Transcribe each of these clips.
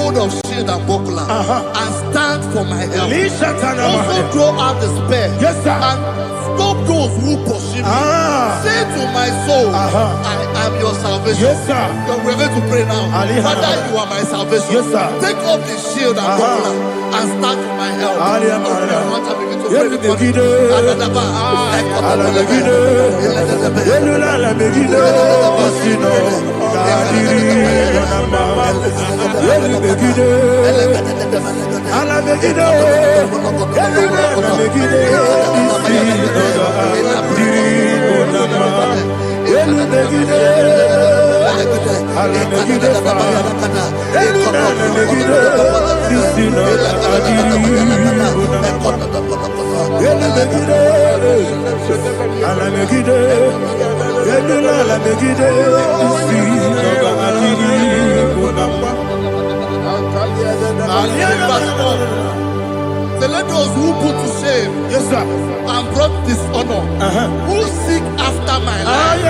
hold of shield and buckler and stand for my help. Also draw out the spear and stop those who pursue me. Say to my soul, I am your salvation. We're going to pray now. Father, you are my salvation. Take off the shield and buckler and stand for my help. So let those who put to shame and brought dishonor, who seek after my life,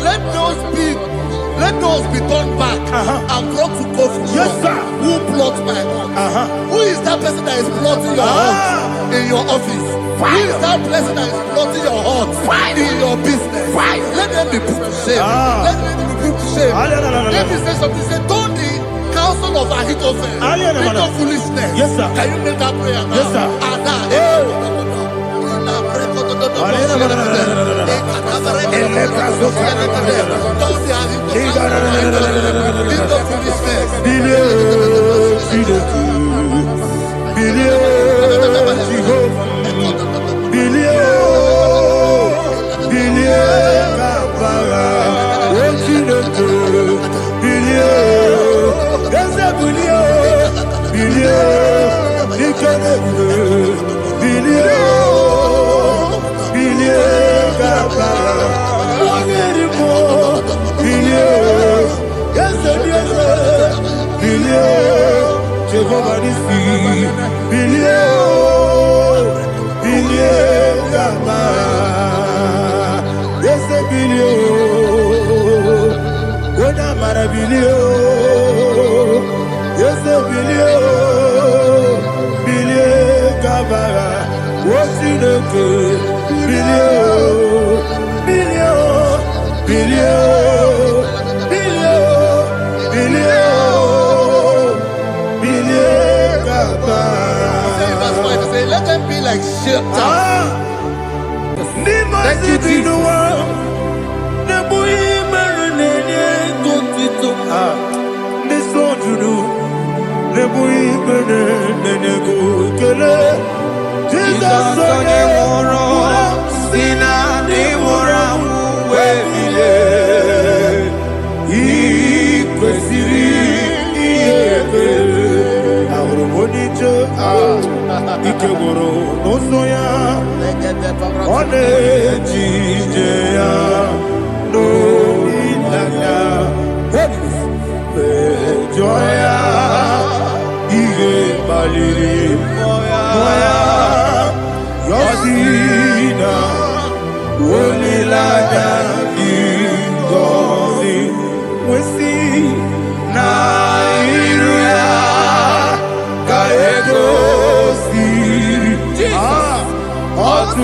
let those be turned back and brought to confusion. Who plot my heart? Who is that person that is plotting your heart in your office? Who is that person that is plotting your heart in your business? Let them be put to shame. Let them be put to shame. Let me say something. Say, don't the counsel of Ahithophel make no foolishness. Can you make that prayer now? Let them be like shelter. Thank you, Jesus. Ikegoro n'osoya one jijeya n'olilanya joya ihe baliri moya yosina olilanya ngozi wesi na iruya ka ego What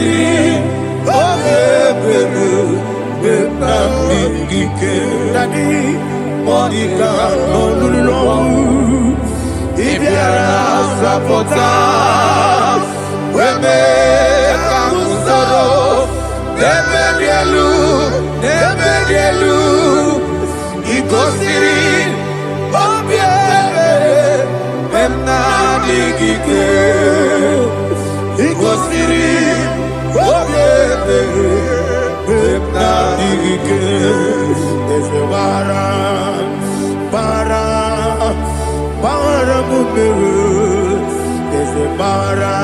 gosiri oge ebere na mmikike dadi Monica n'olulu ịbịara zapụta weme ka usoro n'ebe dị elu igosiri obi ebere m na-adịghị ike igosiri obi ebere m na-adịghị ike eze bara m mere eze bara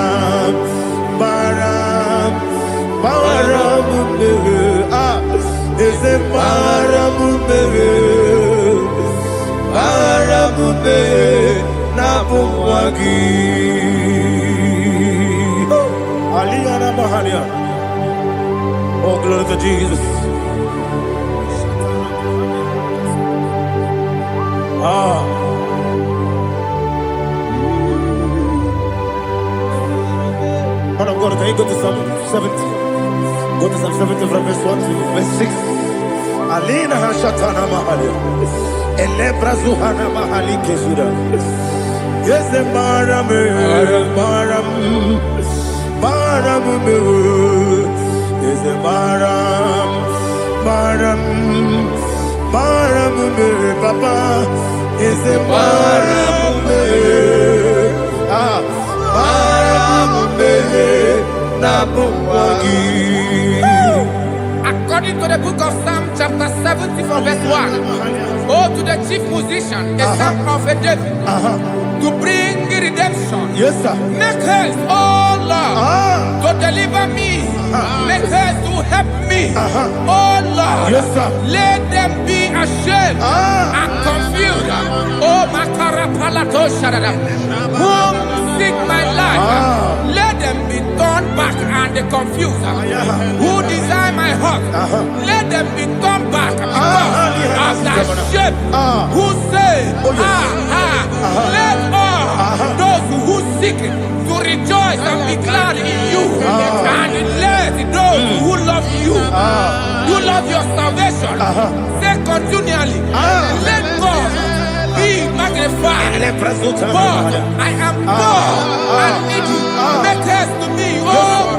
m mere eze bara m mere na-abụ nwa gị Aliyah na Mahalia. Oh, glory to Jesus. Man of God, can you go to Psalm 70? Go to Psalm 70 from verse 1 to verse 6. Alina Hashatana Mahalia. Elebra Zuhana Mahali Kesuda. Yes, the Maram. Is the Maram, Papa, is the Maram, According to the book of Psalm chapter 70 from verse 1, oh, to the chief musician, a psalm of a David, to bring redemption. Yes, sir. Make haste, oh Lord, to deliver me. Make haste to help me. Oh Lord, yes, sir. Let them be ashamed and confused. Oh Makarapalato Shadada, whom seek my life, let them be turned back and confused. Who desire my heart, let them be turned back because of that shape. Who say, let all those who seek to rejoice and be glad in you, and let those who love you, who love your salvation, say continually, let God be magnified. God, I am poor and needy. Make haste to me, oh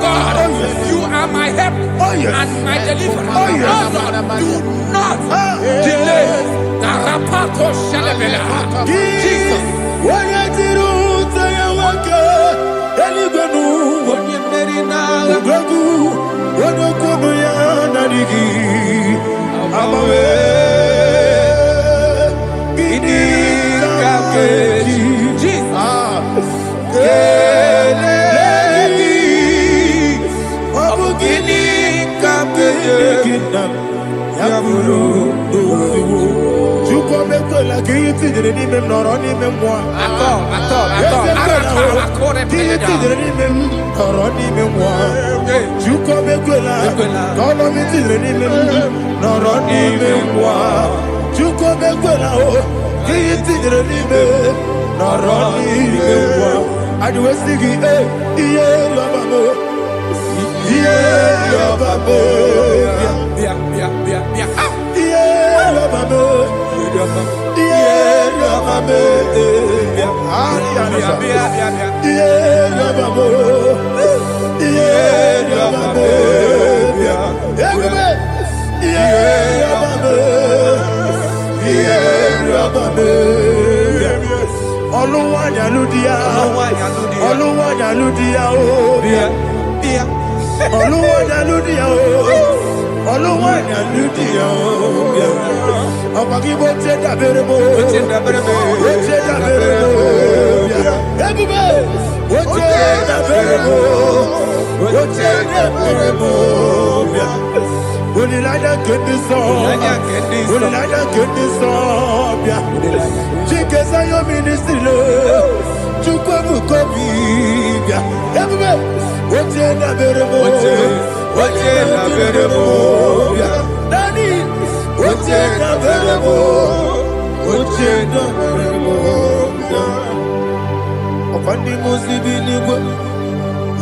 God. You are my help and my deliverer. Oh Lord, do not delay. Jesus.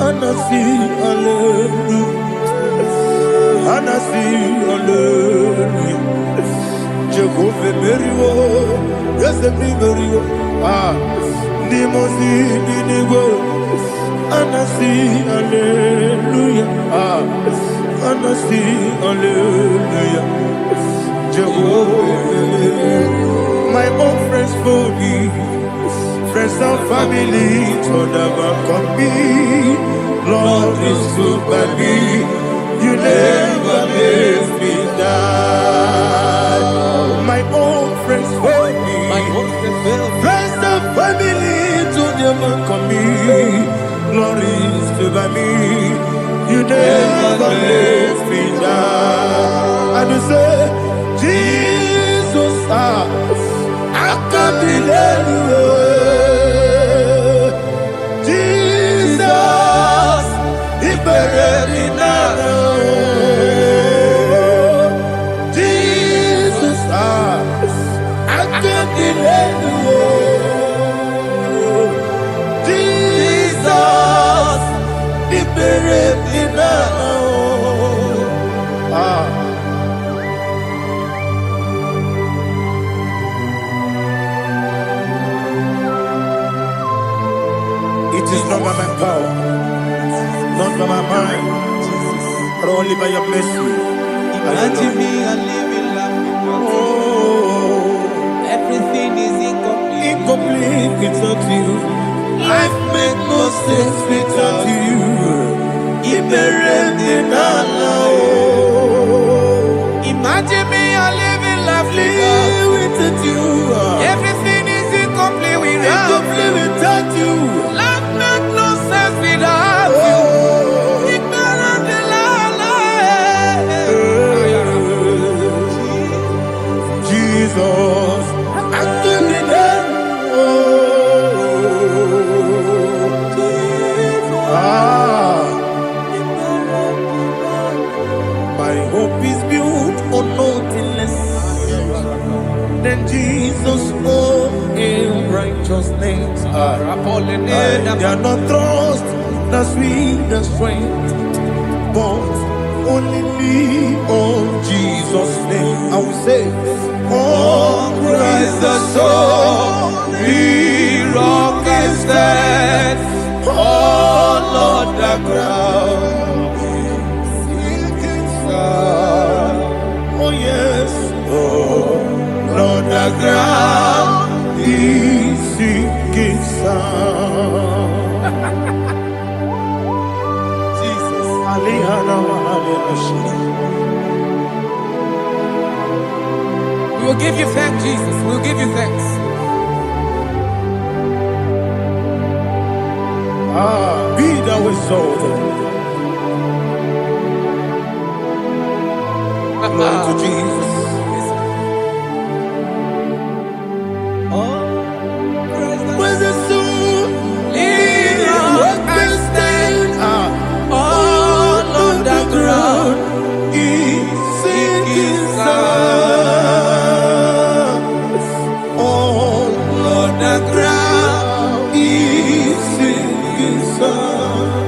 Anasi, hallelujah. Anasi, hallelujah. Jehovah Meriwo, yes, the Meriwo. Nimosi, Ninigo. Anasi, hallelujah. Anasi, hallelujah. Jehovah, my own friends for me, friends and family, told never come me. Lord is good by me, you never let me die. My own friends for me, friends and family, told never come me. Lord is good by me, you never let me die. And you say, Jesus, I can't believe you. Jesus, He buried me now. Jesus, I can't believe you. Jesus, He buried me now. It is not by my power, not by my mind, but only by your mercy. Imagine me and living life. Oh, Everything is incomplete. incomplete without you. Life makes no sense without you. Imagine me and living life without you. Everything is incomplete without you. Life makes no sense without you. Jesus, I couldn't my hope is built on nothing less than Jesus' own righteousness. They are not trust the sweetest strength, but only me on Jesus' name. I will say, on Christ the solid rock is set, all on the ground is sinking sand. Oh yes, all on the ground is sinking sand. Jesus, We will give you thanks, Jesus. We will give you thanks. Be thou exalted. Glory to Jesus. Where's the soul? What can stand? All on the ground is sinking sand. All on the ground is sinking sand.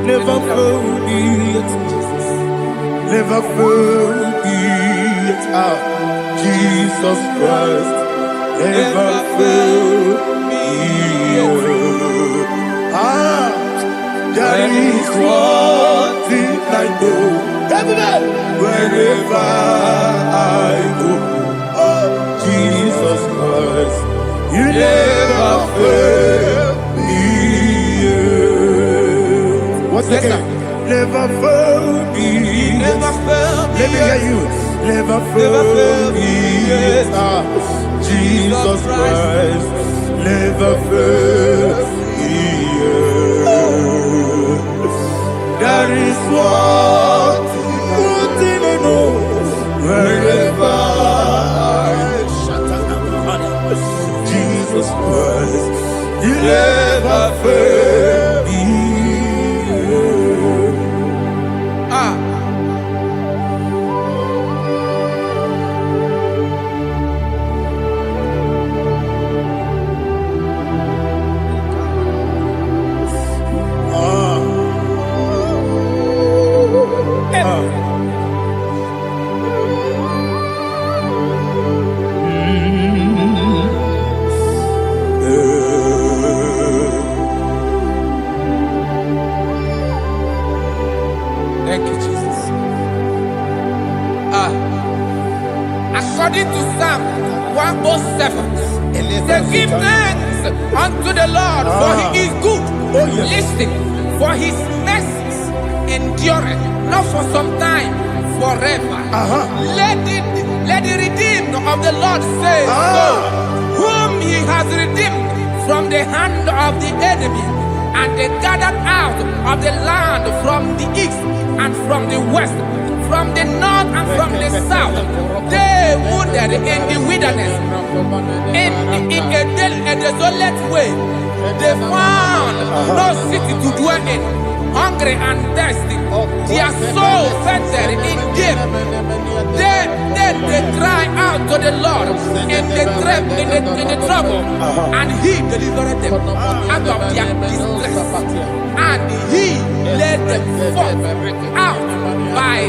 Never forget, never forget Jesus Christ. Never fail me. There is one thing I know. Wherever I go, oh Jesus Christ, you never fail me. What's the name? Never fail me. Never fail me. Let me hear you. Never fail me. Jesus Christ, never fail me. There is one thing I know. Wherever Jesus Christ, you never fail me. According to Psalm 107, they give thanks unto the Lord, for he is good. Oh, yes. Listen, for his mercies endureth, not for some time, forever. Let the redeemed of the Lord say so, whom he has redeemed from the hand of the enemy, and they gathered out of the land from the east and from the west, from the north and from the south. They wandered in the wilderness, in a desolate way. They found no city to dwell in, hungry and thirsty. Their soul fainted in deep. Then they cry out to the Lord in the trouble, and he delivered them out of their distress, and he led them forth out by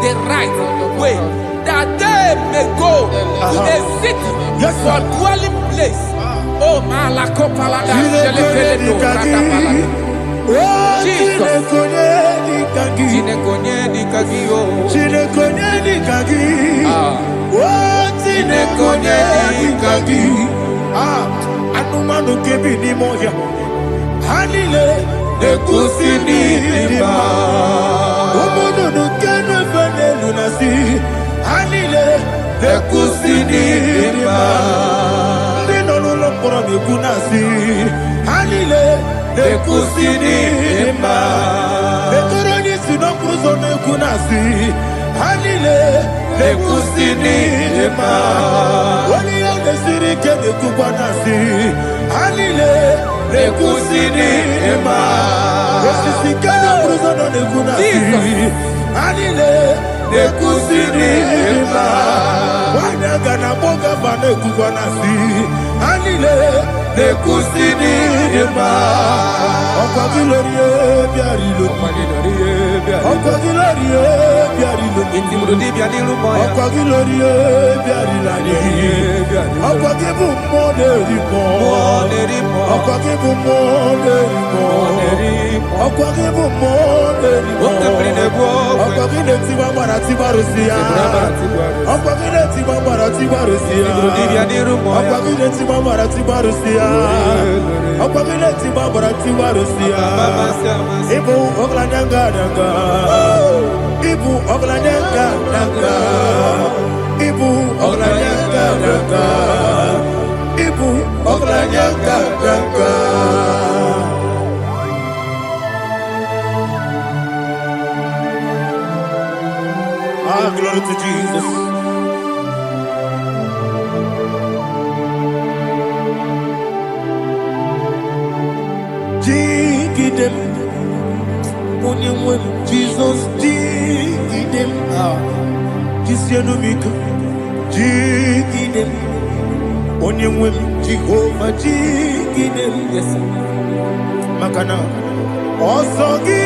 the right way, that they may go to a city for dwelling place. Oh, Malakopalada, Anumanu kebi ni moya, Hanile de kusini lima. Omono no kene fene lunasi, Hanile de kusini lima. Ndino no lompora mi kunasi, Hanile de kusini lima. Betoroni sino kruzo ne kunasi, Hanile de kusini lima. Wali ya desiri kene kubanasi, Hanile de kusini lima. Esisi kene kruzo ne kunasi, Hanile de kusini lima. Wanaga na boga vane kubanasi, Hanile de kusini lima. Okwa gilorie biarilo, okwa gilorie biarilo, okwa gilorie biarilani, okwa gibu moderimo, okwa gibu moderimo, okwa gibu moderimo, okwa gileti mara tibarusia, okwa gileti mara tibarusia, okwa gileti mara tibarusia, okwa gileti mara tibarusia. Ibu oglanyanga danga, Ibu oglanyanga danga, Ibu oglanyanga danga, Ibu oglanyanga danga. Ah, glory to Jesus. Jigidem, Onyemwem, Jesus, Jigidem, Jisianomika, Jigidem, Onyemwem, Jehovah, Jigidem, yes, Makana, Osogi,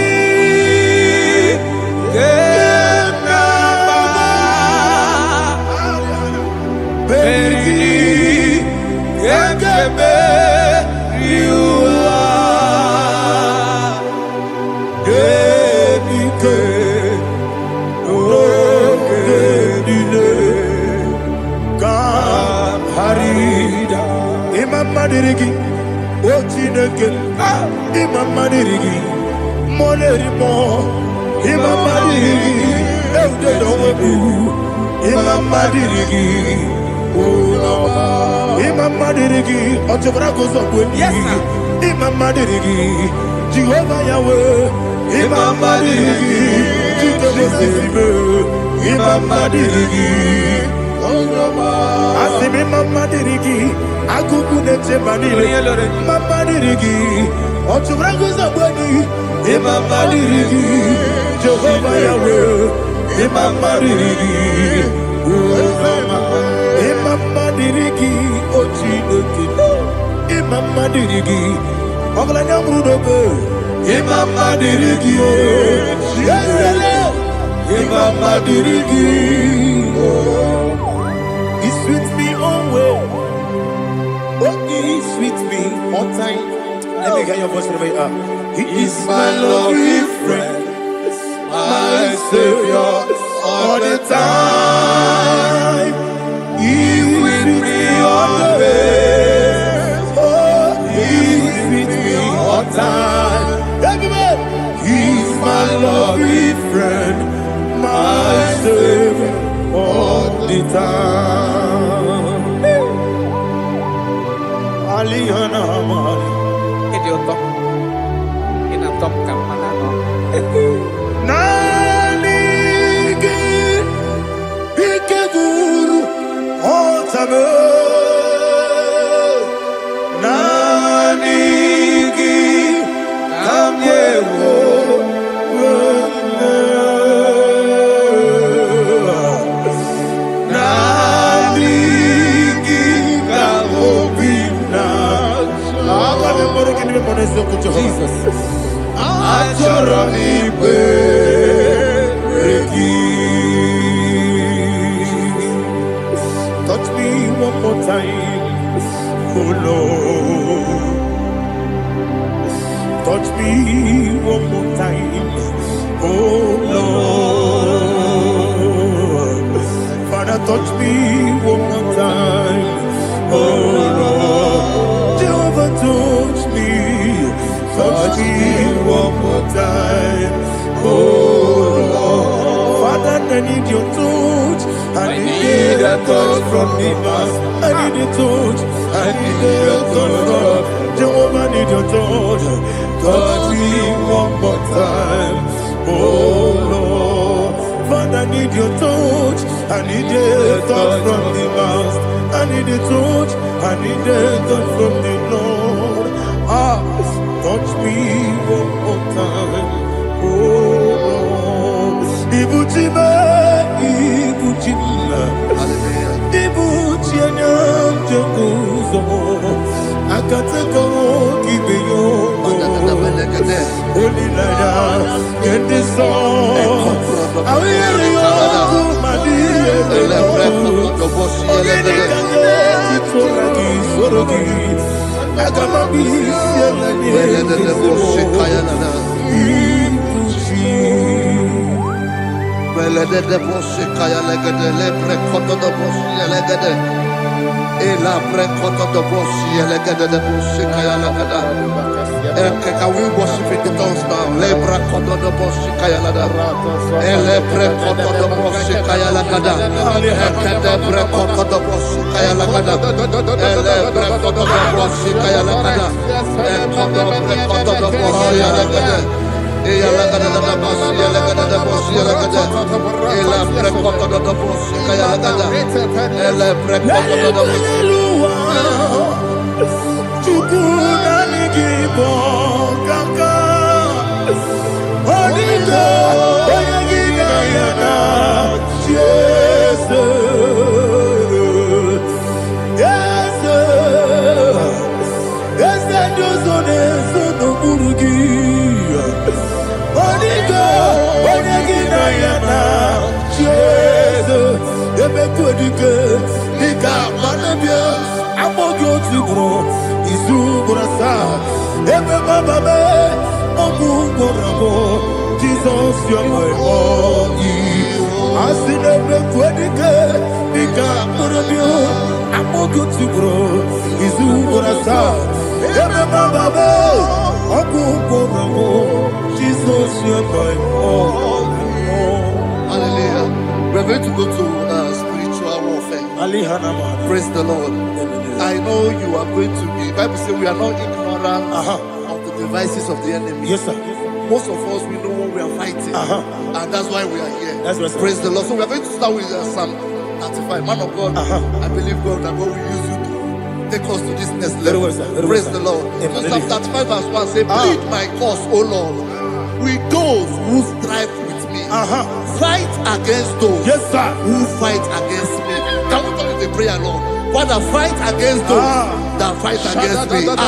Berigi, Yakebe, Madirigi, Ochineke, Imam Madirigi, Monerimo, Imam Madirigi, Eudedobu, Imam Madirigi, Imam Madirigi, Ochobrako Zobwe, Imam Madirigi, Jehovah Yahweh, Imam Madirigi, Jitobosibe, Imam Madirigi, Asimi Mama Dirigi, Akuku Neche Manile, Mama Dirigi, Ochurango Zabani, Imama Dirigi, Jehovah Yahweh, Imama Dirigi, Imama Dirigi, Ochineke, Imama Dirigi, Oglanya Brudobe, Imama Dirigi, Imama Dirigi, He's with me always. Oh, he's with me all time. Let me hear your voice from the way. He is my loving friend, my Savior all the time. okwu Jehova. Jesus. Achọrọ m ikpere gị. Touch me one more time, oh Lord. Touch me one more time, oh Lord. Father, touch me one more time, oh Lord. Jehovah, touch me one more time, oh Lord. Father, I need your touch. I need a touch from the past. I need a touch. I need a touch from Jehovah. I need your touch. Touch me one more time, oh Lord. Father, I need your touch. I need a touch from the past. I need a touch. I need a touch from the Lord. Touch me one more time, oh Lord. Ibuchima, Ibuchima, Ibuchina, Jeguzo, Akateko, Kibeyo, Holy Lada, get this song. I hear you, Madia, Can we worship in the tongues now? Lebra kodo do boshi kaya lada. Elebre kodo do boshi kaya lada. Elebre kodo do boshi kaya lada. Elebre kodo do boshi kaya lada. Elebre kodo do boshi lada. Eya lada da boshi lada da boshi lada. Elebre kodo do boshi kaya lada. Elebre kodo do boshi. Igbo kaka Onigo Oyagina yana Jesus Yes Josone Sono Burugi Onigo Oyagina yana Jesus Ebekodike Nika Manabia Amogo Tibro Izubrasa Ebe Bababe Ogugorabo Jesus you're my all Asinebe Kwedike Nika Murabio Amogo Tibro Izubrasa Ebe Bababe Ogugorabo Jesus you're my all. Hallelujah. We're going to go to spiritual warfare. Praise the Lord. I know you are going to be. The Bible says we are not ignorant of the devices of the enemy. Yes, sir. Most of us, we know what we are fighting. And that's why we are here. That's right, praise the Lord. So we are going to start with Psalm 35. Man of God, I believe God that God will use you to take us to this next level. Very well, sir. Praise the Lord. So Psalm 35 verse 1 says, plead my cause, O Lord, with those who strive with me. Fight against those who fight against me. Can we come with the prayer, Lord? Father, fight against those that fight against me. Fight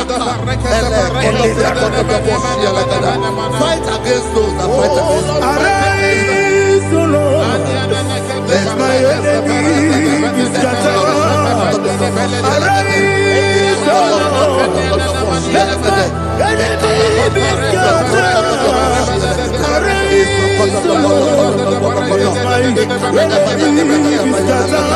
against those that fight against me. Arise, O Lord, let my enemy be scattered. Arise, O Lord, let my enemy be scattered. Arise, O Lord, let my enemy be scattered.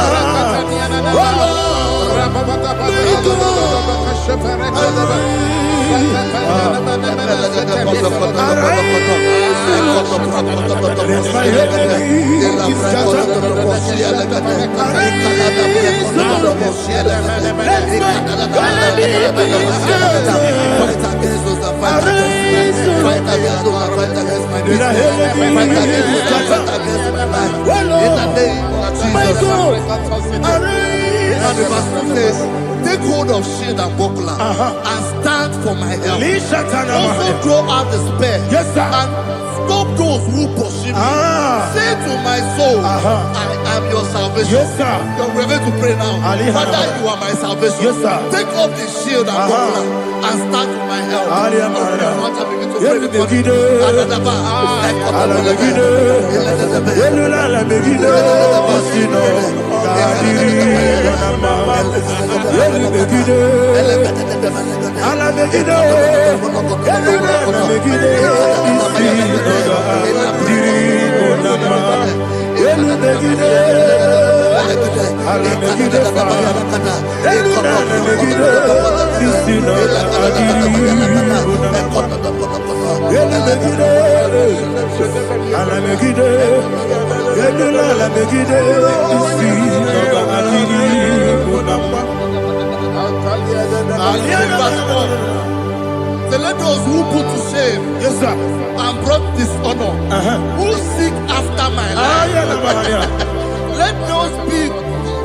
And the Bible says, take hold of shield and buckler and stand for my help. Also draw out the spear and stop those who pursue me. Say to my soul, I am your salvation. Yes, sir. You're ready to pray now. Father, you are my salvation. Yes, sir. Take off the shield and buckler and start with my help. So let those who put to shame, yes, sir, and brought dishonor, who seek after my life,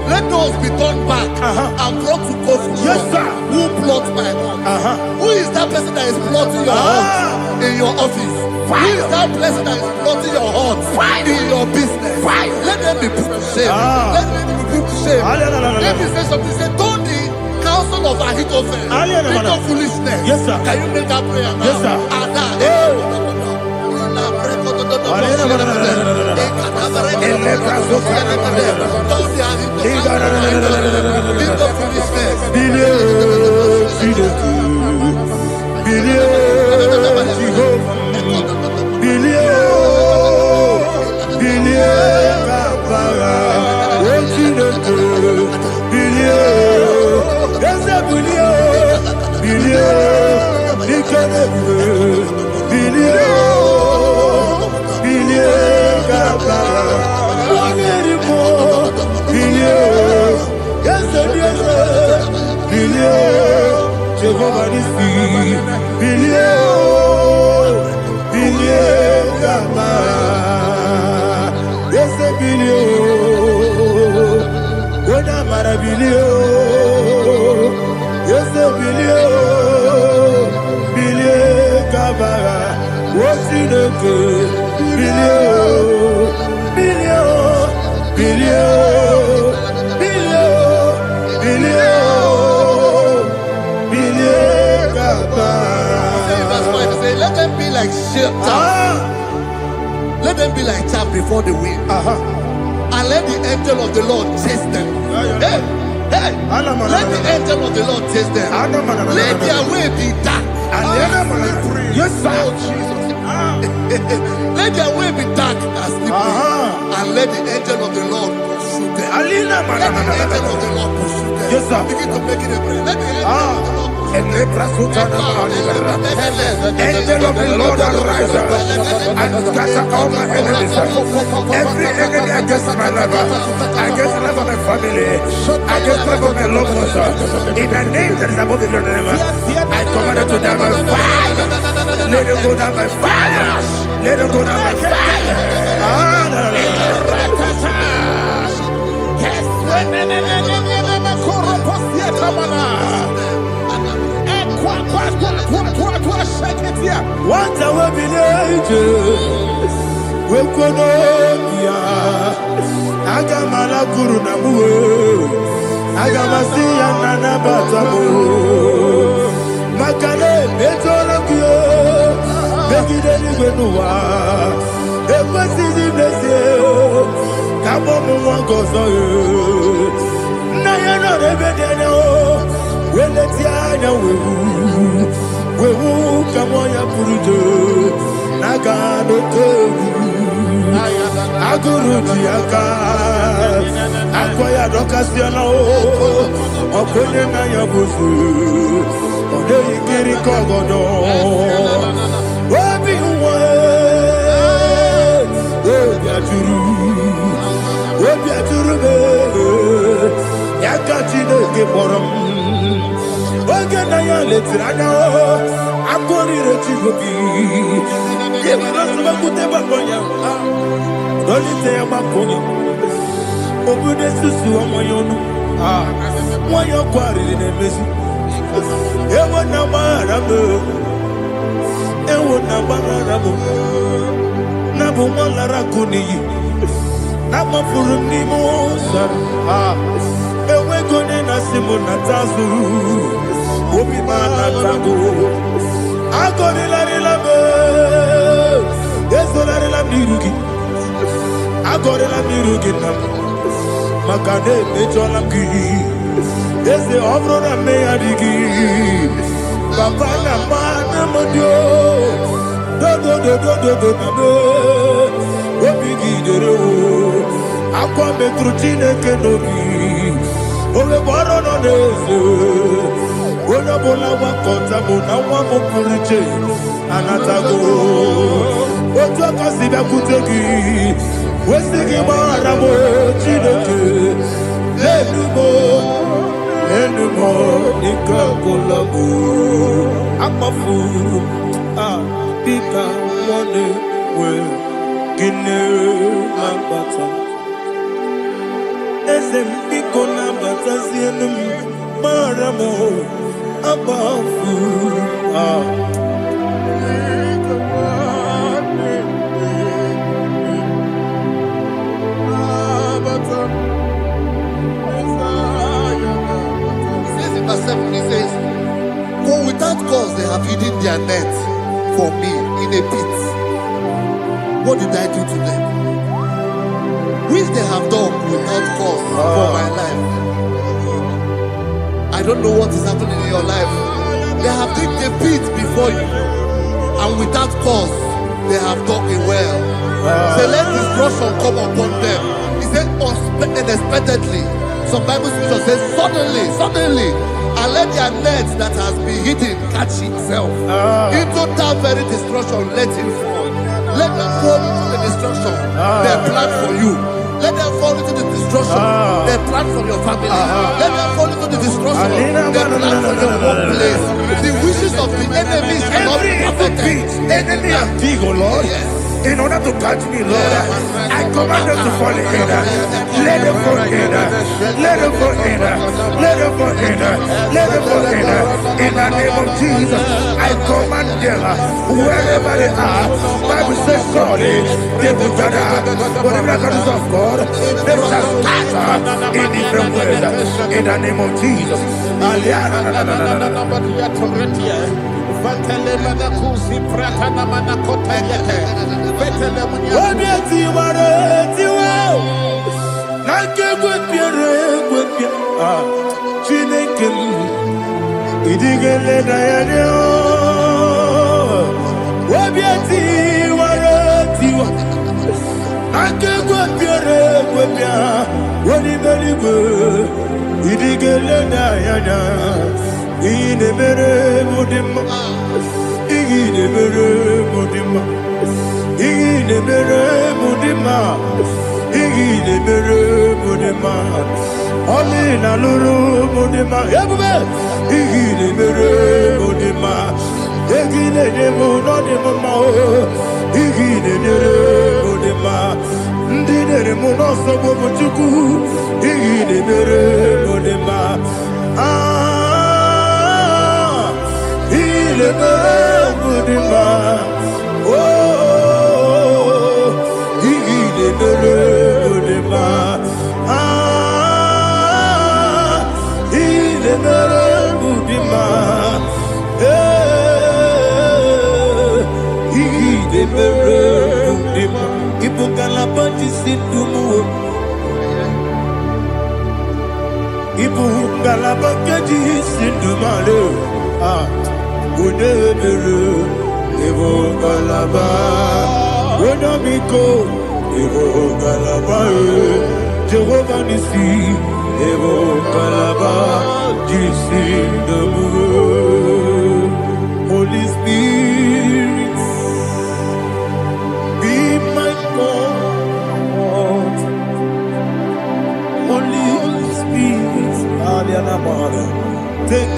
let those be turned back and brought to court. yes, sir, Who plot my hurt? Who is that person that is plotting your hurt in your office? Who is that person that is plotting your hurt in your business? Let them be put to shame. Let them be put to shame. Let me say something. Say, don't the counsel of Ahithophel think of foolishness. Yes, sir. Can you make that prayer now? Yes, sir. Let them be like chaff. Let them be like chaff before the wind. And let the angel of the Lord chase them. Hey, let the angel of the Lord chase them. Let their way be dark. Yes, sir. Let their way be dark and slippery. And let the angel of the Lord pursue them. Let the angel of the Lord pursue them. Yes, sir. Begin to make it a prayer. Let the angel of the Lord Angel of the Lord arise and scatter all my enemies. Every enemy against my life, against the life of my family, against the life of my loved ones. In the name that is above the name, I command it to die by fire. Let it go down by fire. Let it go down by fire. Once I will be angels, we could Agamala Guru Namu, Agamasiya Nana Batamu, Makale, Betolakio, Begideni Benua, Equasi Nesio, Kabomu Wangozo, Nayana Rebedeno, Weletiana we will come on your Purujo, Nagano Togu, Aguru Tiaka, Aquaya Docasiano, Okonema Yabusu, Ode Kiri Kogodo, Wabi Wabiaturu, Yakatino Giborum. Oganaya letrana akori rechigobi yebara sama kuteba konya dolite amakonya obude susu omoyono moyo kwari nemesi ewo na marabe Nabumalara kuni. Namafuru nimosa. Ewe kone nasimu natazu. Obi mana tangu. Agoni lari labe. Yeso lari lamirugi. Agoni lamirugi nam. Makane mejo lamgi. Yese obro na me adigi. Papa na mana modio. Do Obigi dero. Aqua metrutine kenobi. Ole baro no neze. Ona bola wakota mona wamo puriche. Anatago. Ojo kasiba kutegi. Wesigi maramo chineke. Lenumo nika kolabu. Amafu. Pika one we gine mabata. Ezem piko na bata zienum maramo abafu. Verse 7, he says, for without cause they have hidden their net for me in a pit. What did I do to them? Which they have done without cause for my life. I don't know what is happening in your life. They have digged a pit before you, and without cause they have dug a well. Say, let destruction come upon them. He said, unexpectedly. Some Bible scripture says, suddenly, and let their net that has been hidden catch itself. Into that very destruction, let it fall. Let them fall into the destruction they plan for you. Let them fall into the destruction they plan for your family. Let them fall into the destruction they plan for your workplace. The wishes of the enemies shall not be perfected. Enemy of dig, oh Lord. Yes. In order to catch me, Lord, I command them to fall in. Let them fall in. Let them fall in. Let them fall in. Let them fall in. In the name of Jesus, I command them wherever they are. Bible says, surely they will gather. But the miracles of God, they shall scatter in different ways. In the name of Jesus. Ine mere mudima, ine mere mudima, ine mere mudima, ine mere mudima. Oli na luru mudima, ebube. Ine mere mudima, ine demo no demo ma. Ine mere mudima, ndine demo no sobo buchuku. Ine mere mudima. Le Mudima, oh, il est le Mudima, il est le Mudima, il est le Mudima, il faut qu'à la bâtisse tout il faut qu'à la bâtisse tout Udebere, Evo Galaba, Rodamico, Evo Galaba, Jehovah Nissi, Evo Galaba, Jesus the Moon, Holy Spirit, be my God, Holy Spirit, Adiana Mother, take.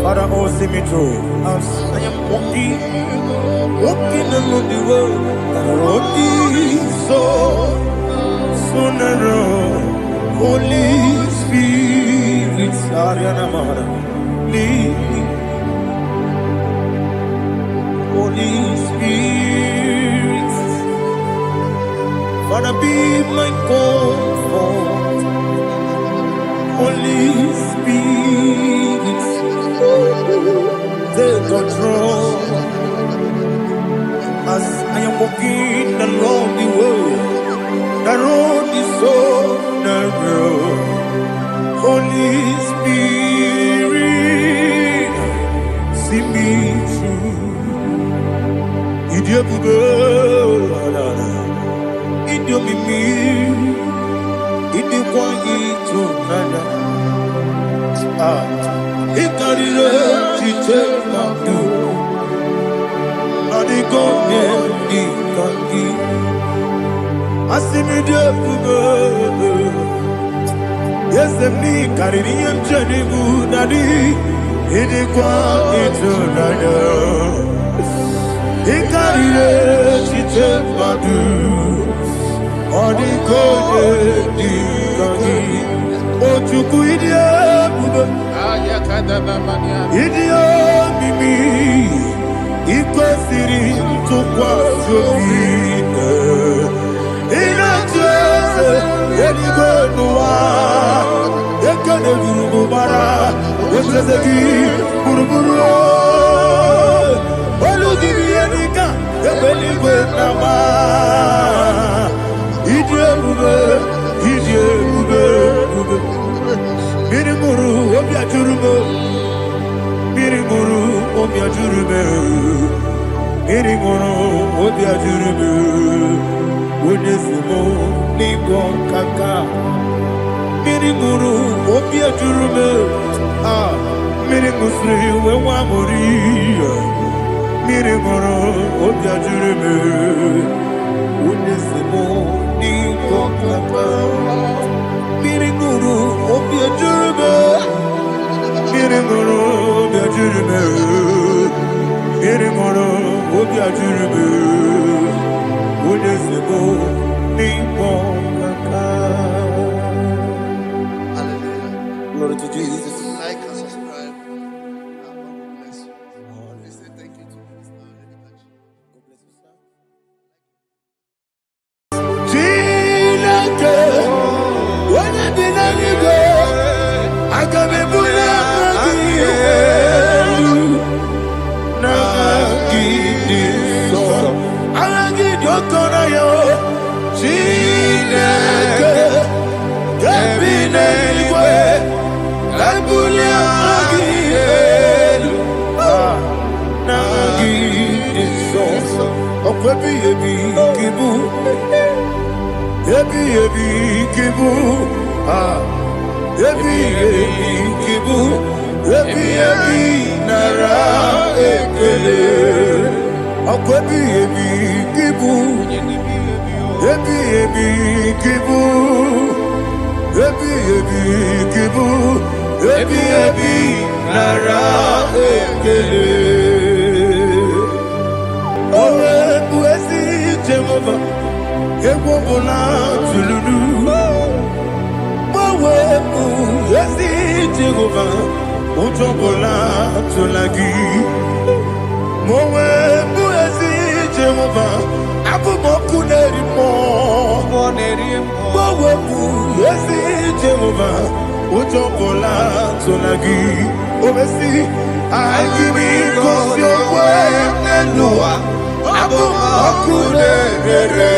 Father, oh, see me through. As I am walking along the road, walking so narrow. Holy Spirit, Ariana Mara, lead me. Holy Spirit, Father, be my comfort. Holy Spirit, take control as I am walking along the way. The road is so narrow. Holy Spirit, see me through. Idiobube, Idiomimi, Idikwanyitu nana. Ikarire chite madu. Adigone ikangi. Asimidiyobube. Yes, me carry him Janibu Nadi. Idikwanyitu nana. Ikarire chite madu. Adigone ikangi. Ochuku Idiobube. Idio mimi ikwesiri ntụkwasị obi ịna-atụeze eluigwe n'ụwa ekele gburugbara echeze gị gburugburu olu gị ihe dịka ebe eluigwe na-ama ịdị ebube ịdị ebube mmiri mụrụ obi ajụrụ m mmiri mụrụ obi ajụrụ m mmiri mụrụ obi ajụrụ m onye si m n'ịgọ nkaka mmiri mụrụ obi ajụrụ m mmiri mụsịrị wee nwa mụrụ mmiri mụrụ obi ajụrụ m onye si m n'ịgọ nkaka mmiri mụrụ obi ajụrụ m mmiri mụrụ obi ajụrụ m mmiri mụrụ obi ajụrụ m onye si m n'ịkpọ nkaka. Glory to Jesus. Like and subscribe. And God bless you. We say thank you to Minister Lady. God bless you, sir. Chineke, onye bi n'eluigwe, aga m ebuli aka gị elu, n'aha gị dị nsọ. Aha gị dị oke ọnụahịa, Chineke, nke bi n'eluigwe, ebuli aka gị elu, n'aha gị dị nsọ. Ọkwa ebighị ebi gị bụ ebi ebi kibu, ebi ebi kibu, ebi ebi nara ekele. Ọkwa ebi ebi kibu, ebi ebi kibu, ebi ebi kibu, ebi ebi nara ekele. Owe bụ ezi Jehova. Egwu ọbụla tụlụrụ gbanwe bụ ezi Jehova, ụjọ ọbụla tụla gị ma onwe bụ ezi Jehova, abụ m ọkụ na-eri mmụọ. Gbanwe bụ ezi Jehova, ụjọ ọbụla tụla gị omesi anyị gosi okwe n'elu ụwa. Abụ m ọkụ na-ere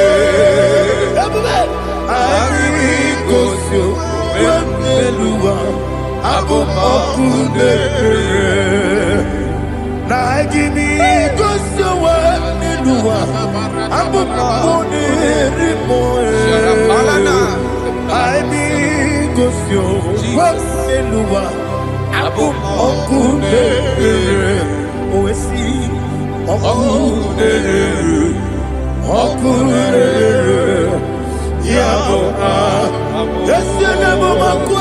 anyị gosi okwe n'elu ụwa. Abụ m ọkụ na-ere na anyị gosi okwe n'elu ụwa. Abụ m ọkụ na-eri mmụọ. Anyị gosi okwe n'elu ụwa. Abụ m ọkụ na-ere owesi ọkụ na-ere ọkụ na-ere ya bụ esi na bụ ọkụ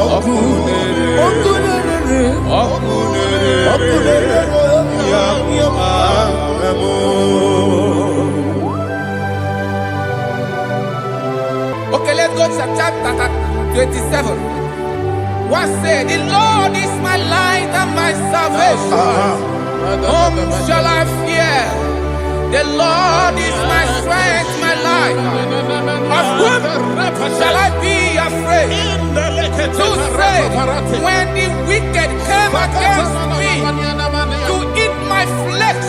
ọkụ na-ere ọkụ na-ere ọkụ na-ere ya bụ. Okay, let's go to chapter 27. What said, the Lord is my light and my salvation. Whom shall I fear? The Lord is my strength, my life. Of whom shall I be afraid? To say, when the wicked came against me to eat my flesh,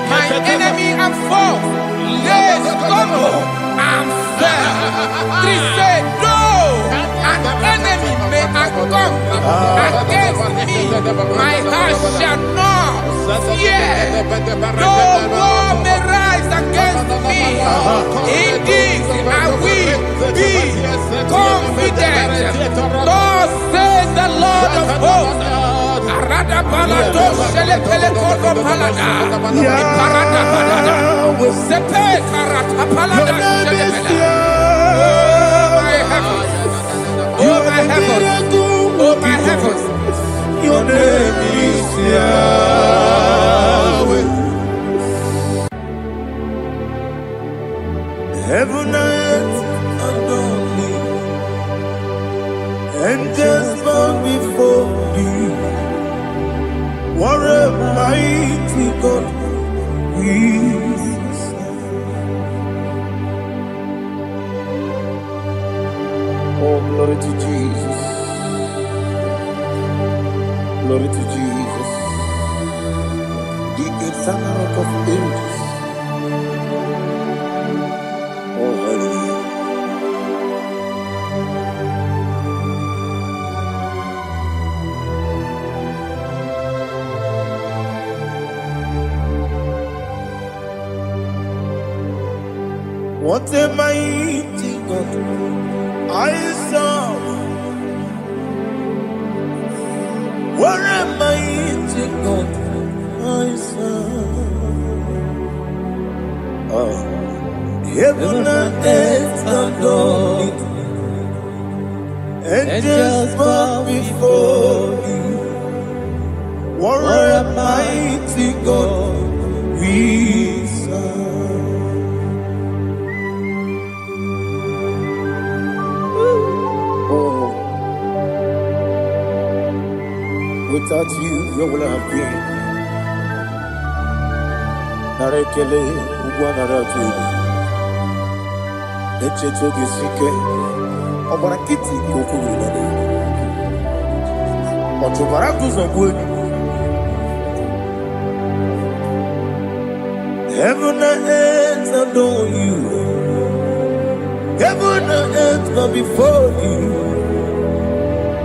my enemy and foe, they stumble and fell. They say, though an enemy may come against me, my heart shall not fear. Though war may rise against me, in this I will be confident. Thus says the Lord of hosts. Oh my heavens, oh my heavens, your name is Yahweh. Heaven and earth adore me, angels bow before thee. What a mighty God we serve. Oh, glory to Jesus. Glory to Jesus. The eternal rock of ages. Oh, hallelujah. What a mighty God I serve. What a mighty God I serve. Oh. Heaven and earth adore it. Angels bow before you. What a mighty God we serve. Without you, where will I have been? Narekele, Ugwanaratu. Echetoge Sike, Obarakiti, Kokuru. Otobarakus of wood. Heaven and earth adore you. Heaven and earth bow before you.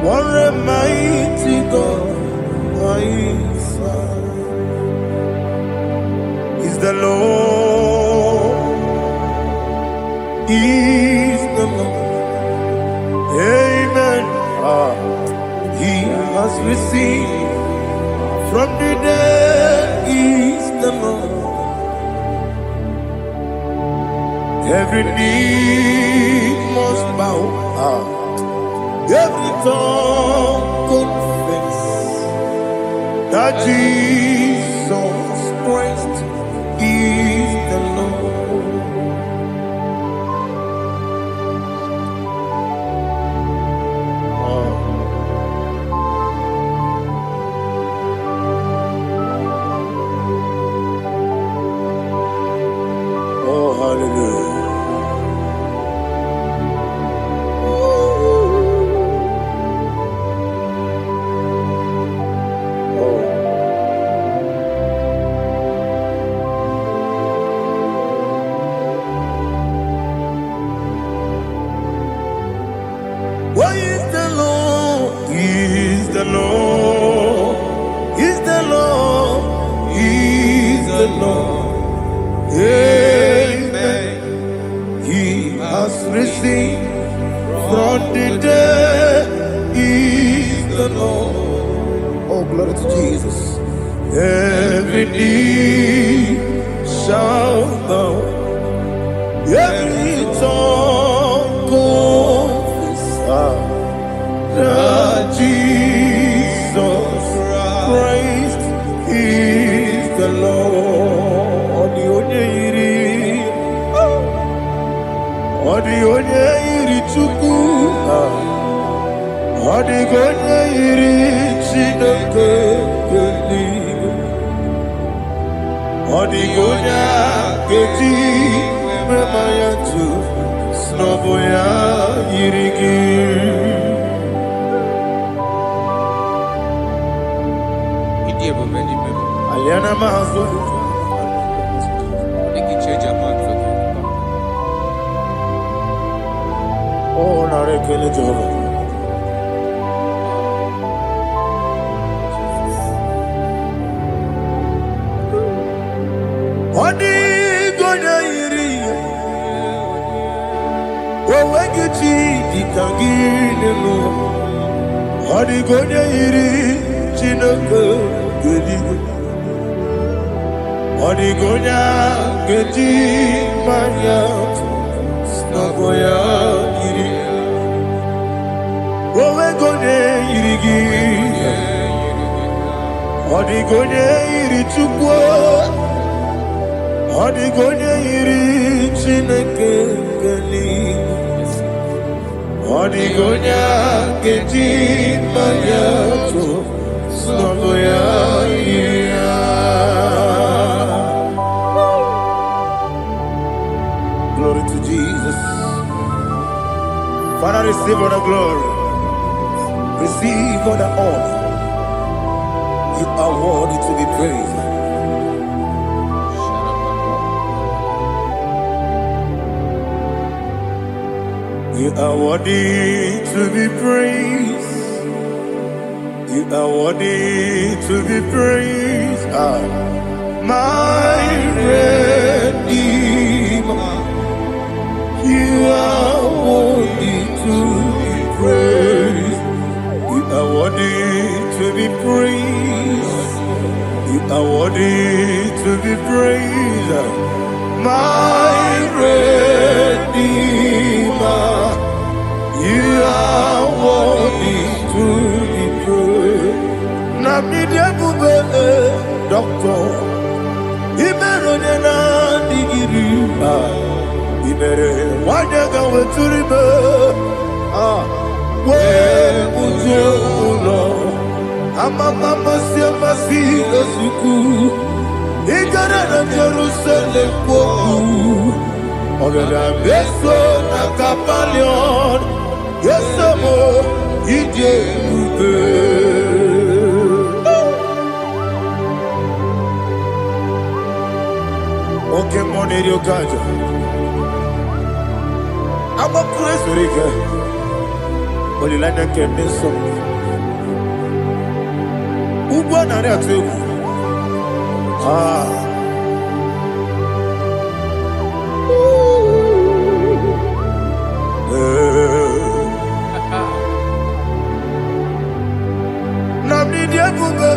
What a mighty God I serve. Is the Lord, is the Lord. Amen. He has received from the dead, is the Lord. Every knee must bow. Every tongue confess that Jesus Christ is the Lord. Oh, hallelujah. Why is the Lord? Is the Lord? Is the Lord? Is the Lord? Amen. He has risen from the dead. Is the Lord? Oh, glory to Jesus. Every knee shall bow. Every tongue confess that Jesus Christ is the Lord. The only Chuku, the only Chineke. Hodigonya Geti Memayatu Snoboya Yirigi Aliana Mahazo Oh, Narekele Jehovah. Hodigonya Yiri Wawagiti Ditangilenu Hodigonya Yiri Chinaka Gedigo Hodigonya Gedi Mayat Snagoya Yiri Wawagonya Yirigi Hodigonya Yiri Chukwa Hodigonya Yiri Chineke Geli Hodigonya Gedi Mayato Snagoya Yiri Glory to Jesus. Father, receive all the glory. Receive all the honor. You are worthy to be praised. You are worthy to be praised. You are worthy to be praised. My Redeemer. You are worthy to be praised. You are worthy to be praised. You are worthy to be praised. My Redeemer. You are worthy to be praised. Namidia Bube, Doctor. Imeronena Digiri. Ibere wanyaga weturibe we ujulo amama masi esuku igara na Jerusalem kwoku ogada beso na kapalion yesemo ije ube oke moneri okaja I'm a praise Riga. Olilanya Kemeso. Ugwa nare atu. Namni dia buga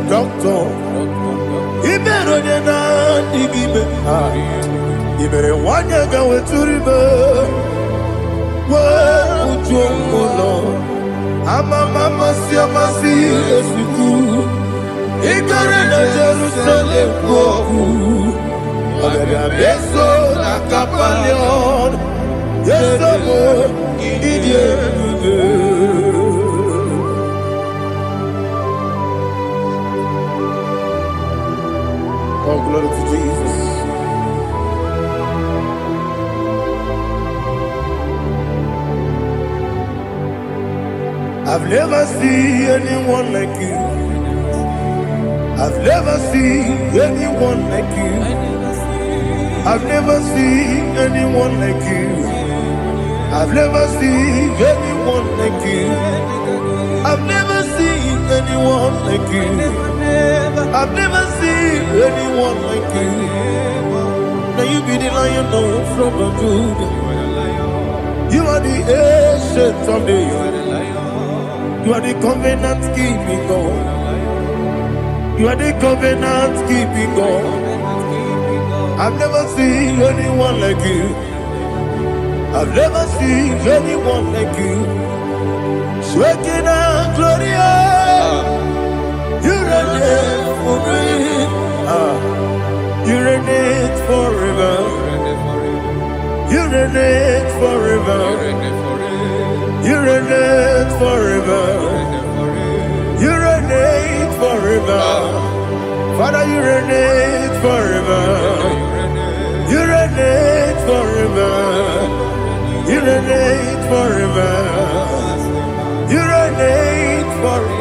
doctor. Ibero na digibe. Ibere wanya ga weturibe. Ujulo amama masi esuku igara na Jerusalem kwoku ogada beso na kapalion yesamo idie Oh, glory to Jesus. I've never seen anyone like you. I've never seen anyone like you. I've never seen anyone like you. I've never seen anyone like you. I've never seen anyone like you. I've never seen anyone like you. Now you be the Lion from the Judah. You are the ancient of days. You are the covenant keeping God. You are the covenant keeping God. I've never seen anyone like you. I've never seen anyone like you. Shaking and glorious. You reign for me. You reign forever. You reign forever. You reign forever. You reign forever. Father, you reign forever.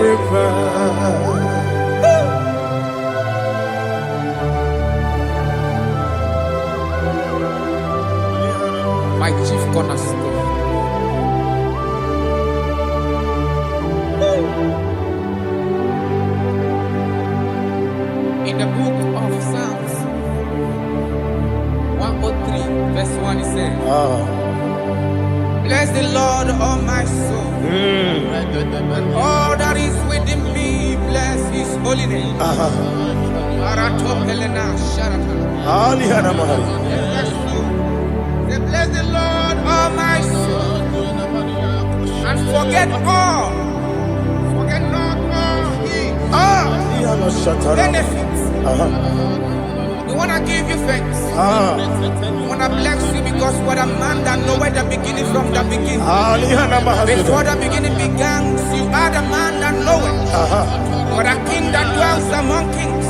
river. My chief cornerstone. In the book of Psalms 103, verse 1, it says, bless the Lord, all my soul, and all that is within me, bless his holy name. Bless the Lord, all my soul, and forget not all his benefits. We want to give you thanks. We want to bless you because what a man that knoweth the beginning from the beginning. Before the beginning began, you are the man that knoweth. What a king that dwells among kings.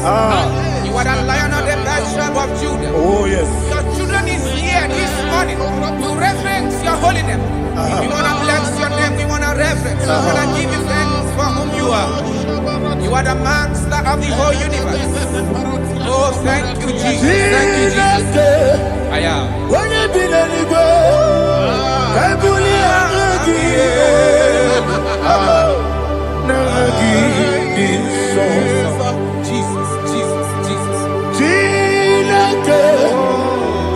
You are the lion of the tribe of Judah. Oh yes. Your children is here this morning to reverence your holy name. We want to bless your name. We want to reverence. We want to give you thanks for whom you are. You are the master of the whole universe. Oh, thank you, Jesus. Thank you, Jesus. I am. When you be the Igbo, I Jesus, Jesus, Jesus.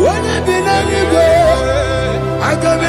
When you be the Igbo, I can be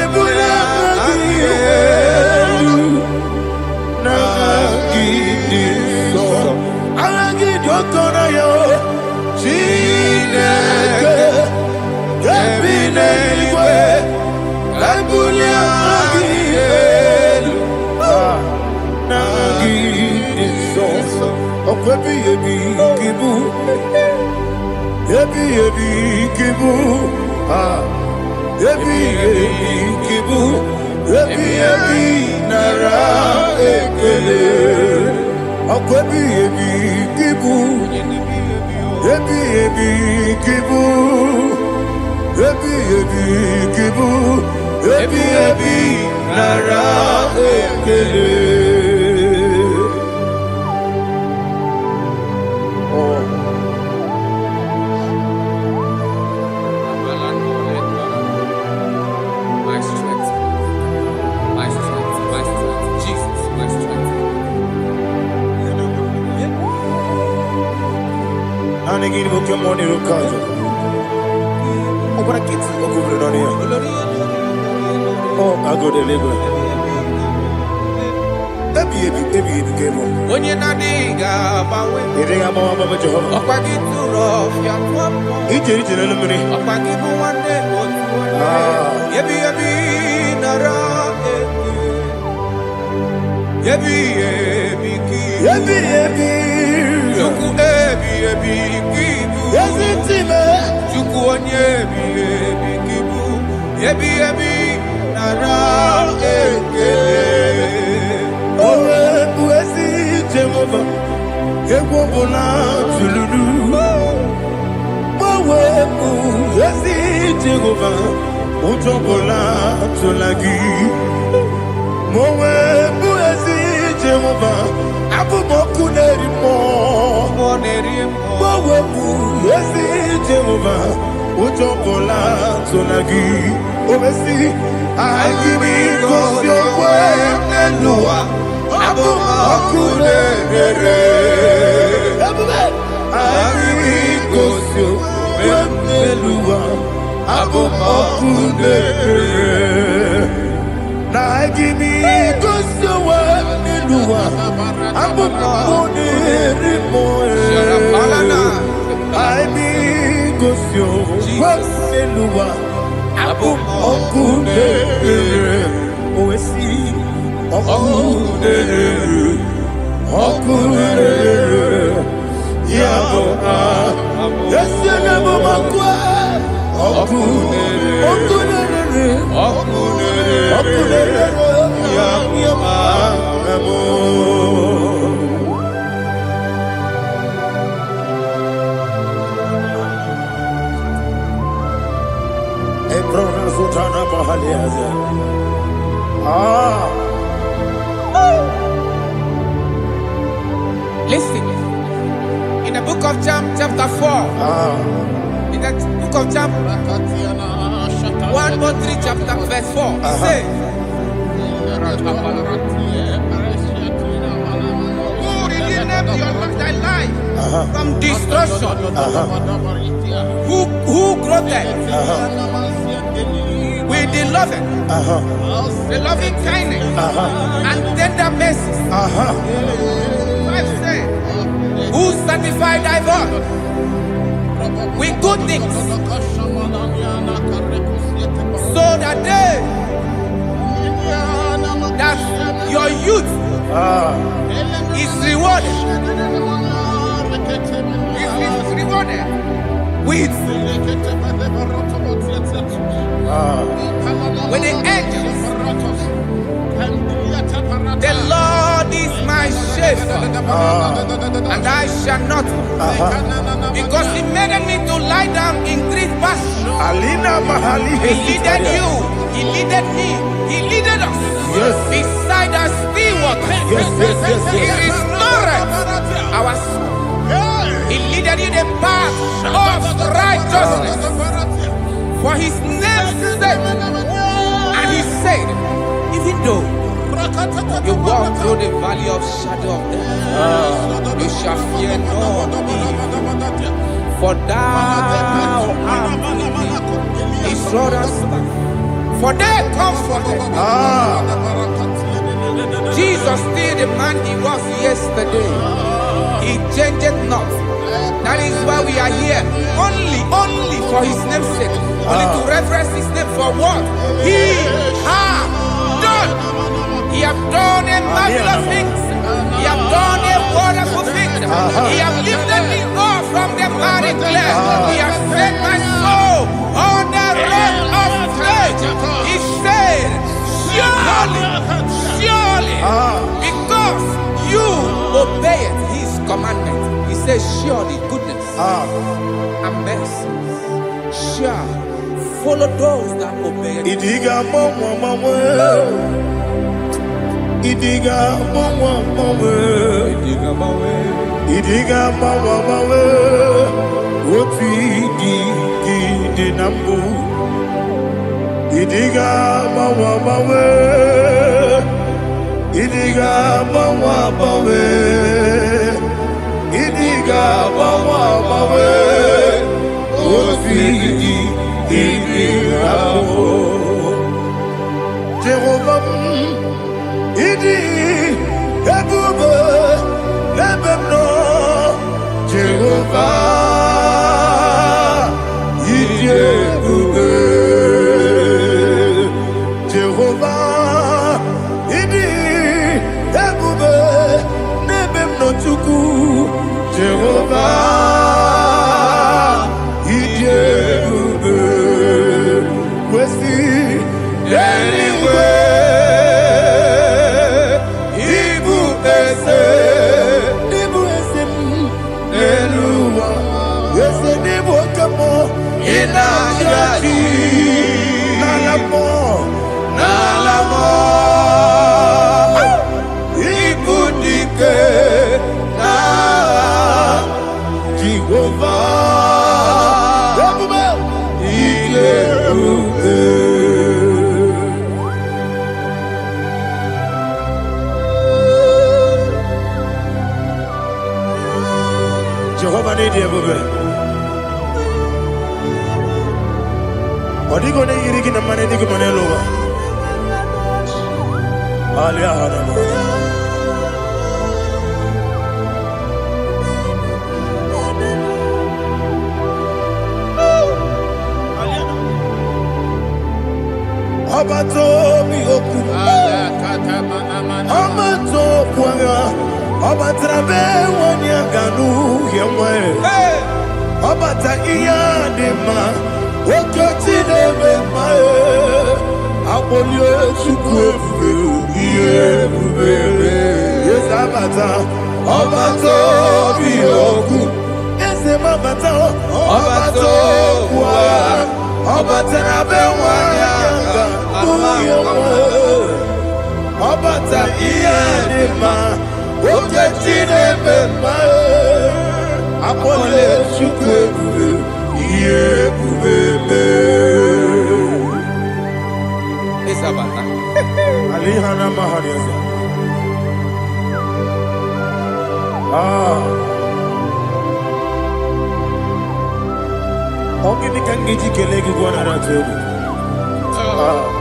chapter 4. In the book of Job, 1:3 chapter verse 4. It says, who redeemed thy life from destruction? Who groweth with the loving kindness and tender mercies? 5 says, who sanctified thy voice with good things, so that your youth is rewarded. Is rewarded with the angels. The Lord is my shepherd, and I shall not, because He made me to lie down in green pastures. He leaded you, He leaded me, He leaded us beside the still waters. He restored our soul. He leaded you the path of righteousness for His name's sake. And He said, even though you walk through the valley of shadow of death, you shall fear no evil, for thou art with me. His rod and staff, for they comforted. Jesus still the man He was yesterday. He changed not. That is why we are here. Only for His name's sake. Only to reference His name for what He has done. He has done a marvelous things. He has done a wonderful thing. He has lifted me up from the miry clay. He has set my soul on the rock of faith. He said, surely, because you obeyed His commandment. He says, surely goodness and mercy shall follow those that obey. Idiga mawe oti di nambu. Idiga mawe Idiga mawe Idiga mawe oti di nambu. Jehovah Idi Ebube Ebemno Jehovah Idi Ebube Jehovah Idi Ebube Nebemno Chuku Jehovah Idi Ebube Wesi anyway. Jehovah need you, baby. What are you going to eat in the money? You can lower. Abato mi oku. Amato kwanga. Abatrabe wanya ganu yemwe. Abata iya dema. Okoti deme mae. Abolio chukwe iye bubebe. Yes abata. Abato mi oku. Ese mabata. Abato kwa. Abatrabe wanya ganu yemwe. Abata iya dema. Oketi deme mae. Akpọle Chukwu ebube, ihe ebube Isabata. Alihana Mahariaza. Ogini kangiji kelegi gwana ratebu.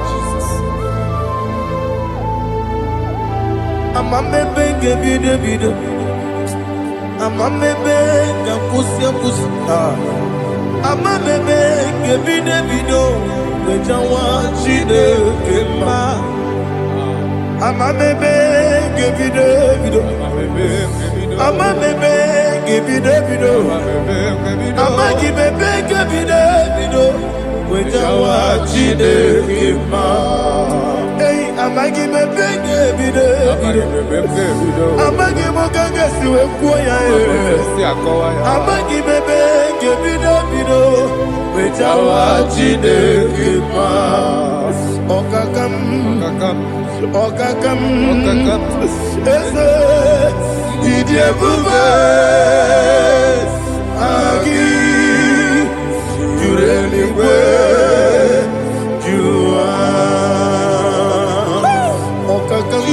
Jesus. Amamebe gebide bide. Amamebe gakusi. Amamebe gebide bido. Bejawa chide kema. Amamebe gebide bido. Amamebe gebide bido. Amagi bebe gebide bido. Bejawa chide kema. Hey, amagi bebe gebide bido. Amagi mokange siwe kuya amagi bebe gebide bido. Bejawa chide kema. Okakam. Eze idiebube agi jureligwe jua okakam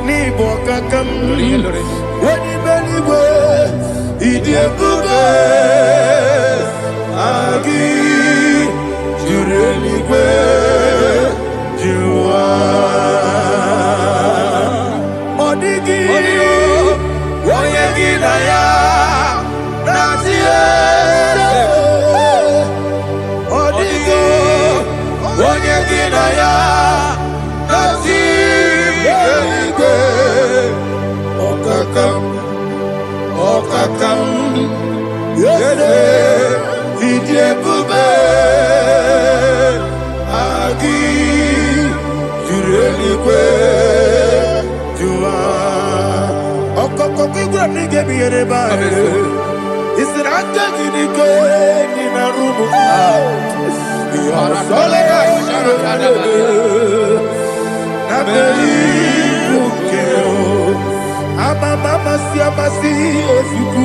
ni bokakam wani beligwe idiebube agi jureligwe jua odigi oyegi na ya nazie odigi oyegi na ya nazie okakam yede idiebube agi jureligwe jua okokokigura nigemi yereba isiranga gidike nina rumu solega na beri bukeo mama siamasi efiku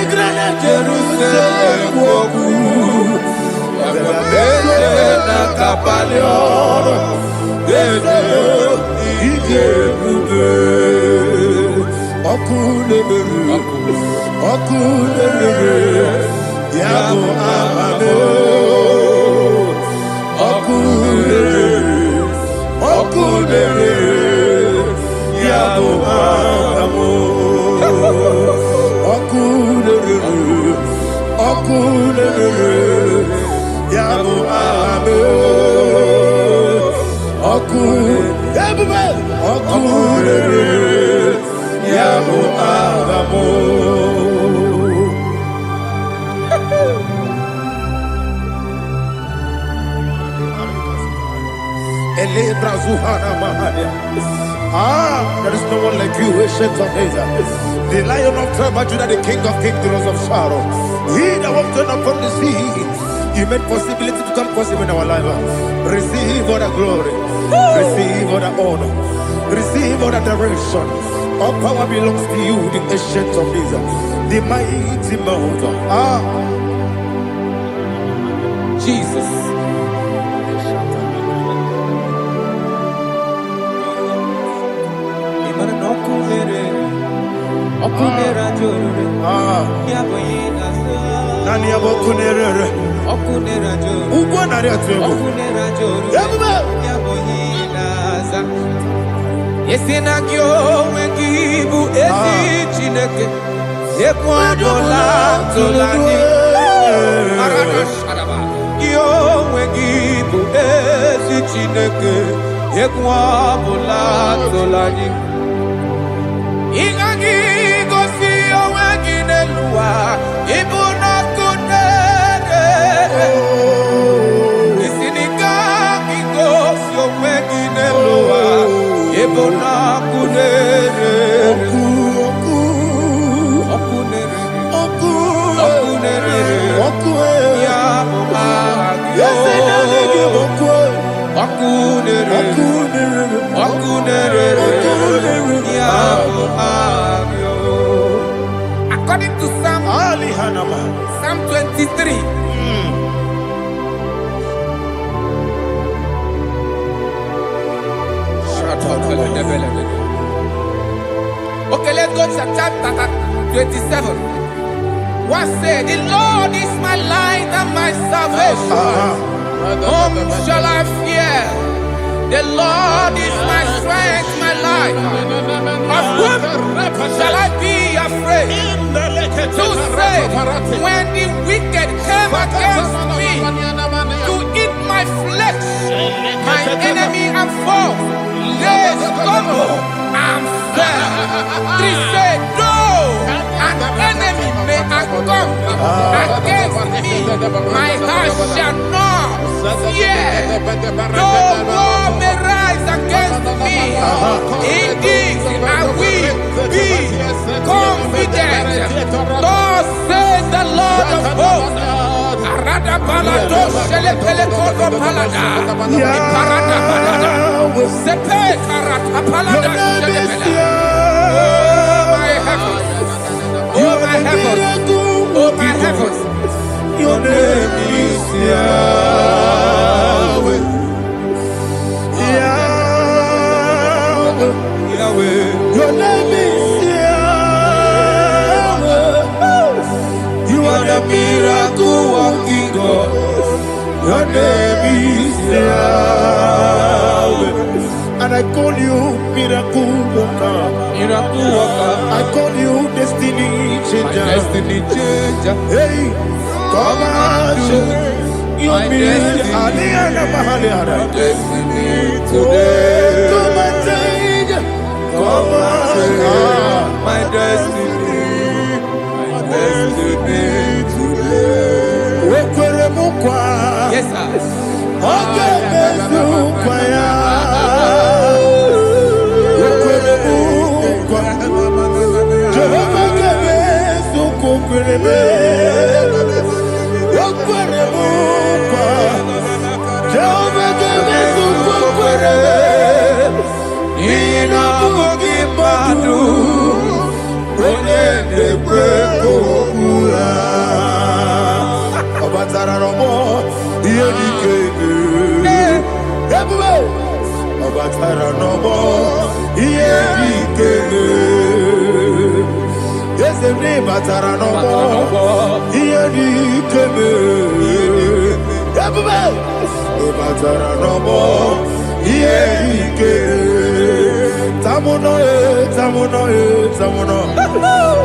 igrana Jerusalem woku na kapalion idiebube okunere yabo amame okunere yabo amamo okunere yabo amame okunere yabo amamo. There is no one like you, ancient of days. The Lion of tribe of Judah, the King of kings, the Rose of Sharon. He that walked upon the sea, you made possibility to come possible in our life. Receive all the glory, receive all the honor, receive all the direction. All power belongs to you, the ancient of days, the mighty mountain. Jesus. Nani abokunere okunera jo ugwo nari atego okunera jo yaboyinaza yesina kyo wengibu ezi chineke ekwadola tolani arana sharaba kyo wengibu ezi chineke ekwadola tolani ingagi gosi oweginelua ibuna kunere isinika gosi oweginelua ibuna kunere okunere ya okunere ya according Okay, let's go to chapter 27. What said? The Lord is my light and my salvation. Whom shall I fear? The Lord is my strength, my life. Of whom shall I be afraid? To say, when the wicked came against me to eat my flesh, my enemy and foe, they stumble and fell. They said, though an enemy may come against me, my heart shall not fear. Though war may rise against me, in this I will be confident. Thus says the Lord of hosts. Oh my heavens, oh my heavens, your name is Yahweh. Yahweh, Yahweh, your name is Yahweh. You are the miracle working God. Your name is Yahweh. And I call you miracle worker. miracle worker. I call you destiny changer. Destiny changer. Hey, come on, you mean Aliana Mahaliana. Destiny today. Come on, change. Come on, my destiny. My destiny today. Yes, sir. Okay,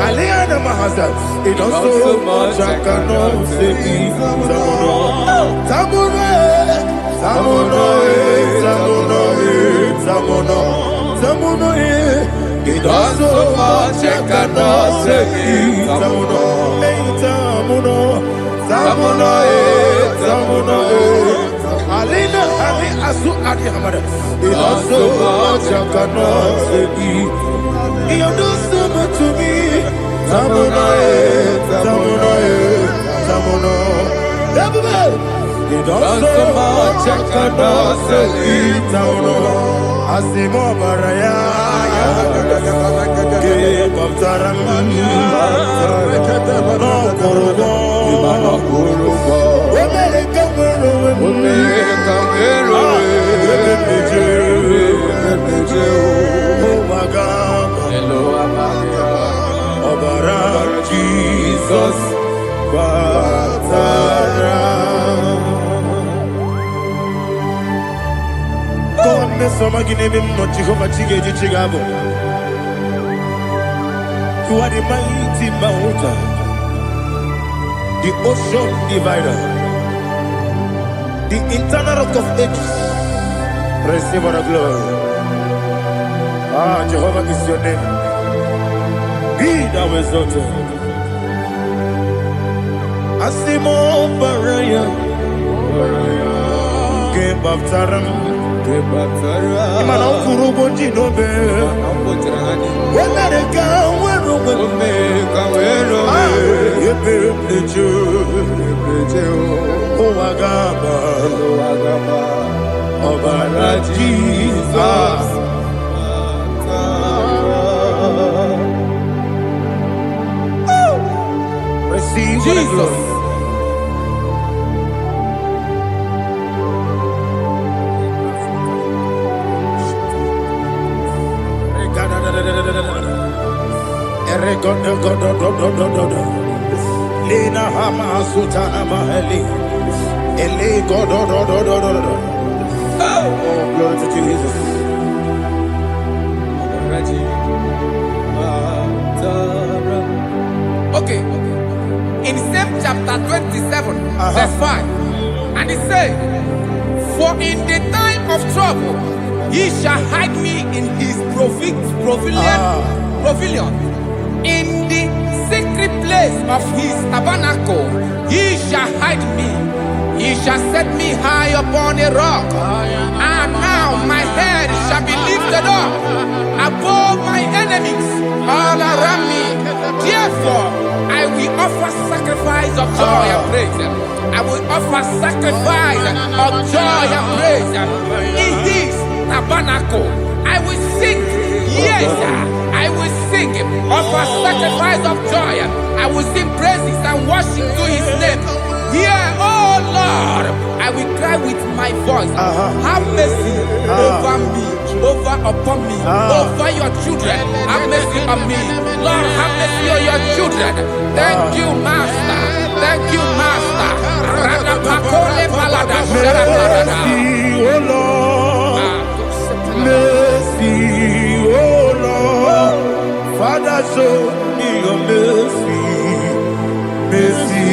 Aliana Mahasa, it also much I cannot say. It also much I cannot say. Alina Ali Asu Adi Hamada. It also much I cannot say. You do so much to me. Tamuno. It also much I cannot say. Tamuno. Asimo Baraya. Give up Taram. No Kurugo. Jesus, God, miss some again, not Jehovah Chigabo. You are the mighty mountain, the ocean divider, the internal rock of ages. Receive our glory. Ah, Jehovah is your name. Be thou exalted. Asimo Baraya, Game of Taram, Imano Kurubo Jinobe, when they come, when Jesus. Receive Jesus. Lina Hama Sutana Mahali. Ele Godo. Oh, glory to Jesus. Okay. In same chapter 27, verse 5. And it says, for in the time of trouble, he shall hide me in his pavilion. In the secret place of his tabernacle, he shall hide me. He shall set me high upon a rock. And now my head shall be lifted up above my enemies all around me. Therefore, I will offer sacrifice of joy and praise. I will offer sacrifice of joy and praise. In his tabernacle, I will sing. Yes, I will sing. Offer sacrifice of joy. I will sing praises and worship to his name. Here, oh Lord, I will cry with my voice. Have mercy over me, upon me, over your children. Have mercy on me. Lord, have mercy on your children. Thank you, Master. Thank you, Master. Mercy, oh Lord. Mercy, oh Lord. Father, show me your mercy. Mercy,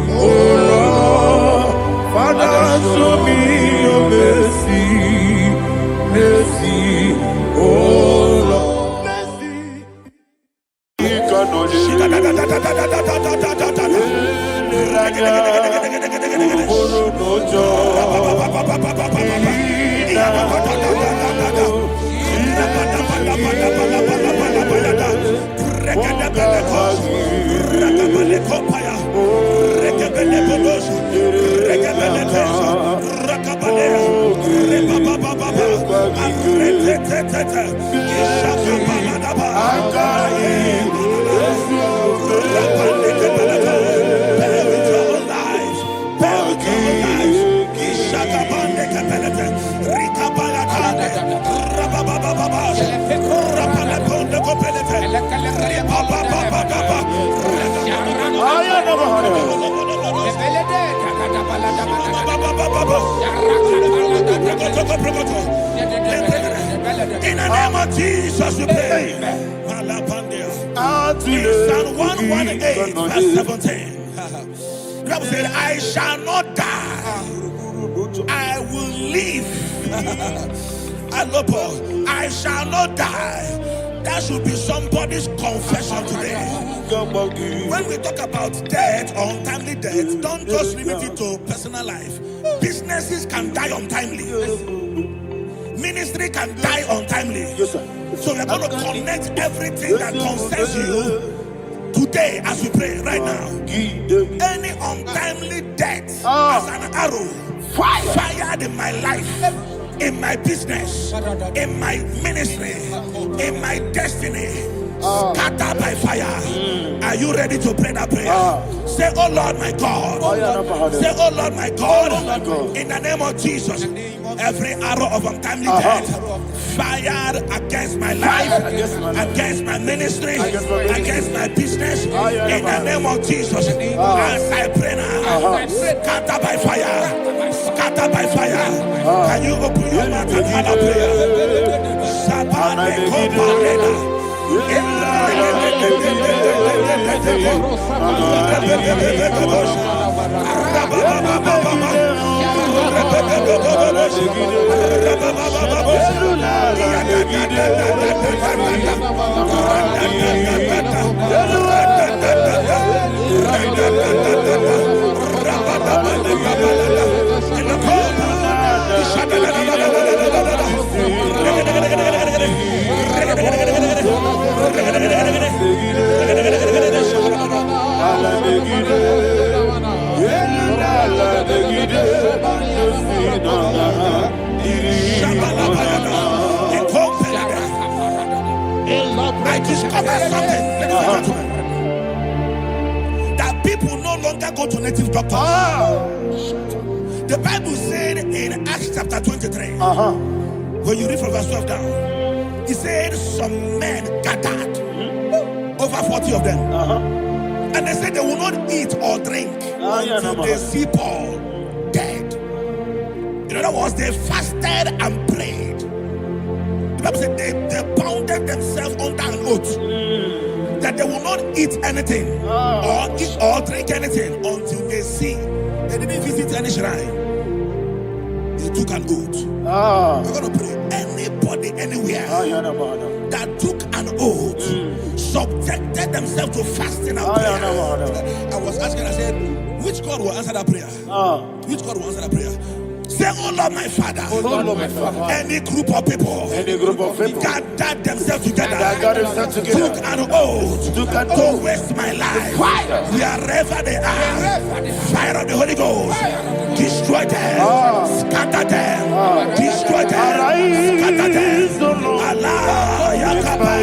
oh Lord. Father, show me your mercy. Mercy, oh Lord. Mercy. In the name of Jesus, we pray. In Psalm 118, verse 17, the Bible said, I shall not die, I will live. I shall not die. That should be somebody's confession today. When we talk about death or untimely death, don't just limit it to personal life. Businesses can die untimely. Ministry can die untimely. So we're going to connect everything that concerns you today as we pray right now. Any untimely death as an arrow fired in my life, in my business, in my ministry, in my destiny, scattered by fire. Are you ready to pray that prayer? Say, oh Lord my God. Say, oh Lord my God. In the name of Jesus, every arrow of untimely death fired against my life, against my ministry, against my business, in the name of Jesus, as I pray now, scattered by fire, scattered by fire. Can you open your mouth and have a prayer? Sabane Kopalena. I discovered something that people no longer go to native doctors. The Bible said in Acts chapter 23, when you read from verse 12 down, it said some men gathered over over 40 of them. And they said they will not eat or drink until they see Paul dead. In other words, they fasted and prayed. The Bible said they bounded themselves under an oath that they will not eat anything or drink anything until they see. They didn't visit any shrine. They took an oath. We're going to pray. Anybody, anywhere that took an oath, subjected themselves to fasting and prayer. I was asking, I said, which God will answer that prayer? Which God will answer that prayer? Say, oh Lord, my Father. Oh Lord, my Father. Any group of people gathered themselves together, took an oath to waste my life. Wherever they are, fire of the Holy Ghost, destroy them, scatter them, destroy them, scatter them. Allah, Yakaba,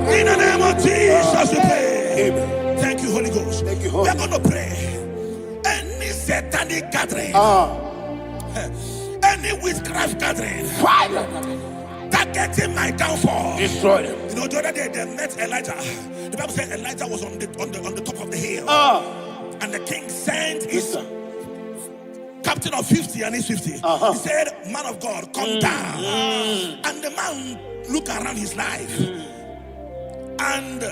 in the name of Jesus we pray. Thank you, Holy Ghost. Thank you, Holy. We're going to pray. Any satanic gathering, any witchcraft gathering, targeting my downfall, destroy them. You know, the other day they met Elijah. The Bible said Elijah was on the top of the hill, and the king sent his captain of 50 and his 50. He said, man of God, come down. And the man looked around his life and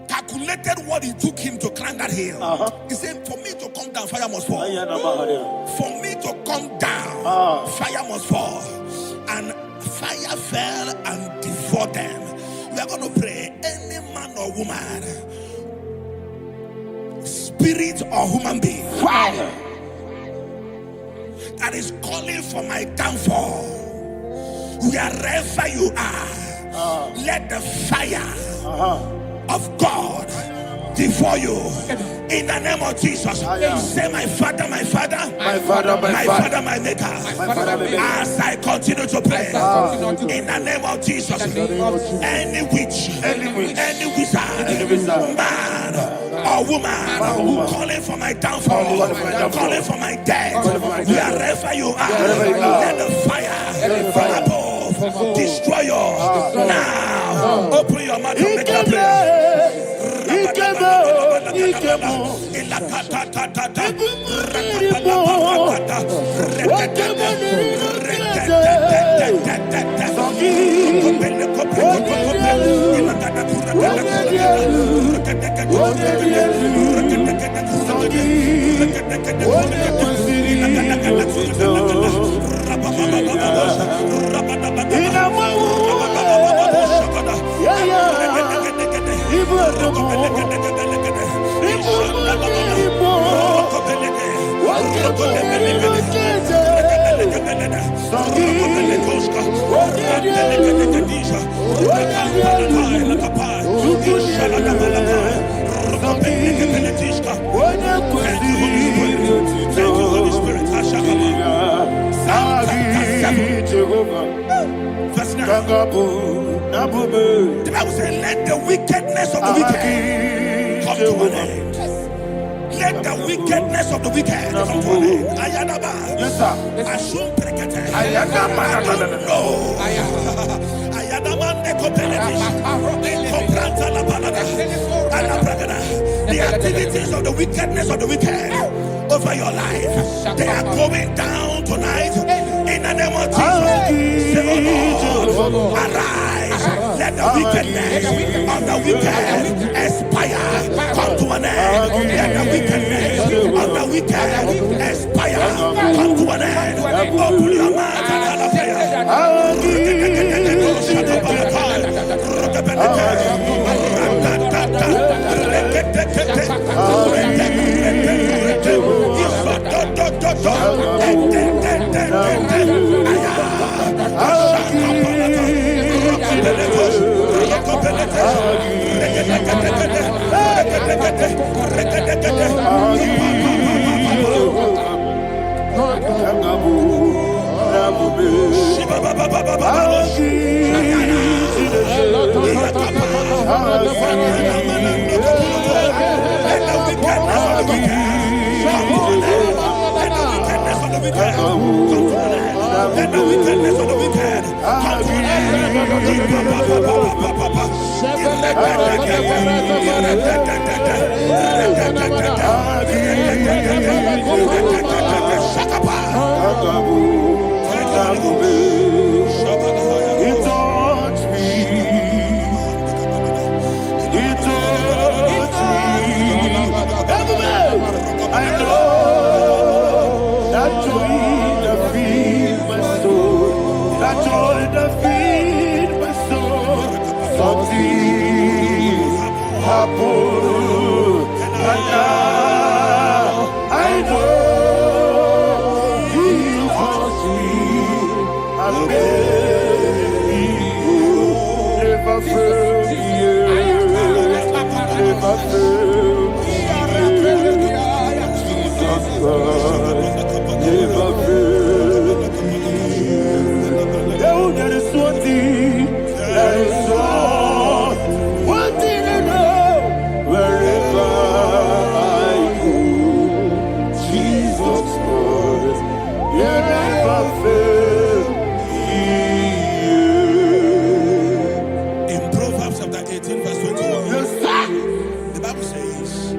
calculated what it took him to climb that hill. He said, for me to come down, fire must fall. For me to come down, fire must fall. And fire fell and devoured them. We are going to pray. Any man or woman, spirit or human being, fire, that is calling for my downfall, wherever you are, let the fire of God devour you in the name of Jesus. Say, my Father, my Father, my Father, my Father, my Maker. As I continue to pray in the name of Jesus, any witch, any wizard, man or woman calling for my downfall, calling for my death, wherever you are, let the fire from above destroy you now. Open your mouth and make that prayer. The Bible says, let the wickedness of the wicked come to an end. Let the wickedness of the wicked come to an end. Ayadaba. Yes, sir. Ashum prekete. Ayadaba. No. Ayadaba nekopeletish. Nekopranta la balada. Alabragada. The activities of the wickedness of the wicked over your life, they are going down tonight in the name of Jesus. Say, oh Lord, arise. Let the wickedness of the wicked expire, come to an end. Let the wickedness of the wicked expire, come to an end. Open your mouth and let the wickedness of the wicked come to an He touched me. He touched me. I know that joy that feeds my soul. That joy that feeds my soul. Something happened, and now I know He touched me. And never fail me, never fail me. Jesus Christ, never fail me. Oh, there is one thing, there is one thing I know. Wherever I go, Jesus Christ, you never fail me. In Proverbs chapter 18, verse 21, Yes, sir. the Bible says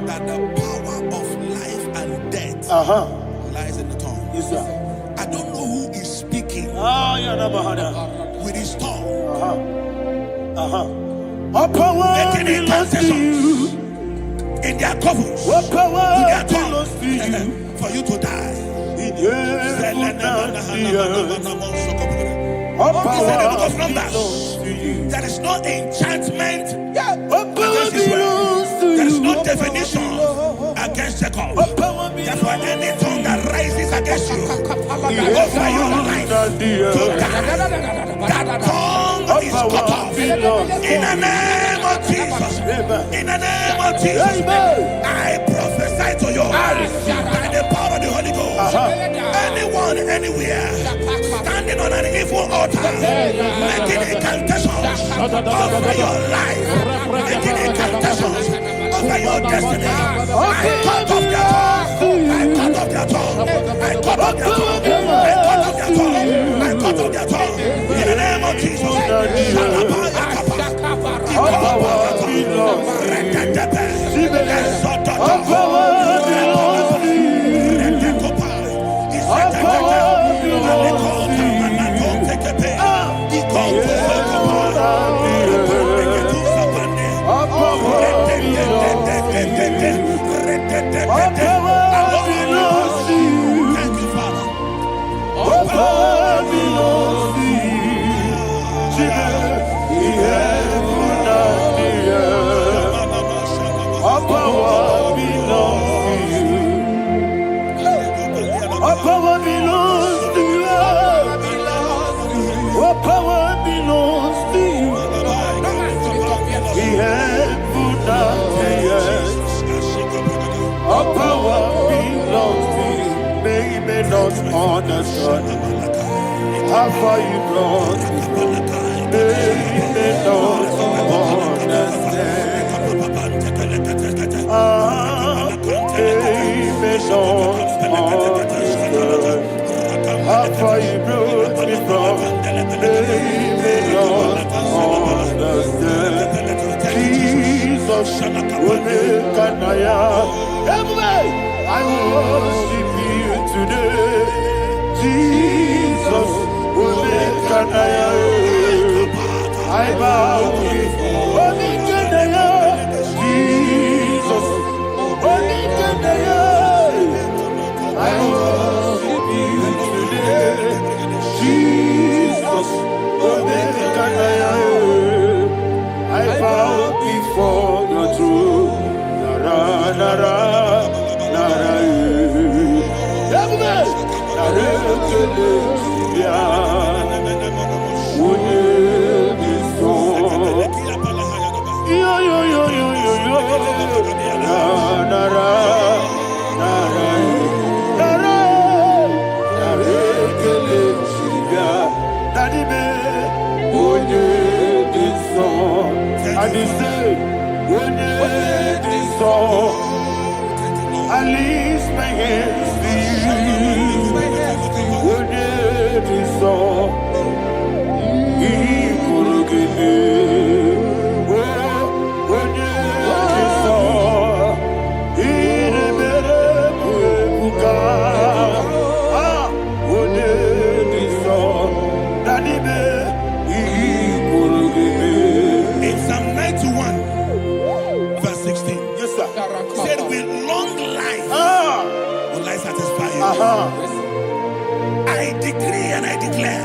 that the power of life and death lies in the tongue. Yes, sir. I don't know who is speaking with his tongue, What power making belongs to incantations you? in their covers What power with their belongs to you? tongue for you to die. In heaven and the earth. What He said in the book power of Numbers, belongs to you? there is no enchantment What power against Israel. belongs to There is you? no divination against Jacob. What power Therefore, belongs any tongue that rises against you to over your life and the to earth? die, that tongue What is power cut off. belongs to In the name of Jesus. In the name of Jesus. I prophesy to you by the power of the Holy Ghost. Anyone, anywhere, standing on an evil altar, making incantations over your life, making incantations over your destiny. I cut off their tongue. I cut off their tongue. I cut off their tongue. I cut off their tongue. I cut off their tongue. In the name of Jesus. What power belongs to you? What power belongs to you? What power belongs to you? What power belongs to you? Thank you, Father. What power belongs to you? The heaven and the earth. What power belongs to you? What power belongs to you? What power belongs to you? The heaven and the earth. What power belongs to you? They may not understand how far you brought me. They may not understand. They may not understand how far you brought me from. They may not understand. Jesus, Kanaya. Everybody, I worship you today. Jesus, Kanaya. I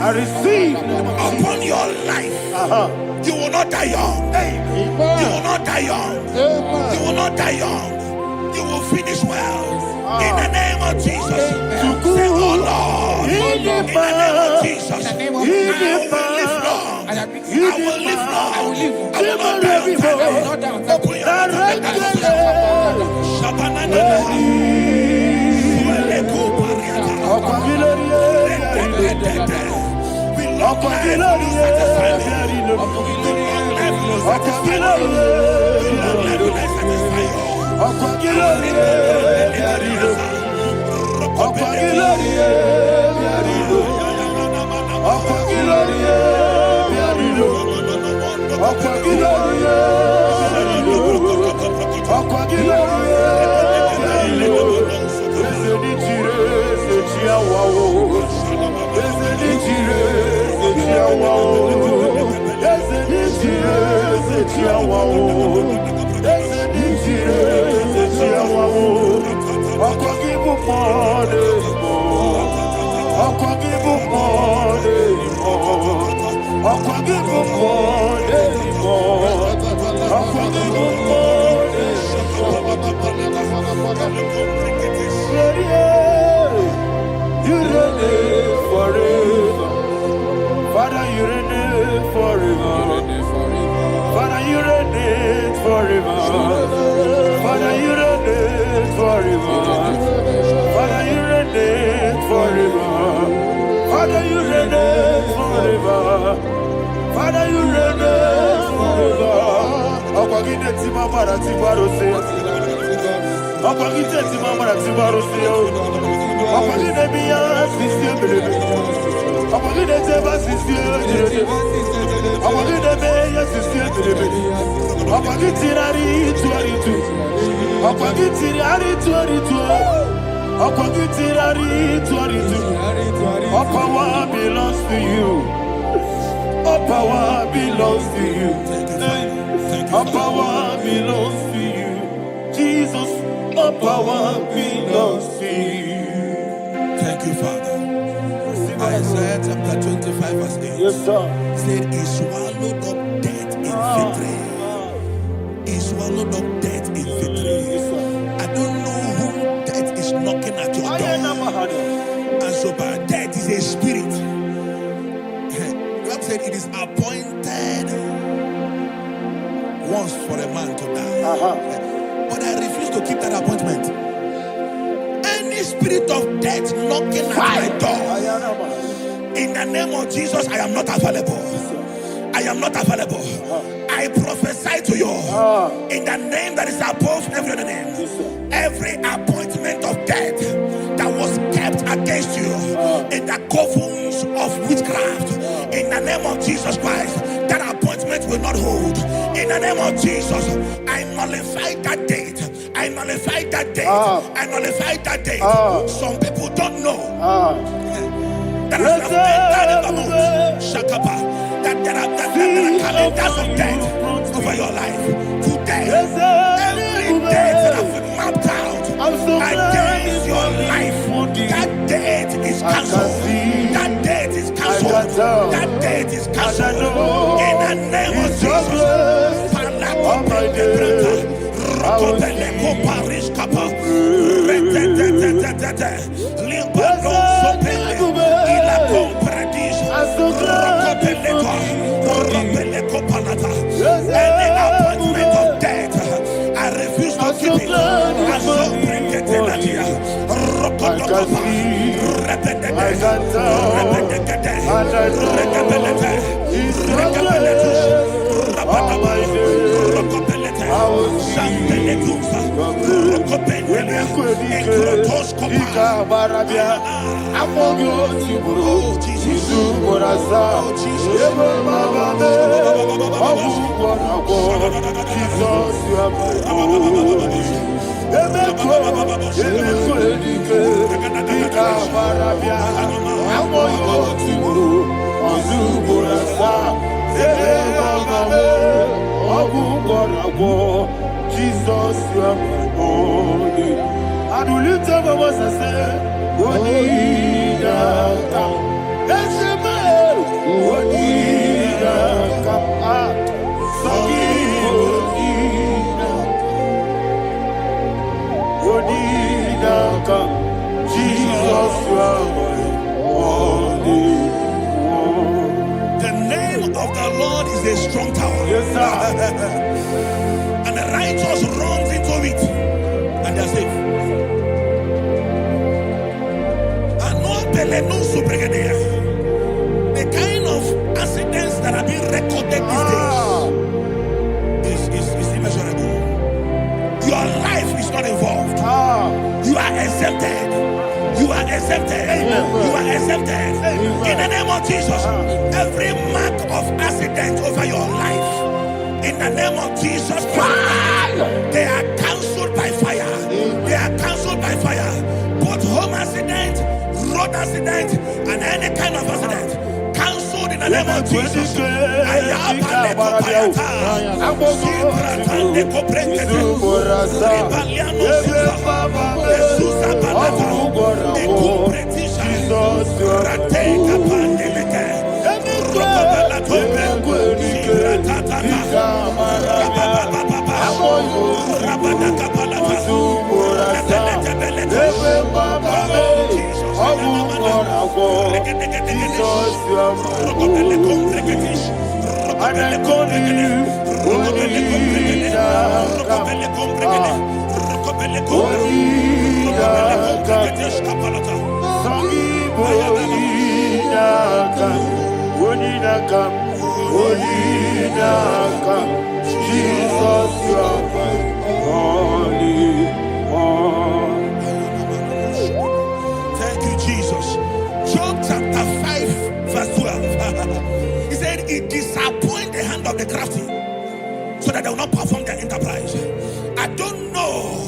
I receive upon your life. You will not die young. You will not die young. You will not die young. You will finish well. In the name of Jesus. Say, oh Lord. In the name of Jesus. I will live long. I will live long. I will not die on time. I will not die on time. All power belongs to you. All power belongs to you. All power belongs to you. Jesus, all power belongs to you. Thank you, Father. Isaiah chapter 25 verse 8. Yes, sir. Said he swallowed up death in victory. He swallowed up death in victory. I don't know who death is knocking at your door. And so, but death is a spirit. God said it is appointed once for a man to die. But I refuse to keep that appointment. Any spirit of death knocking at my door, in the name of Jesus, I am not available. I am not available. I prophesy to you in the name that is above every other name. Every appointment of death that was kept against you in the covens of witchcraft, in the name of Jesus Christ, that appointment will not hold. In the name of Jesus, I nullify that date. I nullify that date. I nullify that date. Some people don't know that as of Shakapa, that there are calendars of death over your life. Today, every date that have been mapped out against your life, that date is cancelled. That date is cancelled. That date is cancelled. In the name of Jesus. Any appointment of death, I refuse to keep it. I so bring it in Jesus, you are my only. And will you tell me what I say? And the righteous runs into it, and they're safe. The kind of accidents that are being recorded these days is immeasurable. Your life is not involved. You are exempted. You are exempted. You are exempted. In the name of Jesus, every mark of accident over your life, in the name of Jesus Christ, they are cancelled by fire. They are cancelled by fire. Both home accident, road accident, and any kind of accident, cancelled in the name of Jesus. Thank you, Jesus. Job chapter 5, verse 12. He said, it disappoints the hand of the crafty, so that they will not perform their enterprise. I don't know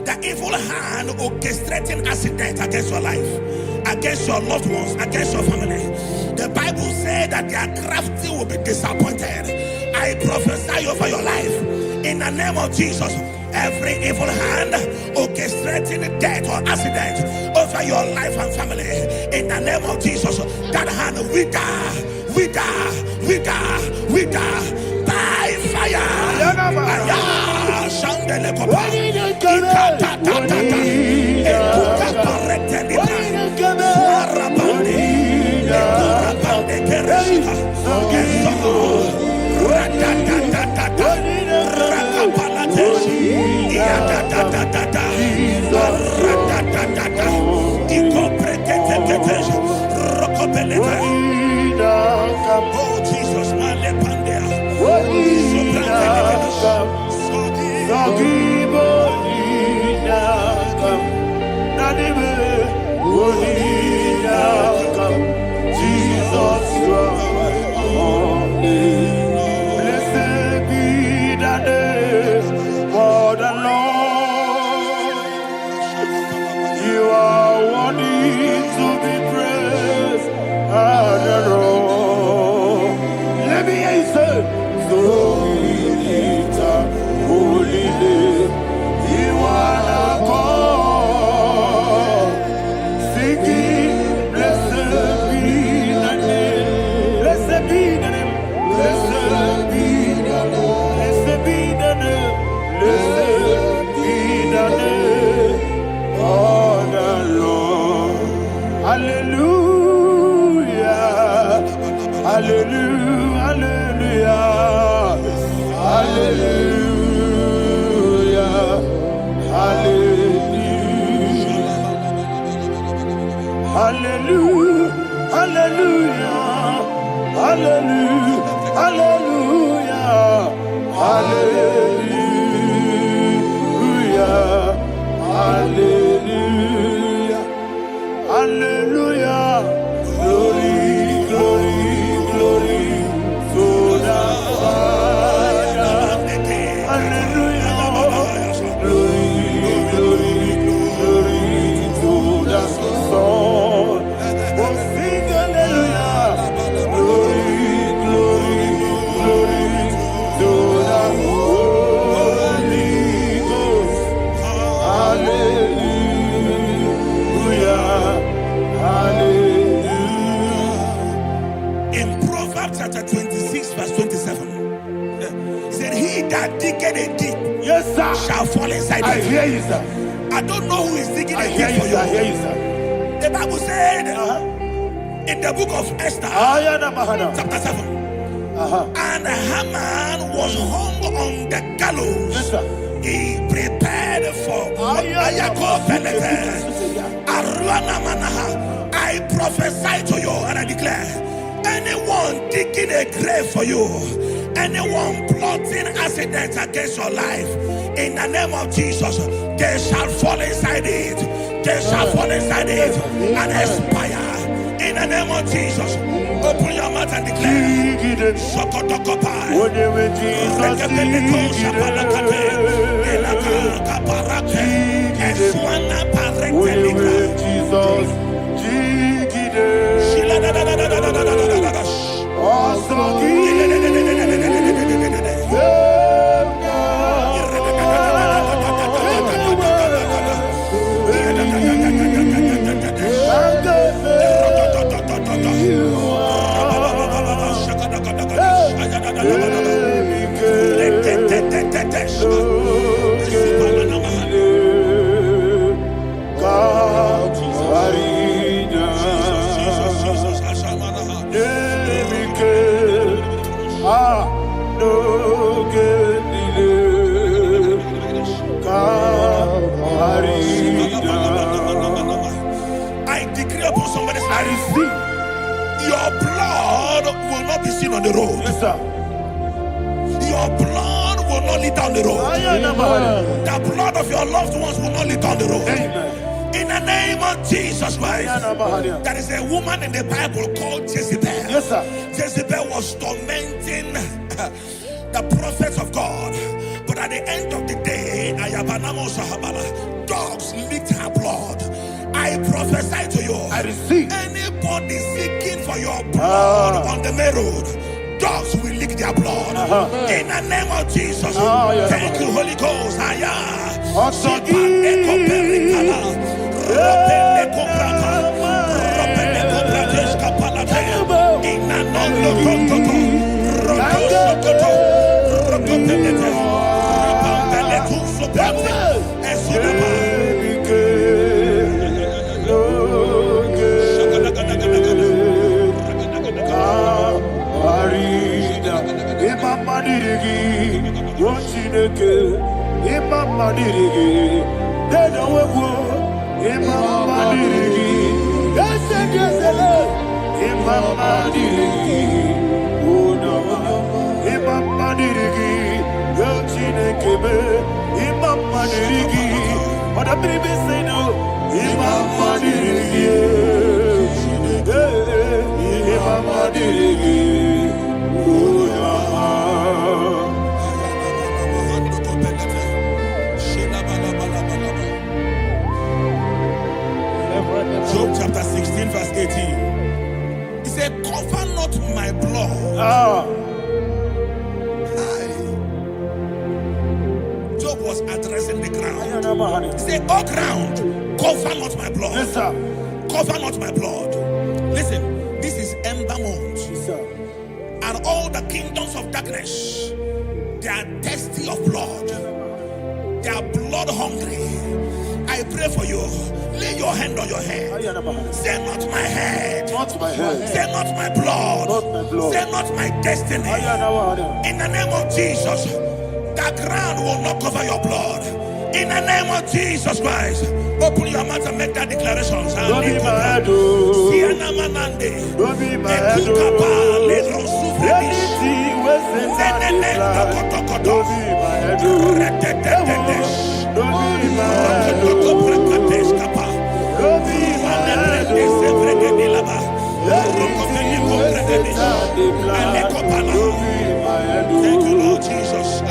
the evil hand orchestrating accident against your life, against your loved ones, against your family. The Bible said that their crafty will be disappointed. I prophesy over your life in the name of Jesus. Every evil hand orchestrating death or accident over your life and family, in the name of Jesus, that hand wither by fire. Oh Jesus, blessed be the name for the Lord. You are worthy to be praised and adored. Let me hear you say, so we lift up holy name. You are the God. Singing, blessed be the name. Blessed be the name. Blessed be the name. Blessed be the name. Blessed be the name of the Lord. Hallelujah. Hallelujah. Hallelujah. Hallelujah. Hallelujah. Hallelujah. Hallelujah. Hallelujah. Hallelujah. Hallelujah. Hallelujah. Glory, glory, glory to the Father. Hallelujah. Glory, glory, glory to the Son. Oh, sing hallelujah. Glory, glory, glory to the Holy Ghost. Hallelujah. Hallelujah. In Proverbs chapter 26, verse 27, he said, he that diggeth a deep, yes, sir, shall fall inside it. I hear you, sir. I don't know who is digging a deep for you. I hear you, sir. The Bible said in the book of Esther, chapter 7, And Haman was hung on the gallows. Yes, sir. He prepared for I prophesy to you and I declare, anyone digging a grave for you, anyone plotting accidents against your life, in the name of Jesus, they shall fall inside it. They shall fall inside it and expire. In the name of Jesus, open your mouth and declare. Sokotokopai. I decree upon somebody's life, your blood will not be seen on the road. Yes, sir. Your blood will not lead down the road. The blood of your loved ones will not lead down the road. Amen. In the name of Jesus Christ. There is a woman in the Bible called Jezebel. Yes, sir. Jezebel was tormenting the prophets of God. But at the end of the day, dogs licked her blood. I prophesy to you. I receive. Anybody seeking for your blood on the main road, dogs will lick their blood. In the name of Jesus. Thank you, Holy Ghost. Job chapter 16 verse 18. He said, cover not my blood. Job was addressing the ground. He said, oh ground, cover not my blood. Yes, sir. Cover not my blood. Listen, this is ember month. Yes, sir. And all the kingdoms of darkness, they are thirsty of blood. They are blood hungry. I pray for you. Lay your hand on your head. Say not my head. Not my head. Say not my blood. Not my blood. Say not my destiny. In the name of Jesus, the ground will not cover your blood. In the name of Jesus Christ, open your mouth and make that declaration. Don't be my head. Don't be my head. Anything was in that blood. Don't be my head. Don't be my head. Don't be my head. Thank you, Lord Jesus.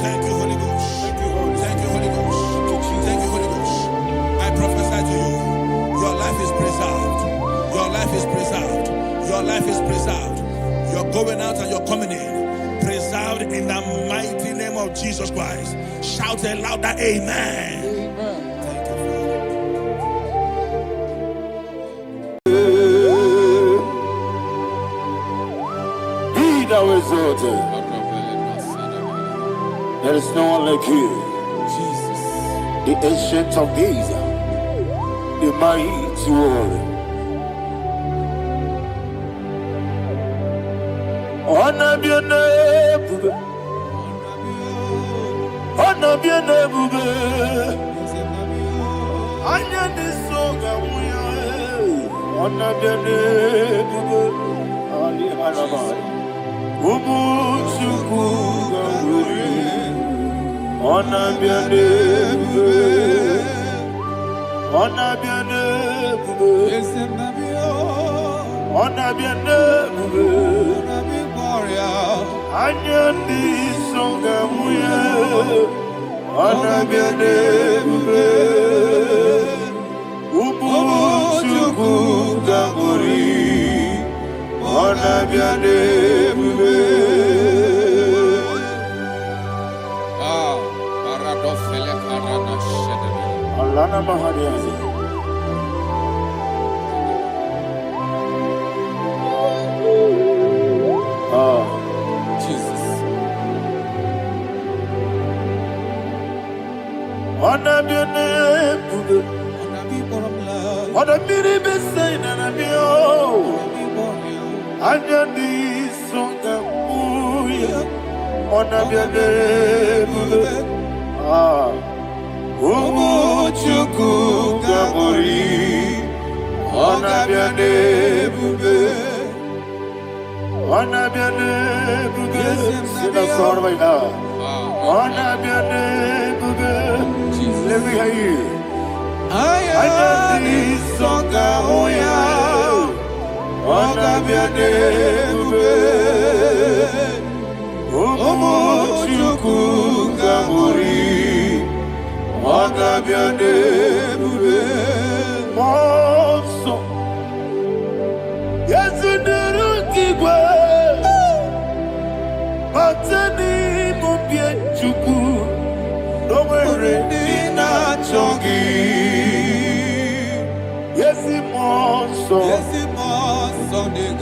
Thank you, Holy Ghost. Thank you, Holy Ghost. Thank you, Holy Ghost. Thank you, Holy Ghost. I prophesy to you, your life is preserved. Your life is preserved. Your life is preserved. You're going out and you're coming in. Preserved in the mighty name of Jesus Christ. Shout a louder amen. thou exalted. There is no one like you. Jesus. The ancient of days, the mighty warrior. Honor be your name. Honor be your name. Anya ni soga muya. Honor be your name. Ali Hanabai. Ubu chuku gamburi. Honor be your name. Honor be your name. Honor be your name. Anya ni soga muya. Honor be your name. Ubu chuku gamburi. Honor be your name. Alana Mahadiazi. Jesus. Honor be your name. Honor be the same and be all. Anya di songa muya. Honor be your name. Umuchuku gabori. Honor be your name. Honor be your name. Sing a song right now. Honor be your name. Let me hear you. Ayani songa oya. Honor be your name. Umuchuku gabori. Honor be your name. Monso. Yes, you do. Batani mubie chuku. Nomere dina chongi. Yesi monso.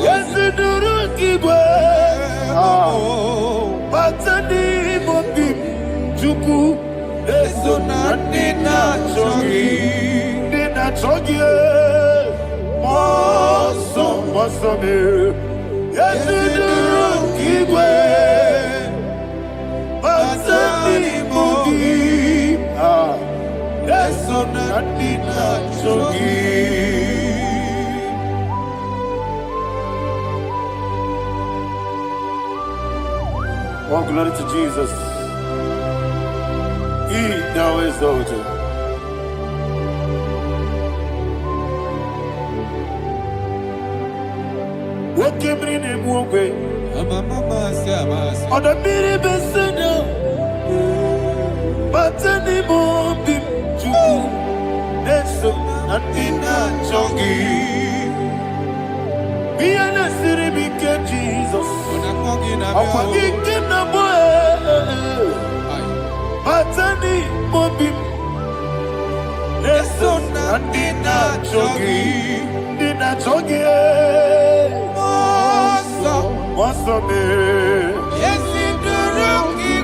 Yesi duru kibwe. Batani mubie chuku. Eso na dina chongi. Dina chongi. Monso monso me. Yesi duru kibwe. Batani mubie. Eso na dina chongi. Oh, glory to Jesus. He now exalted. What came in him one way? On the mini besena. But anymore be true. That's so nothing chongi. Be an city became Jesus. I'm forgetting the boy. But anymore be. That's so nothing chongi. Dina chongi. What's up, man? Yes, in the rocky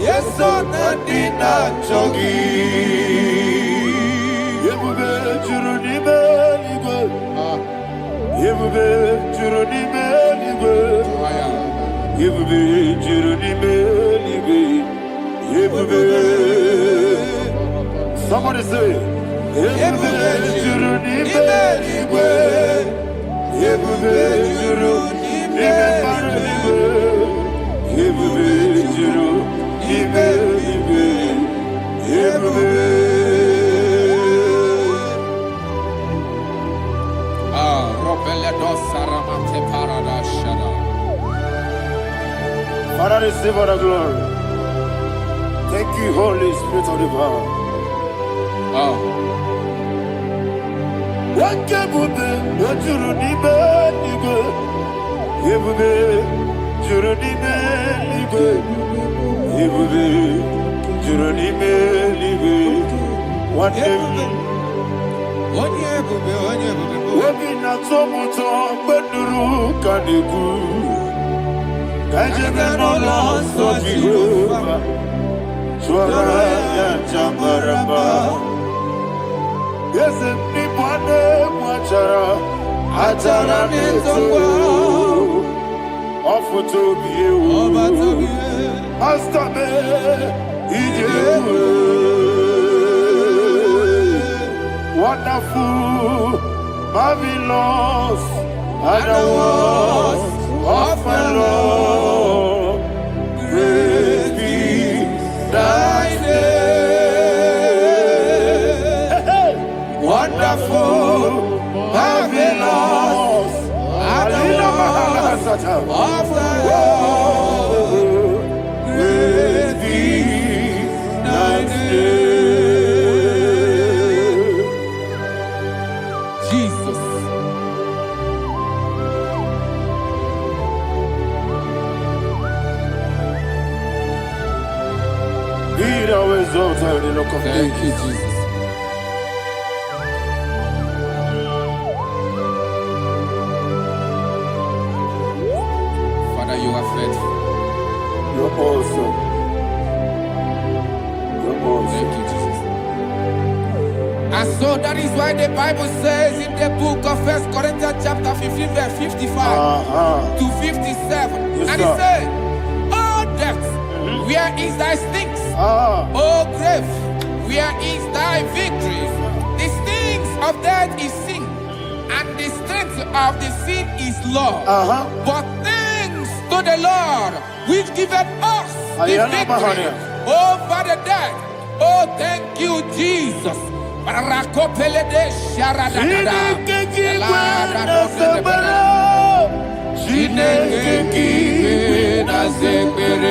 Yes, on the dinner chogi. Yebube juruni beligo. Yebube juruni beligo. Yebube juruni beligo. Yebube. Somebody say. Yebube juruni beligo. Yebube juruni beligo. Yebube juruni beligo. Yebube. Father, receive all the glory. Thank you, Holy Spirit of the power. What can we do? What you need, nigga? You be, you need, nigga. You be, you need, nigga. What them? Wabina tomuto beduru kaniku. Kajeme no loso Jehovah. Swara ya jamaraba. Yese ni bwane mwachara. Achara neto. Ofuto biyewu. Astame ijewu. Wonderful, marvelous, and the words of my Lord. Praise be thy name. Wonderful, marvelous, and the words of my Lord. Praise be thy name. Thank you, Jesus. Father, you are faithful. You're awesome. You're awesome. Thank you, Jesus. And so that is why the Bible says in the book of 1 Corinthians chapter 15, verse 55 to 57. Yes, and sir. it says, "Oh death, where is thy stings? Oh grave, where is thy victory? The stings of death is sin, and the strength of the sin is law. But thanks to the Lord, which giveth us the victory over the death." Oh, thank you, Jesus. Barakopelede sharadadada. Chineke na zekere.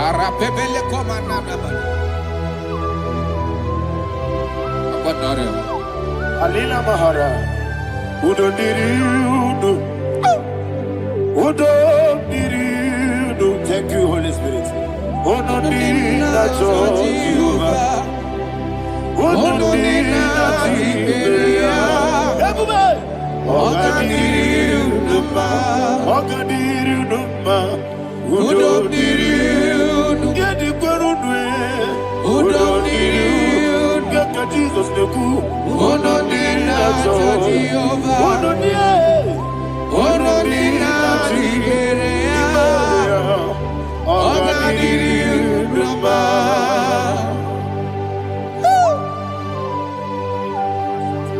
Arapebele komana Alina Mahara, Udo Diriudo, Udo Diriudo. Thank you, Holy Spirit. Udo Dina Jehovah, Udo Dina Jehovah. Everybody, Ogadiru Numa, Udo Diriudo, Yedi Gurudwe, Udo Diriudo. Jesus the good, Uno Dina Jehovah, Uno Dina Jehovah, Ogadiru Numa.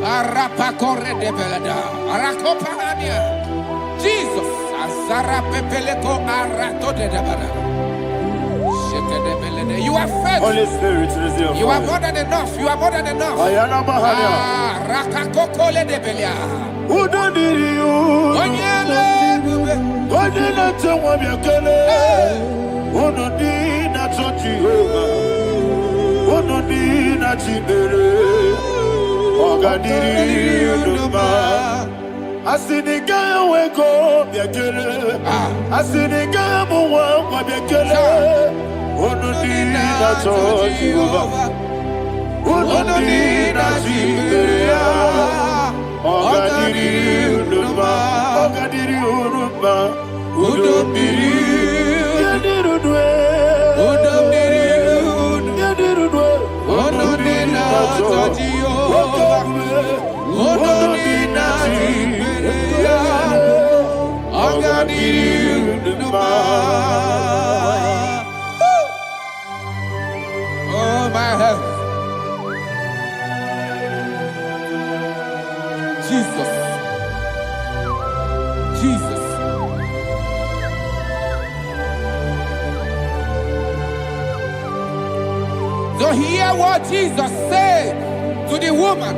Arapa corre de belada, Arakopanania, Jesus, Azara Pepeleko Arato de Dabada. You are faithful. Holy Spirit, resume. You are more than enough. You are more than enough. Ayana Mahania. Rakakokole de Belia. Udo Diriu. Onyele Tewa Biakele. Uno Dina Jehovah. Uno Dina Jibere. Ogadiru Numa. Asiniga weko Biakele. Asiniga muwa Biakele. Uno Dina Jehovah, Uno Dina Jehovah, Ogadiru Numa, Udo Diriu, Yadirudwe, Udo Dina Jehovah, Udo Dina Jehovah, Ogadiru Numa. My health. Jesus. Jesus. hear what Jesus said to the woman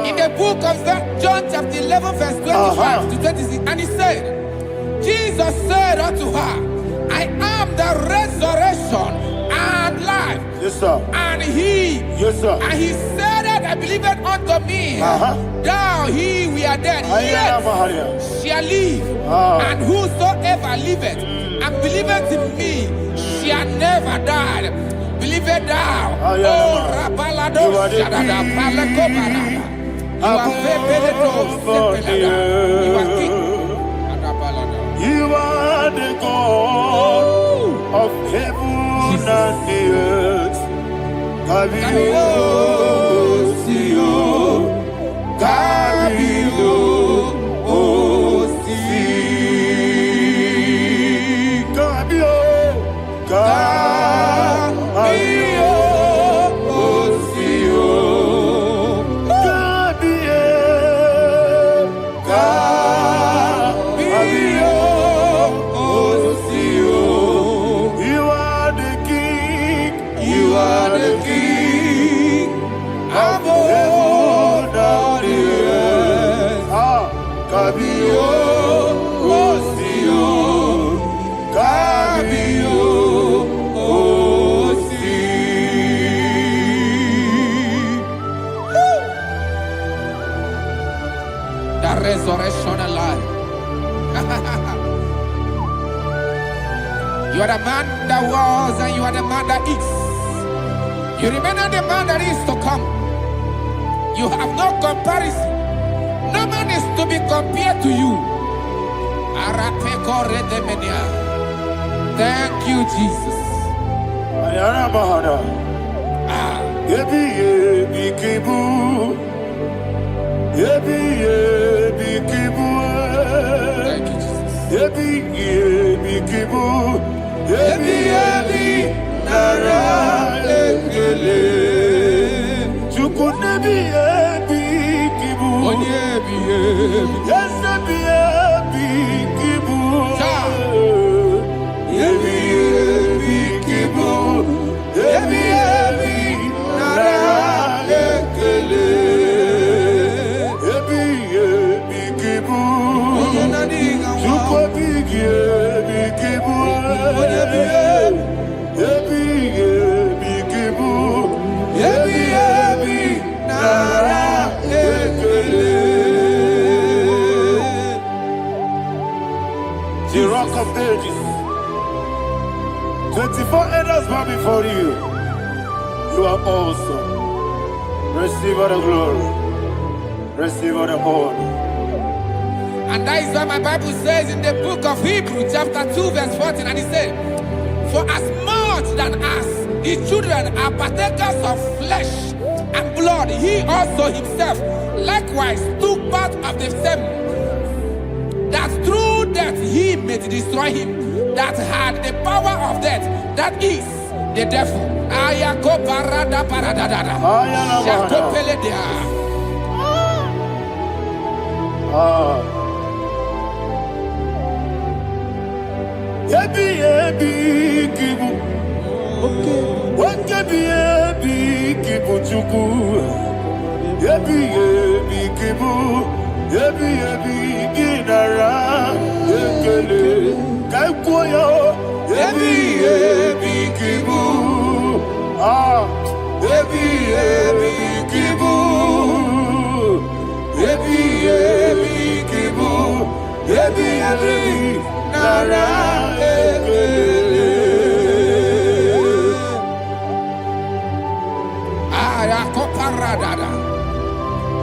in the book of John chapter 11 verse 25 to 26. And he said, Jesus said unto her, I am the resurrection and life. Yes, sir. And he, yes, sir. And he said that I believed unto me, thou he we are dead, yet shall live. And whosoever liveth and believeth in me shall never die. Believe it thou. Oh, Rabalado, Shadada, Palacobarada. You are king. You are the God of heaven and the earth. Resurrection and life. You are the man that was and you are the man that is. You remain the man that is to come. You have no comparison. No man is to be compared to you. Thank you, Jesus. Thank the rock of ages. 24 elders bow before you. You are awesome. Receive all the glory. Receive all the honor. And that is what my Bible says in the book of Hebrews chapter 2 verse 14. And it said, for as much than us, the children are partakers of flesh and blood, he also himself likewise took part of the same, that through death he may destroy him that had the power of death, that is the devil.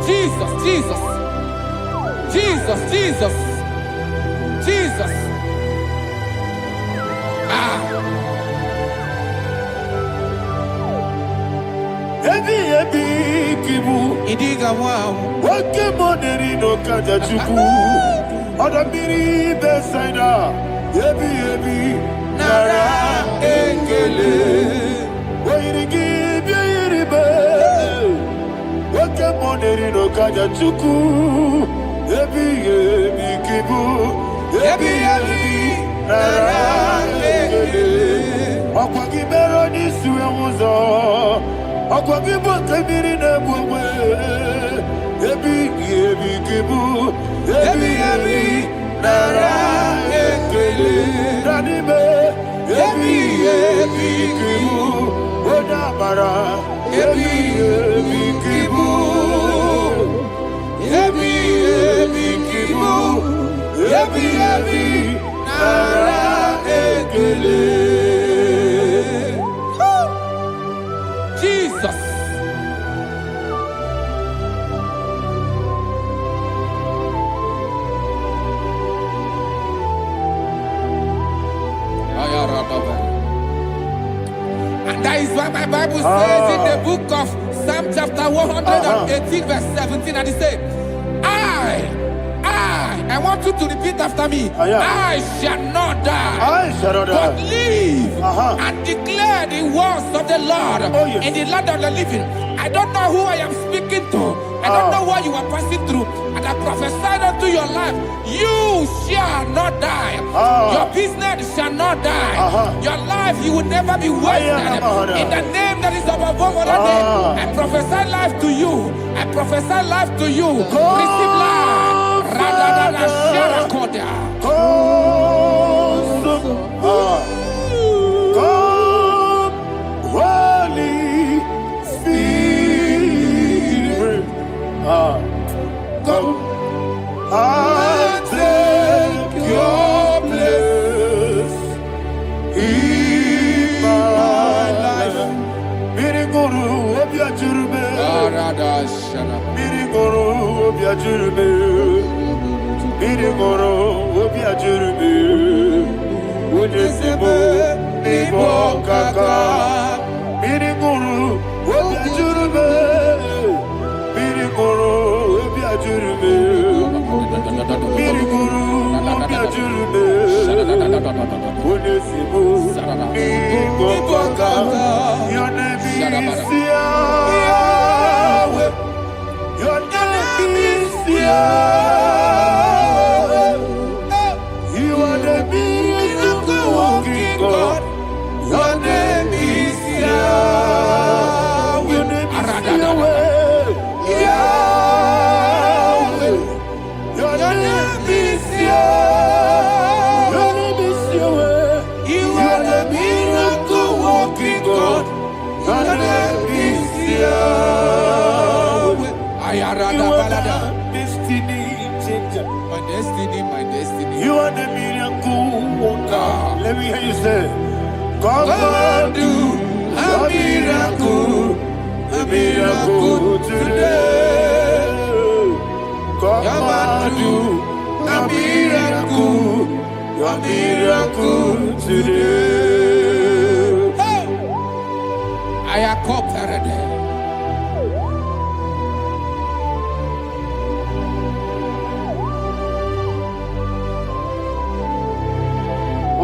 Jesus, Jesus, Jesus, Jesus, Jesus. Idiga wow. Wake money no kaja chuku. Oda miri besaida. Yebi nara engele. Wairigi biiribe. Wake money no kaja chuku. Yebi kibu. Yebi nara engele. Wakwagi mero ni suwe muzo. Akwagibo kebiri na bwe. Ebi kibu. Ebi nara ekele. Nanibe. Ebi kibu. Odamara. Ebi kibu. Ebi kibu. Ebi nara ekele. Jesus. And that is why my Bible says in the book of Psalm chapter 118 verse 17, and it says, I want you to repeat after me. I shall not die, but live and declare the words of the Lord in the land of the living. I don't know who I am speaking to. I don't know what you are passing through. And I prophesy unto your life, you shall not die. Your business shall not die. Your life, you will never be wasted. In the name that is above all other name, I prophesy life to you. I prophesy life to you. Receive life. Radadada Sharakoda. Come, Holy Spirit. Come and take your place in my life. Miriguru obiajurube. Miriguru obiajurube. Miriguru obiajurube. Unesebo nibo kaka. Miriguru obiajurube. Miriguru obiajurube. Miriguru obiajurube. Unesebo nibo kaka. Your name is Yahweh. Your name is Yahweh. You are the miracle working God. Your name is Yahweh. Your name is Yahweh. Yahweh. Your name is Yahweh. Your name is Yahweh. You are the miracle working God. Your name is Yahweh. You are the destiny changer. My destiny. You are the miracle worker. Let me hear you say, come and do a miracle today. Come and do a miracle today. I am cooperative.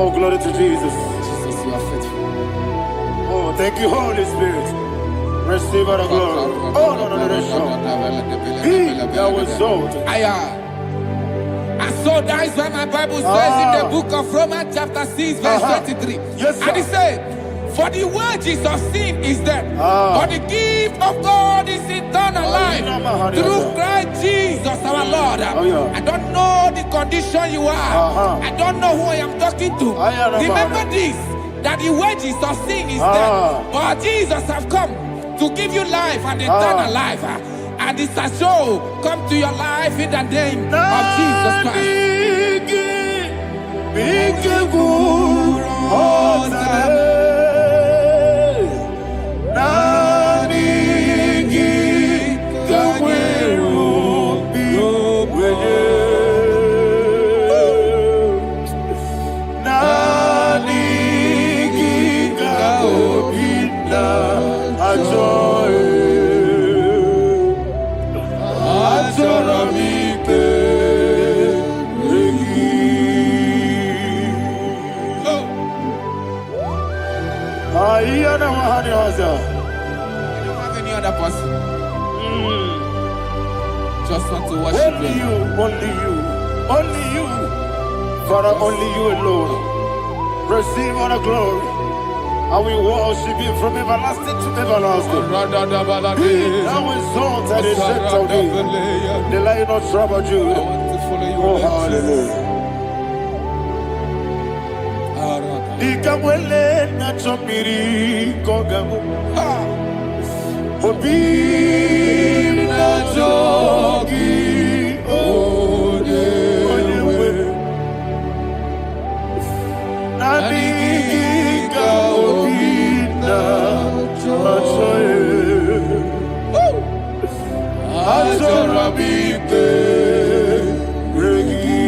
Oh, glory to Jesus. Jesus, you are faithful. Oh, thank you, Holy Spirit. Receive all the glory. Oh, no, Be thou exalted. And so that is why my Bible says in the book of Romans chapter 6 verse 23. Yes, sir. And it says, for the wages of sin is death, but the gift of God is eternal life through Christ Jesus our Lord. I don't know the condition you are. I don't know who I am talking to. Remember this, that the wages of sin is death, but Jesus have come to give you life and eternal life. And this shall come to your life in the name of Jesus Christ. I don't have any other person. Just want to worship only you, only you, Father, only you alone. Receive all the glory, I will worship him from everlasting to everlasting. Now exalted is set of thee, the Lion of tribe of Judah. Oh, hallelujah. Ikamwele na chomiri kogamu. Obi na jogi onewe. Nabigika obi na jogi. Atorabike regi.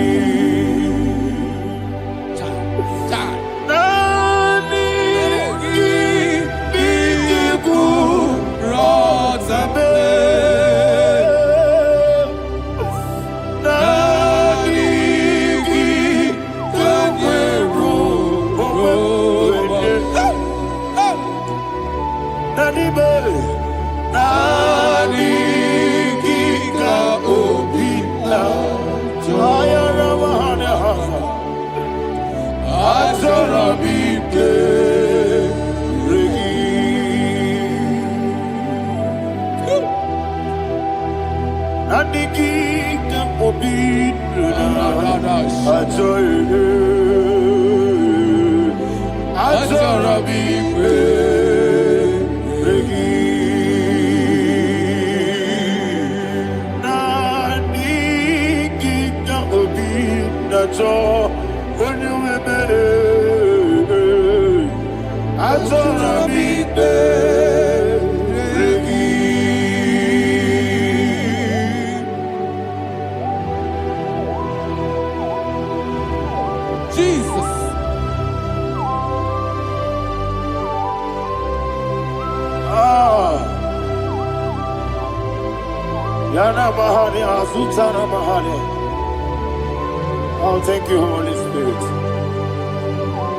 Oh, thank you, Holy Spirit.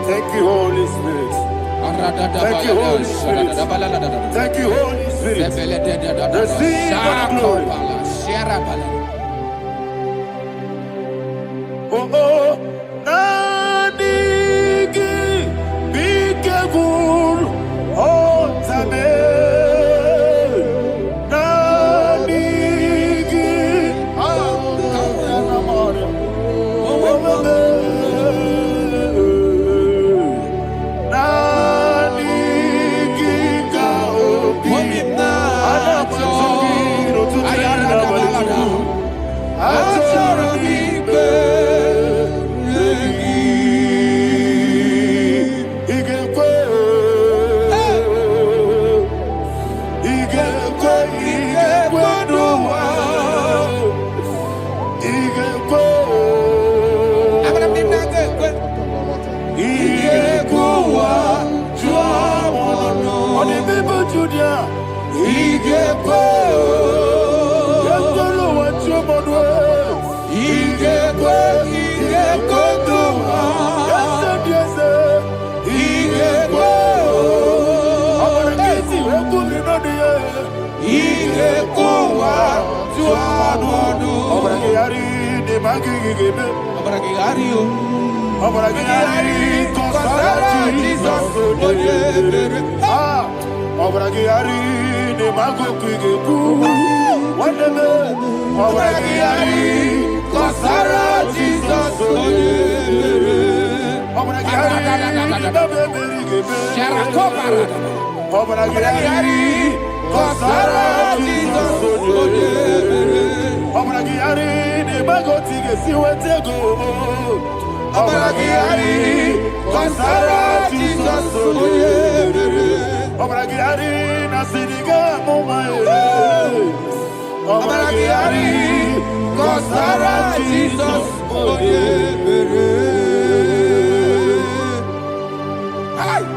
Thank you, Holy Spirit. Thank you, Holy Spirit. Thank you, Holy Spirit. Receive the glory. Oh, oh, Nadigi, Bigagul, oh, Tame.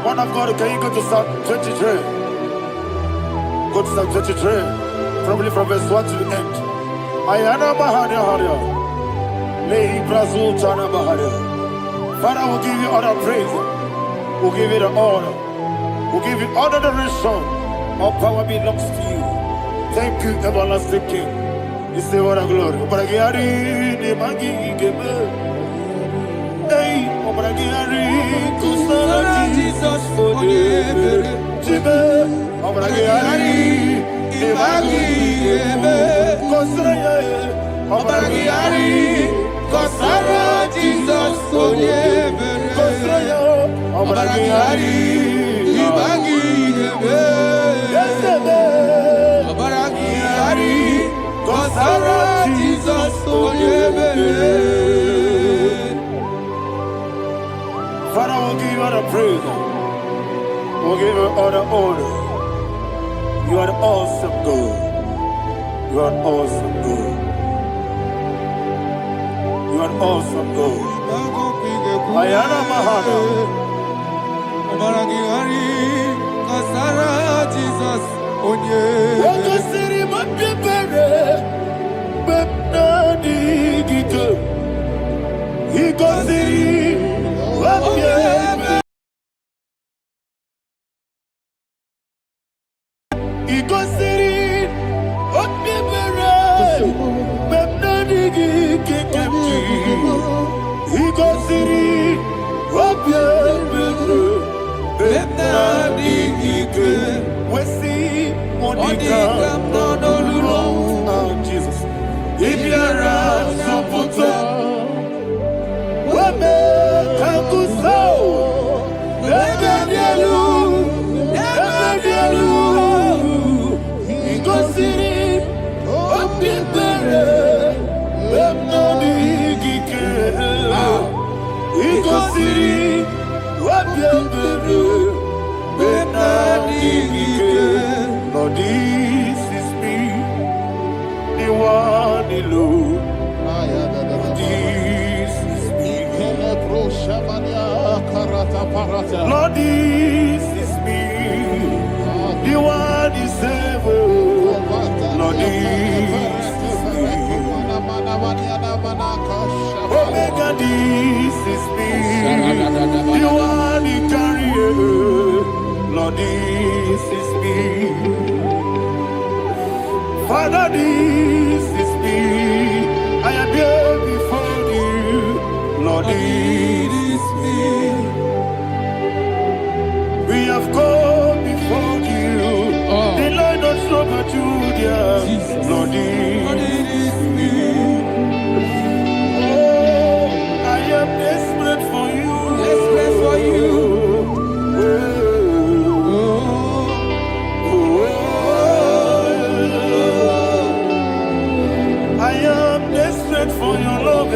Man of God, can you go to Psalm 23? Go to Psalm 23, probably from verse 1 to the end. Ayana Mahania Haria. Lei Brazil Chana Mahania. Father, we'll give you all the praise. We'll give you the honor. We'll give you all the adoration. All power belongs to you. Thank you, everlasting King. You say what a glory. Obragiari, the Magi, Gebe. Hey, Obragiari, Kusara, Jesus. Jesus, Onyebere. Jibe, Obragari, Ibagi, Ebe. Kosreye, Obragari, Kosara, Jesus, Onyebere. Kosreye, Obragari, Ibagi, Ebe. Yesebe, Obragari, Kosara, Jesus, Onyebere. Father, we'll give you all the praise. We'll give you all the honor. You are the awesome God. You are an awesome God. You are an awesome God. Ayana Mahana. Obragari, Kosara, Jesus, Onyebere. Wakasiri mapyepere, bepnani gito. Ikosiri mapyepere. Ikosiri mapyepere, bepnani gikekemji. Ikosiri mapyepere, bepnani gikekemji. Wesi Monica, oh Jesus. If you're a Soputo, Wame Kankuso, Nebedielu, Igosiri, Opipere, Wemnodi Gike, Igosiri, Opipere, Lord, this is me, the one alone. This is me. Lord, this is me, the one is ever. Lord, this is me. Omega, this is me, the one in carrier. Lord, this is me. Father, this is me. I am here before you. Lord, this is me. We have come before you. The Lord of Struggle Judah. Lord, this is me. Oh, I am desperate for you. Desperate for you. I am desperate for your love.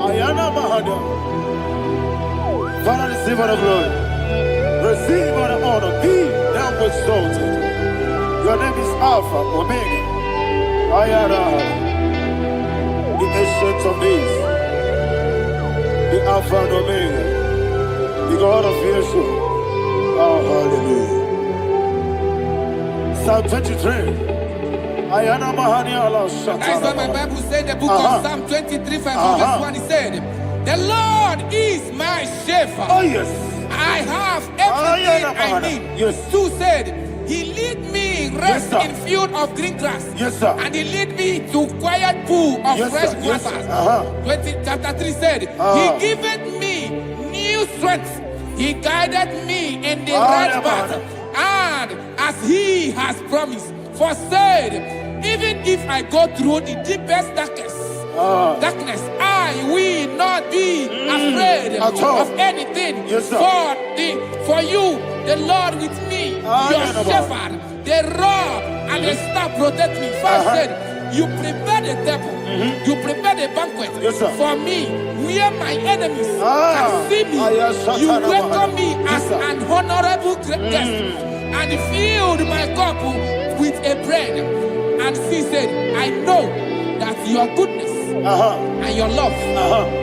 Ayana Mahada. Father, receive all the glory. Receive all the honor. Be thou exalted. Your name is Alpha, Omega. Ayana. The ancient of days. The Alpha and Omega. The God of Yeshua. Oh, hallelujah. Psalm 23. Ayana Mahani Allah Shatana. That's what my Bible said, the book of Psalm 23, verse 1. It said, the Lord is my shepherd. Oh, yes. I have everything I need. Yes. 2 said, he lead me rest in field of green grass. Yes, sir. And he lead me to quiet pool of fresh waters. 20, chapter 3 said, he giveth me new strength. He guided me in the right path. And as he has promised, for said, even if I go through the deepest darkness, I will not be afraid of anything. Yes, sir. For you, the Lord with me, your shepherd, the rod and the staff protect me. First said, you prepare the table, you prepare the banquet for me, where my enemies can see me. You welcome me as an honorable guest, and filled my cup with a bread. And she said, I know that your goodness and your love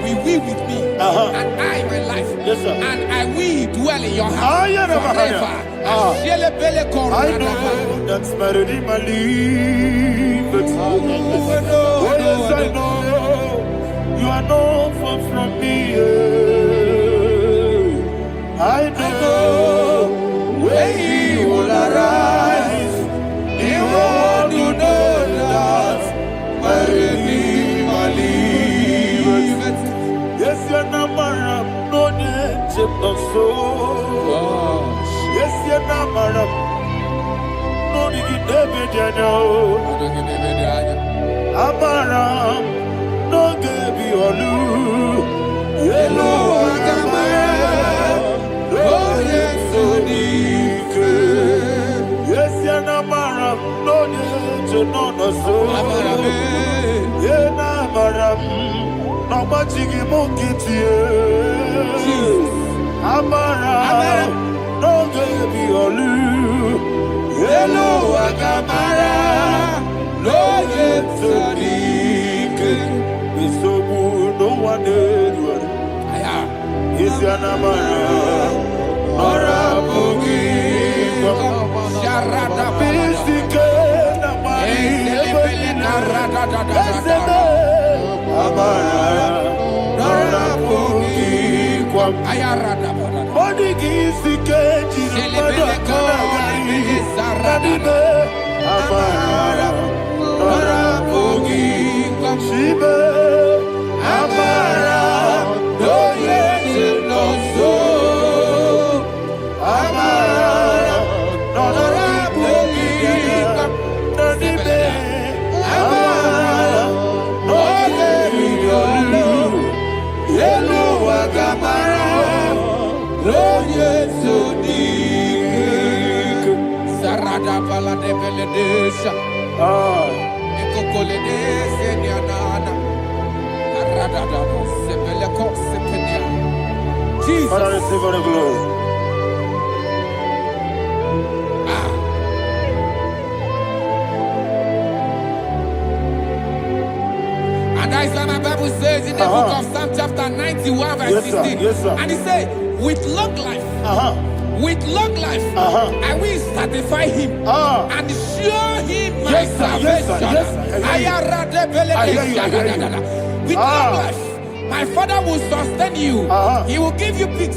will be with me, and I, my life, and I will dwell in your house forever. I know that's better than my life. Oh, yes, I know you are not far from me. I know when he will arise, he will do know that my redeemer. Namaram. No digi debedano. Amaram. No gebi olu. Yelo agamara. No yesonike. Yes yanamaram. No yejo no no so. Yenamaram. No machigi mukiti. Amaram. No gebi olu. Yelo agamara. No yesonike. Isobu no one else. Yes, Yanamara. Orabugi. Sharada Pisike. Amara. Orabugi. Ayarada. Bodigi Sike. Amara. Orabugi. Shibe. Amara. No yes no so. Amara. No rabugi. No dibe. Amara. No yelu. Yelu agamara. No yes so dik. Sarada bala de beledesha. Ekokole de senyanana. Jesus. Father, receive all the glory. And that is why my Bible says in the book of Psalm chapter 91 verse 16. Yes, sir. And he said, with long life, with long life, I will satisfy him and show him my salvation. With long life, my Father will sustain you. He will give you peace.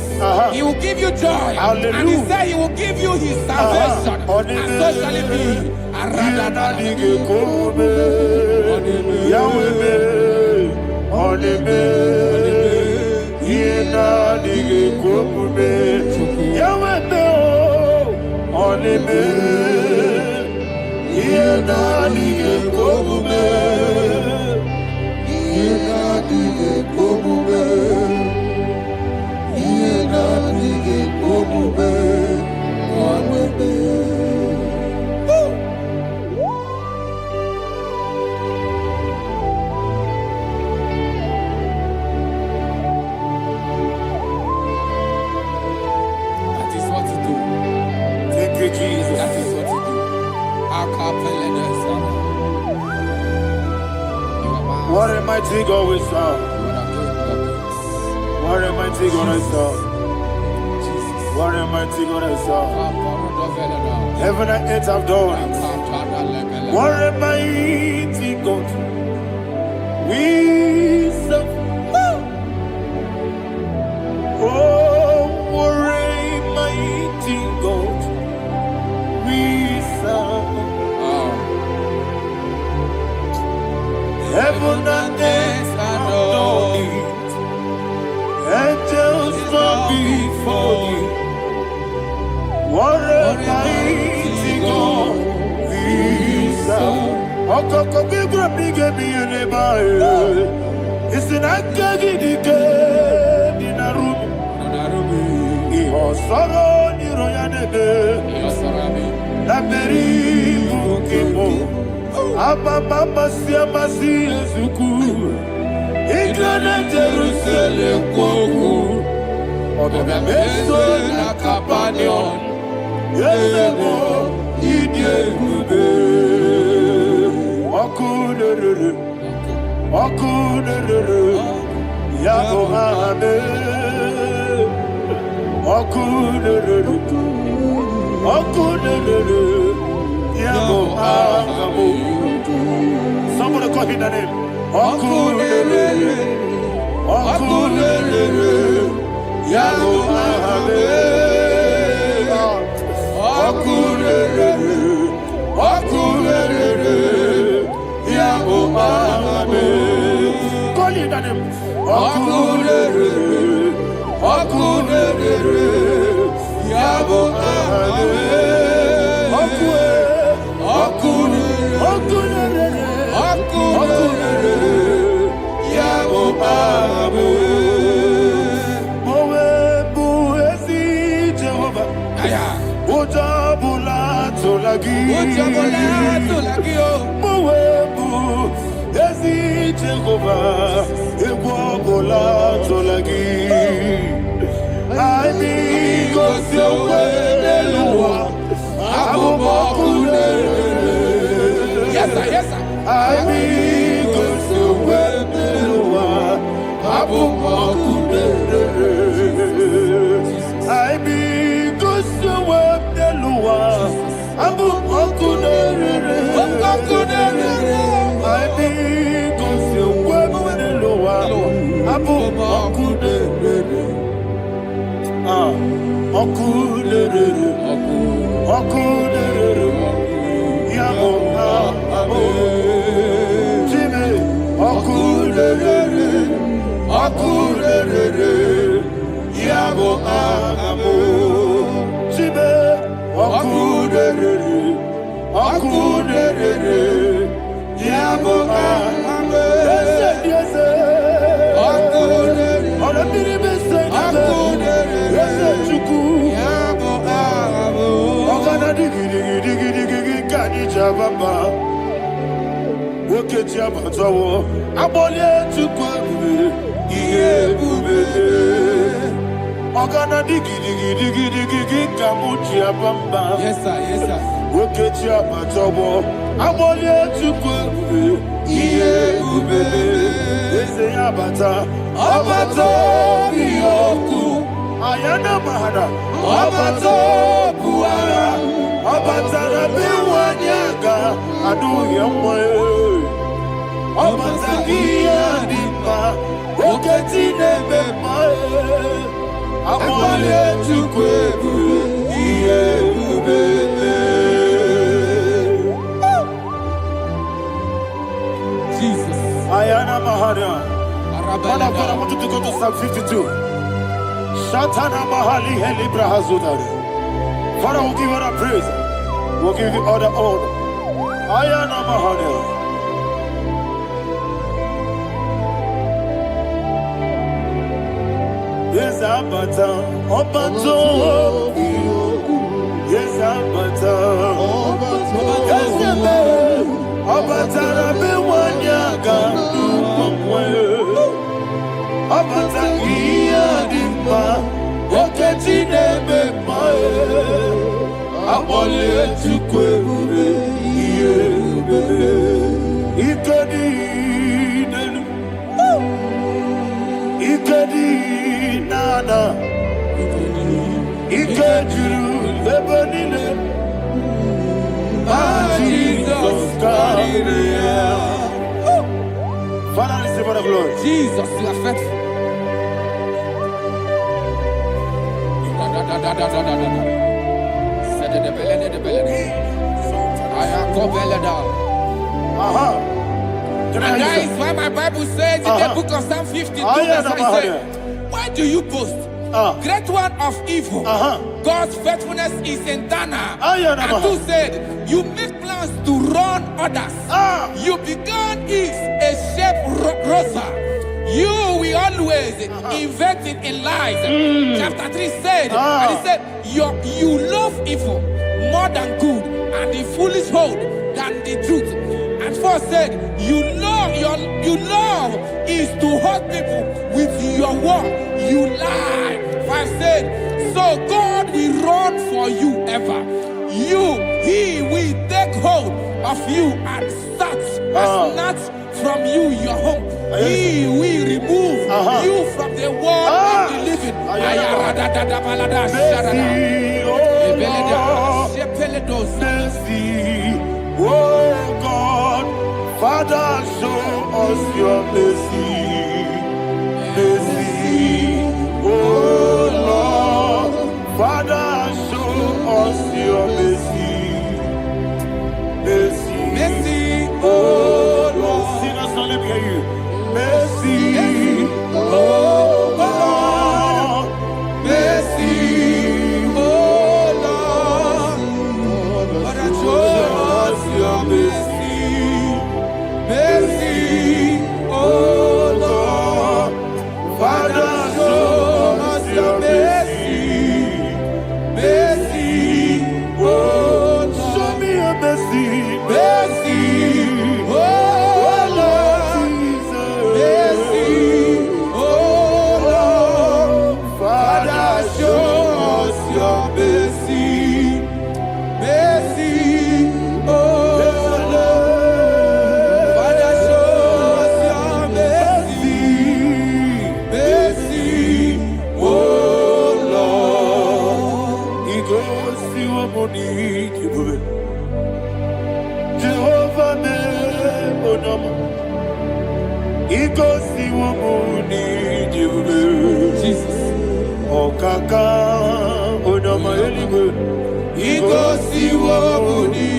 He will give you joy. Hallelujah. And he said he will give you his salvation. And so shall it be. That is what to do. Thank you, Jesus. That is what to do. What a mighty God we serve. What a mighty God I serve. What a mighty God I serve. Heaven and earth have done it. What a mighty God we serve. Oh, what a mighty God we serve. Heaven and earth have done it. Angels bow before you. What a mighty God we serve. Okoko bigro bige biye bae. Isinaka gidike dinarubi. Iho soro niro yanebe. La peri bukimo. Aba mama siama si ezuku. Iglana Jerusalem koku. Obe meso na kapanion. Yesemo idye kube. Okunere. Okunere. Yabo hame. Okunere. Okunere. Yabo hame. Somebody call him the name. Okunere. Okunere. Yabo hame. Okunere. Okunere. Yabo hame. Call him the name. Okunere. Okunere. Yabo hame. Jehovah, Ewobola Tolagi. I need God's way, Lord. Yes, sir, yes, sir. I need God's way, Lord. I need God's way, Lord. Yes, sir, yes, sir. Ayana mahana, abato buara, abatara biwanyaga, adu yamwe, abatagia dipa, oketi nebe mae, abole chukwebu, iye ubebe. Jesus. Ayana mahana. Father, I want you to go to Psalm 52. Shatana Mahali Helibra Hazudari. Father, we'll give you all the praise. We'll give you all the honor. Ayana Mahali. Yes, Abata. Obato. Yes, Abata. Yes, Abata. Rabe Wanyaga. Abata iya dimba, oketi nebe mae, abole tukwebe iye bebe, ikedi nenu, ikedi nana, ikediru lebanile, Jesus God. Father, receive all the glory. Jesus, you are faithful. And that is why my Bible says in the book of Psalm 52, verse 7, why do you boast? Great one of evil. God's faithfulness is eternal. And who said, you make plans to run others. You began is a shape rosa. You will always invent it in lies. Chapter 3 said, and he said, you love evil more than good, and the foolish hold than the truth. And 4 said, you love is to hurt people with your word. You lie. 5 said, so God will run for you ever. He will take hold of you and snatch from you your home. He will remove you from the world of the living. Oh God, Father, show us your mercy. Mercy, oh Lord, Father, show us your mercy. Mercy, Mercy, oh Lord, sinners only hear you. Mercy, oh Lord, mercy, oh Lord, Moni, Jehovah me onama. Ikosi Moni, Jesus. Okaka onama eligo. Ikosi Moni,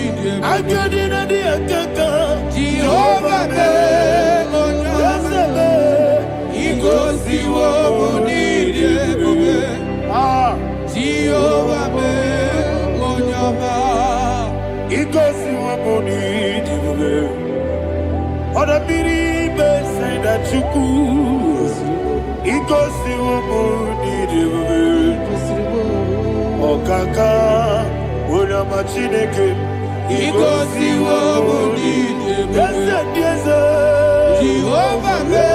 Akadina di akaka. Jehovah me onama. Ikosi Moni, Jehovah me onama. Ikosi Moni, Oda biribe say that you could. Ikosi Moni, Okaka onama chineke. Ikosi Moni, Yes, Jehovah me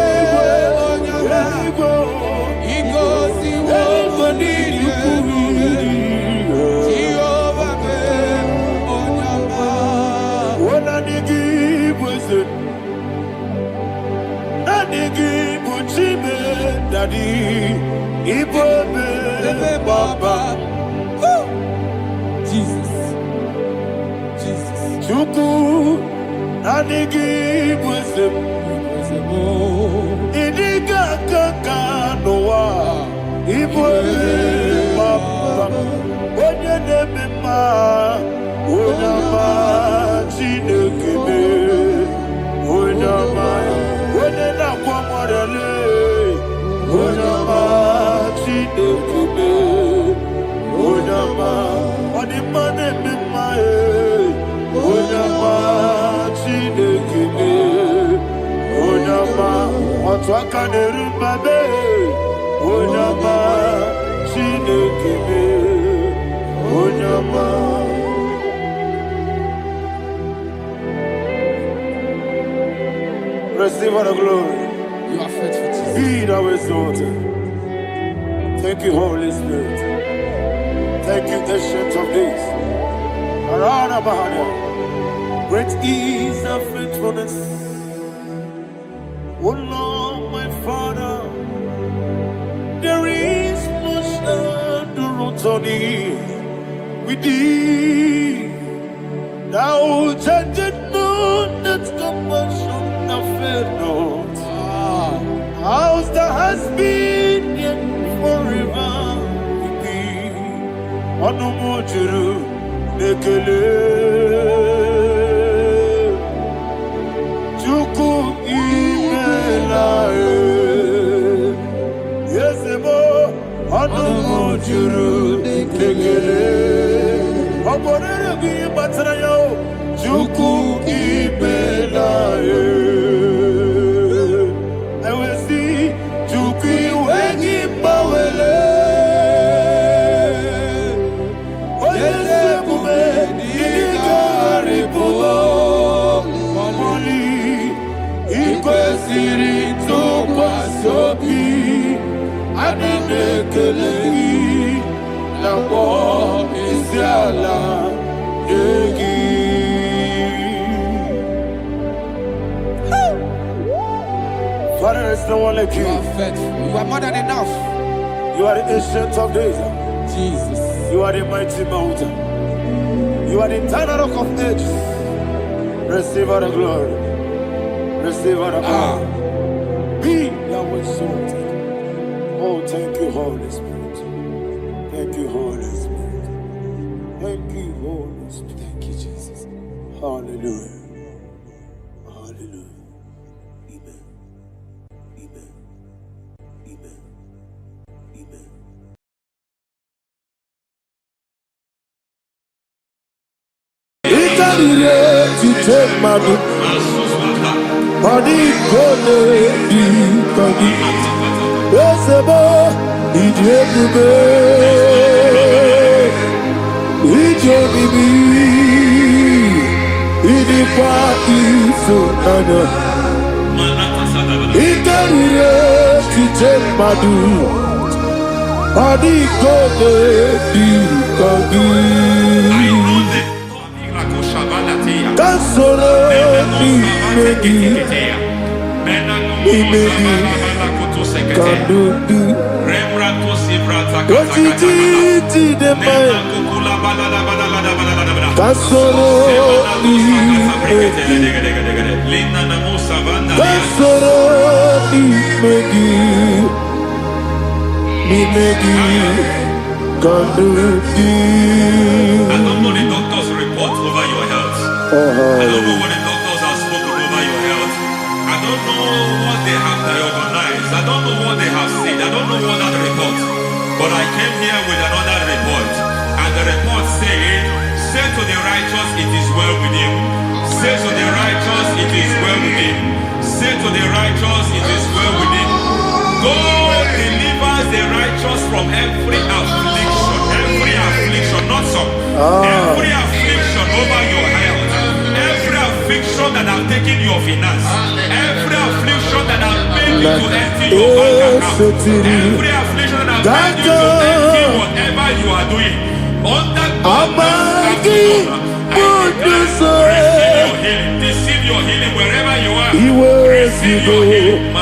onama. Ikosi Moni, Jehovah me onama. When I give was it, Nadigi Buchime, Daddy, Igbo, Baba, Jesus. Jesus. Chuku, Nadigi was it, Idiga Kaka Noa, Igbo, Baba, Oye Nebima, Onama, Chinekebe, Onama, Onena Kwamorele, Onama, Chinekebe, Onama, Onimane Mimae, Onama, Chinekebe, Onama, Otwakane Babe, Onama, Chinekebe, Onama. Receive all the glory. You are faithful, Jesus. Be thou exalted. Thank you, Holy Spirit. Thank you, Ancient of Days. Arana Bahania. Great is thy faithfulness. O Lord, my Father, there is no shadow on thee. With thee, thou judgest not that compassion have failed not. House that has been yet forever with thee. Onumujuru nekele. Chuku imelae. Yesemo onumujuru nekele. Oborere bi batrayo. Chuku imelae. Father, there is no one like you. You are faithful. You are more than enough. You are the ancient of days. Jesus. You are the mighty mountain. You are the eternal rock of ages. Receive all the glory. Receive all the honor. Be thou exalted. Oh, thank you, Holy Spirit. Thank you, Holy Spirit. Thank you, Holy Spirit. Thank you, Jesus. Hallelujah. Hallelujah. Amen. Amen. Amen. Amen. To take my book, body gone, body. Yes, about it, it party so nana. It to take my book, body gone, Cansolo mi Kandudu Ojiji de mai Kasoro ni Kasoro ni megi Kanduti. I don't know the doctor's report over your health. I don't know what the doctors have spoken over your health. I don't know what they have diagnosed. I don't know what they have said. I don't know what that report. But I came here with another report. And the report said, say to the righteous, it is well with him. Say to the righteous, it is well with him. Say to the righteous, it is well with him. God delivers the righteous from every affliction, not some. Every affliction over your health, every affliction that have taken your finance, every affliction that have made you to empty your bank account, every affliction that have made you to empty whatever you are doing. Under God's receive your healing wherever you are. Receive your healing.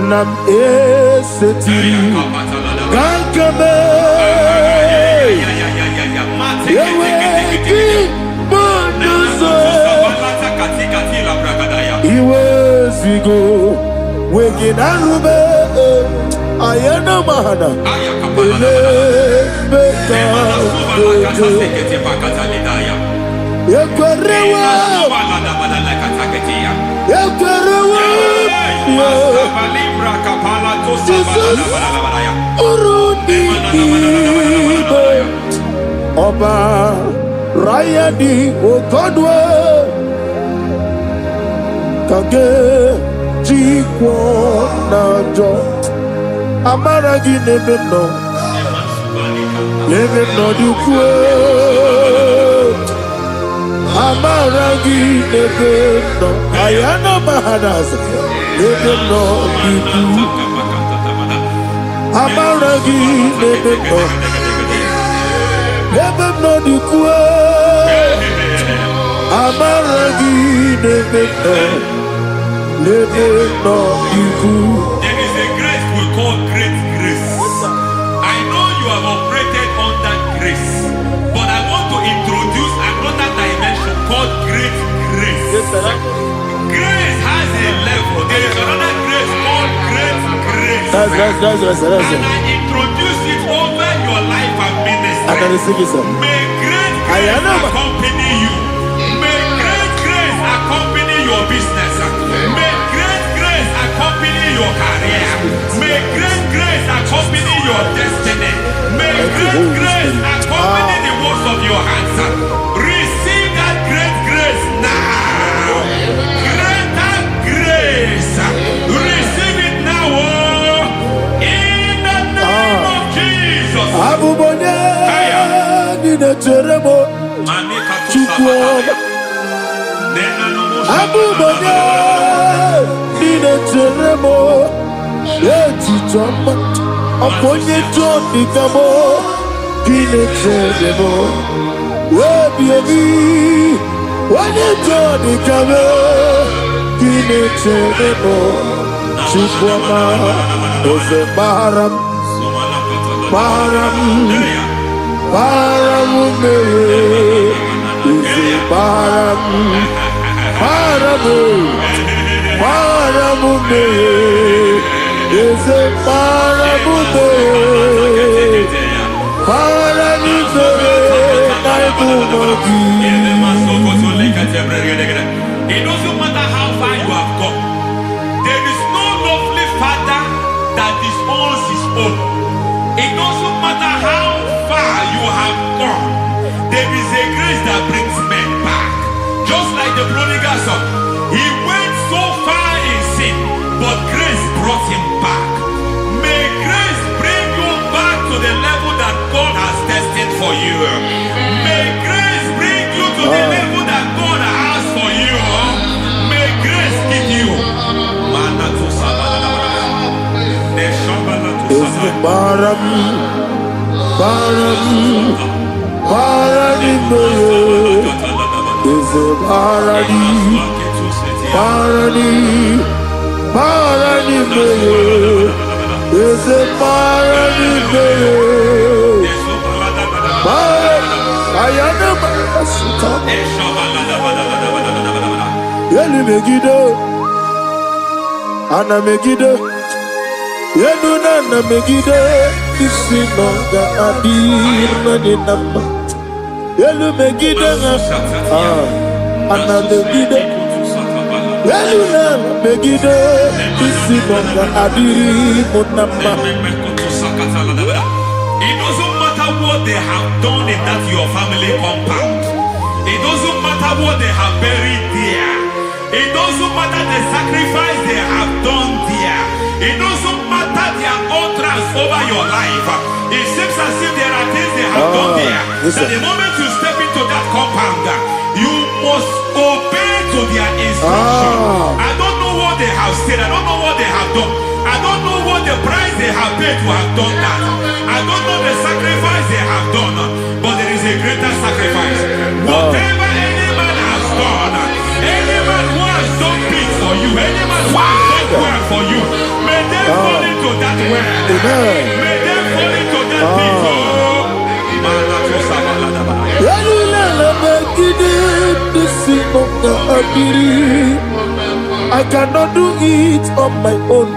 Nam eseti Gankame Yeweki Bonuzo Iwezigo Weginarube Ayana Mahana Ele Beka Yekwerewa Yekwerewa Jesus Urundi Ibe Oba Rayadi Okodwe Kage Jikwo Najo Amaragi Nebeno Nebeno Dukwe Amaragi Nebeno Ayana Mahanas Nebeno Dukwe Amaragi Nebeno Nebeno Dukwe Amaragi Nebeno Nebeno Dukwe. There is a grace we call great grace. I know you have operated under grace, but I want to introduce another dimension called great grace. Grace has a level. There is another grace called great grace. That's and I introduce it over your life and ministry. I can receive it, sir. May great grace accompany you. May great grace accompany your business. May great grace accompany your career. May great grace accompany your destiny. May great grace accompany the works of your hands. Receive that great grace now. Greater grace. Receive it now. In the name of Jesus. Abubonye Nina Jeremo Chukwu Abubonye Nina Jeremo Eti Choma Oponye Choni Kamo Nina Jeremo Webi Wanye Choni Kamo Nina Jeremo Chukwu Ose Baharam Baharam Ose Baharam Paramume is a paramume. It doesn't matter how far you have come. There is no lovely father that disowns his own. It doesn't matter how far you have gone. There is a grace that brings men back. Just like the prodigal son, he went so far in sin, but grace brought him back. May grace bring you back to the level that God has destined for you. May grace bring you to the level that God has for you. May grace give you. Is is a paradise, paradise, paradise, is a paradise, I am a Satan. Yeli Megido, Anna Megido, Yenuna Megido, Isinonga Adir Maninama. Yelu Megido, Anna Megido, Yenuna Megido, Isinonga Adir Munama. It doesn't matter what they have done in that your family compound. It doesn't matter what they have buried there. It doesn't matter the sacrifice they have done there. It doesn't matter their utterance over your life. It seems as if there are things they have done there. That the moment you step into that compound, you must obey to their instruction. I don't know what they have said. I don't know what they have done. I don't know what the price they have paid to have done that. I don't know the sacrifice they have done. But there is a greater sacrifice. Whatever any man has done, any man who has done things for you, any man who has done well for you, may they fall into that well. May they fall into that pit. I cannot do it on my own.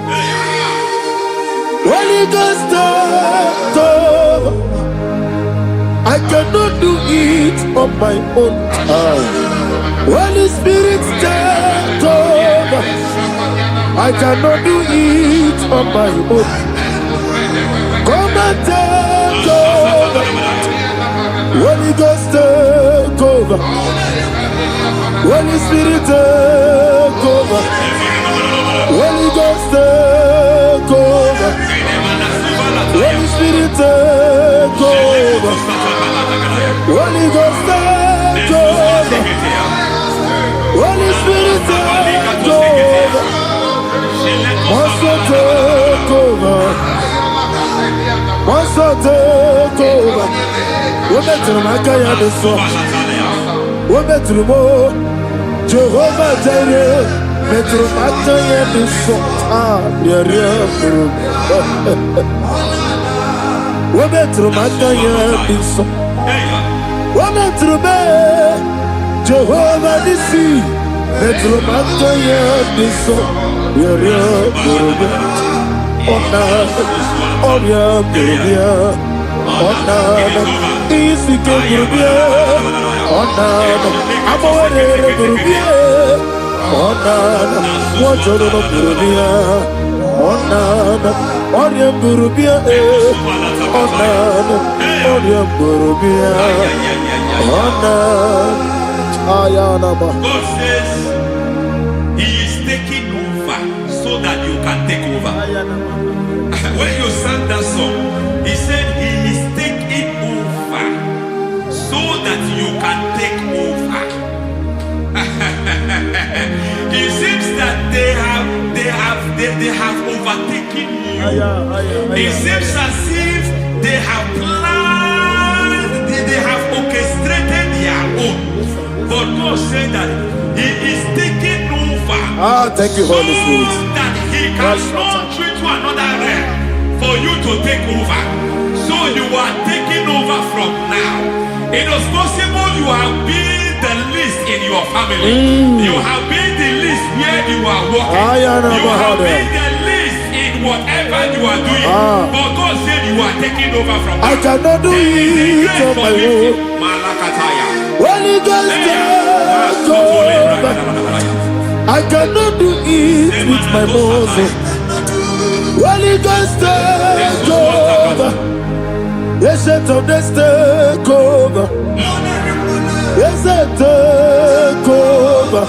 Holy Ghost, I cannot do it on my own. Holy Spirit, take over. I cannot do it on my own. Come and take over. Holy Ghost, take over. Holy Spirit, take over. Holy Ghost, take over. Holy Spirit, take over. Holy Ghost, take over. Holy Spirit, take over. Master, take over. Master, take over. Women to my kaya the song. Women to more. Jehovah Jireh. Metro Mataya the song. Women to my kaya the song. Women to me. Jehovah the sea. Metro Mataya the song. Easy God says He is taking over so that you can take over. When you sang that song, He said He is taking over so that you can take over. It seems that they have overtaken you. It seems as if they have planned, they have orchestrated their own. But God said that He is taking over. Thank you, Holy Spirit. So that He can launch you to another realm for you to take over. So you are taking over from now. It is possible you have been the least in your family. You have been the least where you are working. You have been the least in whatever you are doing. But God said you are taking over from now. I cannot do it on my own. Holy Ghost, take over. I cannot do it with my muscle. Holy Ghost, take over. Yes, it's on this take over. Yes, it take over.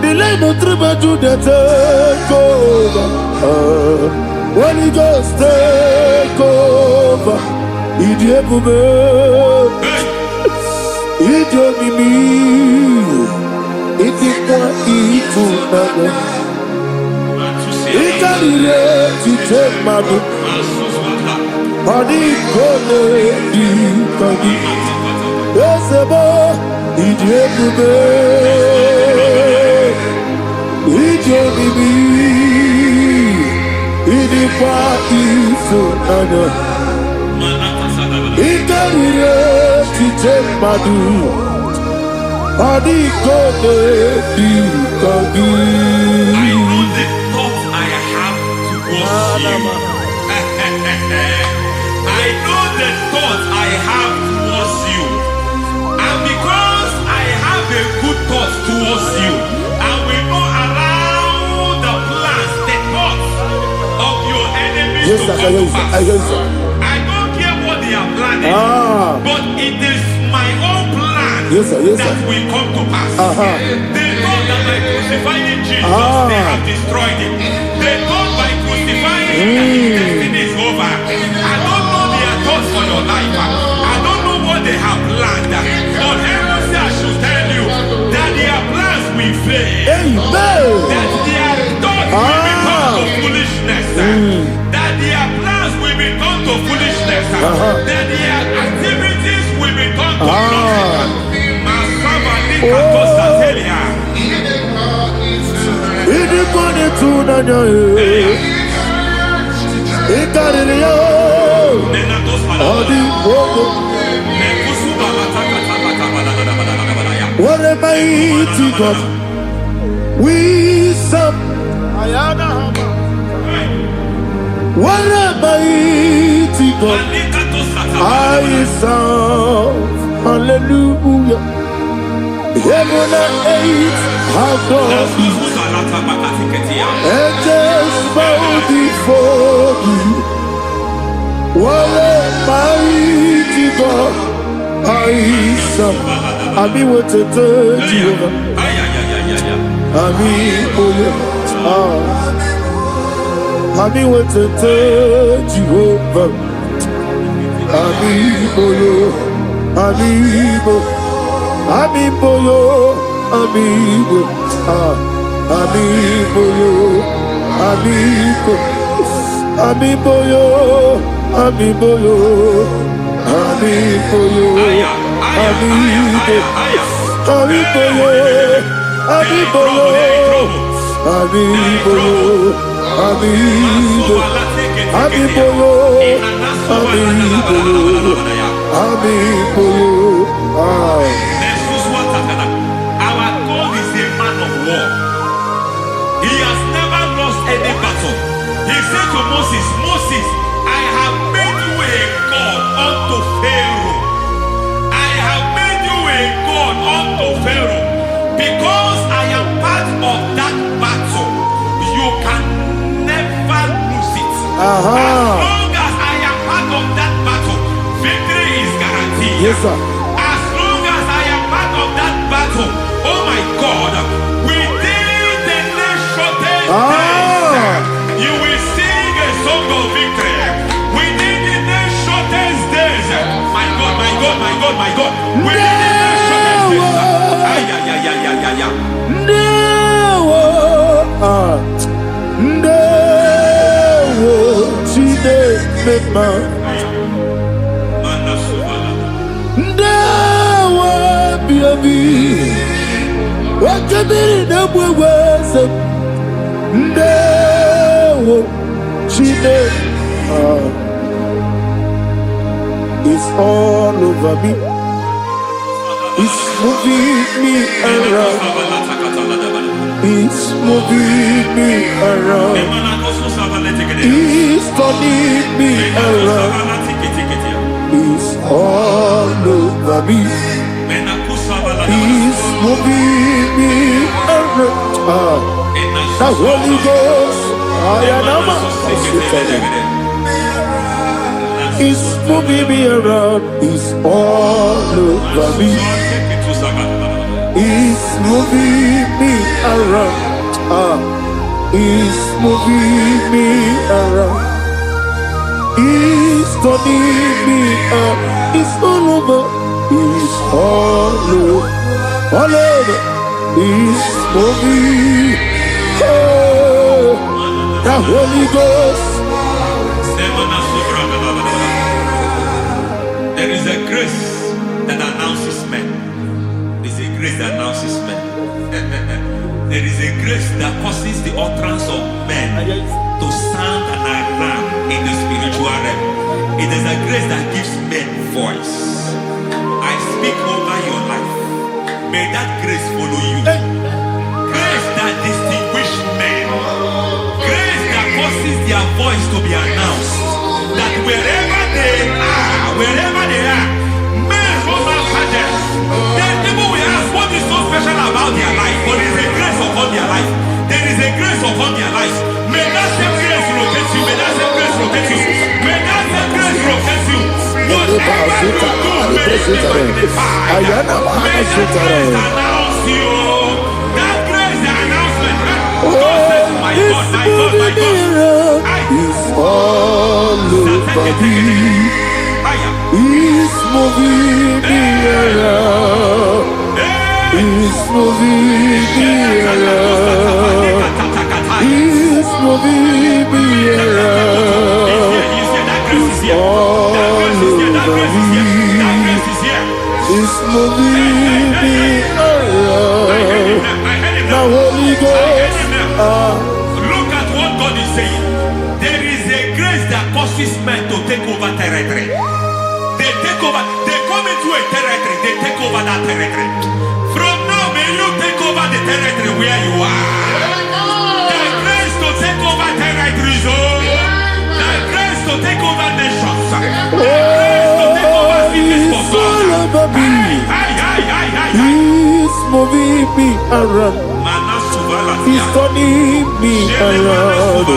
Delay no trouble to the take over. Holy Ghost, take over. Idiot, idiot, me. Idiot, idiot, it can relate to take my book. Body gone deep, Ezebo, Idiebube, Idionibi, Idikwa Isunanya, Ikarire Chichemadu, Adikode Dikagi. I know the thoughts I have towards you. I know the thoughts I have towards you. And because I have a good thought towards you, I will not allow the plans, the thoughts of your enemies Yes, to sir, come to pass. I I don't care what they are planning, but it is my own plan that will come to pass. They thought that by crucifying Jesus, they have destroyed him. They thought by crucifying him that his destiny is over. I don't know their thoughts for your life. I don't know what they have planned. But heaven says I should tell you that their plans will fail. That their thoughts will become to foolishness. That their plans will become to foolishness. That their activities will become to nothing. What a mighty God we serve. What a mighty God I serve. Hallelujah. Heaven and earth have gone, and just bow before you. What a mighty God I serve. I mean, what to tell you. I mean, I mean, what to tell you. Amiboyo, amigo, amiboyo, amigo, amiboyo, amiboyo, amiboyo, amigo, amiboyo, amiboyo, amiboyo, amigo, amiboyo, amiboyo, amiboyo. Our God is a man of war. He has never lost any battle. He said to Moses, Moses, I have made you a God unto Pharaoh. I have made you a God unto Pharaoh. Because I am part of that battle, you can never lose it. As long as I am part of that battle, victory is guaranteed. Yes, sir. As long as I am part of that battle, oh my God, within the next shortest days, you will sing a song of victory. Within the next shortest days, my God, my God, my God, my God, within the next shortest days, It's all over me. It's moving me around. It's moving me around. It's turning me around. It's all over me. It's moving me around. The Holy Ghost, it's moving me around. It's all over me. It's moving me around. It's moving me around. It's turning me up. It's all over. It's all over. All over. It's moving. Oh, the Holy Ghost. There is a grace that announces men. There's a grace that announces men. There is a grace that causes the utterance of men to sound an alarm in the spiritual realm. It is a grace that gives men voice. I speak over your life. May that grace follow you. Grace that distinguishes men. Grace that causes their voice to be announced. That wherever they are, men from our fathers, then people will ask what is so special about their life. But there is a grace upon their life. There is a grace upon their life. May that same grace rotate you. May that same grace rotate you. May that same grace rotate you. Whatever you do, may it be magnified. May that grace announce you. That grace, the announcement. God says, my God, my God, my God. It's all over me. It's moving me around. It's moving me around. It's moving me around. It's all over me. It's moving me around. Now Holy Ghost. Look at what God is saying. There is a grace that causes men to take over territory. They take over. They come into a territory. They take over that territory. From now, may you take over the territory where you are. The grace to take over territories. The grace to take over nations. The grace to take over cities for God. He's moving me around. He's turning me around.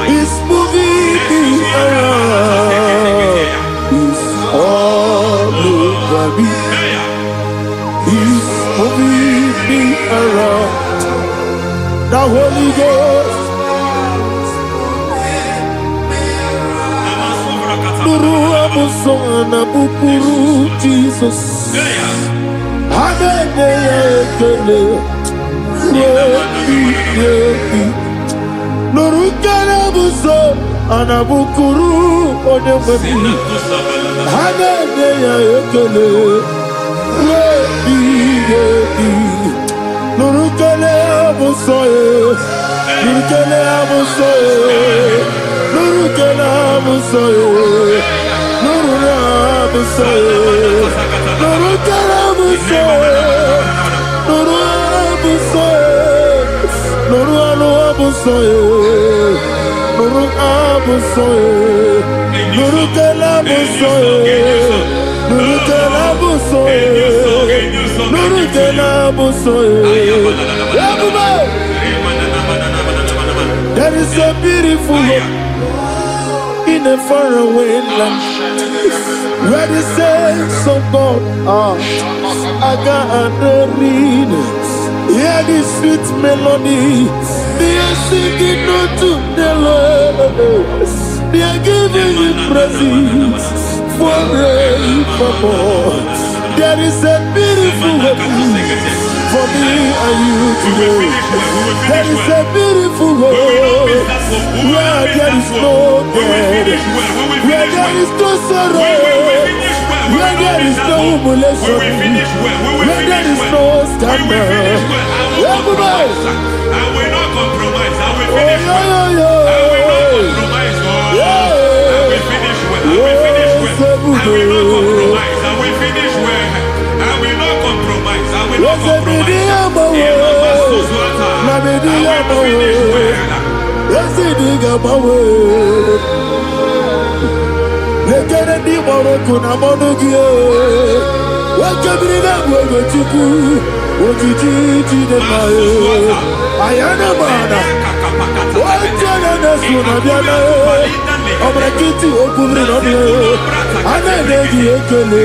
He's moving me around. He's all over me. He's moving me around. The Holy Ghost. Nuru amusona bukuru Jesus. Hallelujah. Nurukana buso anabukuru onemani Haneya ekele Nurukana buso Nurukana buso Nurukana buso Nurukana buso Nurukana buso Nuru abusoye, Nuru abusoye, Nuru kelabusoye, Nuru kelabusoye, Nuru kelabusoye. There is a beautiful hope in a faraway land where the saints of God are. Hear the sweet melody. They are singing unto the Lord. They are giving you praise forevermore. There is a beautiful hope for me and you today. There is a beautiful hope where there is no death, where there is no sorrow, where there is no humiliation, where there is no scandal. Everybody, I will not compromise. I will finish well. I will not compromise. I will finish well. I will finish well. I will not compromise. I will finish well. I will not compromise. I will not compromise. I will finish well. Wakabiriga wewe chuku, wakijiji de mayo. Ayana mana, wajana nasuna biana. Omrakiti okubri nome, ananegi ekele.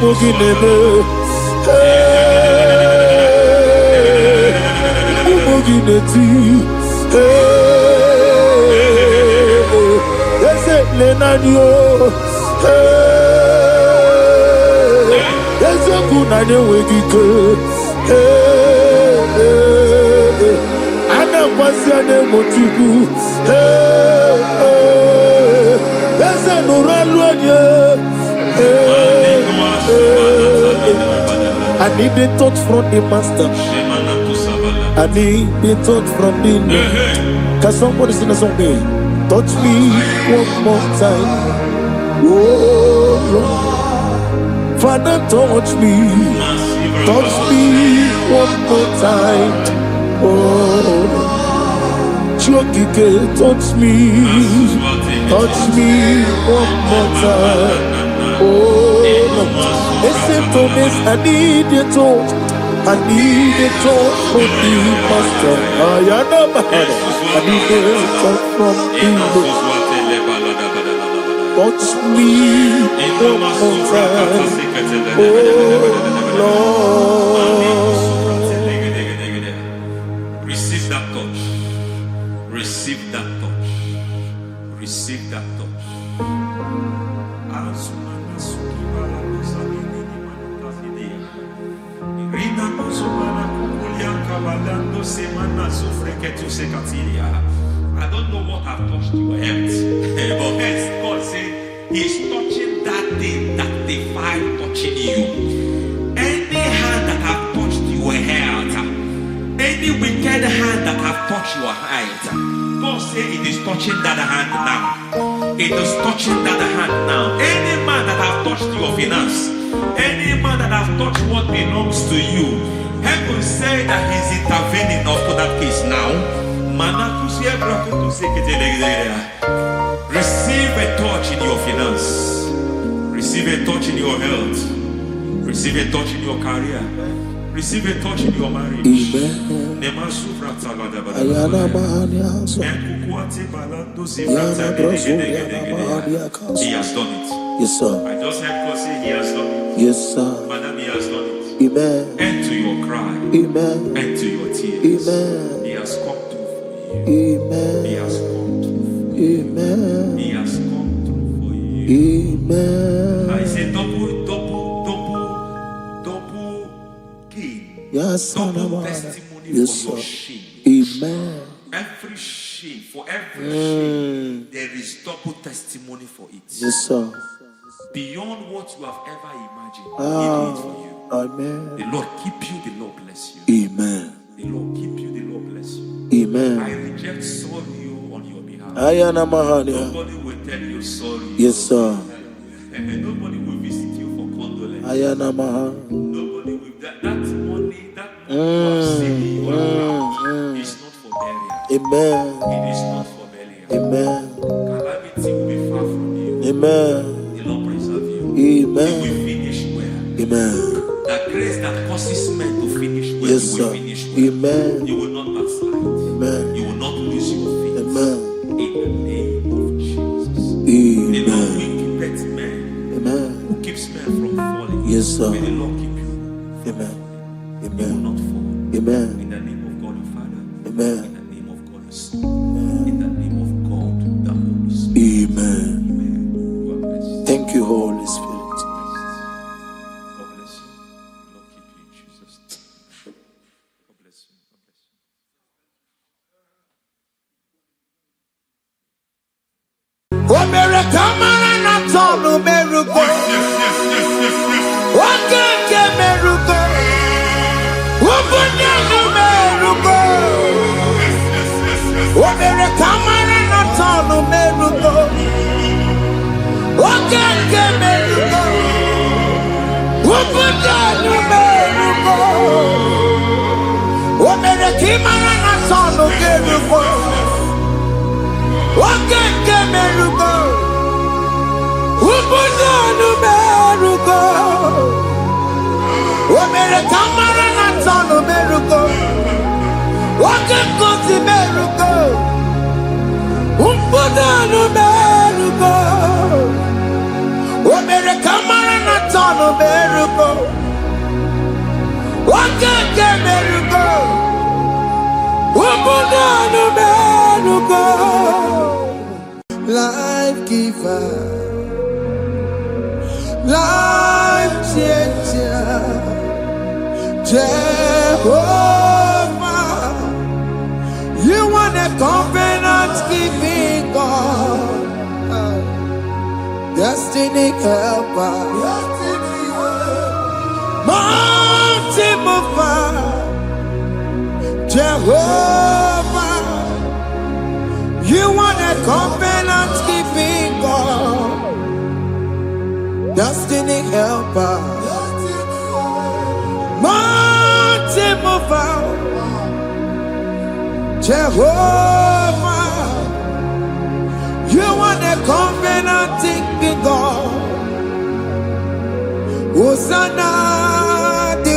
Umuginebe, umugineti, ese lenanyo, ese na wegike. Ana kwasi ane motugu. Ese nuralu anye. I need a touch from the master. I need a touch from the Lord. Can somebody sing a song here? Touch me one more time. Oh Lord. Father, touch me. Touch me one more time. Oh Chokike, touch me. Touch me one more time. Oh listen to this, I need a touch. I need a touch from the master. I need a touch from the Lord. Touch me one more time. Oh Lord. Receive that touch. Receive that touch. Receive that touch. I don't know what I've touched your health, but hence God said He's touching that thing that defied touching you. Any hand that have touched your health, any wicked hand that have touched your health, God said it is touching that hand now. It is touching that hand now. Any man that have touched your finance, any man that have touched what belongs to you, heaven say that He's intervening of that case now. Receive a touch in your finance. Receive a touch in your health. Receive a touch in your career. Receive a touch in your marriage. He has done it. Yes, sir. I just heard God say He has done it. Yes, sir. Madam, He has done it. Amen. End to your cry. Amen. End to your tears. Amen. He has come through for you. Amen. He has come through for you. Amen. He has come through for you. Amen. I say double gain. Yes, Double testimony yes, for your sir. shame. Amen. Every shame, for every shame, there is double testimony for it. Yes, sir. Beyond what you have ever imagined, He did it for you. Amen. The Lord keep you, the Lord bless you. Amen. The Lord keep you, the Lord bless you. Amen. I reject sorry on your behalf. Ayana Mahania. Nobody will tell you sorry. Yes, sir. And nobody will visit you for condolence. Ayana Mahania. Nobody will. That money you have saved in your account is not for burial. Amen. It is not for burial. Amen. Calamity will be far from you. Amen. The Lord preserve you. Amen. You will finish well. Amen. That grace that causes men to finish well, Yes, you sir. will finish well. Amen. You will not backslide. Amen. You will not lose your faith. Amen. In the name of Jesus. The Lord Amen. will keep men. Amen. Who keeps men from falling? Yes, sir. May the Lord keep you. Amen. You will Amen. not fall. Amen. In the name of God the Father. Amen. In the name of God the Son. In the name of God the Holy Spirit. Amen. Amen. God bless you. Thank you, Holy Spirit. God bless you. The Lord keep you in Jesus' name. God bless you. God bless you. Life giver, life changer. Jehovah, you want a covenant keeping God, destiny helper, mountain mover, Jehovah, you want a covenant keeping God, destiny helper, mountain mover, Jehovah, you want a covenant keeping God. Hosanna, the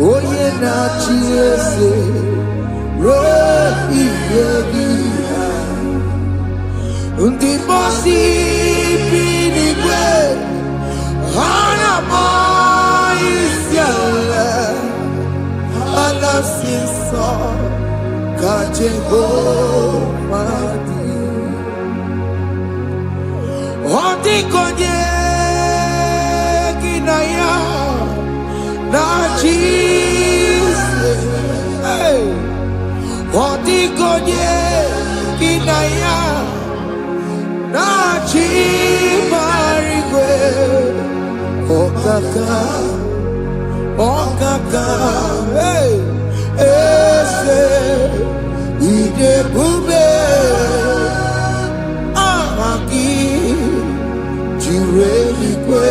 oh yeah, na chiese, rohi yegia, undi bosi pinigwe, hana moisiala, alasiso, kachego madi, ondi konye kinaya. Na Jesus, hey, Odigonye kinaya, na chimarigwe, okaka, hey, ese, idebube, amaki, jireligwe,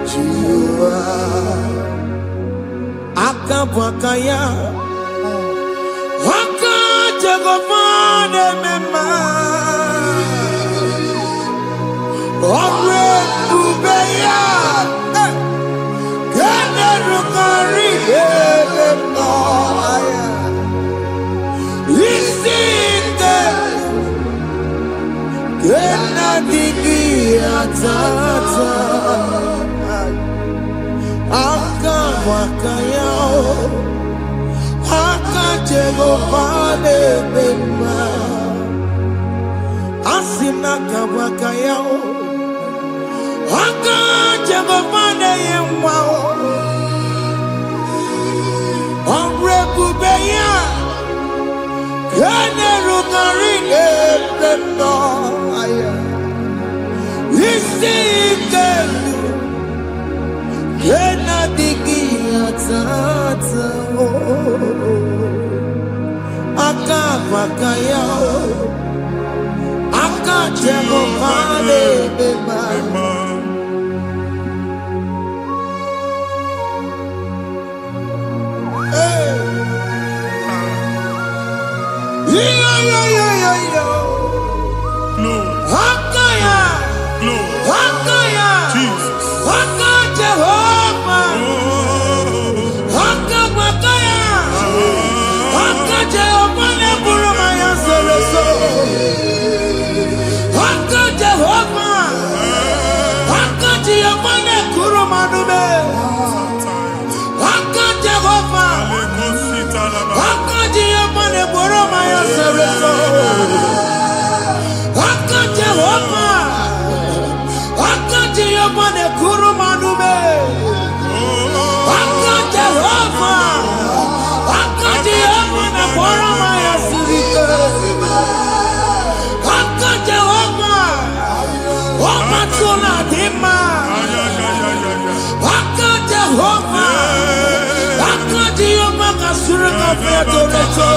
jiwa. Akabwakaya Waka Jagofane Mema Omre Ubeya Gene Rukari Maya Isite Gena Digi Atata Akabwakaya Akajegofane Mema Asina kabwakaya Akajegofane Yemwa Omrebubeya Kene Rukarine Mema Isike Kena digi atata Akabakaya Akajegofane Mema Hakaya Hakaya Jesus Jehovah Hakabakaya Jehovah Neburumaya Seleso Jehovah Jehovah Nekurumanume Jehovah Jehovah Neburumaya Seleso Jehovah Jehovah Nekurumanume Jehovah Jehovah Neburumaya Seleso Jehovah Omatula Dima Jehovah Jehovah Kasuraka Fetoreto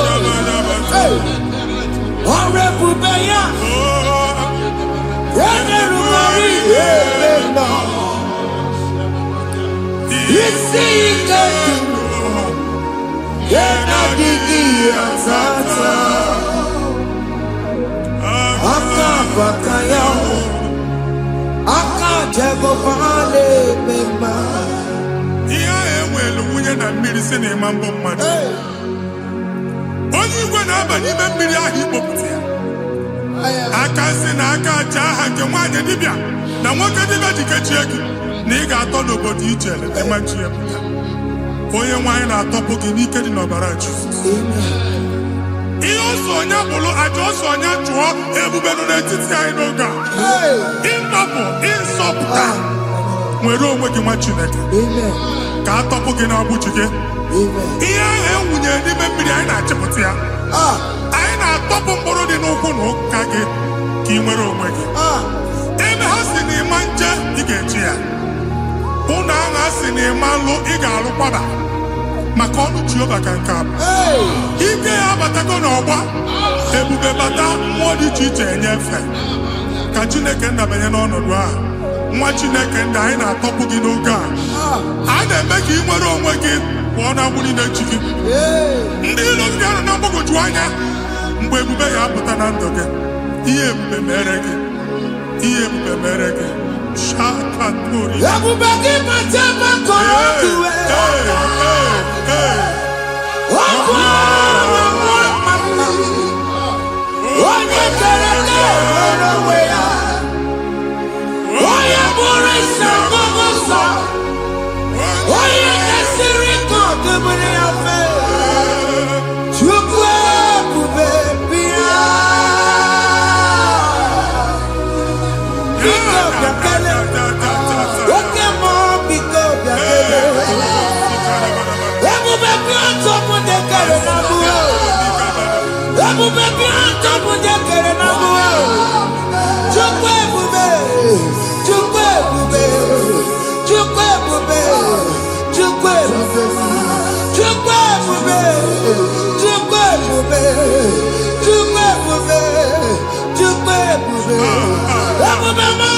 Orebubeya Yenerumari Yebena Isike Yenadigi Atata Akabakaya Akajegofane Mema Iya enwelu nwunye na mmiri si na ịma mbọ mmadụ. Onye igwe na-aba n'ime mmiri ahụ ikpopụta ya. Aka si na aka aja aha nke nwaanyị dibịa na nwoke dibịa ji kechie gị na ị ga-atọ n'obodo ije eleta machi ya pụta. Onye nwaanyị na-atọpụ gị n'ike dị n'ọbara Jizọs. Ihe Sonya Bolo, Ajo Sonya Chua, Ebubeno Netiti Inoga. Intopo, Insopta. Mwero Mweki Machineke. Katopo Gina Buchige. Iya Ewunye ni membiri aina Chiputia. Aina topo mboro di n'okwu n'ụka gị ka ị nwere onwe gị. Ebe ha si n'ịma nje ị ga-eji ya. Ụnụ ahụ ha si n'ịma nlụ ị ga-alụkwaba. Maka ọnụ Jehova ka nke a bụ. Ike ya abatago n'ọgba. Ebube bata mmụọ dị iche iche enyefe. Ka Chineke ndabanye n'ọnọdụ a. Nwa Chineke ndị anyị na-atọpụ gị n'oge a. A na-eme ka ị nwere onwe gị pụọ na agbụ niile chi gị. Ndị ilo gị ga-anọ na mgbagwoju anya mgbe ebube ya apụta na ndụ gị. Ihe ebube mere gị. Ihe ebube mere gị. Shakatori. Ebube gị mata makọrọ kiwe. Onye kere n'ọrụ onwe ya. Onye bụrụ isi ọgụgụ nsọ. Onye kesịrị ka ọdụmiri ya fe. Chukwu ebube bịa. Biko bịakele. Oke mmụọ biko bịakele. Ebube bịa ntọpụ dekere na mụọ. Ebube bịa ntọpụ dekere na mụọ. Chukwu ebube. Chukwu ebube. Chukwu ebube. Chukwu ebube. Chukwu ebube. Chukwu ebube. Chukwu ebube. Chukwu ebube. Ebube mo.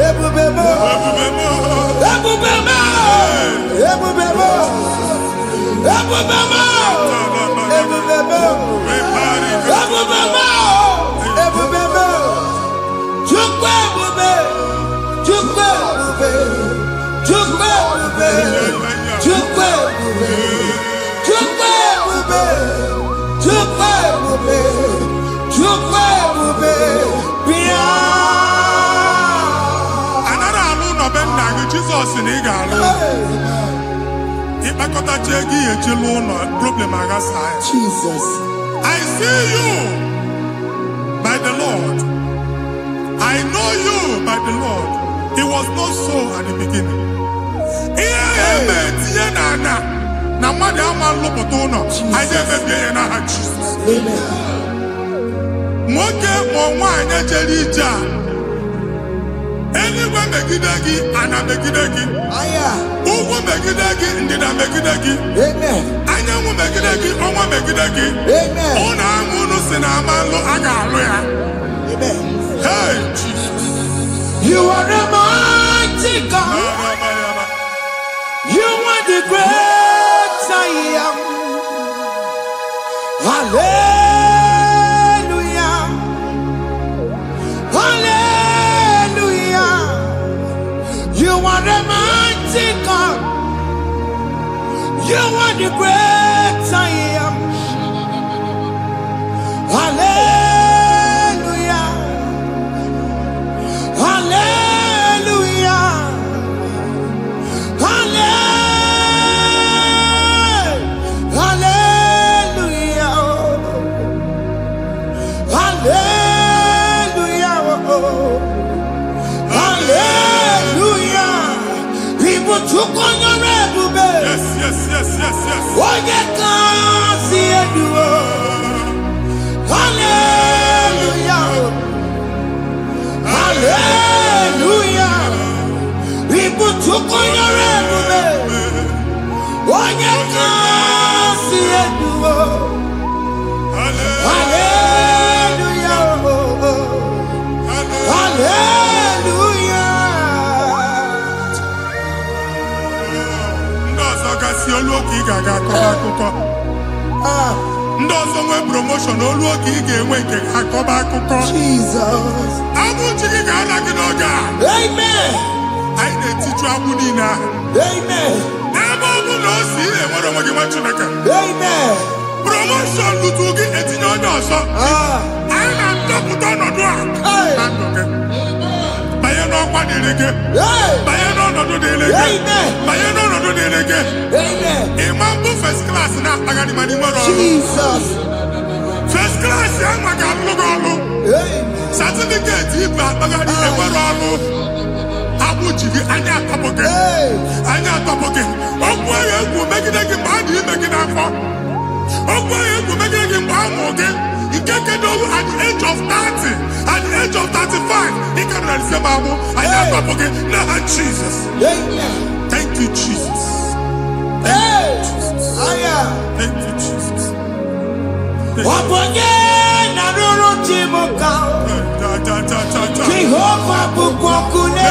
Ebube mo. Ebube mo. Ebube mo. Ebube mo. Ebube mo. Ebube mo. Ebube mo. Chukwu ebube. Chukwu ebube. Chukwu ebube. Chukwu ebube. Chukwu ebube. Chukwu ebube. Chukwu ebube. Bịa. Anara alụ nọ be nna gị Jizọs na ị ga-alụ. Ịkpakọtacha ego ihe echelu ụlọ problem aghasa ya. Jesus. I see you by the Lord. I know you by the Lord. It was not so at the beginning. Ihe eme tinye na mmadụ ama nlụpụta ụlọ. Anyị emebie ya n'aha Jizọs. Nwoke ma nwaanyị ejere ije a. Eluigwe megide gị, ana megide gị. Ugwu megide gị, ndịda megide gị. Anyanwụ megide gị, ọnwa megide gị. Ụnụ ahụ unu si na ama nlụ a ga-alụ ya. Hey, Jesus. You are the mighty God. You are the great I am. Hallelujah. Hallelujah. You are the mighty God. You are the great I am. Hallelujah. Hallelujah. Hallelujah. Hallelujah. Hallelujah. People took on your rebel. Yes, yes, yes, yes, yes. Oh, you can't see it. Hallelujah. Hallelujah. People took on your rebel. Oh, you can't see it. Hallelujah. Hallelujah. Ndị ọzọ gasị olu oge ị ga-aga akọba akụkọ. Ndị ọzọ nwee promotion olu oge ị ga-enwe nke akọba akụkọ. Jesus. Agbụ chi gị ga-ala gị n'oge a. Amen. Anyị na-etiju agbụ niile ahụ. Amen. Ebe ọ bụ na o si enwere onwe gị nwa Chineke. Amen. Promotion lutu gị etinye onye ọzọ. Anyị na-atọpụta ọnọdụ a na ndụ gị. Banye n'ọkwa dịrị gị. Banye n'ọnọdụ dịrị gị. Banye n'ọnọdụ dịrị gị. Amen. Ịma mbụ first class na-akpagharị ma n'ime ọrụ. Jesus. First class, young man, certificate, you got Abuji, Anya Topoke, Anya Topoke. Okwaya will make it again, body, make it up. Okwaya will make it again, again. He can't get over at the age of 30, at the age of 35. He can't say, Babu, Anya Topoke. Now, Jesus. Thank you, Jesus. Thank you, Jesus. Jehovah Bukwakunere. Jehovah Bukwakunere.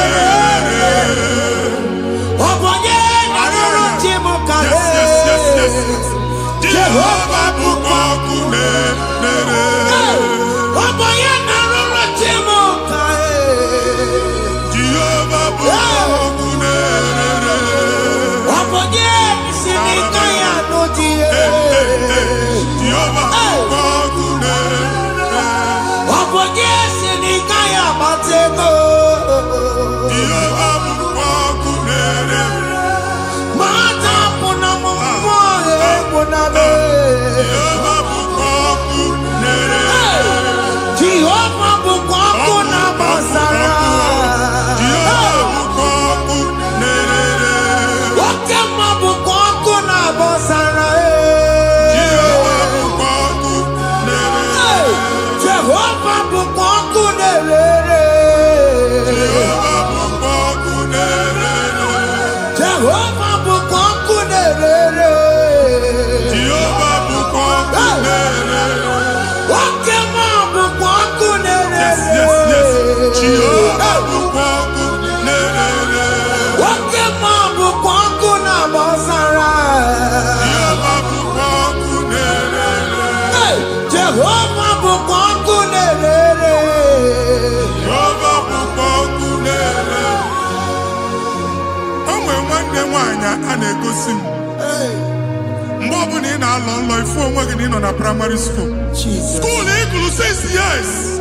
In a primary school. School equal 6 years.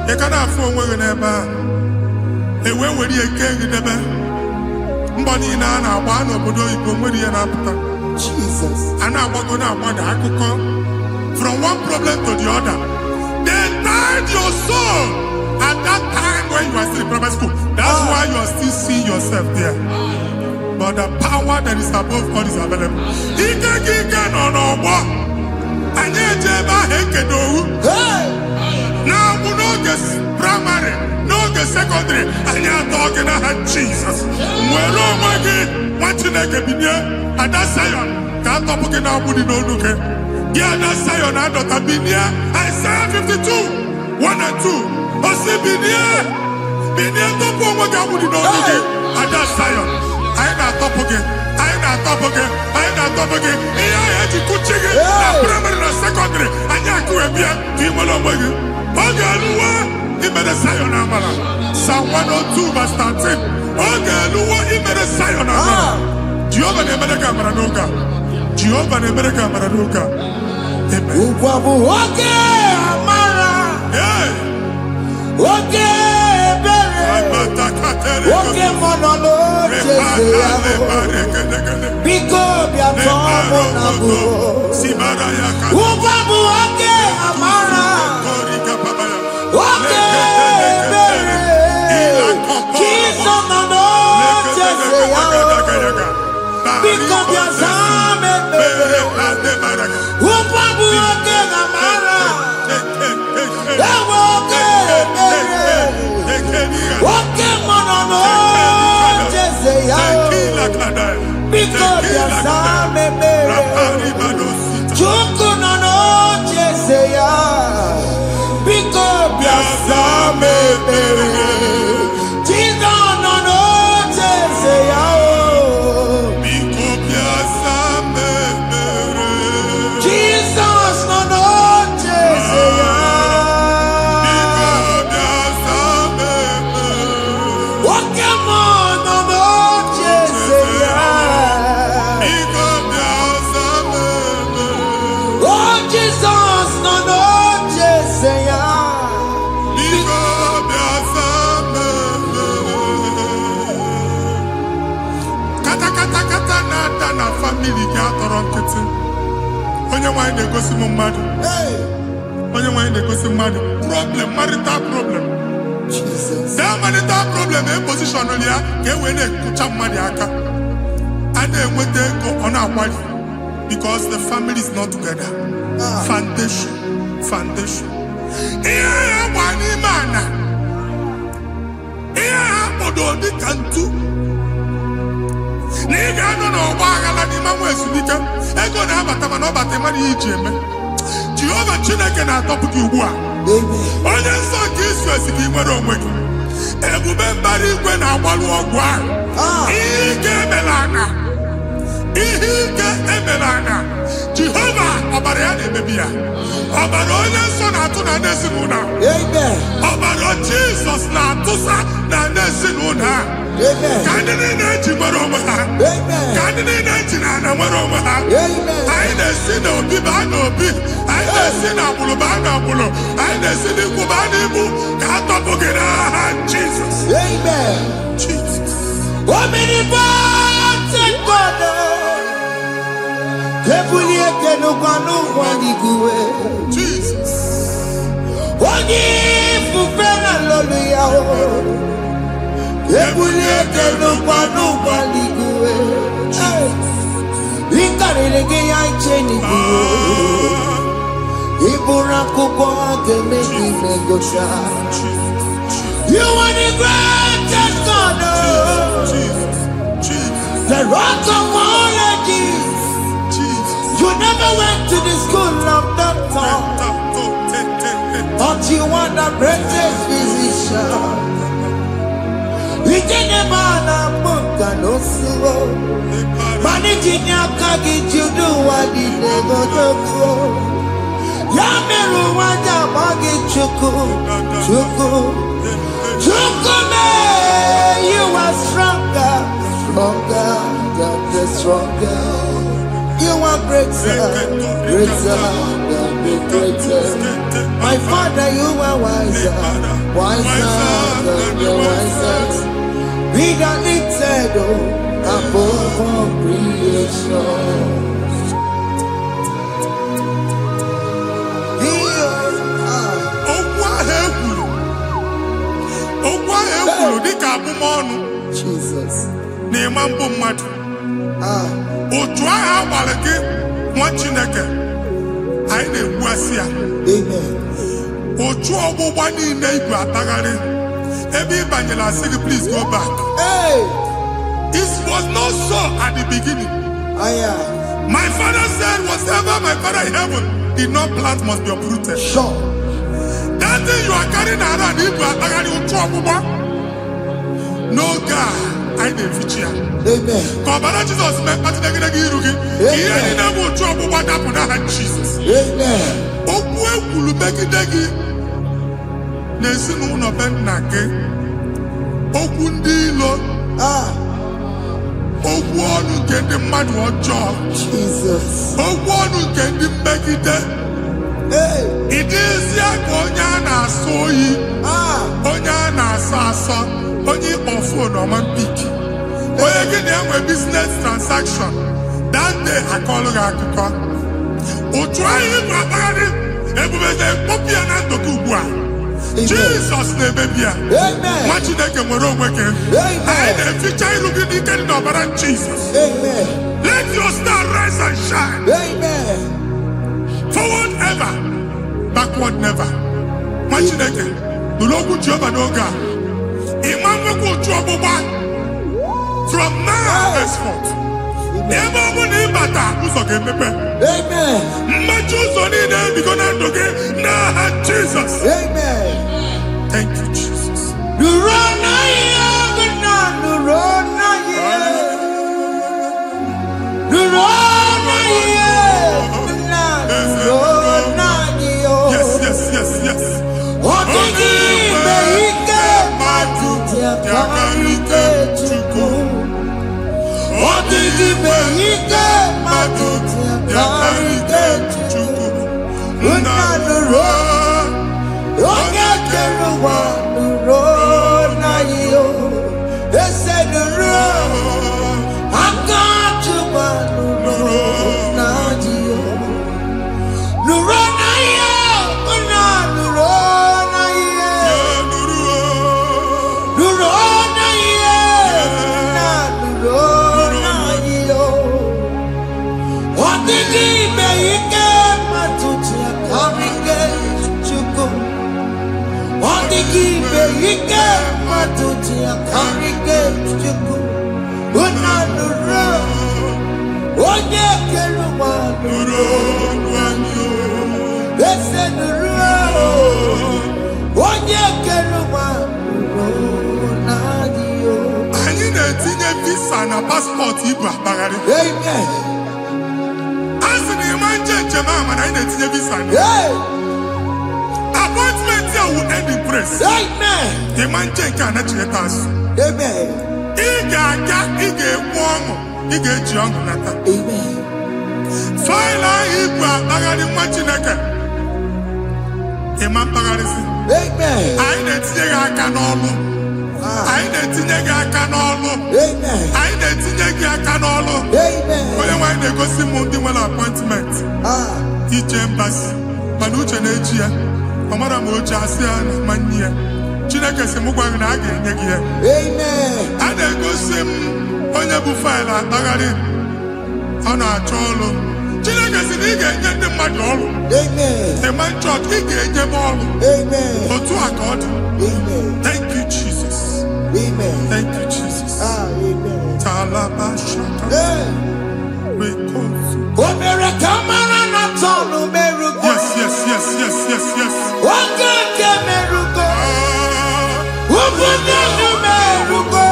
You can have 4 women ever. And when we came in the bed, Mbani na one obodo Igbo nwere na apụta. Jesus. And I was going to want akụkọ from one problem to the other. They tied your soul at that time when you are still in primary school. That's why you are still seeing yourself there. But the power that is above all is available. Ike no what? And yet, now we know this primary, know the secondary, and you're talking about Jesus. We're all watching like a binia, and that's Zion. Can't talk about now, we don't look at. Yeah, that's Zion, I don't have binia. Isaiah 52, 1 and 2. I say binia, don't put what I would know, and that's Zion. I ain't top again. I ain't top again. I had to cook chicken. Primary and secondary. And you could be a team along with you. He made a Zion Amara. Psalm 102 verse 13. He made a Zion Amara. Jehovah the America Maradoga. Jehovah the America Maradoga. Amen. Oke monolo biko bia tomo nabu ubabu oke amara oke bere kiso nono chese ya biko bia zame bere ubabu oke amara oke bere oke monolo chese ya because ya same bere chuku nono chese ya because ya same bere chizo nono chese ya because ya same bere Jesus nono chese ya because ya same bere oke monolo chese ya oh Jesus nono chese ya na family ga atọrọ nkịtị onye nwanyị na-egosi m mmadụ Onye nwanyị na-egosi mmadụ problem, marital problem. Jesus. That marital problem in position on ya ka e wee na-ekucha mmadụ aka. A na-enweta ego ọ na-akwali because the family is not together. Foundation. Ihe ha gba n'ime ana. Ihe ha kpọdo dịka ntu. Na ị ga-anọ n'ọgba aghara n'ime nwa ezumike. Ego na-abata mana ọ bata mmadụ ihe iji eme. Jehova Chineke na-atọpụ gị ugbu a. Onye nsọ nke Israel si gị nwere onwe gị. Ebube mbara igwe na-agbalụ ọgwụ ahụ. Ihe ike emela ana. Jehova ọbara ya na-emebi ya. Ọbara onye nsọ na-atụ na ndị ezinụlọ. Ọbara Jizọs na-atụsa na ndị ezinụlọ ha. Ka ndị niile eji nwere onwe ha. Ka ndị niile eji na ana nwere onwe ha. Anyị na-esi n'obi baa n'obi. Anyị na-esi n'agbụrụ baa n'agbụrụ. Anyị na-esi n'ikwu baa n'ikwu. Ka a tọpụ gị n'aha Jizọs. Jesus. Omnipotent God. Jesus. You are the greatest God. The rock of all ages. You never went to the school of doctor, but you are the greatest physician. We didn't man a book and no slow. Managing your kagi, you do what you never do. Yameru wanja bagi chuku. You are stronger than the stronger. You are greater than the greatest. My Father, you are wiser than the wisest. Be the lifted above all creation. Jesus. Otu agha gbara gị nwa Chineke anyị na-egbu asị ya. Otu ọgbụgba niile ibu atagharị ebe ị banyere asị gị please go back. It was not so at the beginning. My father said whatever my father in heaven did not plant must be uprooted. Sure. That thing you are carrying around ibu atagharị otu ọgbụgba. No God. Amen. Kọbara Jizọs mee kpatịdegide gị iru gị. Ihe niile bụ otu ọgbụgba dapụ n'aha Jizọs. Okwu ekwuru megide gị n'ezinụlọ be nna gị. Okwu ndị ilo. Okwu ọnụ nke ndị mmadụ ọjọọ. Okwu ọnụ nke ndị mmegide. Ịdịzie ka onye a na-asọ oyi. Onye a na-asọ asọ. Onye ịkpọ fon ọma mpiki. Onye gị na-enwe business transaction. That day akọlụ gị akụkọ. Otu anyị bụ akpagharị ebube na-ekpọpụ ya na ndụ gị ugbu a. Jizọs na-emebi ya. Nwa Chineke nwere onwe gị. Anyị na-eficha iru gị n'ike dị n'ọbara Jizọs. Let your star rise and shine. Forward ever, backward never. Nwa Chineke nụrụ okwu Jehova n'oge a. Imam nwoke otu ọgbụgba from now henceforth. Ebe ọ bụ na ịbata ụzọ ga-emepe. Mmachi ụzọ niile ebigo na ndụ gị n'aha Jizọs. Thank you, Jesus. Yes. Chukwu. Adigi Beyike Matuti Akarike Chuku Unanuro Oye Keruwa Nuro Ese Nuro Oye Keruwa Nuro Nadio. Anyị na-etinye visa na paspọtụ Igbo akpagharị. Amen. Asị na ịma njem ama na anyị na-etinye visa na. Appointment ya will end in praise. Amen. Ịma nke a na-echeta azụ. Amen. Ị ga-aga, ị ga-ekwu ọṅụ, ị ga-eji ọṅụ nata. Amen. Faịlụ ahụ Igbo akpagharị nwa Chineke. Ịma mkpagharịsị. Amen. Anyị na-etinye gị aka n'ọlụ. Anyị na-etinye gị aka n'ọlụ. Amen. Anyị na-etinye gị aka n'ọlụ. Amen. Onye nwaanyị na-egosi m ndị nwere appointment ije mbasi mana uche na-eji ya ọ mara ma oche asị ya na manye ya. Chineke sị m gwa gị na a ga-enye gị ya. Amen. A na-egosi m onye bụ faịlụ akpagharị ọ na-achọ ọrụ. Chineke sị na ị ga-enye ndị mmadụ ọrụ. Amen. Ịma chọọchị ị ga-enye m ọrụ. Amen. Otu a ka ọ dị. Amen. Thank you Jesus. Amen. Thank you Jesus. Amen. Talabashaka. Omere kamara na tonu merugo. Yes, yes, yes, yes, yes, yes. Oge ke merugo. Obudu merugo.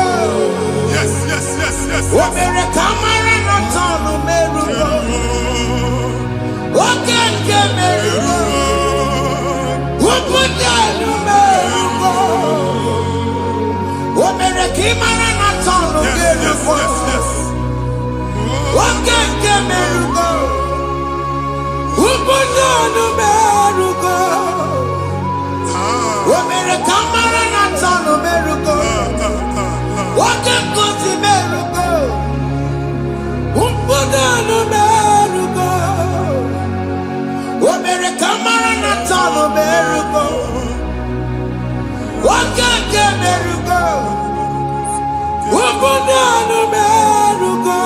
Yes, yes, yes, yes. Omere kamara na tonu merugo. Oge ke merugo. Obudu merugo. Omere kamara na tonu merugo. Yes, yes, yes. Oge ke merugo. Obudu merugo. Omere kamara na tonu merugo. Oge kuti merugo. Obudu merugo. Omere kamara na tonu merugo. Oge ke merugo. Obudu merugo.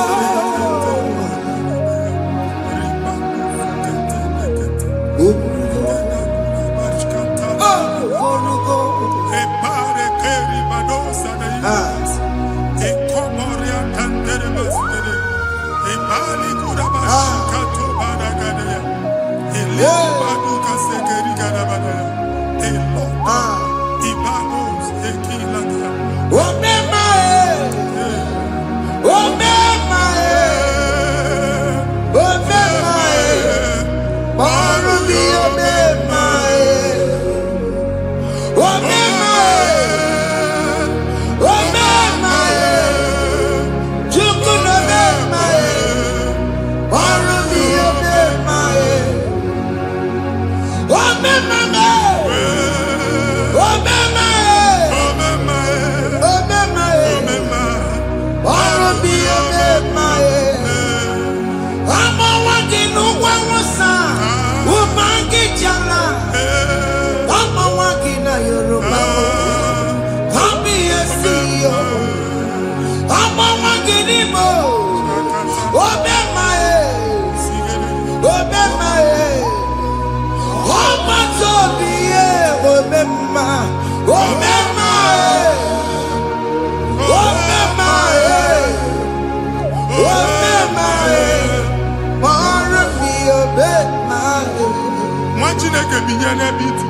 Chineke binye n'ebe iti.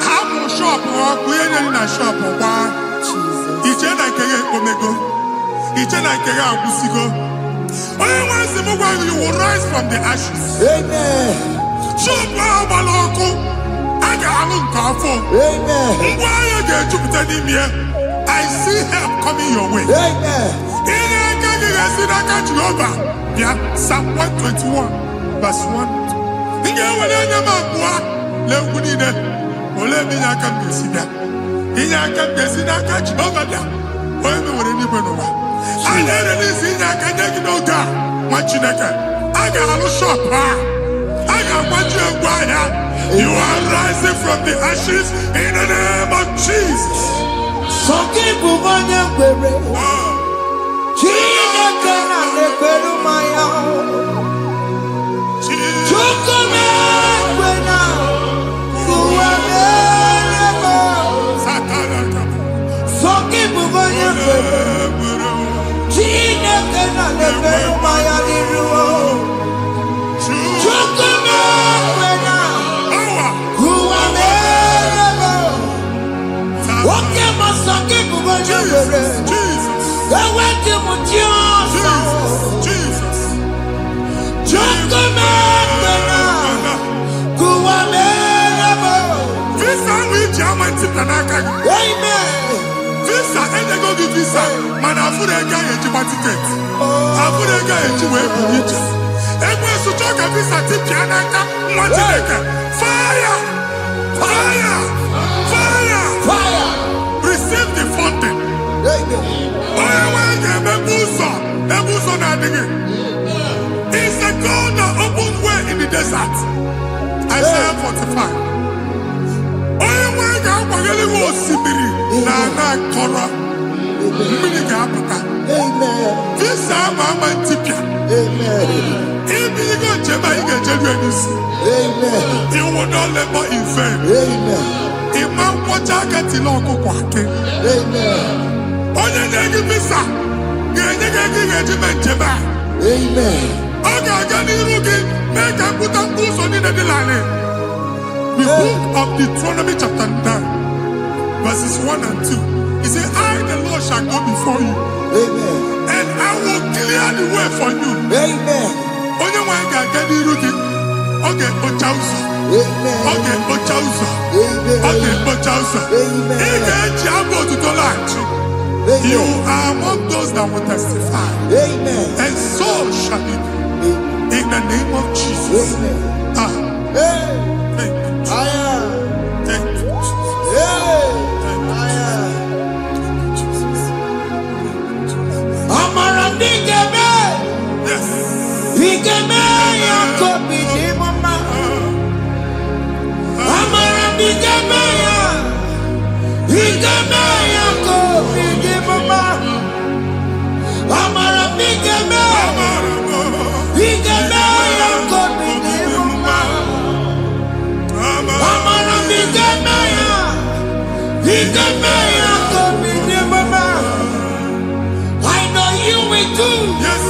Hapụ shọpụ ọkụ ihe nyere na shọpụ gba. Iche na nke ya ekpomego. Iche na nke ya agwụsigo. Onye nwe nsị m gwa you will rise from the ashes. Amen. Shọpụ ahụ gbara ọkụ. A ga-alụ nke afọ. Amen. Ngwa ahịa ga-ejupụta n'ime ya. I see help coming your way. Amen. Ihe aka gị ga-esi n'aka Jehova. Bịa Psalm 121 verse 1. Ị ga-ewere anya m abụọ n'egwu niile. Olee ebe inye aka m ga-esi bịa? Inye aka m ga-esi n'aka Jehova bịa. Onye mewere n'igwe n'ụwa. A na-erelisi inye aka nye gị n'oge a, nwa Chineke. A ga-alụ shọpụ a. A ga-agbaji egwu ahịa. You are rising from the ashes in the name of Jesus. Sọkị bụ onye kwere. Chineke na-ekwere mmanya. Chukwu na-ekwe na ụwa mee. Visa, and they go to visa. Man, I put a guy in my ticket. I put a guy in my ticket. And when you talk a visa, fire! Fire! Fire! Fire! Receive the funding. It's a God that opens way in the desert. Isaiah 45. This Mama Tipia. If you go to you will not labor in vain. Imam Wajagati Loco Quake. Only negative visa. Amen. Make a put on boots on the line. The book of Deuteronomy chapter 9, verses 1 and 2. He said, I, the Lord, shall go before you. Amen. And I will clear the way for you. Amen. Only one can get the route. Okay, Ochausa. Amen. Okay, Ochausa. Amen. Okay, Ochausa. Amen. You are among those that will testify. Amen. And so shall it be. In the name of Jesus. Amen. Thank you, Jesus. Thank you, Jesus. I know you will do. Yes.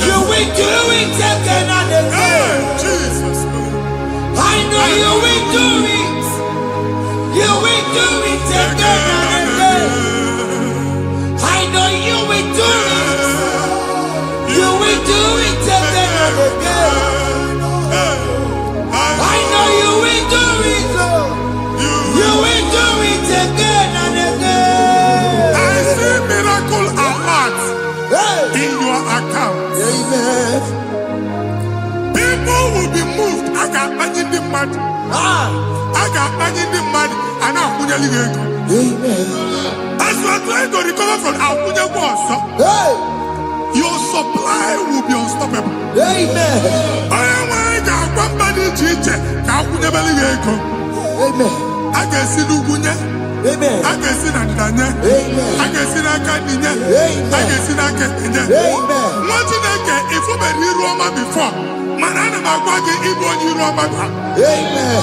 You will do it again and again. Jesus. I know you will do it. You will do it again and again. I know you will do it. You will do it again and again. I know you will do it. You will do it again and again. I see miracle alert in your account. Amen. People will be moved. I got money in the mud. I got money in the mud. And I'm going to leave. Amen. As you are trying to recover from Abuja Boss, your supply will be unstoppable. Amen. I got one body teacher. Amen. I can see Lugunya. Amen. I can see Nandanya. Amen. I can see Nakaninya. I can see Nakaninya. Amen. What did I get? If you were in Roma before, Manana Magwagi, Igbo, you Roma. Amen.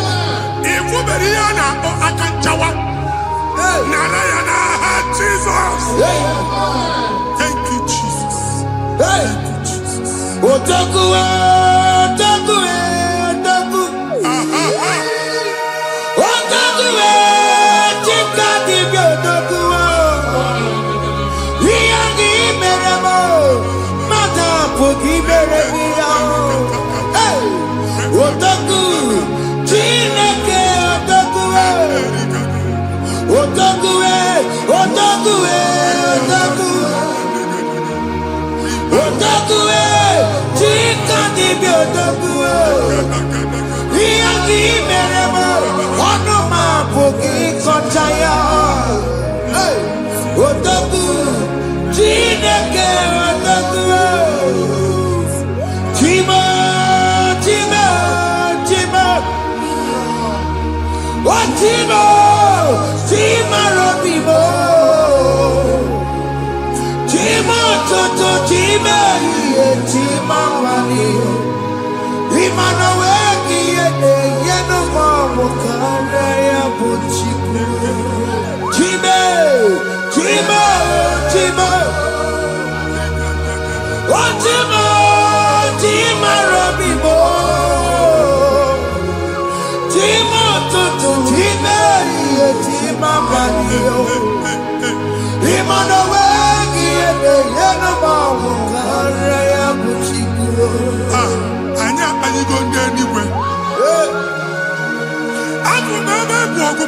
If you were in Akanchawa, Narayana, Jesus. Thank you, Jesus. Thank you, Jesus. Otaku.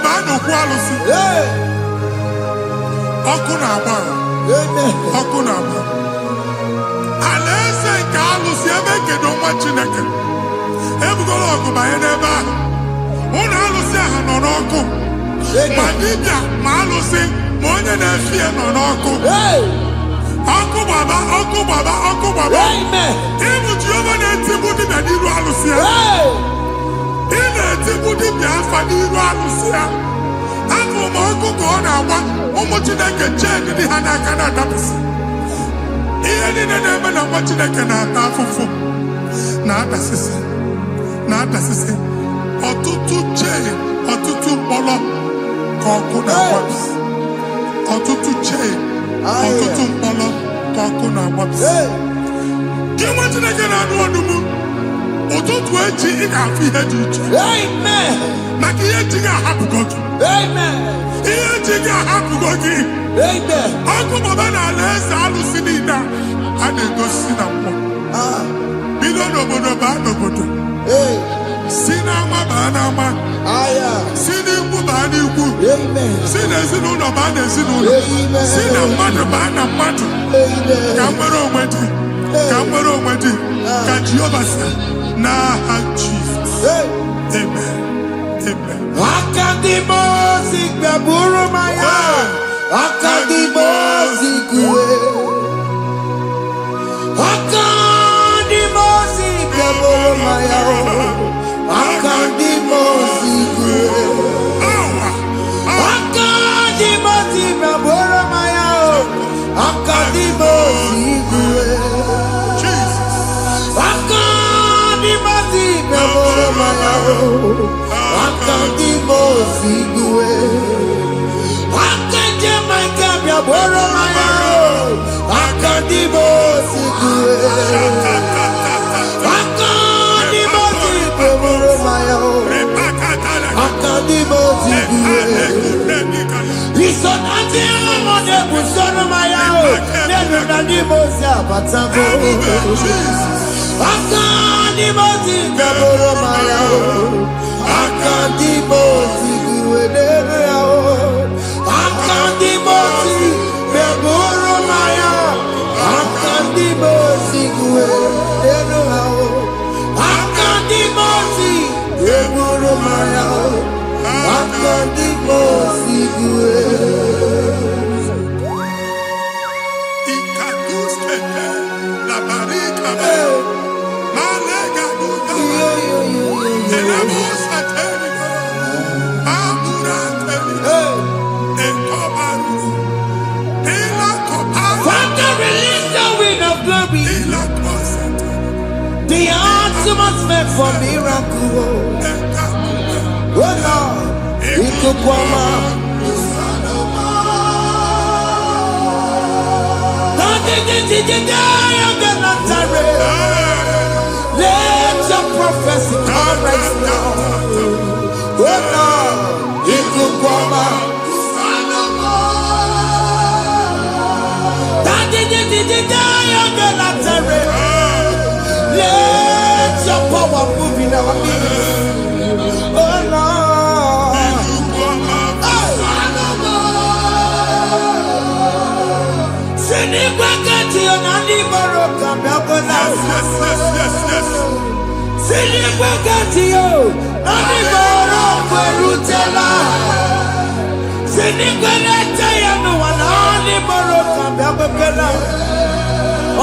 baa n'okwu alụsị. Ọkụ na-agba. Ọkụ na-agba. Alaeze nke alụsị ebe ekedo nwa Chineke. Ebugoro ọgụ banye n'ebe ahụ. Ụlọ alụsị ahụ nọ n'ọkụ. Ma dibịa ma alụsị ma onye na-efi ya nọ n'ọkụ. Ọkụ gbaba, ọkụ gbaba, ọkụ gbaba. Ịbụ Jehova na-etigbu dibịa n'iru alụsị ya. Ị na-etigbu dibịa afa n'iru alụsị ya. Afọ ma ọkụ ka ọ na-agba ụmụ Chineke chen dị ha n'aka na-adapụsị. Ihe niile na-eme na nwa Chineke na-ata afụfụ na-adasịsị na-adasịsị. Ọtụtụ chen, ọtụtụ mkpọrọ ka ọkụ na-agbapụsị. Ọtụtụ chen, ọtụtụ mkpọrọ ka ọkụ na-agbapụsị. Gị nwa Chineke na-anụ ọdụmụ ụtụtụ echi ị ga-afụ ihe dị iche. Maka ihe ji gị ahapụgo gị. Ihe ji gị ahapụgo gị. Ọkụ gbaba n'ala eze alụsị niile a na-egosi na mmụọ. Bido n'obodo baa n'obodo. Si n'ama baa n'ama. Si n'ikwu baa n'ikwu. Si n'ezinụlọ baa n'ezinụlọ. Si na mmadụ baa na mmadụ. Ka nwere onwe dị. Ka nwere onwe dị. Ka Jehova sị n'aha Jizọs. Amen. Amen. Akadimosi gbaburu maya. Akadimosi kue. Akadimosi gbaburu maya. Akadimosi kue. Akadimosi gbaburu maya. Akadimosi kue. Akadimosi gbaburu maya. Akadimosi kue. Akadimosi gbaburu maya. Akadimosi kue. Akadimosi gbaburu maya. Akadimosi kue. Isonati amone busoro maya. Nenu nadimosi abatago. Akadimosi gbaburu maya. Akadimosi kue. Akadimosi gbaburu maya. Akadimosi kue. Akadimosi gbaburu maya. Akadimosi kue. Father, release the wind of glory. The atmosphere for miracle. Oh Lord, it could come up. Let your prophecy come right now. Oh Lord, it could come up. Let your power move in our midst. Oh Lord.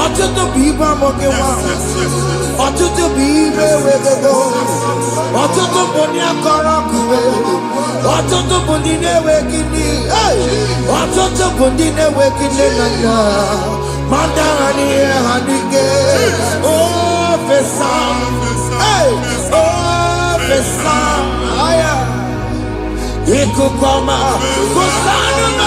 Ọtụtụ bụ ibe amụghị nwa, ọtụtụ bụ ibe ewegego, ọtụtụ bụ ndị akọrọ ọkụwe, ọtụtụ bụ ndị na-enweghị nne, ọtụtụ bụ ndị na-enweghị nne na nna, ma ndị agha n'ihe ha n'ike. Ofesa, ofesa, aya, ikuku ọma, kwụsanụ m.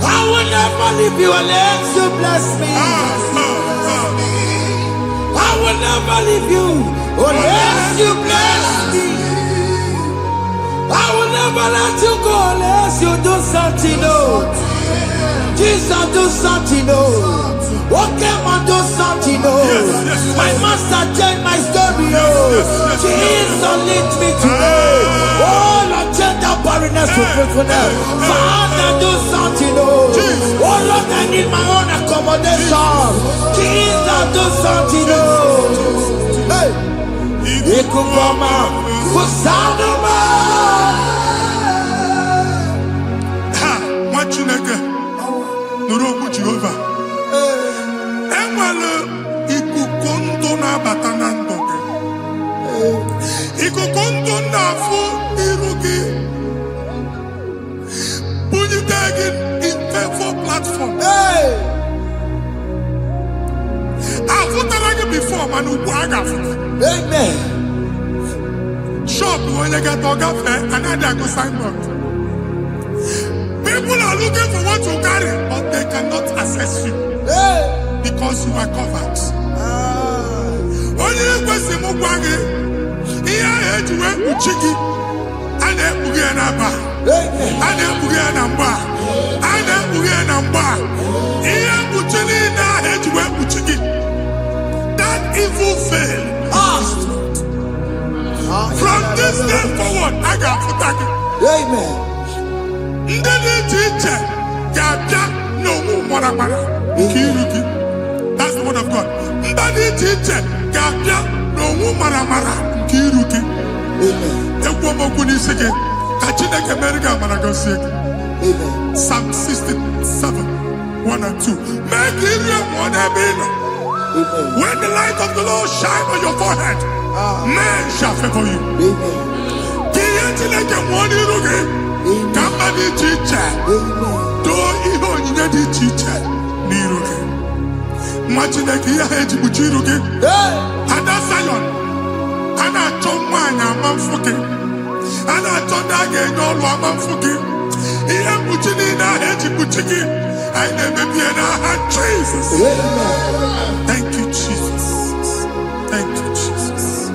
I will never leave you unless you bless me. I will never leave you unless you bless me. I will never let you go unless you do something, oh. Jesus, do something, oh. Okay, man, do something, oh. My master changed my story, oh. Jesus, lead me today. Father, do something, oh. Oh Lord, I need my own accommodation. Jesus, do something, oh. Hey. Ikungoma, kusanuma. Ha, Machineke, Nuroku Jehovah. Enwale ikukunto na batanando. Ikukunto na fu irugi. Punitagin in faithful platform. Hey. I've put before, man, who Amen. Shop when you get Oga fair, another go signboard. People are looking for what you carry, but they cannot access you. Hey. Because you are covered. Only you go see Mugwagi. Here, you went to Chiki. And then Bugianaba. And then Bugianamba. And then Bugianamba. Here, Buchini, now, you went to Chiki. That evil fail. From this day forward, I got to thank you. Amen. That's the word of God. Psalm 67, 1 and 2. Make it one. When the light of the Lord shine on your forehead, men shall favor you. Thank you, Jesus. Thank you, Jesus.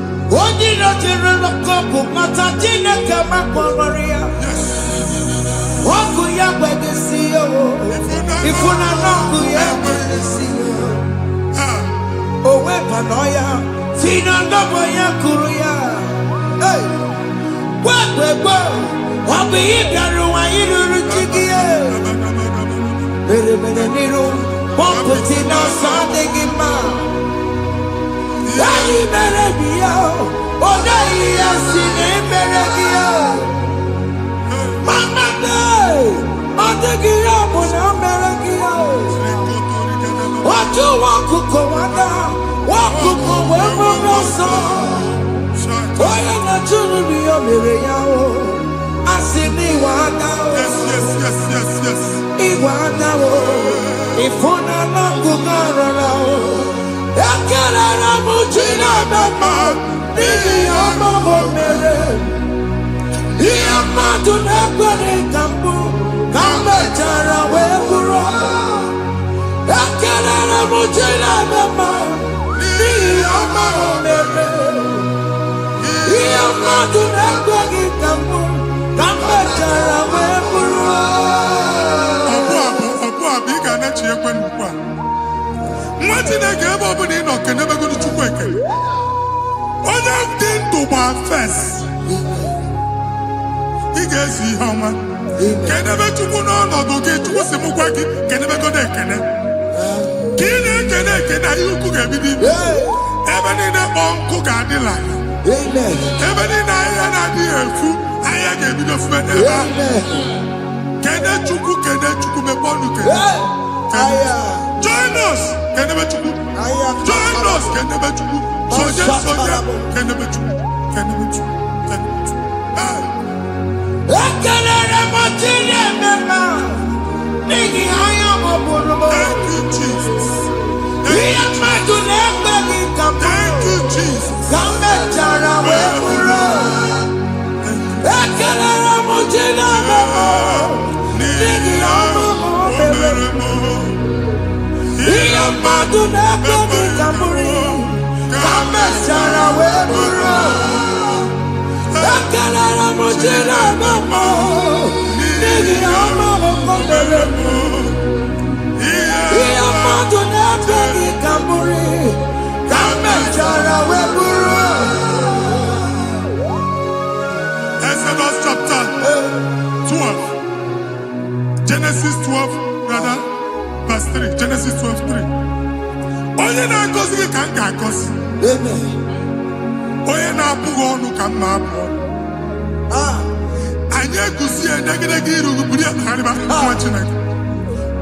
Join us. Exodus chapter Genesis 12, brother, verse 3. Genesis 12, 3. Onye na-agọzi gị ka m ga-agọzi. Onye na-abụghị ọnụ ka m na-abụ ọnụ. Anyị eguzie negedege iru buru ya kparịba nwa Chineke.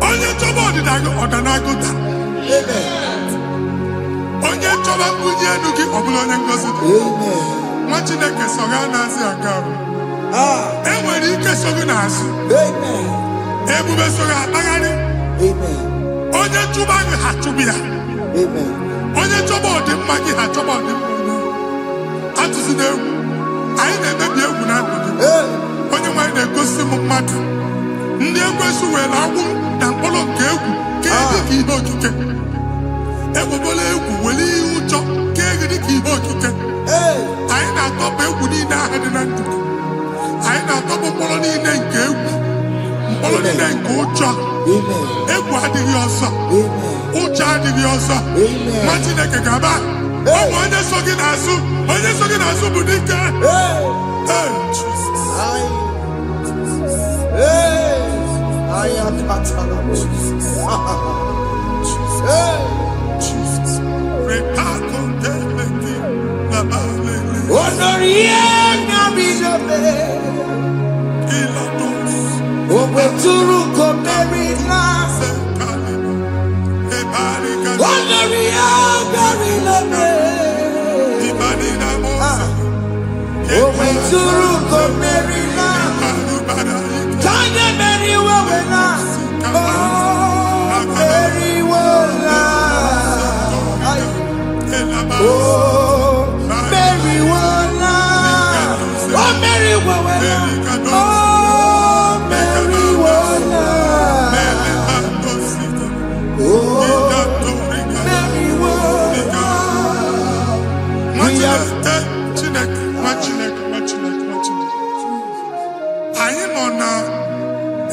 Onye chọba ọdịda gị ọdanagoda. Onye chọba mbunye elu gị ọ bụla onye ngọzi dị. Nwa Chineke so ga na-azị aga ọrụ. Enwere ike so gị n'azụ. Ebube so gị akpagharị. Onye chụba gị ha chụbụ ya. Onye chọba ọdịmma gị ha chọba ọdịmma. Atụzina egwu. Anyị na-emebi egwu na ndụ gị. Onye nwanyị na-egosi m mmadụ. Ndị ekwesu were agwụ na mkpụrụ nke egwu kee dị ka ihe okike. Egbebola egwu were ihe ụjọ kee gị dị ka ihe okike. Anyị na-atọpụ egwu niile ahụ dị na ndụ gị. Anyị na-atọpụ mkpụrụ niile nke egwu. Mkpụrụ niile nke ụjọ. Egwu adịghị ọzọ. Ụjọ adịghị ọzọ. Nwa Chineke ga-aba. Ọ bụ onye so gị n'azụ. Onye so gị n'azụ bụ dike.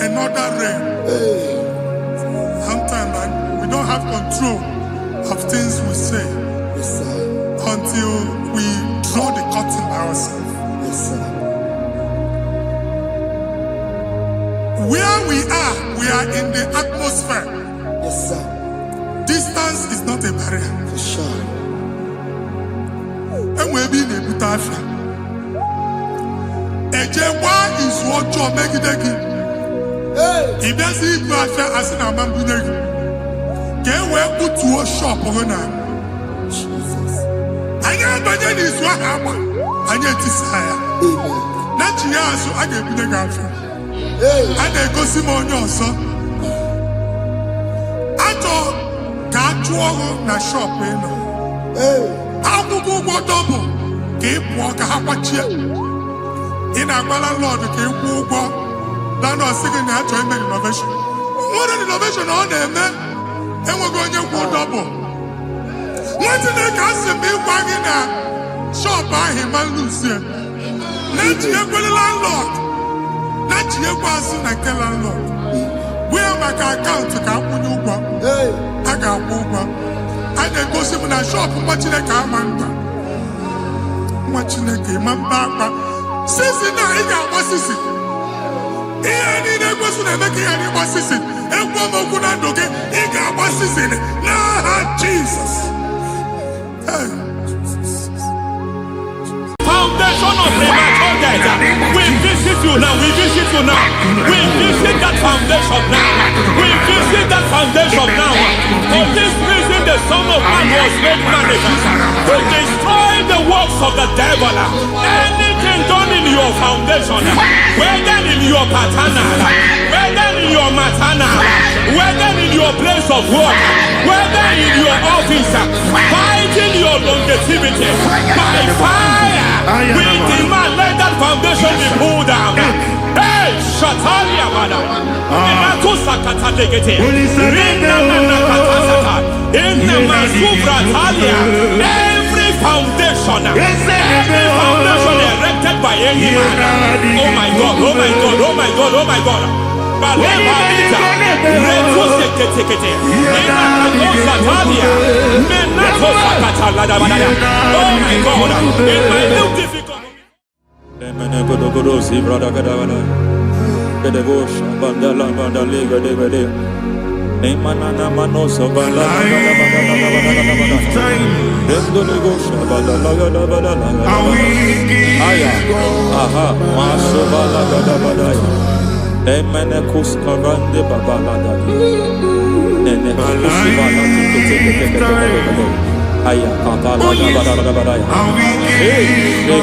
Another rain. Sometimes we don't have control of things we say until we draw the curtain by ourselves. Where we are in the atmosphere. Distance is not a barrier. For sure. And we'll be in a butafia. Ejewa is what you're making. If there's a affair as in a man, can we put to a shop on her? I got my name is what happened. I get desire. Not you, so I get the girlfriend. And they go Simon also. I thought, can't you na shop in? How to go double? Keep walk a half a chair. In a landlord, keep walk. Now, no second enjoyment innovation. What an innovation on them, man. And we're going to go double. What's in the castle be wagging a shop by him and Lucia? Not you, landlord. Not you, person, and tell landlord. We have my account to come when you go. I got over. I then go see when I shop, watching a car man. Watching a game, man, Papa. Sissy, now he got what's this? Ihe niile kwesịrị na-eme ka ihe anyị gbasisi ekwu okwu na ndụ gị ị ga-agbasisi n'aha Jizọs. Foundation of premature death. We visit you now. We visit you now. We visit that foundation now. We visit that foundation now. For this reason, the Son of Man was made manifest to destroy the works of the devil. Anything done in your foundation, whether in your paternal, whether in your maternal, whether in your place of work, whether in your office, fighting your longevity by fire. We demand let that foundation be pulled down. Hey, Shatalia Bada. Every foundation erected by any man. Oh my God, oh my God, oh my God, oh my God. Oh my God, in my new difficult. Gedevosha, Bandala, Bandaliga, Devede. Emanana Manosa, Bandala, Dendologosha, Bandala, Badala, Aya, Aha, Masobala, Gadabadaya. Emenekus Kavande Babala, Enekusivana, Aya, Kapala, Badabadaya. Hey,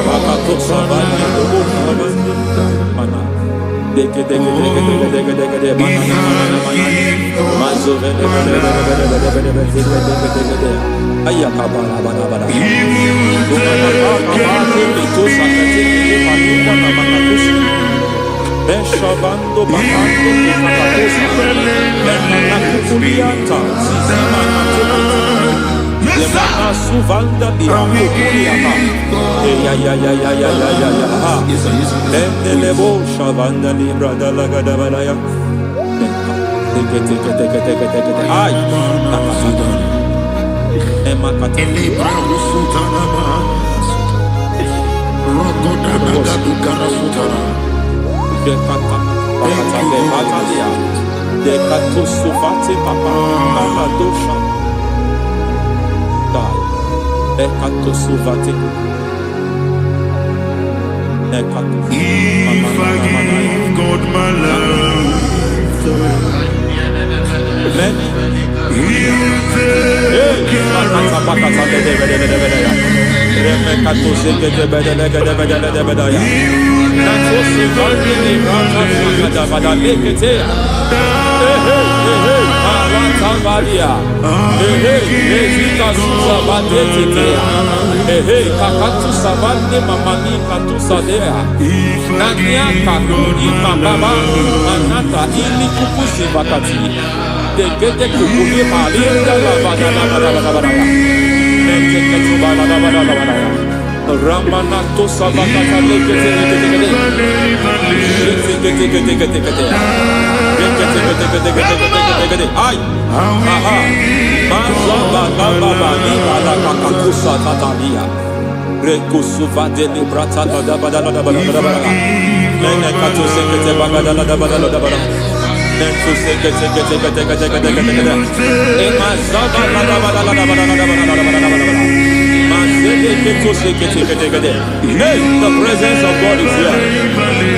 Bakatosavani, Mana. Deke Suvanda di Akuliama. Endelebo Shavanda Libra da Lagadabalaya. Ay, Emma Catalibra Sutanama. Rogodabagadu Sutana. De Katusufati Papa Aladosha. Ekatusuvati. If I give God my love, Ramanato Sabakata Hey, the presence of God is here.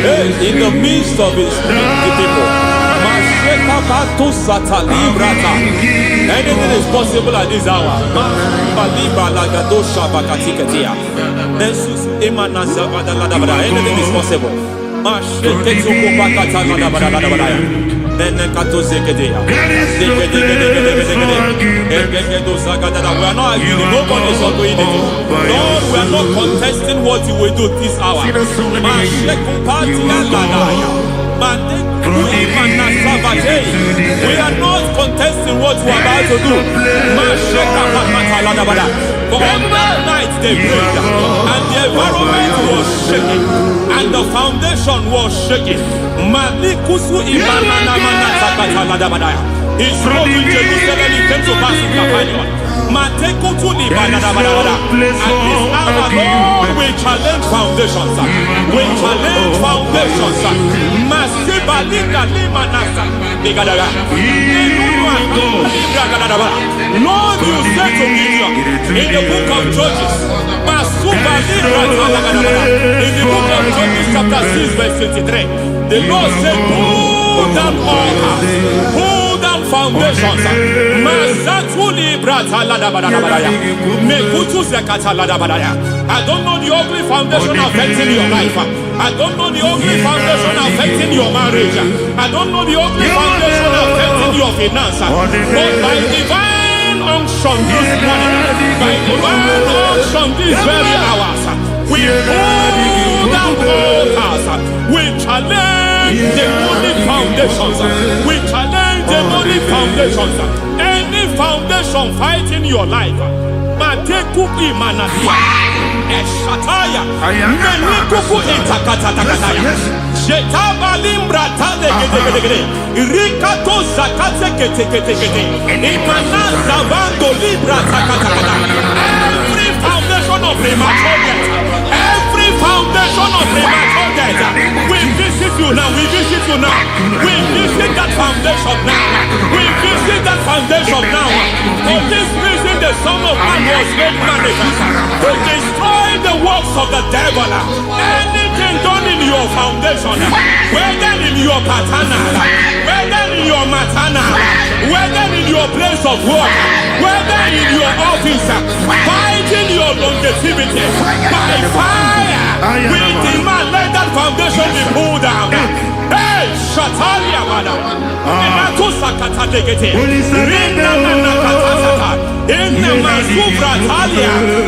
Hey, in the midst of His people. Anything is possible at this hour. Anything is possible. We are not arguing. Nobody is arguing it. Lord, we are not contesting what you will do this hour. We are not contesting what we are about to do. For on that night they prayed, and the environment was shaking, and the foundation was shaking. He drove in Jerusalem, he came to pass in Capernaum. At this hour, Lord, we challenge foundations. We challenge foundations. Lord, you said to Gideon in the book of Judges, in the book of Judges chapter 6 verse 23, the Lord said, pull down altars, pull down foundations. I don't know the ugly foundation affecting your life. I don't know the ugly foundation affecting your marriage. I don't know the ugly foundation affecting your finance. But by divine unction this morning, by divine unction these very hours, we pull down altars. We challenge demonic foundations. We challenge demonic foundations. Any foundation fighting your life, Matekuki Manasia, Eshataya, Menikuku Itakatatakataya, Shetabalim Brata de Rikato Zakate Ketekete, Imana Zavando Libra Takatakata. Every foundation of premature death, every foundation of premature death, we visit you now, we visit you you now. We visit that foundation now. We visit that foundation now. For this reason, the Son of Man was made manifest to destroy the works of the devil. Anything done in your foundation, whether in your paternal, whether in your maternal, whether in your place of work, whether in your office, fighting your longevity by fire, we demand let that foundation be pulled down. Hey, Shatalia Bada, Sakata Legate, in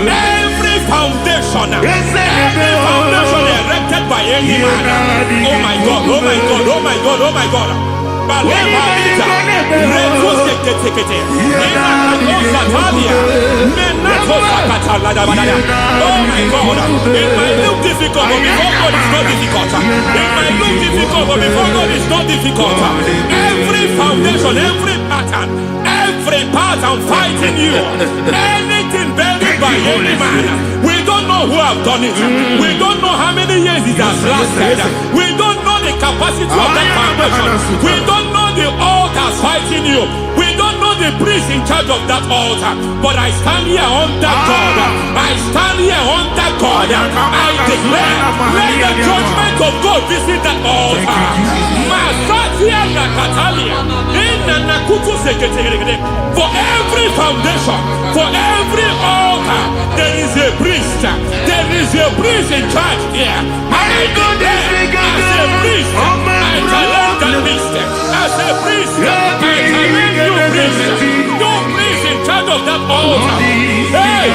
every foundation erected by any man. Oh my God, oh my God, oh my God, oh my God. Oh my God, it might look difficult, but before God it's not difficult. It might look difficult, but before God it's not difficult. Every foundation, every pattern fighting you, anything buried by any man, we don't know who have done it. We don't know how many years it has lasted. We don't know the capacity of that foundation. We don't know the altars fighting you. We don't know the priest in charge of that altar. But I stand here under God. I stand here under God. I declare, let the judgment of God visit that altar. For every foundation, for every altar, there is a priest. There is a priest in charge here. I declare, as a priest, I challenge that priest. As a priest, I challenge you priest. You priest in charge of that altar. Hey!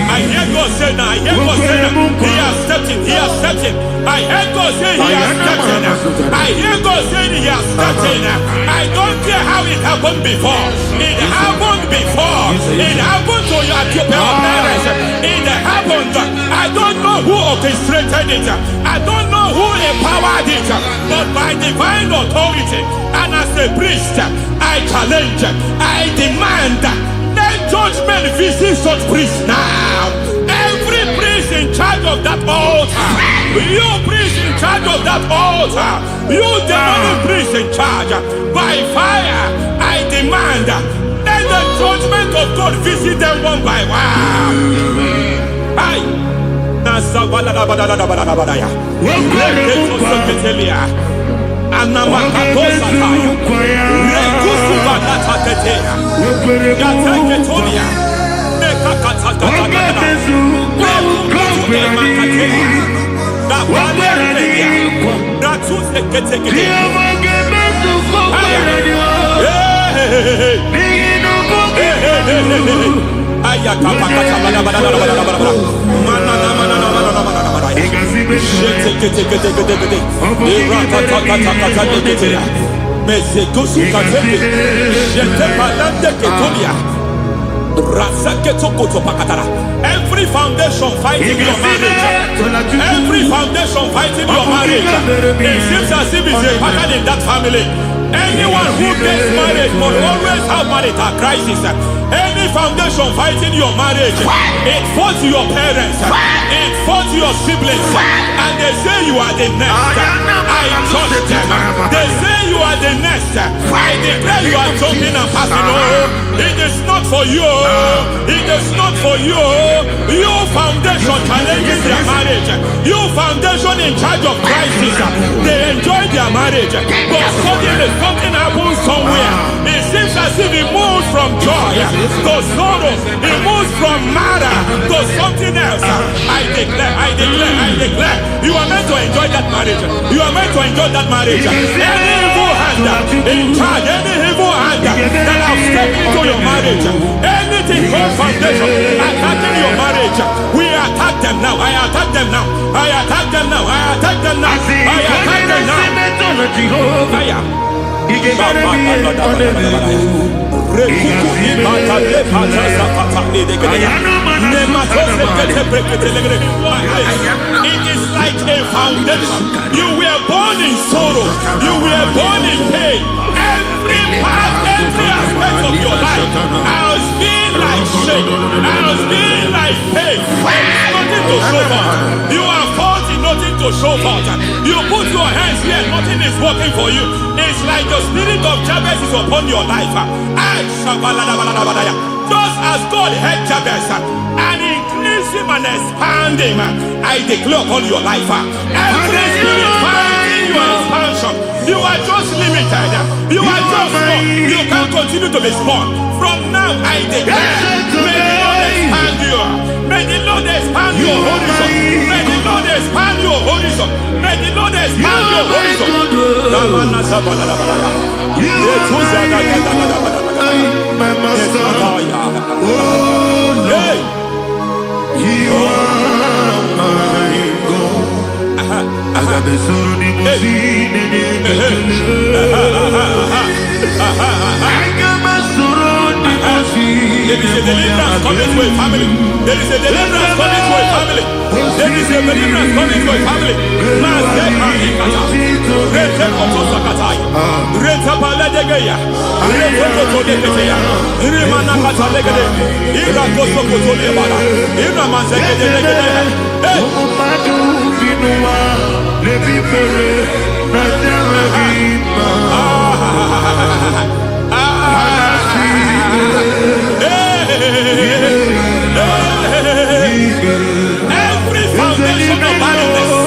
I hear God say now, I hear God say now, he has stepped in, he has stepped in. I hear God say he has stepped in. I hear God say he has stepped in. I don't care how it happened before. It happened before. It happened to your parents. It happened. I don't know who orchestrated it. I don't know who empowered it. But by divine authority and as a priest, I challenge, I demand, let judgment visit such priests now. Every priest in charge of that altar, you priest in charge of that altar, you demonic priest in charge, by fire, I demand, let the judgment of God visit them one by one. Aye. Every foundation fighting your marriage, every foundation fighting your marriage, it seems as if it's a pattern in that family. Anyone who gets married will always have marital crisis. Any foundation fighting your marriage, it fought your parents, it fought your siblings, and they say you are the next. I judge them. They say you are the next. I declare you are jumping and passing. Oh, it is not for you. It is not for you. You foundation challenging their marriage. You foundation in charge of crisis. They enjoy their marriage, but suddenly something happens somewhere. It seems as if it moves from joy to sorrow. It moves from matter to something else. I declare, you are meant to enjoy that marriage. You are meant to enjoy that marriage. Any evil hand in charge, any evil hand that have stepped into your marriage, anything called foundation attacking your marriage, we attack them now. I attack them now. I attack them now. I attack them now. I attack them now. is like a foundation. You were born in sorrow. You were born in pain. Every part, every aspect of your life has been like shame. Has been like pain. Nothing to show for. You are faulty, nothing to show for. You put your hands here, nothing is working for you. It's like the spirit of Jabez is upon your life. Just as God had Jabez and increased him and expanded him, I declare upon your life, every spirit finding your expansion, you are just limited. You are just small. You can't continue to be small. From now, I declare, may the Lord expand you. May the Lord expand your horizon. May the Lord expand your horizon. May the Lord expand your horizon. My master, oh Lord, you are my God. I got the soul in my feet, I got my soul in my feet. There is a deliverance coming to a family. There is a deliverance coming to a family. There is a deliverance coming to a family. Every foundation of barrenness,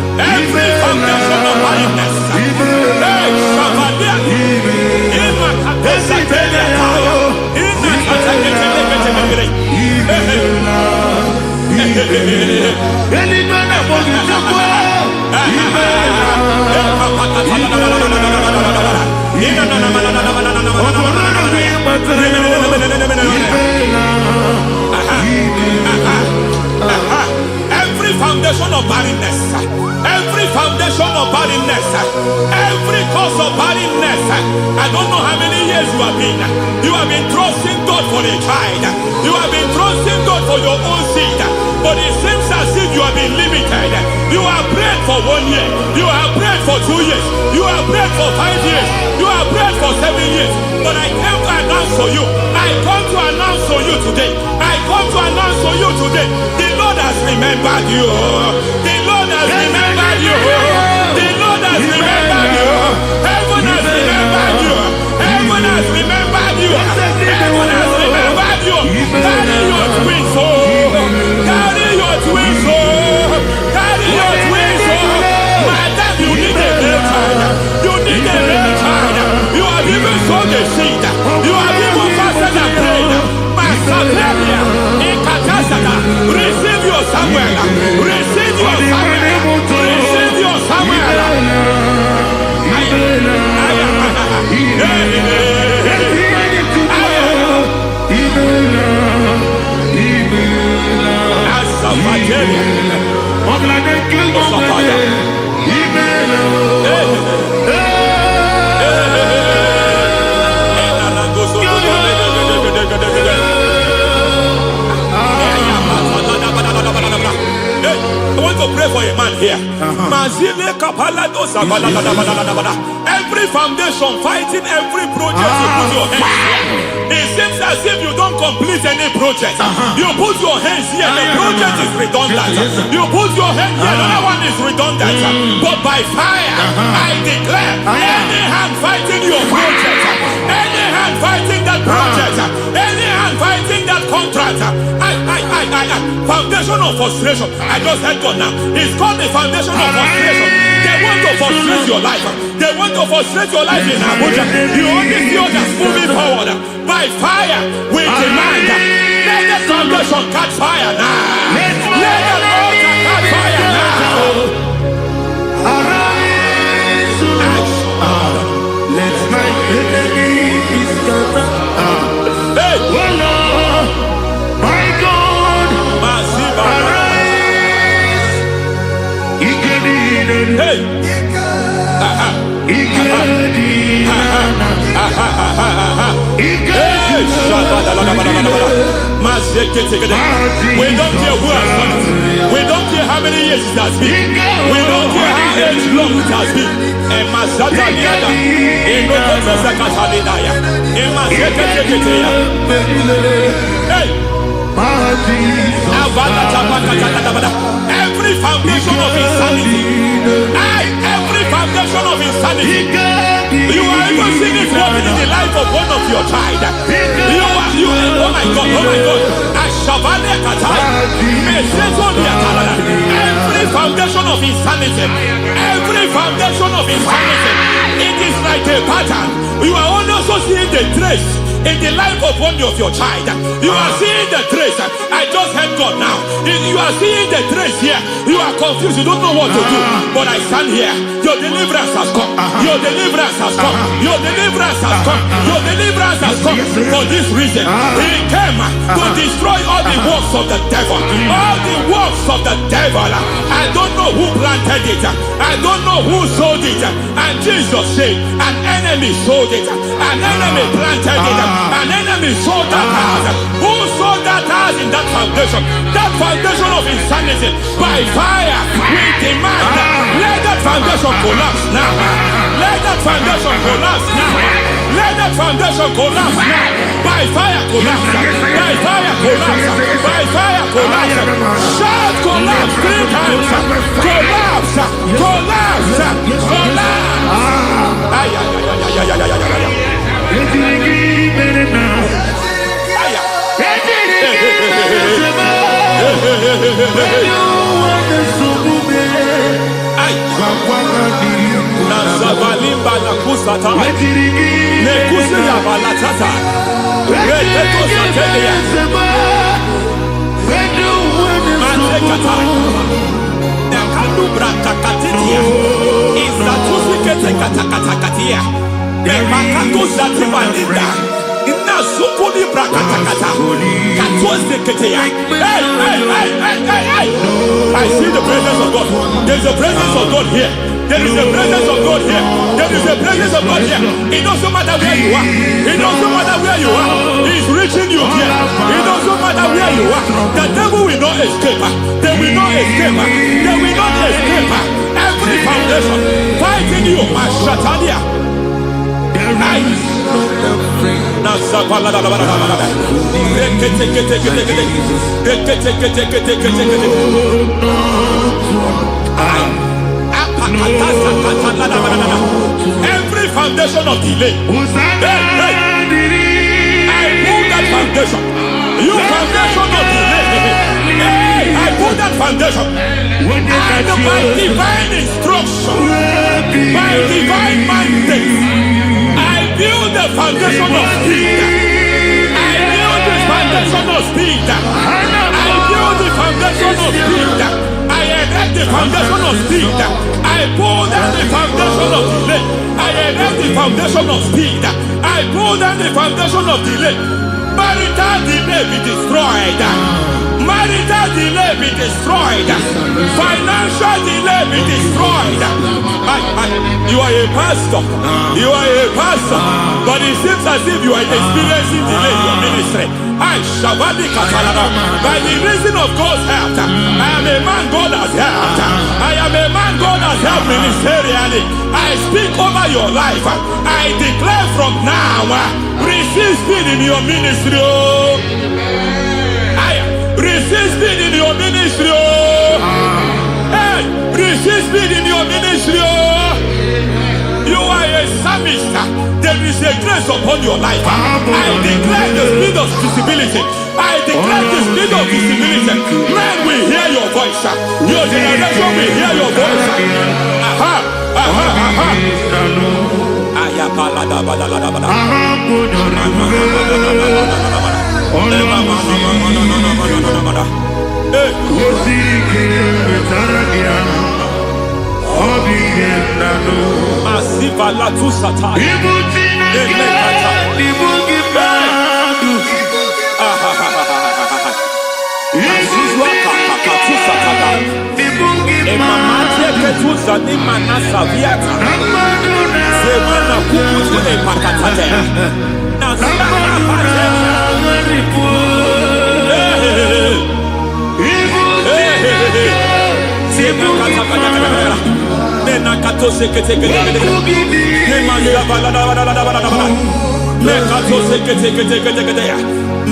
every foundation of barrenness, every foundation of barrenness, every foundation of barrenness, every cause of barrenness. I don't know how many years you have been trusting God for a child. You have been trusting God for your own seed, but it seems as if you have been limited. You have prayed for 1 year, you have prayed for 2 years, you have prayed for 5 years, you have prayed for 7 years. But I came to announce for you, I come to announce for you today, I come to announce for you today, the Lord has remembered you. The Lord has remembered you. The Lord has remembered you. Heaven has remembered you. Heaven has remembered you. Heaven has remembered you. Carry your twins, oh. Carry your twins, oh. Carry your twins, oh. Madam, you need a real child. You need a real child. You have even sown the seed. You have even fasted and prayed. Masabelia, Ekatasaka, receive your Samuel. Receive your Samuel. Receive your Samuel. I want to pray for a man here. Every foundation fighting every project you put your hands here. It seems as if you don't complete any project. You put your hands here, the project is redundant. You put your hand here, another one is redundant. But by fire, I declare, any hand fighting your project, any hand fighting that project, any hand fighting that contract, foundation of frustration. I just heard God now. It's called the foundation of frustration. They want to frustrate your life. They want to frustrate your life in Abuja. You only see others moving forward. By fire, we demand. Let the foundation catch fire now. Let the altar catch fire now. Arise, let my enemies scatter. Hey, Oh Lord, my God, arise. hey. We don't care who has done it. We don't care how many years it has been. We don't care how long it has been. Hey! Every foundation of insanity. Every foundation of insanity. You are even seeing it working in the life of one of your child. Oh my God. Every foundation of insanity. Every foundation of insanity. It is like a pattern. You are also seeing the trace in the life of one of your child. You are seeing the trace. I just heard God now. You are seeing the trace here. You are confused. You don't know what to do. But I stand here. Your deliverance has come. Your deliverance has come. Your deliverance has come. Your deliverance has come. For this reason, He came to destroy all the works of the devil. All the works of the devil. I don't know who planted it. I don't know who sold it. And Jesus said, an enemy sold it. An enemy planted it. An enemy sold that house. Who sold that house in that foundation? That foundation of insanity. By fire, we demand, let that foundation collapse now. Let that foundation collapse now. Let that foundation collapse now. By fire collapse. By fire collapse. By fire collapse. Shout collapse 3 times. Collapse. Collapse. Nazavalimba na kusata nekusi ya balatata reteto satelia matekata nekadubra kakatitia izatusikete katakatakatia nekakatu zatibalinda inasukuni brakatakata katoziketea. I see the presence of God. There is a presence of God here. There is a presence of God here. There is a presence of God here. It doesn't matter where you are. It doesn't matter where you are. He's reaching you here. It doesn't matter where you are. The devil will not escape. They will not escape. They will not escape. Every foundation fighting you, Mashatania. Every foundation of delay. I pull that foundation. You foundation of delay. I pull that foundation. And by divine instruction, by divine mandate, I build the foundation of speed. I build the foundation of speed. I build the foundation of speed. I erect the foundation of speed. I pull down the foundation of delay. I erect the foundation of speed. I pull down the foundation of delay. Marital delay be destroyed. Marital delay be destroyed. Financial delay be destroyed. You are a pastor. You are a pastor. But it seems as if you are experiencing delay in your ministry. By the reason of God's help, I am a man God has helped. I am a man God has helped ministerially. I speak over your life. I declare from now, receive speed in your ministry. Receive speed in your ministry. Hey, receive speed in your ministry. You are a psalmist. There is a grace upon your life. I declare the speed of visibility. I declare the speed of visibility. Men will hear your voice. Your generation will hear your voice.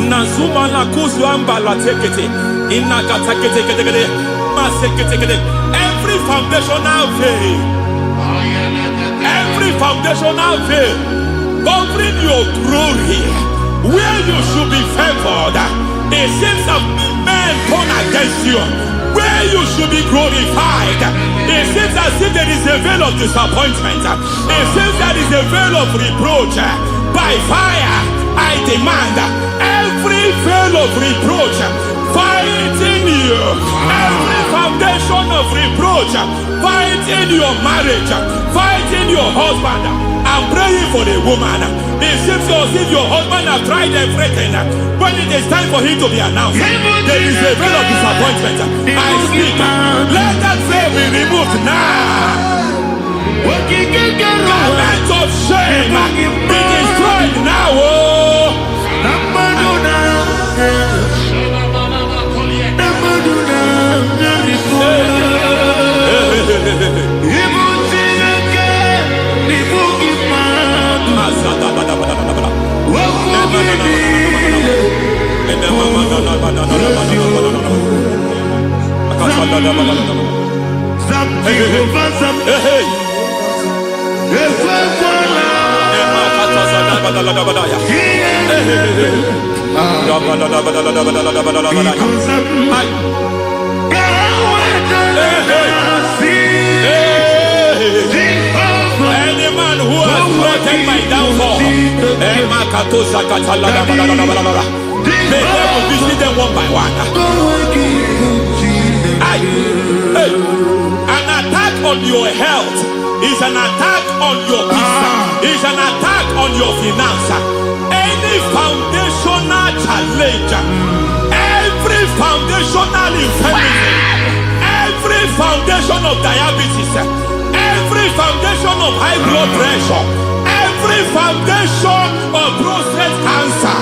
Nazuma na kuzwamba la tekete inakata kete every foundational veil, covering your glory, where you should be favored, it seems that men turn against you. Where you should be glorified, it seems as if there is a veil of disappointment. It seems there is a veil of reproach. By fire, I demand every veil of reproach fighting you, every foundation of reproach fighting your marriage, fighting your husband. I'm praying for the woman. It seems as if your husband has tried everything. When it is time for him to be announced, there is a veil of disappointment. I speak. Let that veil be removed now. Garment of shame be destroyed now. Any man who has threatened my downfall, may devil visit them one by one. An attack on your health is an attack on your peace, is an attack on your finance. Any foundational challenge, every foundational infirmity, every foundation of diabetes, every foundation of high blood pressure, every foundation of prostate cancer,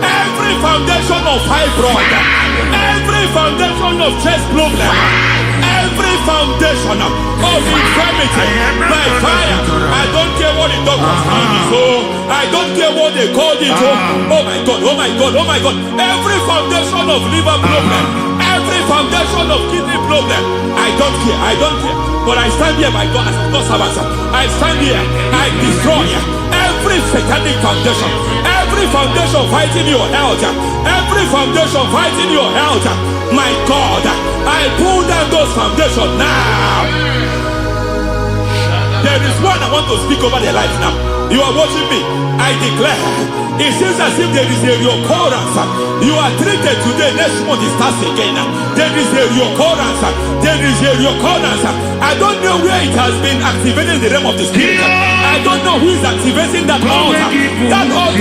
every foundation of fibroid, every foundation of chest problem, every foundation of infirmity, by fire. I don't care what the doctors call it, so I don't care what they called it. Oh my God, oh my God, oh my God. Every foundation of liver problem, every foundation of kidney problem, I don't care. But I stand here by God as God's servant. I stand here, I destroy every satanic foundation, every foundation fighting your health, every foundation fighting your health. My God, I pull down those foundations now. There is one I want to speak over their life now. You are watching me. I declare, it seems as if there is a reoccurrence. You are treated today, next month it starts again. There is a reoccurrence. There is a reoccurrence. I don't know where it has been activated in the realm of the spirit. I don't know who is activating that altar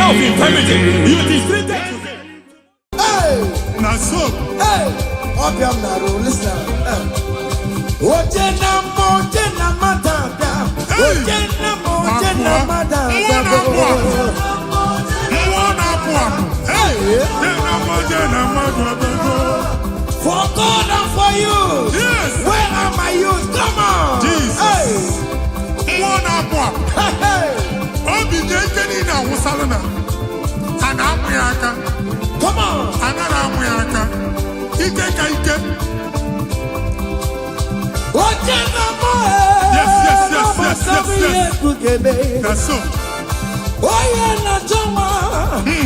of infirmity. You is treated today. Hey! Naso. Hey! Obiam Naru, listen. Ojena matata. Ojena matata. For God and for you. Yes. Where are my youth? Come on. Jesus. Hey. Come on. Yes. That's so. Oye na choma,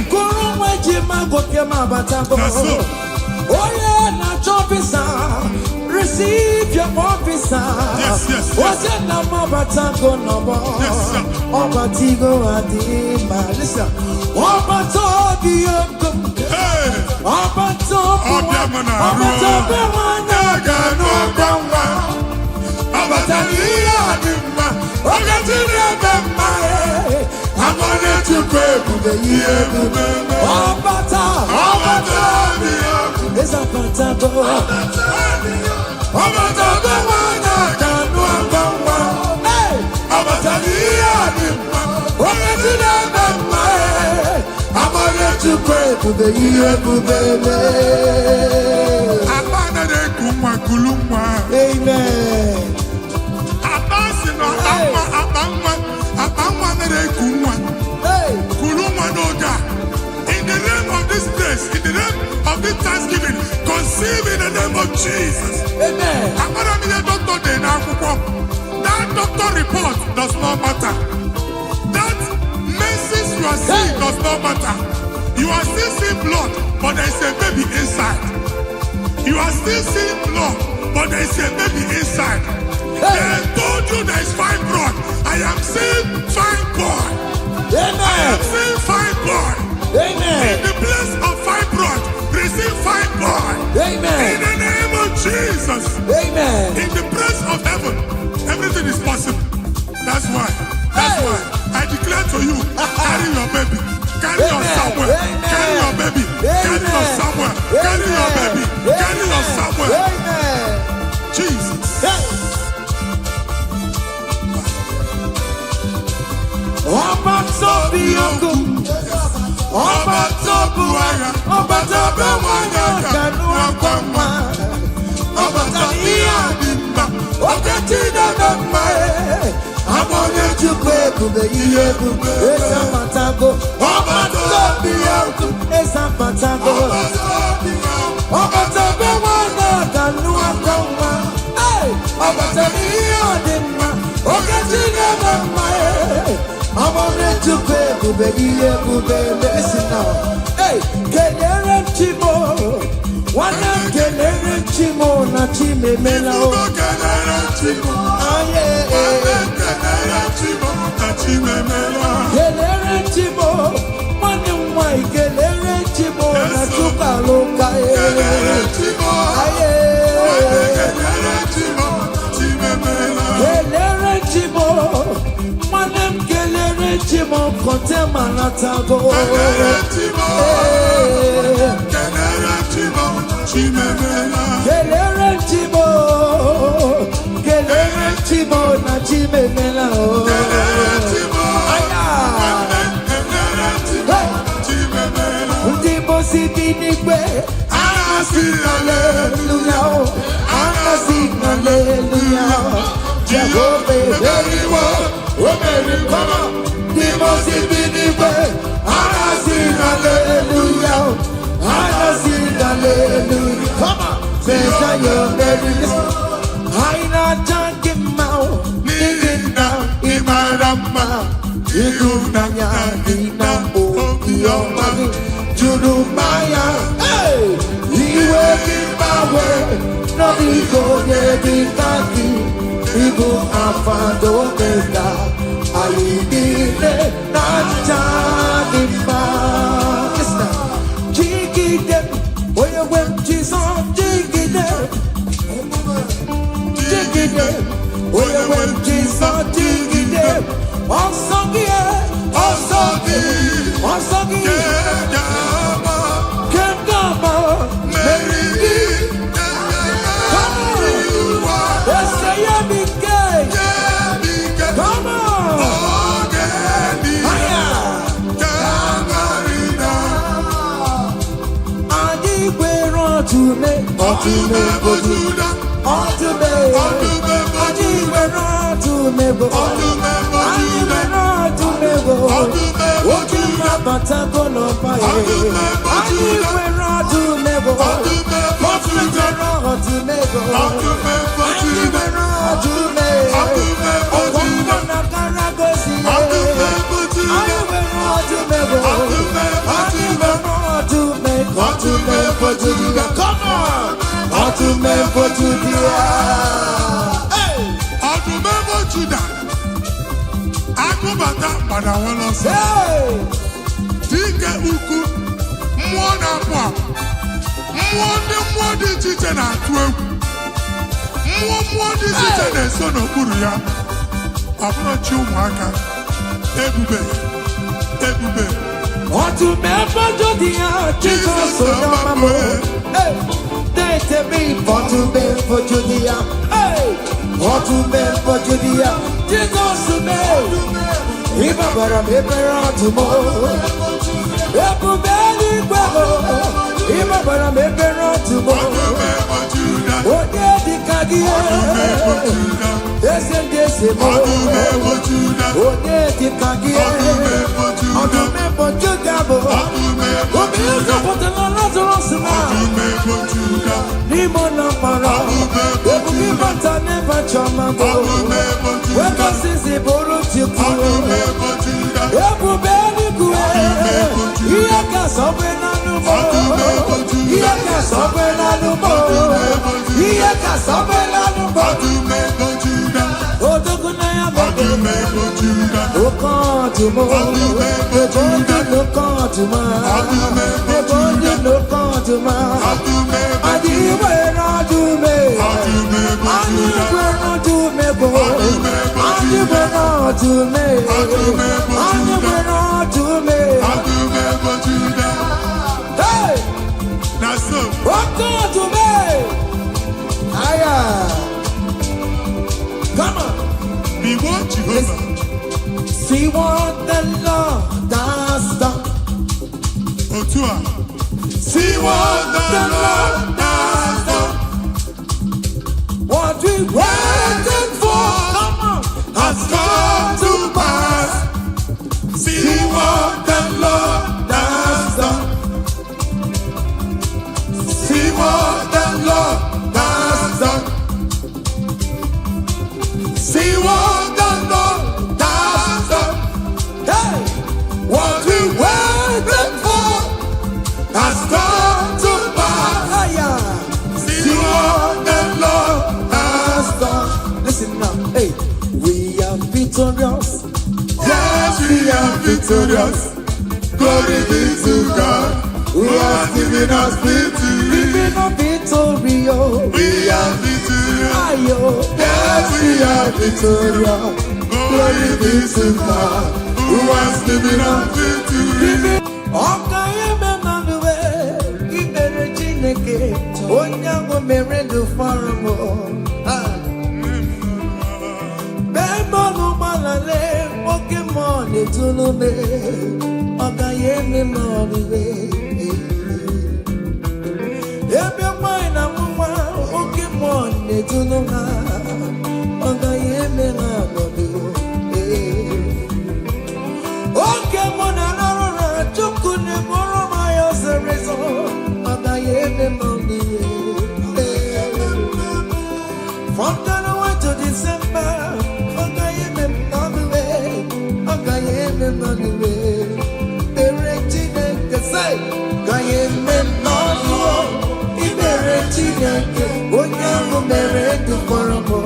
kuru wejima gotiema batango. Oye na chopisa, receive your officer. Yes. Oye na mabatango nobo. Obatigo adima. Listen, obatobi yoko. Obatobi wana gano gamba. Obatani adima. Obatani adima. I'm gonna to pray for the year. Obata. It's a patato. Obata the one I can do. Hey, Obata the Obatani Amen. In the name of this place, in the name of this Thanksgiving, conceive in the name of Jesus. Amen. That doctor report does not matter. That messes you are seeing does not matter. You are still seeing blood, but there is a baby inside. You are still seeing blood, but there is a baby inside. They told you there is fibroid. I am seeing fibroid. Amen. I am seeing fibroid. Amen. In the place of fibroid, receive fibroid. Amen. In the name of Jesus. Amen. In the place of heaven, everything is possible. That's why. That's why I declare to you, carry your baby. Carry your somewhere. Carry your baby. Carry your somewhere. Carry your baby. Carry your somewhere. Amen. Jesus. Ọba tó bí ogun, ọba tó bu ara, ọba tó bẹ wọnyọ kẹnu ọgbọnma, ọba tó yíyá bí mba, oge tí dada mma ẹ, abọ́nyẹ chukwu ebube ihe ebube esa patago, ọba tó bí ogun esa patago, ọba tó bẹ wọnyọ kẹnu ọgbọnma, ọba tó yíyá bí mba, oge tí dada mma ẹ. I'm on it to pay, baby, listen now. Hey, Kelere Chimo, one of Kelere Chimo, Nachime Melo. Kelere Chimo, Kelere Chimo, one of my Kelere Chimo, Nachuka Loka. Kelere Chimo, Kelere Chimo, Chimo kote manatago. Kelere Chimo, chimemela. Kelere Chimo, Kelere Chimo na chimemela. Kelere Chimo, chimemela. Ndipo sibinigwe, anasi hallelujah, anasi hallelujah. Jehovah very well, very well. The most way, I sing hallelujah, I sing hallelujah. Come on, say your merriness. I not talking about living down in my rama. You know, Nina, oh, your money, Judumaya. Hey, you will give my way, no, you go, yeah, be cocky. You go, I'm found over. I did not talking about. Jiggy them, where went Jesus? Jiggy them, jiggy them, where went Jesus? Jiggy them. Also, yeah, also, yeah, also, yeah. Can't come out, Mary. Come on, let's say I'm big gay. Come on. To me, come on, Otume for Judah. Hey, Otume for Judah. Akubata Padawana. Hey, Dike Uku, Mwana Pwa, Mwadi Chichen and 12. Mwadi Chichen and Son of Kuria. Abra Chumaka, Ebube. Otume for Judah, Jesus, so hey, they tell me Otume for Judah. Hey, Otume for Judah, Jesus, so if I were a paper tomorrow, Ebube, Imabara mebere otubo. Onye dịka gị eze ndị eze bụ onye dịka gị ọdụm ebo Juda bụ obi ụzọpụtara Lazarus na n'ime ụlọ mkpọrọ ebube ịbata n'ebe chọma bụ wegosizi bụrụ Chukwu ebube eluigwe ihe ga-asọbe n'anụmọ ihe ga-asọbe n'anụmọ ihe ga-asọbe n'anụmọ odoguna ya bebe oke ọdụmọ ebe onye n'oke ọdụmọ ebe onye n'oke ọdụmọ adịghị nwere ọdụme adịghị nwere ọdụme bụ adịghị nwere ọdụme adịghị nwere ọdụme hey oke ọdụme aya come on see what the Lord has done. See what the Lord has done. What we waited for, come on, has come to pass. See what the Lord has done. See what the Lord has done. See what the Lord has done. Hey, what we waited for has come to pass. See what the Lord has done. Listen now, hey, we are victorious. Yes, we are victorious. Glory be to God, who has given us victory. Given us victory, oh. We are victorious. Yes, we are victorious. Glory be to God, who has given us victory. Onyango merendo faramo Bembo malale Pokemon etulume Ogayeme moriwe Ebe mwana mwa Pokemon etuluma Ogayeme moriwe Pokemon anarora Chukune moro mayo serezo Ogayeme moriwe from January to December, Ogayeme Manuwe, Ogayeme Manuwe, Berechine Kesai, Ogayeme Manuwe, Iberechine Ke, Onyango Meredu Foramo,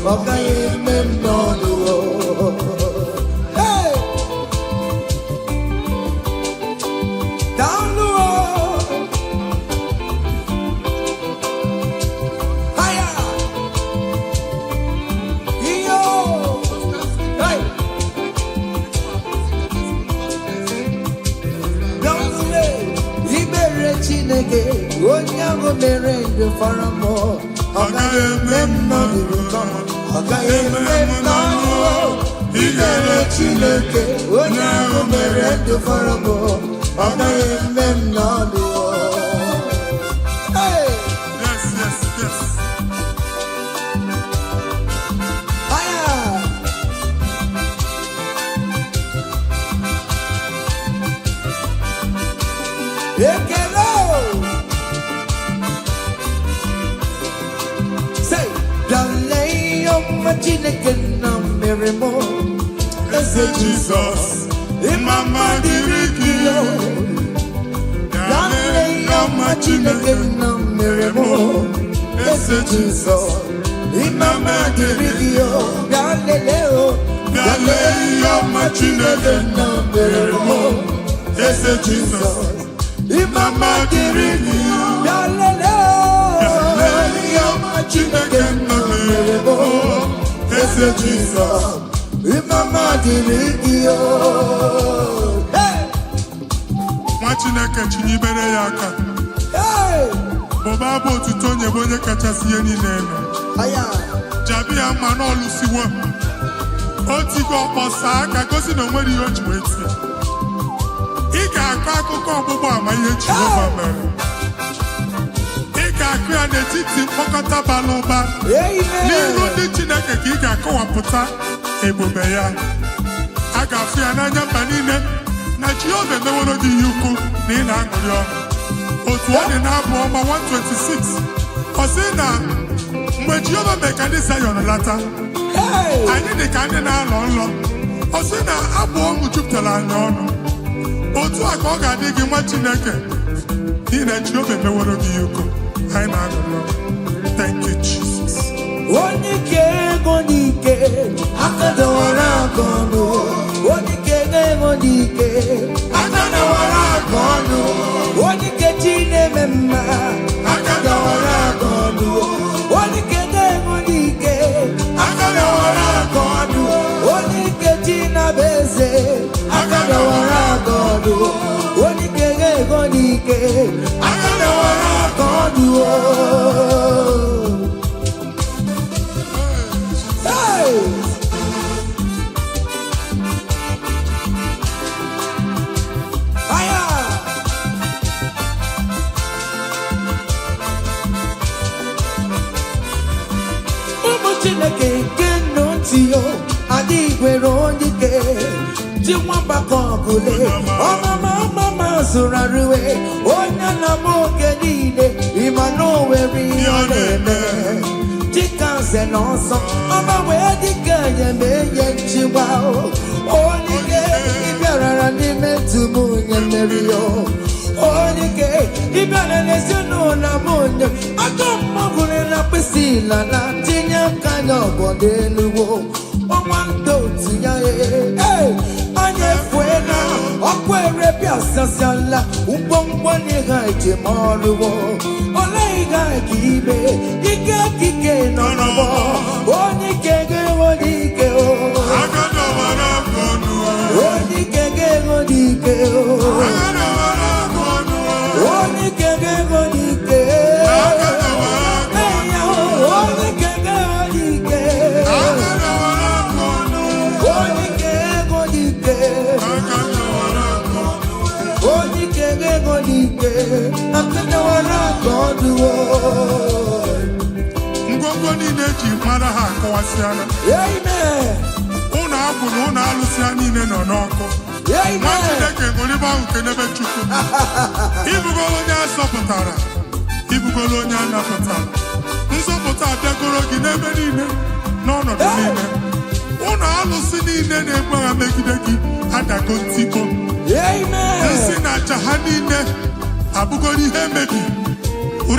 Ogayeme Manuwe. Hey! Down the road! Chineke onyango merendo faramo Ogayeme Manuwe Ogayeme Manuwe Ibere Chineke onyango merendo faramo Ogayeme Manuwe. Hey! Yes. Ekelo. Say, Daley of Machineke na meremo. Ese Jesus, Imama Dirikio. Daley of Machineke na meremo. Ese Jesus, Imama Dirikio. Daley of Machineke na meremo. Ese Jesus. Imama Dirikio. Daley of Machineke na meremo. Ese Jesus. Imama Dirikio. Hey! Chineke chinyibere ya aka. Hey! Boba bụ otuto onye bụ onye kachasị ihe niile elu. Jabi ya mma n'ọlụsiwo. O tigo ọkpọsa aka gosi na onwere ihe o ji wee tie. Ị ga-akọ akụkọ ọgbụgba ama ihe Jehova mere. Ị ga-akụ ya n'etiti mkpokọta bara ụba. N'iru ndị Chineke ka ị ga-akọwapụta ebube ya. A ga-afụ ya n'anya mba niile na Jehova emeworo gị ihe ukwu na ị na-aṅụrị ọṅụ. Otu ọ dị n'Abụ Ọma 126, ọ sị na mgbe Jehova mere ka ndị Zayọn lata, anyị dị ka ndị na-alọ nlọ. Ọ sị na abụ ọṅụ jupụtara anyị ọnụ. Otu a ka ọ ga-adị gị nwa Chineke n'ihi na Jehova emeworo gị ihe ukwu. Anyị na-aṅụrị ọṅụ. Thank you, Jesus. Onye ike ego n'ike aka dọwara aka ọnụ. Onye ike ego n'ike aka dọwara aka ọnụ. Onye ike chi na-eme mma aka dọwara aka ọnụ. Onye ike ego n'ike aka dọwara aka ọnụ. Onye ike chi na-abụ eze aka dọwara aka ọnụ. Onye ike ego n'ike aka dọwara aka ọnụ. Chineke nke nnọtio adịghị nwere onye ike ji nwamba ka ọgụle ọmama zụrụ arụwe onye na-ama oge niile ịma na o nwere ihe ọ na-eme dịka nze na ọzọ ọma wee dịka enye nchịgba onye ike ịbịarara n'ime tumu onye mmeri ya onye ike ịbịara n'ezinụlọ m onye aka mmagụrụ na mkpịsị ila na tinye aka ya ọbọdọ eluwo ọnwa ndị otu ya anya efue na ọkụ erepịa sasiala ngwongwo n'ihe ejem ọrụwo ole ihe ka ibe ike kike nọ n'ọgbọ onye ike ga-enwe n'ike onye ike ga-enwe n'ike onye ike ga-enwe n'ike ngwongwo niile eji mara ha akọwasịala. Ụlọ agwụ na ụlọ alụsị ha niile nọ n'ọkụ. Nwa Chineke ngolibe ahụ nke n'ebe Chukwu. Ibugolo onye azọpụtara, ibugolo onye anapụtara. Nzọpụta abịagoro gị n'ebe niile n'ọnọdụ niile. Ụlọ alụsị niile na-egbu agha megide gị adago ntikpo. Nsị na aja ha niile abụgoro ihe emebi.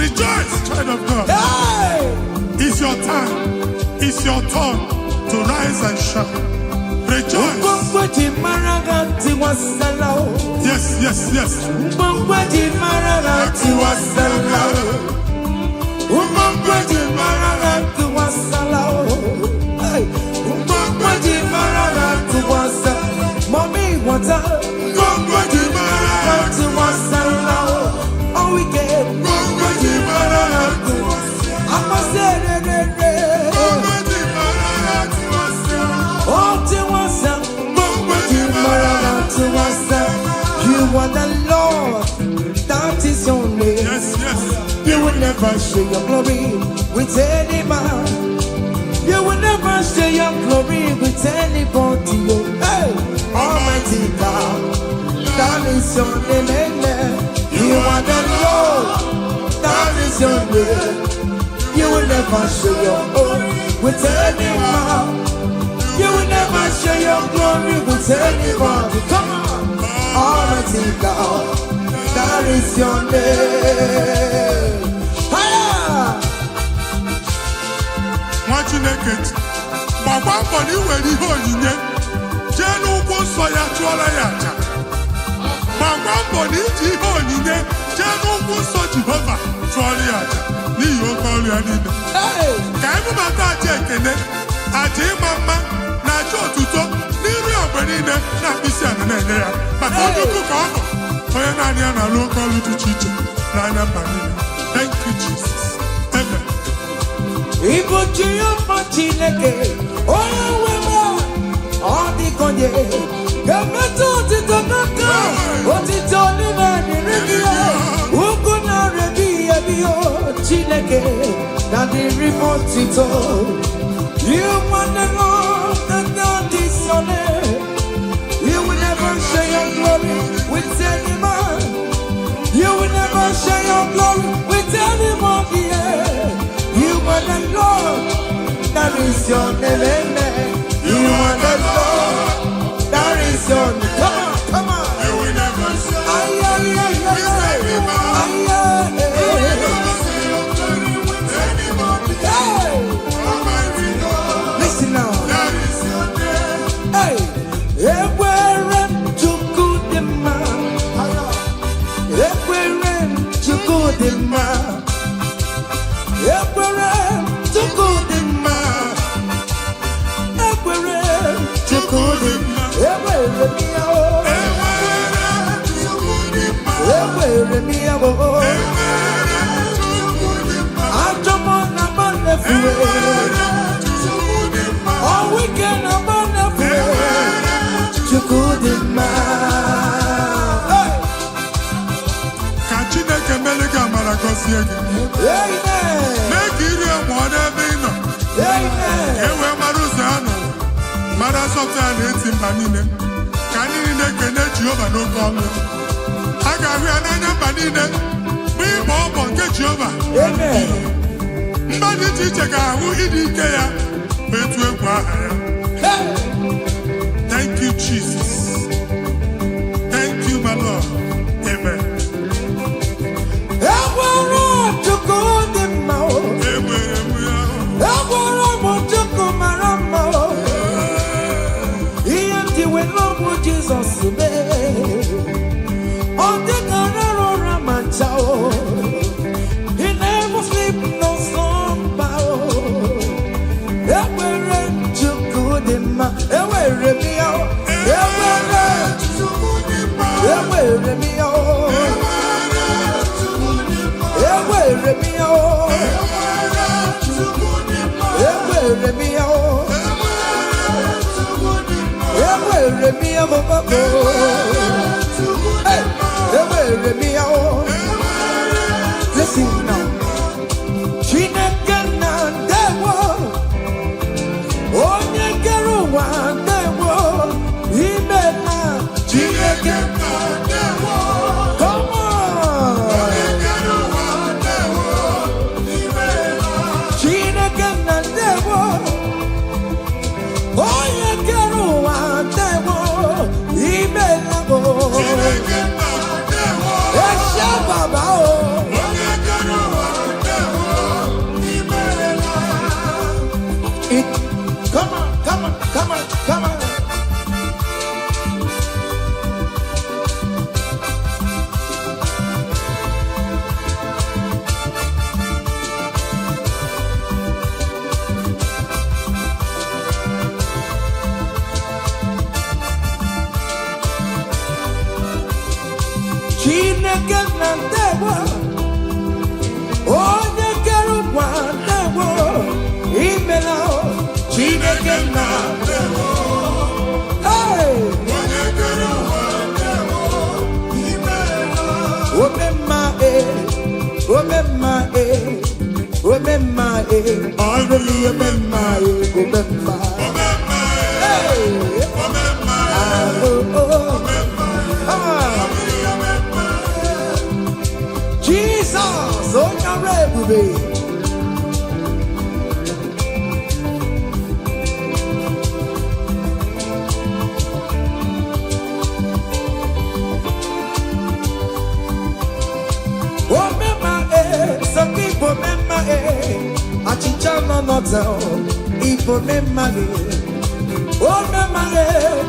Rejoice, child of God. It's your time. It's your turn to rise and shine. Rejoice. Yes, yes, yes. Mommy, what's up? We get you are the Lord, that is your name. Yes, yes. You will never share your glory with any man. You will never share your glory with anybody. Hey, Almighty God, that is your name. Amen. You are the Lord, that is your name. You will never share your glory with any man. You will never share your glory with anybody. Come on. Almighty God, that is your name. Nwa Chineke gbagba mbọ na iwere ihe onyinye jee n'ụkwụ nsọ ya chụọrọ ya aja. Gbagba mbọ na iji ihe onyinye jee n'ụkwụ nsọ Jehova chụọrọ ya aja n'ihi oke ọrụ ya niile. Ka emebata aja ekene, aja ịma mma na aja otuto n'iru ogbe niile na mkpịsị ala na-enye ya maka onye ukwu ka ọ bụ onye naanị ya na-alụ oke ọrụ dị iche iche n'anya mba niile. Thank you, Jesus. Amen. Igbo Jehova Chineke onye nwe m ọ dịka onye ga-emetụ otito n'aka otito Olivani Rebio, Ukuna Rebia Bio, Chineke, Daddy Remotito. You want the Lord that God is your name. You will never share your glory with any man. You will never share your glory with anyone here. You are the Lord, that is your name. You are the Lord, that is your name. Come on. You will never say. Listen now. That is your name. Hey, Ekwere Chukudima. Ekwere Chukudima. Ekwere Chukudima. Ekwere Chukudima. Ekwere Miao. Ekwere Miao. Ajomona Bonefue. All weekend I'm on the floor. Chukudima. Chineke melega maragosie gị. Amen. Make iri ọmụ n'ebe ị nọ. Amen. Ewe mara ụzọ anụ. Mara sọpụta na-eti mba niile. Ka anyị niile kene Jehova n'oke ọnụ. A ga-ahụ ya n'anya mba niile. Mgbe ịgba ọbọ nke Jehova. Amen. Mba dị iche iche ga-ahụ ịdị ike ya. Ma etu egwu aha ya. Thank you, Jesus. Thank you, my Lord. Amen. Ekwere Chukudima. Enwere m ya. Ekwere Chukwumarama. Ihe ndị we love Jesus mee. Ọ dịghara ụra ma ncha o. He never sleep no slumber o. Ekwere Chukwudima. Ewere m ya o. Ekwere Chukwudima. Ewere m ya o. Ewere m ya o. Ewere m ya o. Ewere m ya o. Hey, ewere m ya o. Listen now. Chineke na ndewo. Onye kere ụwa ndewo. Ime na Chineke na ndewo. Come on. Chineke na ndewo. Onye kere ụwa ndewo. Ime na o. Eshe baba o. Come on, come on, come on, come on. Chineke na ndewo. Onye kere ụwa ndewo. Imela o. Chineke na ndewo. Hey! Omemma omemma omemma already omemma omemma. Hey! Jesus, oh Yarebubi. Achichana notel, ipo memale, o memale,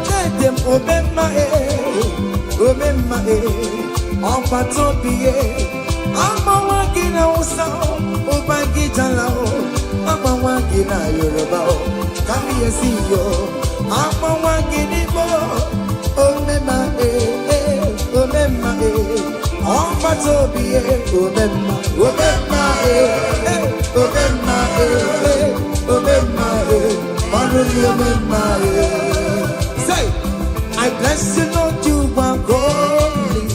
dedem o memale, ọba tóbi agbanwagi na Hausa, ụbagi jala agbanwagi na Yoruba, kábíyèsí yo, agbanwagi n'Igbo, o memale, ọba tóbi Say, I bless you, Lord, you are holy.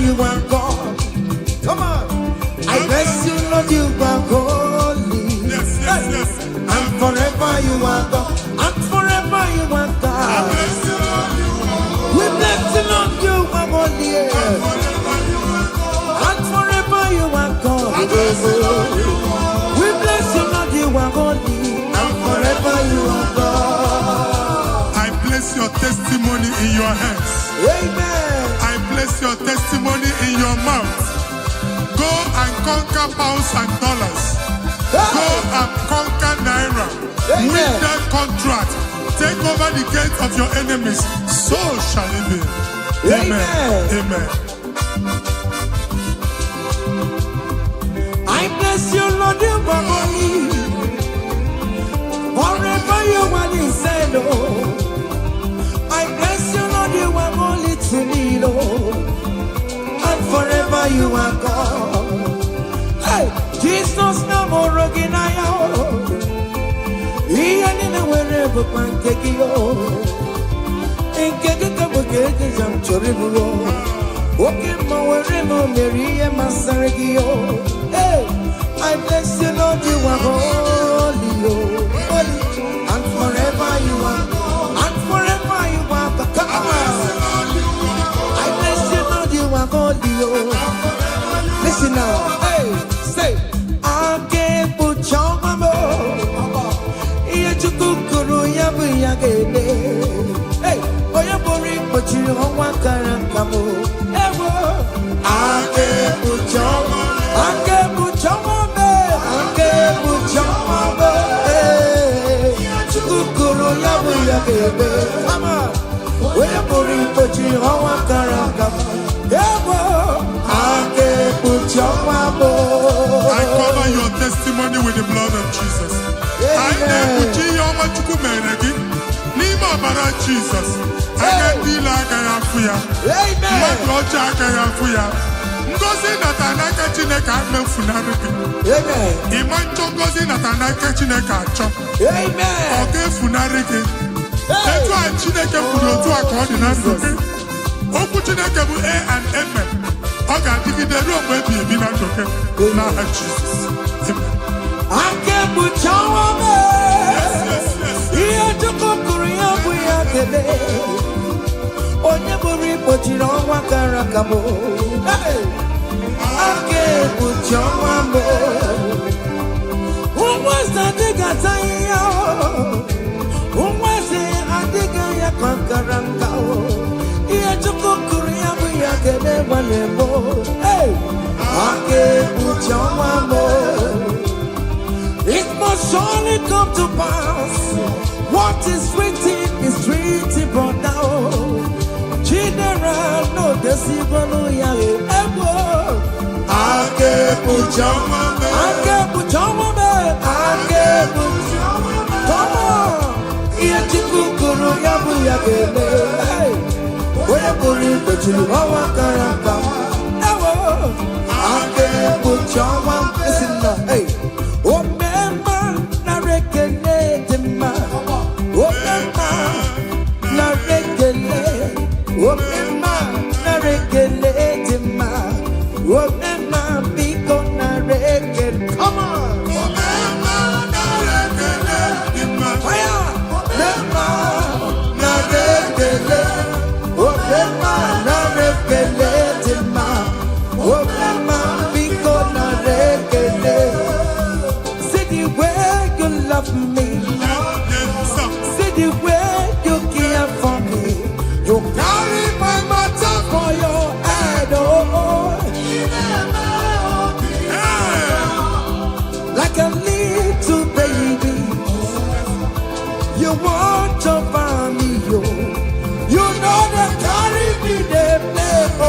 you are God. Come on. I bless you, Lord, you are holy. Yes, yes, yes. And forever you are God. And forever you are God. We bless you, Lord, you are holy. And forever you are God. We bless you, Lord, you are holy. And forever you are God. I place your testimony in your hands. Amen. I place your testimony in your mouth. Go and conquer pounds and dollars. Go and conquer naira. Amen. Win that contract. Take over the gates of your enemies. So shall it be. Amen. Amen. I bless you, Lord, you are holy. Forever you are the same, Lord. I bless you, Lord, you are holy to me, Lord. And forever you are God. Hey, Jesus, no more rocking I am. He ain't wherever man take you. In Kekaka, I'm Choribu. Walking my wherever Mary and Masaragio. Hey, I bless you, Lord, you are holy, holy. And forever you are. And forever you are. Come on. I bless you, Lord, you are holy. Listen now. Hey, say, I can't put your mama. Hey, oh, you're boring, but you don't want to come. I can't put your mama. I can't put your mama. I can't put your mama. Hey, come on. Oh, you're boring, but you don't want to come. I can't put your mama. I cover your testimony with the blood of Jesus. I never see your much Nima bara Jesus. I get deal like I am for ya. My God, I am for ya. Ngozi natanaka chineka me funariki. Amen. Imancho ngozi natanaka chineka cho. Amen. Okay funariki. Etu a chineke furu otu aka di na ndoke. Okwu chineke bu A and Amen. Oga digide ru ogbe bi na ndoke. Na Jesus. Amen. I can't put your woman. Here to Korea, we are today. On your body, but you don't want Karakabo. I can't put your woman. Who was that? Who was it? I think I am Karakao. Here to Korea, we are today. Hey, I can't put your woman. It must surely come to pass. What is written brought down. General, no deceiver, no yahoo. I can't put your man. I can't put your man. I can't put your man. Come on. Here to Kukuru, Yabu Yagele. Hey, where you put you? I can't put your man. Listen now, hey. Oh, na rekele ma, oh na rekele, oh na rekele ma, oh biko na rekele. Come on, oh na rekele ma, fire, na rekele, oh na rekele ma, oh biko na rekele. Love me, see the way you care for me. You carry my matter for your head, oh, like a little baby. You want over me, you know that carry me, they play, oh.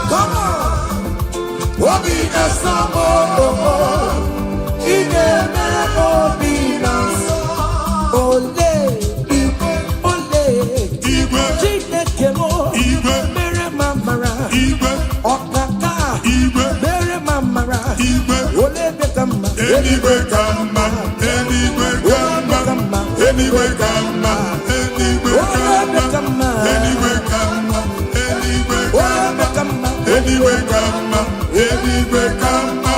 Come on. Okaka Igwe Mere Mamara Igwe Ole Bekama Anyway Kama Anyway Kama Anyway Kama Anyway Kama Anyway Kama Anyway Kama Anyway Kama Anyway Kama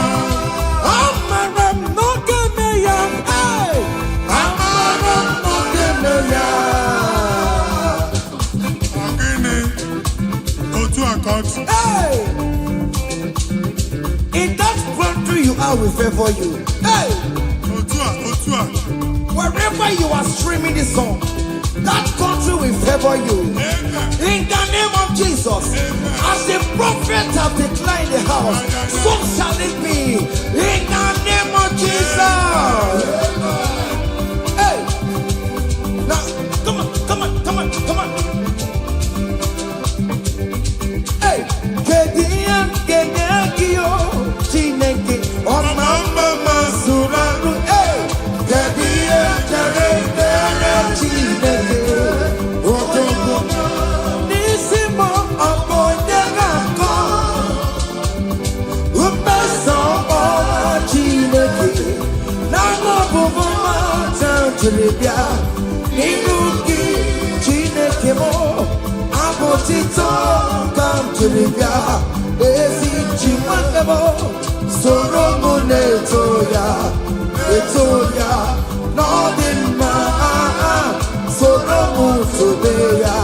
Amaram no Gemeya Amaram no Gemeya Hey! In that country you are, will favor you. Hey! Wherever you are streaming this song, that country will favor you. In the name of Jesus, as the prophet have declined the house, so shall it be. In the name of Jesus. Hey! Now, come on. Hey, Gediakio, Chineke, on Mama Suraru, hey, Gediakio, Chineke, Otomo, Nisimo, Oboyaka, Upeso, Chineke, Namo Buma, Tantribia, Ninuki, Chineke mo. Abotito come to the ya, ezi chimanebo, soromo netoya, nothing ma, soromo tobeya,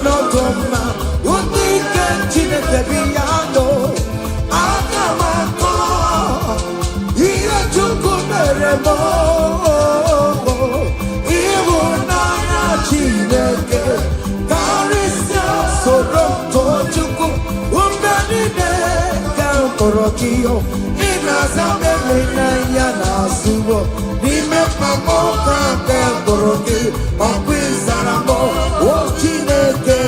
notoma, unike chineke biyano, akamako, iya chuku meremo, ibunaya chineke. Tojuku umbenide kankorokio inazamele na yana suwo nime pamoka kankoroki okwizaramo o Chineke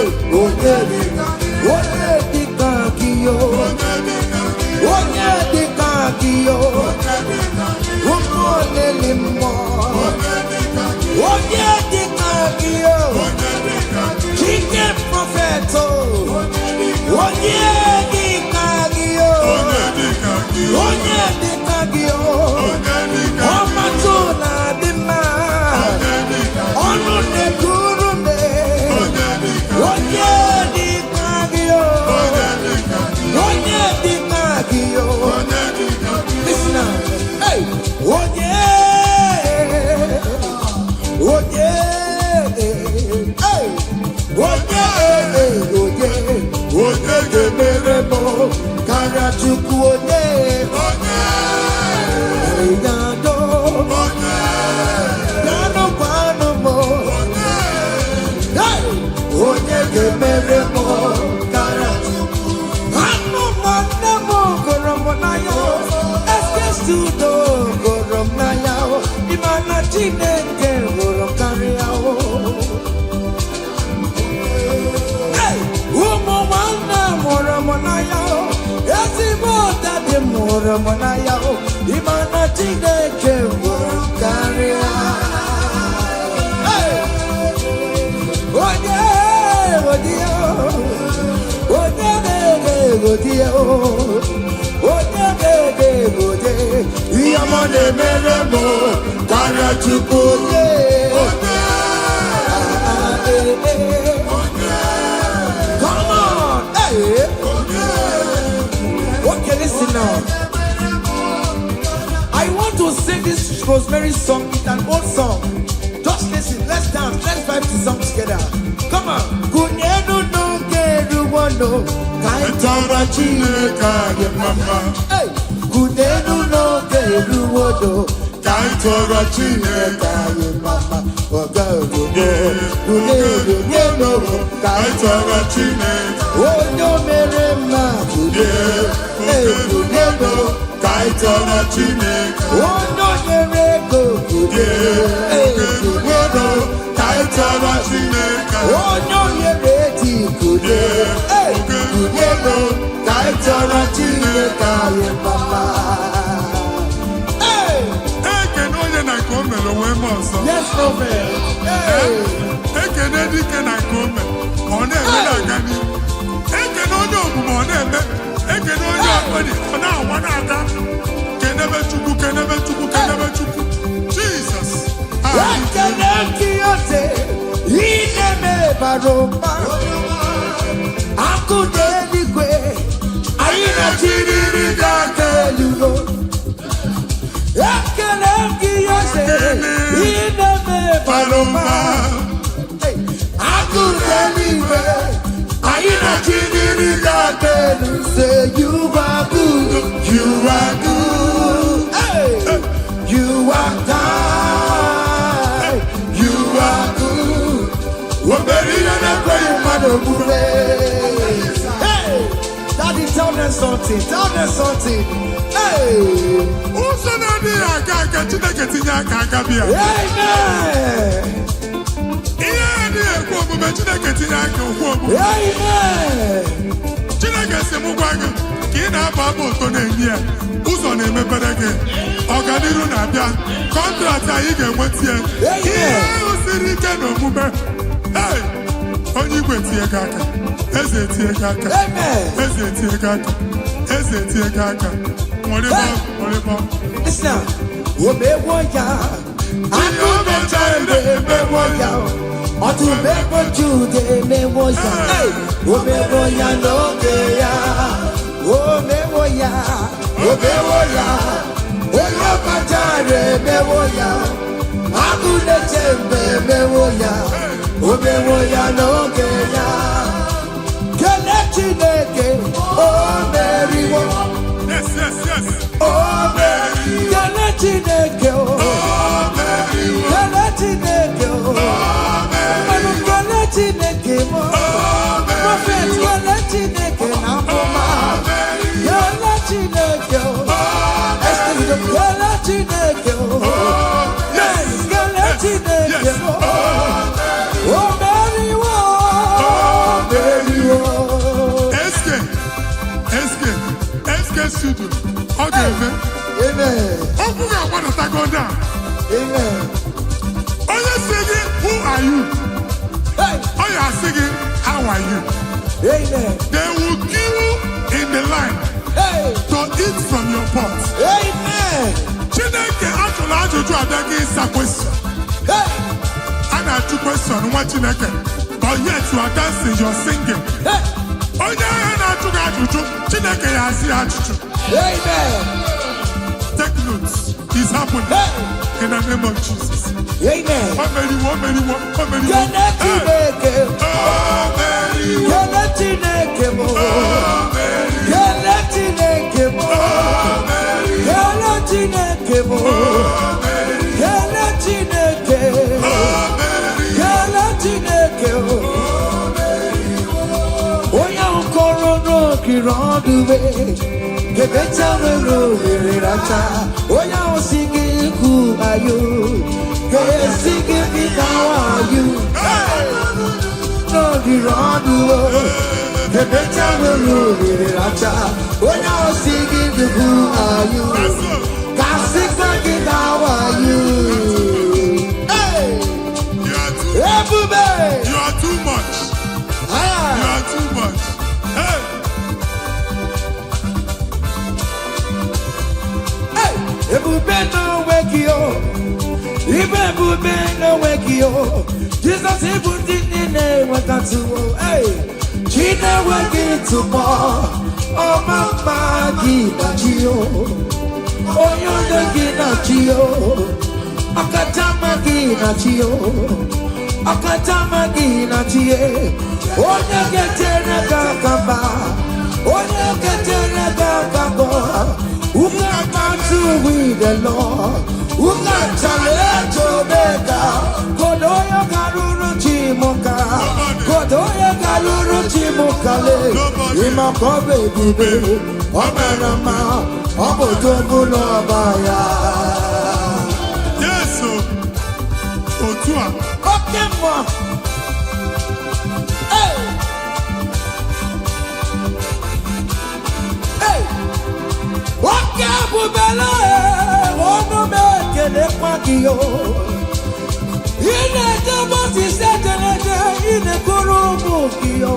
onye dikakio umone limo onye dikakio Chicken Propheto, Onye Dikagio, Omatuna Dima, Onu de Gurume, Onye Dikagio, listen now, hey, Onye gemeremo kara chukwu onye Yado Yado panumo Onye gemeremo kara chukwu Anu manemo goromo na yo Eske studo gorom na yo Imana Chineke gorom kari yao Moramonaya, Yazimota de Moramonaya, Imana Chineke Moramonaya. Come on, hey. Okay, listen now. I want to sing this Rosemary song. It's an old song. Just listen. Let's dance. Let's vibe to song together. Come on. Kunyenu no keru wano kaitara chineka ye mama. Hey. Kunyenu no keru wano kaitara chineka ye mama. Oga kunyenu kaitara chineka. Onyo mere ma kunyenu kaitara chineka. Onyo mere go kunyenu kaitara chineka. Onyo mere ti kunyenu kaitara chineka ye mama. Yes, prophet. Hey. onye omume ọ na-eme ekene onye ọkpọdị ọ na-awa n'aka kenebe chukwu kenebe chukwu kenebe chukwu Jesus ekene kiyote ineme baroma akụ n'eluigwe anyị na-achịrịrị ga-elugo ekene kiyote ineme baroma akụ n'eluigwe anyị na-achịrịrị ga-elu. Say you are good, you are good, hey. You are kind, you are good. Hey, Daddy, tell them something, tell them something. Hey, ụzọ na-adịghị aga aga Chineke tinye aka aka bịa. Amen. Ihe adịghị ekwu omume Chineke tinye aka okwu omume. Amen. Chineke si m gwa gị ka ị na-aba abụ ụtọ na-enye ya ụzọ na-emepere gị ọganihu na-abịa kọntraktị anyị ga-enweta ya ihe ahụ siri ike na omume onye igwe tie gị aka eze tie gị aka eze tie gị aka eze tie gị aka nwere listen, omewo ya akụ mecha emewo ya ọtụmegbo Jude emewo ya omewo ya n'oge ya omewo ya omewo ya onye ọkpachara emewo ya akụ na-eche mbe emewo ya omewo ya n'oge ya kele Chineke o meriwo o meriwo kele Chineke o meriwo kele Chineke o kele Chineke mo prophet kele Chineke na mboma kele Chineke o kele Chineke o yes kele Chineke o studio ọ ga-eme okwu ga-agbanatago down onye si gị who are you ọ ya asị gị how are you they will kill in the line to eat from your pot Chineke ajụrụ ajụjụ abịaghị ịsa question a na-ajụ question nwa Chineke but yet you are dancing you are singing onye ahịa na-ajụ gị ajụjụ Chineke ya asị ajụjụ take notes it's happening in the name of Jesus amen omeriwo Chineke mo kele Chineke mo kele Chineke mo kele Chineke kele Chineke mo oya nkoro n'okiri ọdụbe kebecha nwere ohere racha oya osigi ikwu ayo kesigi bitawa ayo n'okiri ọdụbe kebecha nwere ohere racha oya osigi ikwu ayo kasikwa bitawa ayo ebube you are too much you are too much ebube n'onwe gị o ibe ebube n'onwe gị o Jizọs ịbụ ndị niile enwetatụwo chi na-enweghị ntụpọ ọma mma gị na chi o onye udo gị na chi o ọkachamma gị na chi o ọkachamma gị na chi onye ga-etere gị aka mba onye ga-etere gị aka mbọ who can battle with the Lord? Who can challenge Omega? Kodoya Garuru Chimoka, Kodoya Garuru Chimokale, Imakobe Bibe, Omanama, Omotobu Nobaya. Yes, Otua. Okay, moi. Waka bubela ono mekele kwakio ine debo ti setelede ine kurumu kiyo.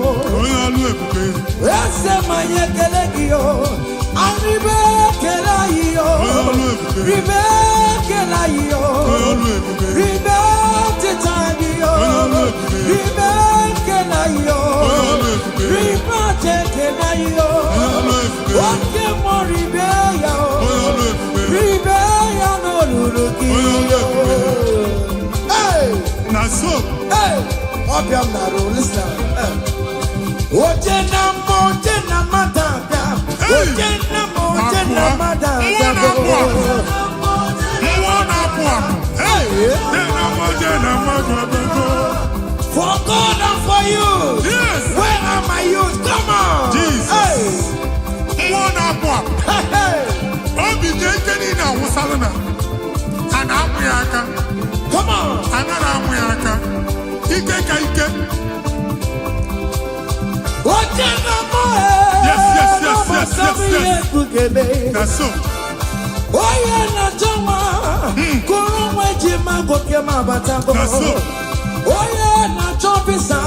Ese manye kele kiyo. Aribe kela yo. Ribe kela yo. Ribe titani yo. Ribe kela yo. Ribe kela yo. Oke mo ribe yo. Ribe ya no lulukiyo. Hey! Naso. Hey! Obiam naro, listen. Ojena matata. Ojena matata. For God and for you. Yes. Where are my youth? Come on. Jesus. Hey. Come on. Yes. That's so. Oye na joma, kurumwe jima gokema batako. Oye na chopisa,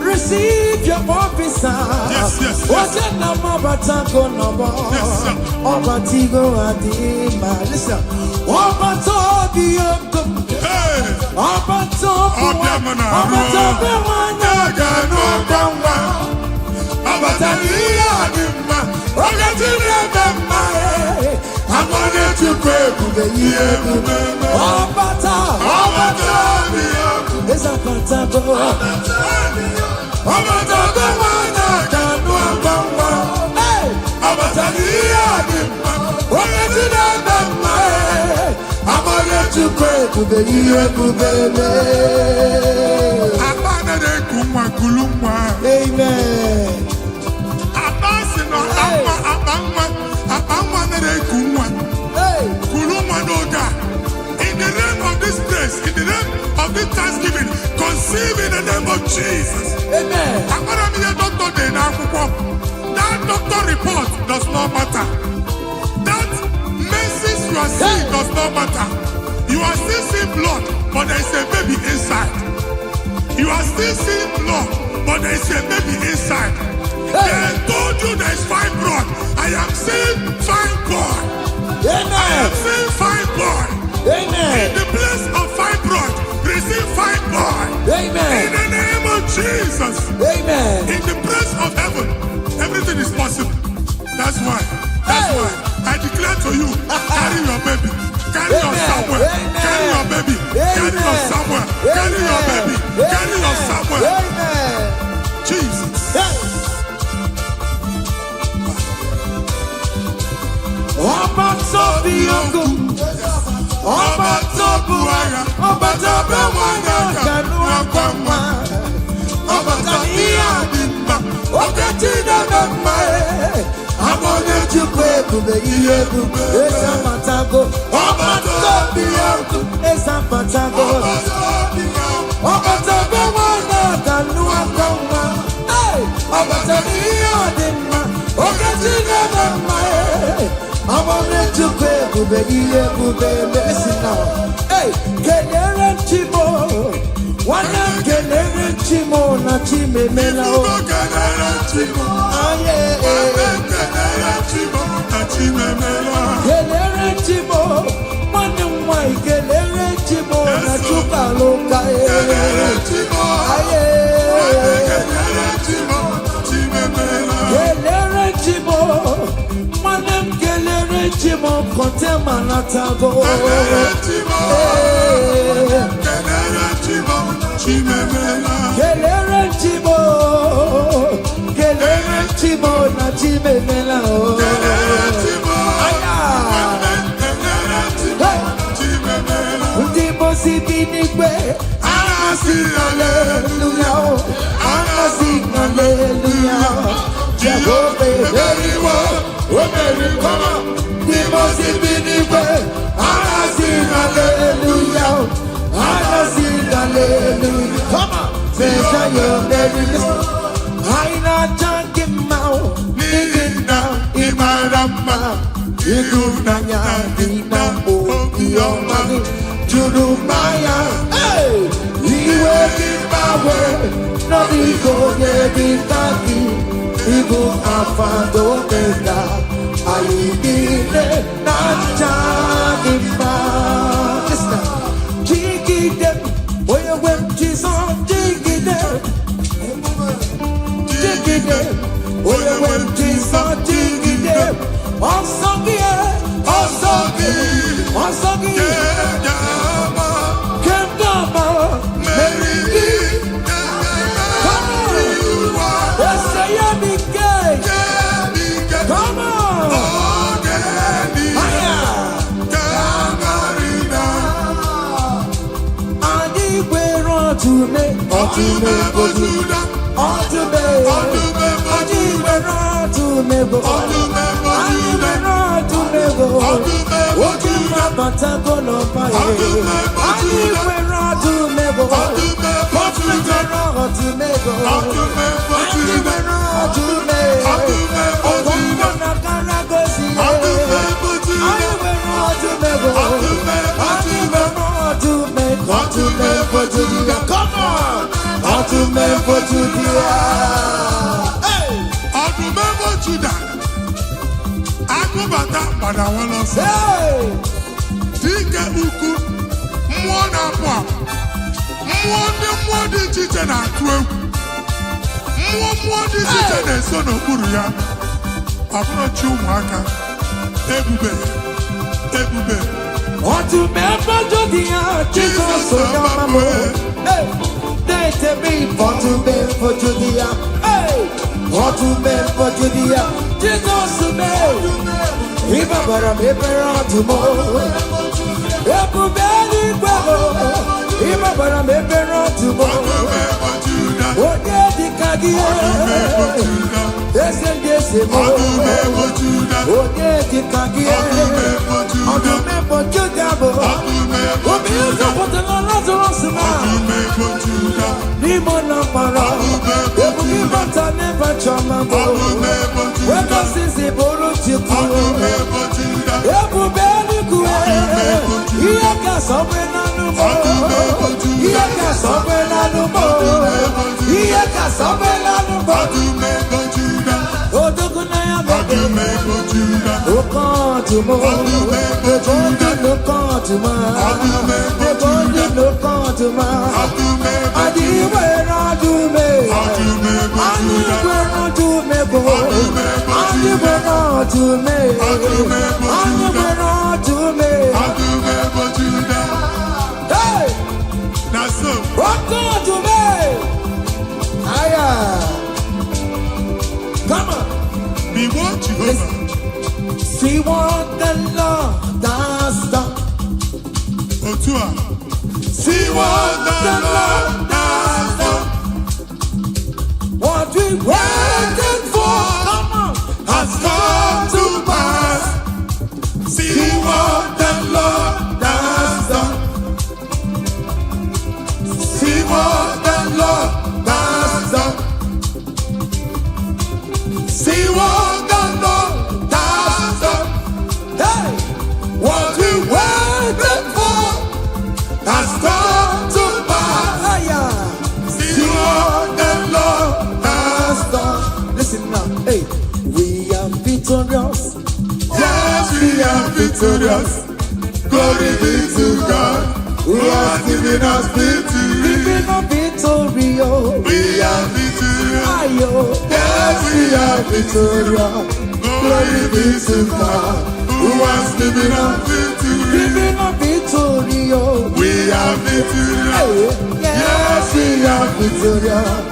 receive your officer. Yes. Oye na mabatako nobo, obatigo adima. Listen, obatobi yokum, obatobi wana gano kama, obatani adima, ogatine bema. I'm gonna to pray to the year. Oh, bata. It's a bata. Oh, bata. Hey, I'm gonna to pray to the year. Amen. In the name of this place, in the name of this Thanksgiving, conceive in the name of Jesus. Amen. That doctor report does not matter. That message you are seeing does not matter. You are still seeing blood, but there is a baby inside. You are still seeing blood, but there is a baby inside. They told you there is fibroid. I am seeing fine boy. Amen. I am seeing fine boy. Amen. In the place of fibroid, receive fine boy. Amen. In the name of Jesus. Amen. In the place of heaven, everything is possible. That's why. I declare to you, carry your baby. Carry your somewhere. Carry your baby. Carry your somewhere. Carry your baby. Carry your somewhere. Amen. Jesus. Ọba tóbi ogun, ọba tóbu ara, ọba tóbi wọnyọ kanu akwamwa, ọba tóbi adimba, oge Chineke mma amọ̀nye Chukwu ebube ihe ebube ezapatago, ọba tóbi ogun ezapatago, ọba tóbi wọnyọ kanu akwamwa, ọba tóbi adimba, oge Chineke mma. I'm on the to listen now. Hey, Kenere Chimo, one of Kenere Chimo, na Chime Mela. Kenere Chimo, Kenere Chimo, one of my Kenere Chimo, na Chukaloka. Kenere Chimo, Chimo kontema natago. Kenere Chimo na chimemela. Ndimo sibinikwe, anasi hallelujah, anasi hallelujah. Jehovah very well, very come. Ndimo sibinikwe, anasi hallelujah, anasi hallelujah. Come on, say your very listen. Aina changimao, nigina imarama, igunanya dina o iyomani, jurumaya, hey. working my way. No ego, kaki. Igbo Alpha and Omega. I need it, not Jagima. Listen, jiggy them. Where you went, Jesus, jiggy them. Jiggy them. Where you went, Jesus, jiggy them. Osagi, Osagi, Osagi. Kemdama, Mary. Come on. Yes, I am gay. Come on. To me, come on, to me for Judah. Hey, to me for Judah. I go back that, but I want to say, Dike Uku, Mwana Pwa, Mwadi Chichen and 12, Mwadi Chichen and Son of Kuria. I'm not you, Maka, Ebube. Want to remember Judah, Jesus, so now hey, they tell me, want to remember Judah, hey, want to remember Judah, Jesus, so now, remember I'm ever tomorrow, everybody go, remember I'm ever tomorrow, what did the Kagia, yes, and yes, what did the Kagia, for Judah, what music for the Lazarus man? Nimona para, ebuki bata never chamambo. When the sisi boro chiku, ebu beli kue. Iyaka sobe nanumo, iyaka sobe nanumo, iyaka sobe nanumo. Odokuna ya bebe, okantumo, come on, be what you see what the Lord does done. See what the Lord does done. What we waited for, come on, has come to pass. See what the Lord does done. See what the Lord does done. See what the Lord does done. hey, What we waited for has come to pass. See what the Lord has done. Listen now, hey, we are victorious. Yes, we are victorious. Glory be to God, who has given us victory. Giving up victory, We are victorious. yes, we are victorious. Glory be to God, who has given us victory. Giving up victory, We are victorious. yes, we are victorious.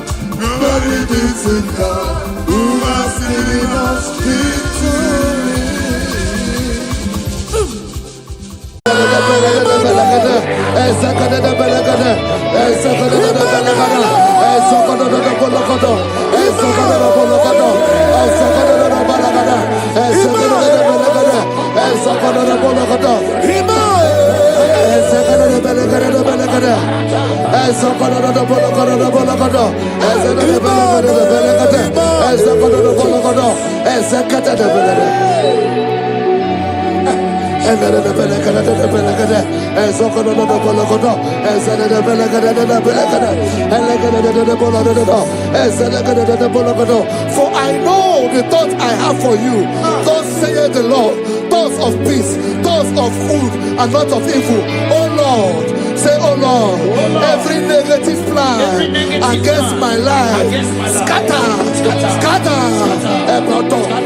Glory be to God, who has given us victory. For I know the thoughts I have for you, thus saith the Lord, thoughts of peace, thoughts of good and not of evil. Oh Lord, say, oh Lord, every negative plan against my life, scatter.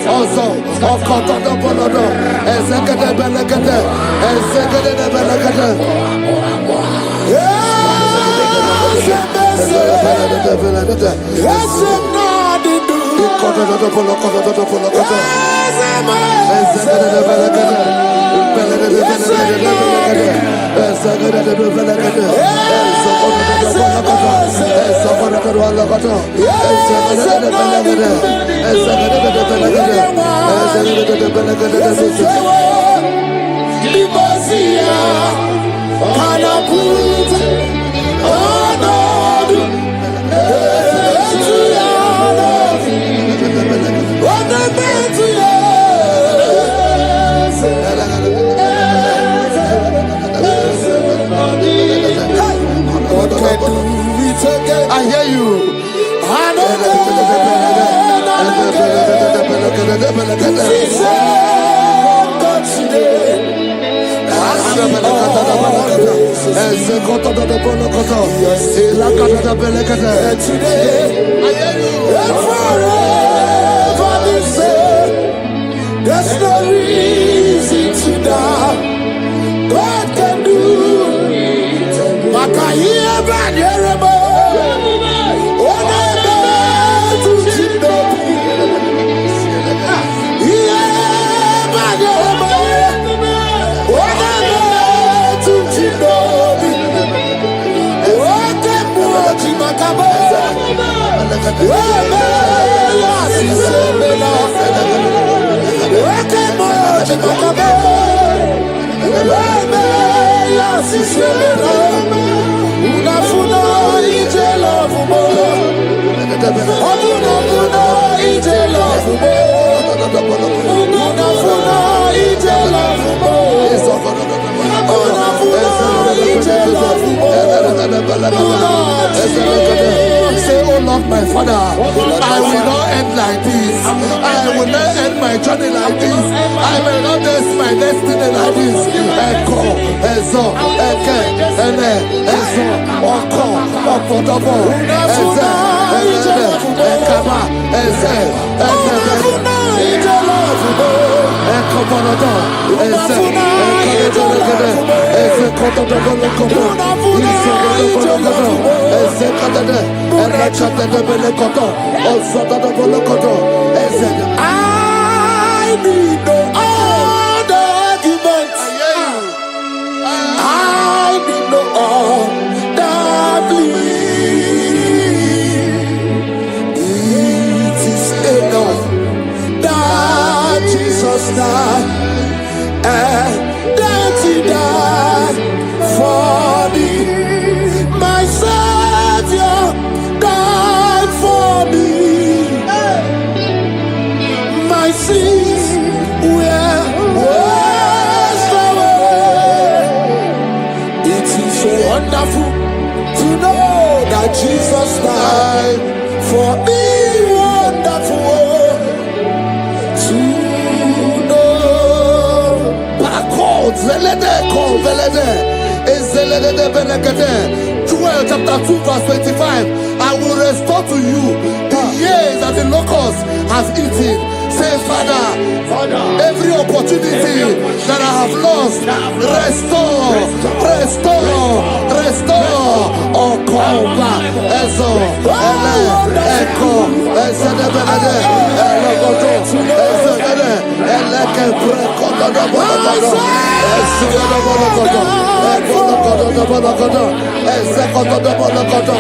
Also, I hear you. There's no reason to doubt. God can do it. Makahia Banyerebo. Onebe to Chinobi. Yeah, Banyerebo. Onebe to Chinobi. Okemoji Makabo. Webe Yasisemela. Okemoji Makabo. Webe Yasisemela. Unafuna ije love mo. Unafuna ije love mo. Unafuna ije love mo. Unafuna ije love mo. Say, oh Lord, my Father, I will not end like this. I will not end my journey like this. I will not end my destiny like this. Echo, Ezo, Eke, Ene, Ezo, Oko, Opodobo, Eze, Eze, Ekaba, Eze, Ekobonodo, Eze, Ekabedegede, Eze Kotodoboloko, Isodoboloko, Eze Kadede, Elekadebelekoto, Osodobolokoto, Eze. I need no other arguments. I need no other plea. It is enough that Jesus died and that He died for me. My Savior died for me. My sins were washed away. It is so wonderful to know that Jesus died for me. Wonderful to know. Joel chapter 2 verse 25. I will restore to you the years that the locust has eaten. Say, Father, every opportunity that I have lost, restore. Oh, come back. Ezo, Ele, Eko, Ezedebede, Elogoto, Ezedede, Eleke, Prekoto, Dobologoto, Ezedebologoto, Ekologoto, Dobologoto, Ezekoto, Dobologoto,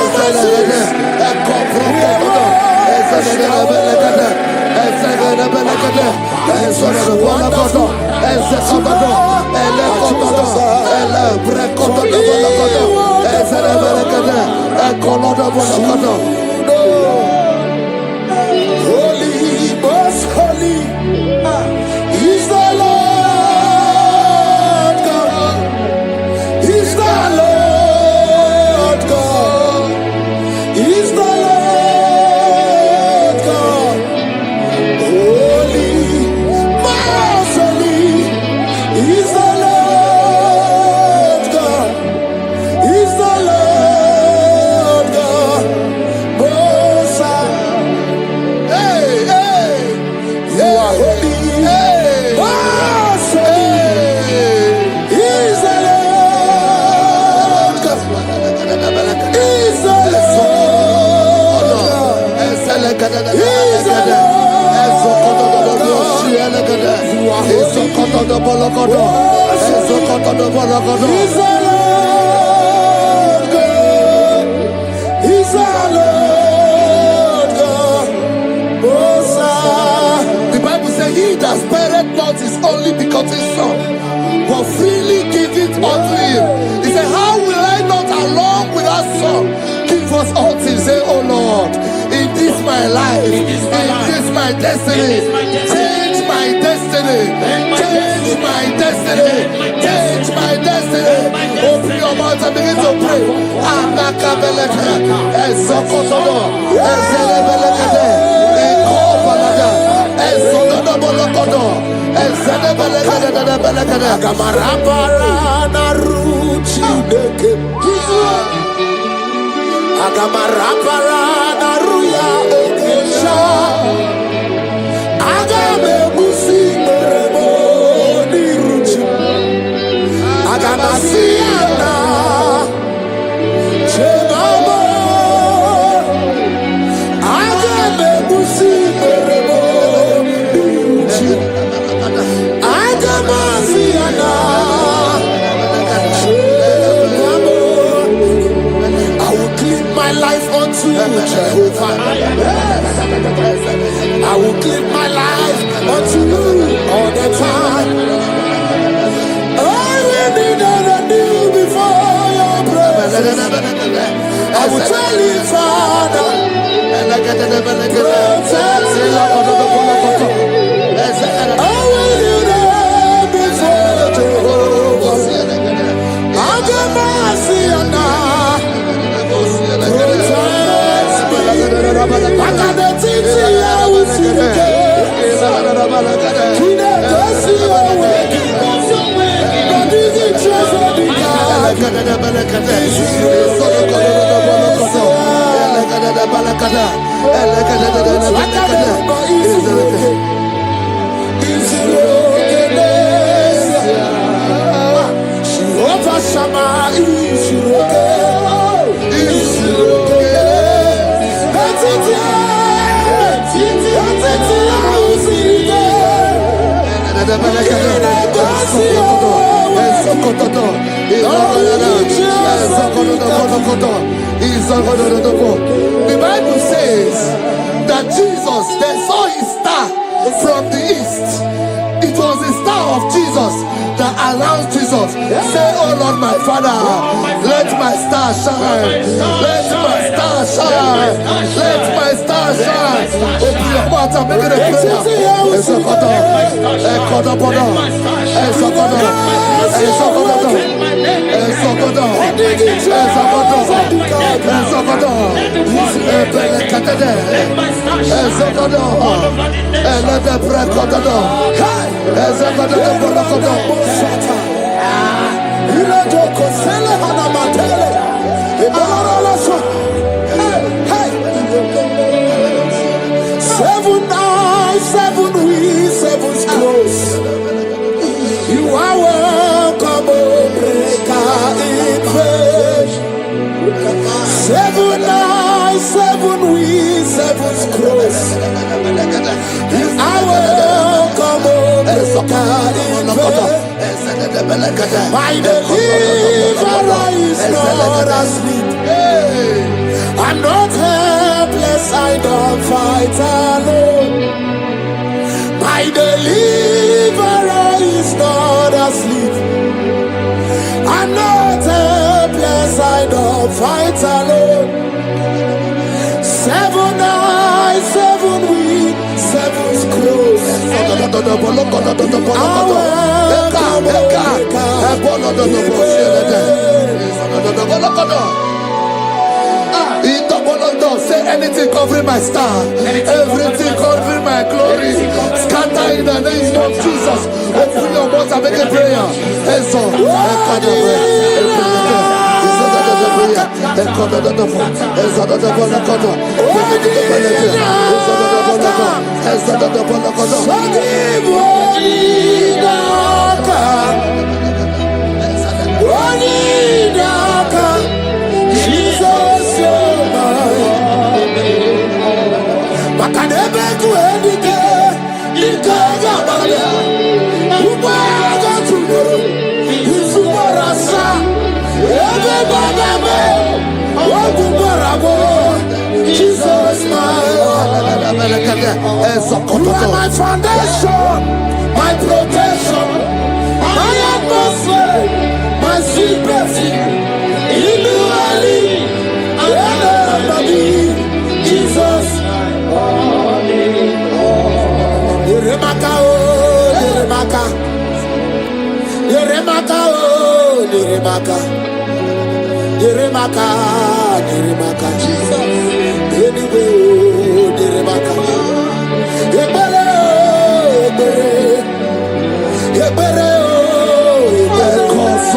Ezedebede, Eko, Prekoto, Ezedebede, Ezedebede, Ezedebologoto, Ezekoto, Elekoto, Ele, Prekoto, Dobologoto, Ezedebede, Ekolodo, Dobologoto. Holy, most holy is the Lord. bolokodo. Ezokotodo bolokodo. He's a Lord God. He's a Lord God. The Bible says, he that spareth not his only begotten son, but freely give it unto him. He said, how will I not along with that son give us all things? Say, oh Lord, in this my life, in this my destiny, change my destiny, change my destiny, change my destiny. Open your mouth and begin to pray. Anakabeleke, ezokotodo, ezelebelekede, ekobalada, ezododobolokodo, ezelebelekede. Agamarapara na ruchi deke. Agamarapara na ruya okesha. Agame busi meremo ni ruchi. Agamasiana chegamo. Agame busi meremo ni ruchi. Agamasiana. My life unto Jehovah. I will give my life unto you all the time. I will be done you before your presence. I will tell you, Father, protect me. I will be there before Jehovah. I'll get mercy on now. The Bible says that Jesus, they saw his star from the east. It was the star of Jesus that announced Jesus. Say, oh Lord, my Father, let my star shine. Let my star shine. Let my star shine. Open your mouth and make it a prayer. Seven eyes, seven wings, seven close. You are welcome, O breaker in faith. Seven eyes, seven wings, seven close. You are welcome, O breaker in faith. My deliverer is not asleep. I'm not helpless, I don't fight alone. My deliverer is not asleep. I'm not helpless, I don't fight alone. Seven eyes, seven wings, seven close. Say anything covering my star, everything covering my glory, scatter in the name of Jesus. Open your mouth and make a prayer. Makanebe kuendike, ikaga bale, uba agatu. You are my foundation, my protection, my atmosphere, my secrecy. In you I live, I never be Jesus. Yeremaka, oh, Yeremaka, Yeremaka, oh, Yeremaka, Yeremaka, Yeremaka, Jesus. Anyway, oh, Yeremaka, Yebere, Yebere, Yebere, oh, Yebere,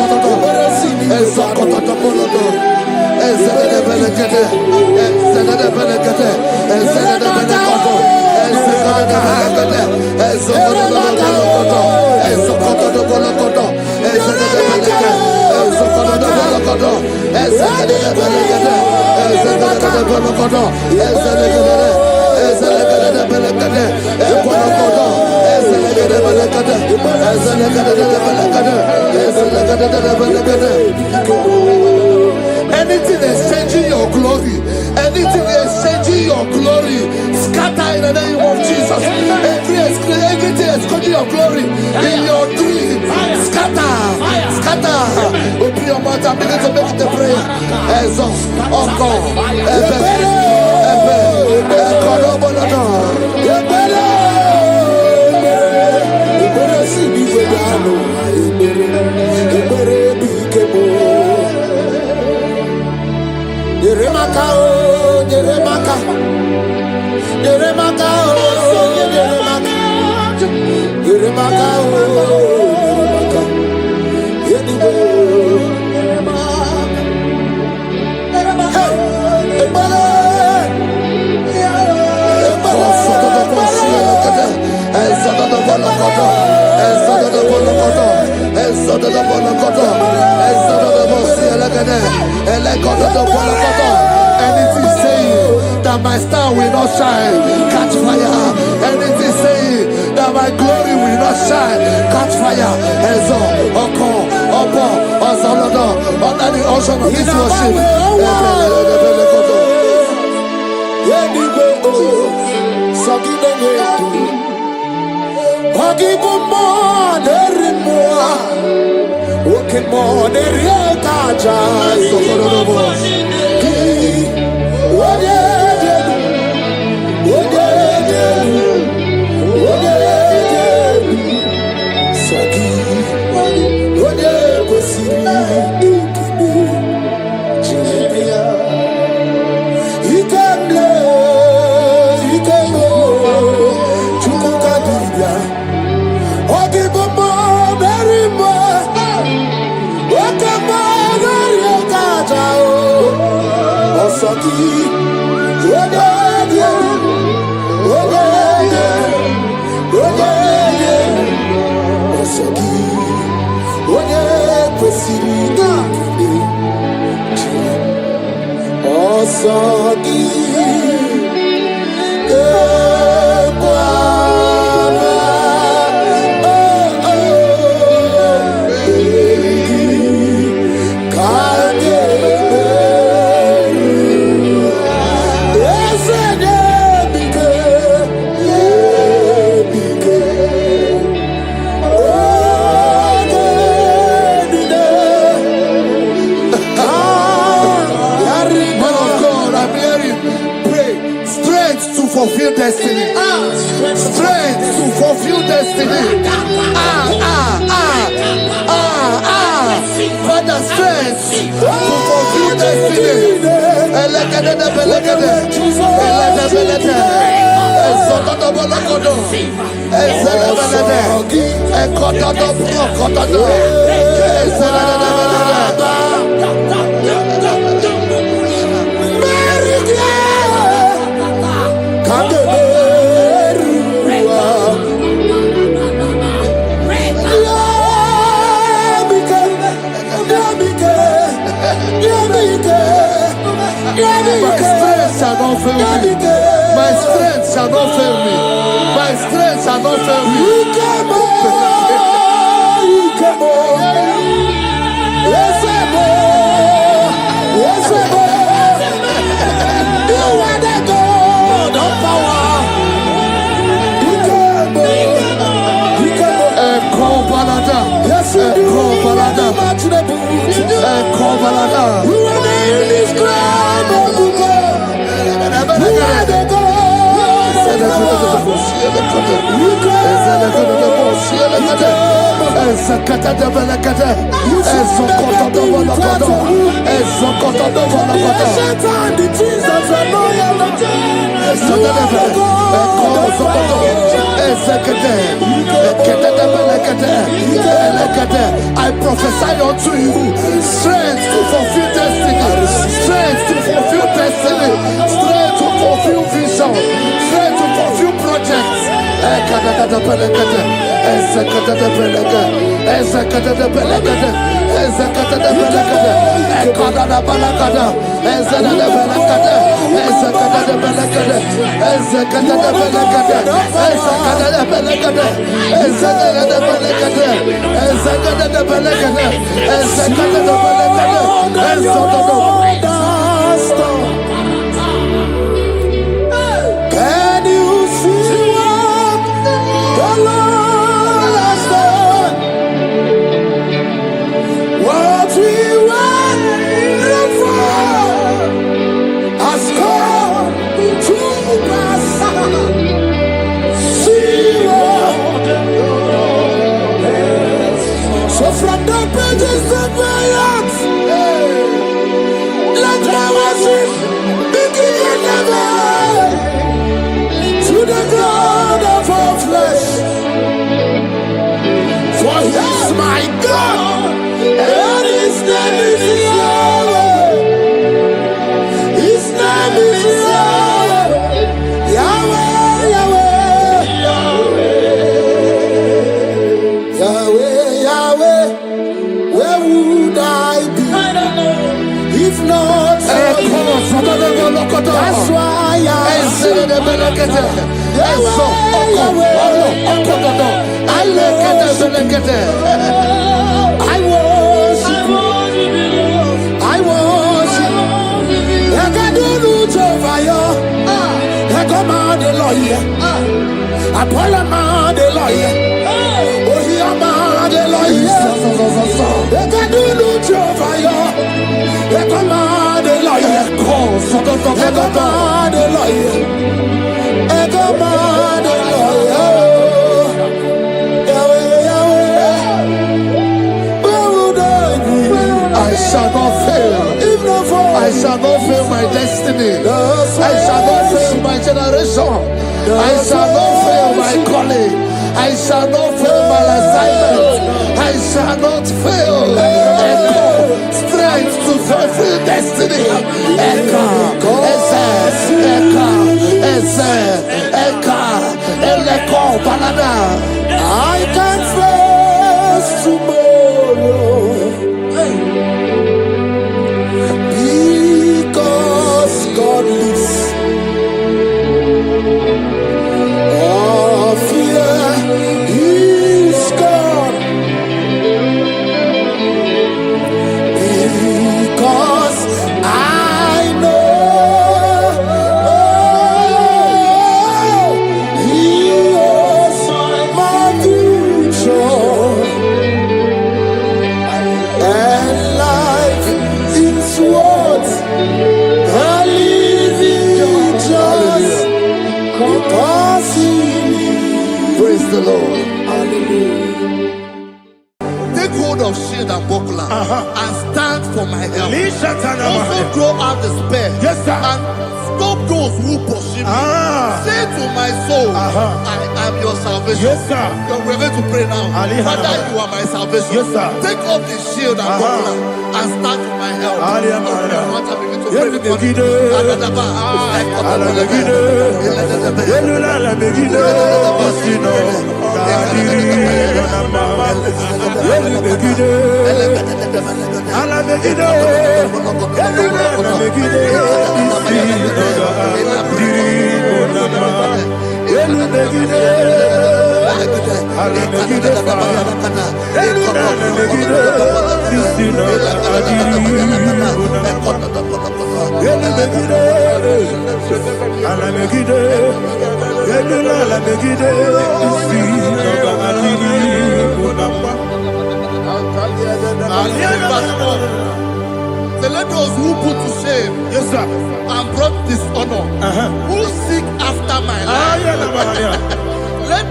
anything exchanging your glory, anything exchanging your glory, scatter in the name of Jesus. Everything exchanging your glory in your dream, scatter, scatter. Open your mouth and begin to make the prayer. Exhaust, oh God, Yeremaka, oh, Yeremaka, Yeremaka, oh, Yeremaka, Yeremaka, oh, Yeremaka, anything saying that my star will not shine, catch fire. Anything saying that my glory will not shine, catch fire. Under the ocean of this worship. Fulfill destiny. Strength to fulfill destiny. Father, strength to fulfill destiny. My strength shall not fail me. My strength shall not fail me. You are the God of power. I prophesy unto you strength to fulfill destiny, strength to fulfill destiny, strength to fulfill vision, strength to fulfill projects. Can you see what the Lord has done? What we waited for has come to pass. See what the Lord has. So from the pages of my heart, let my worship begin ever. To the God of all flesh, for He is my God, and His name is Yahweh. His name is Yahweh, Yahweh, Yahweh, Yahweh, Yahweh. Where would I be if not for You? That's why I worship I can do root over you. I come out the lawyer. I pull him out the lawyer. Oh, he am out the lawyer. I can do root over you. I come out the lawyer. I come out the lawyer. I come out the lawyer. I shall not fail. I shall not fail my destiny. I shall not fail my generation. I shall not fail my calling. I shall not fail my assignment. I shall not fail. Strength to fulfill destiny. I can face tomorrow because God lives. All fear is gone because I know He is my future, and life is what I live in just because He lives. Praise the Lord. Hallelujah. Take hold of shield and buckler and stand for my help. Also throw out despair Yes, sir. and stop those who pursue me. Say to my soul, I am your salvation. Yes, sir. We're going to pray now. Father, you are my salvation. Yes, sir. Take off the shield and buckler and stand for my help. Open your mouth and begin to pray before me. Say, let those who put to shame, Yes, sir. and brought dishonor, who seek after my life, let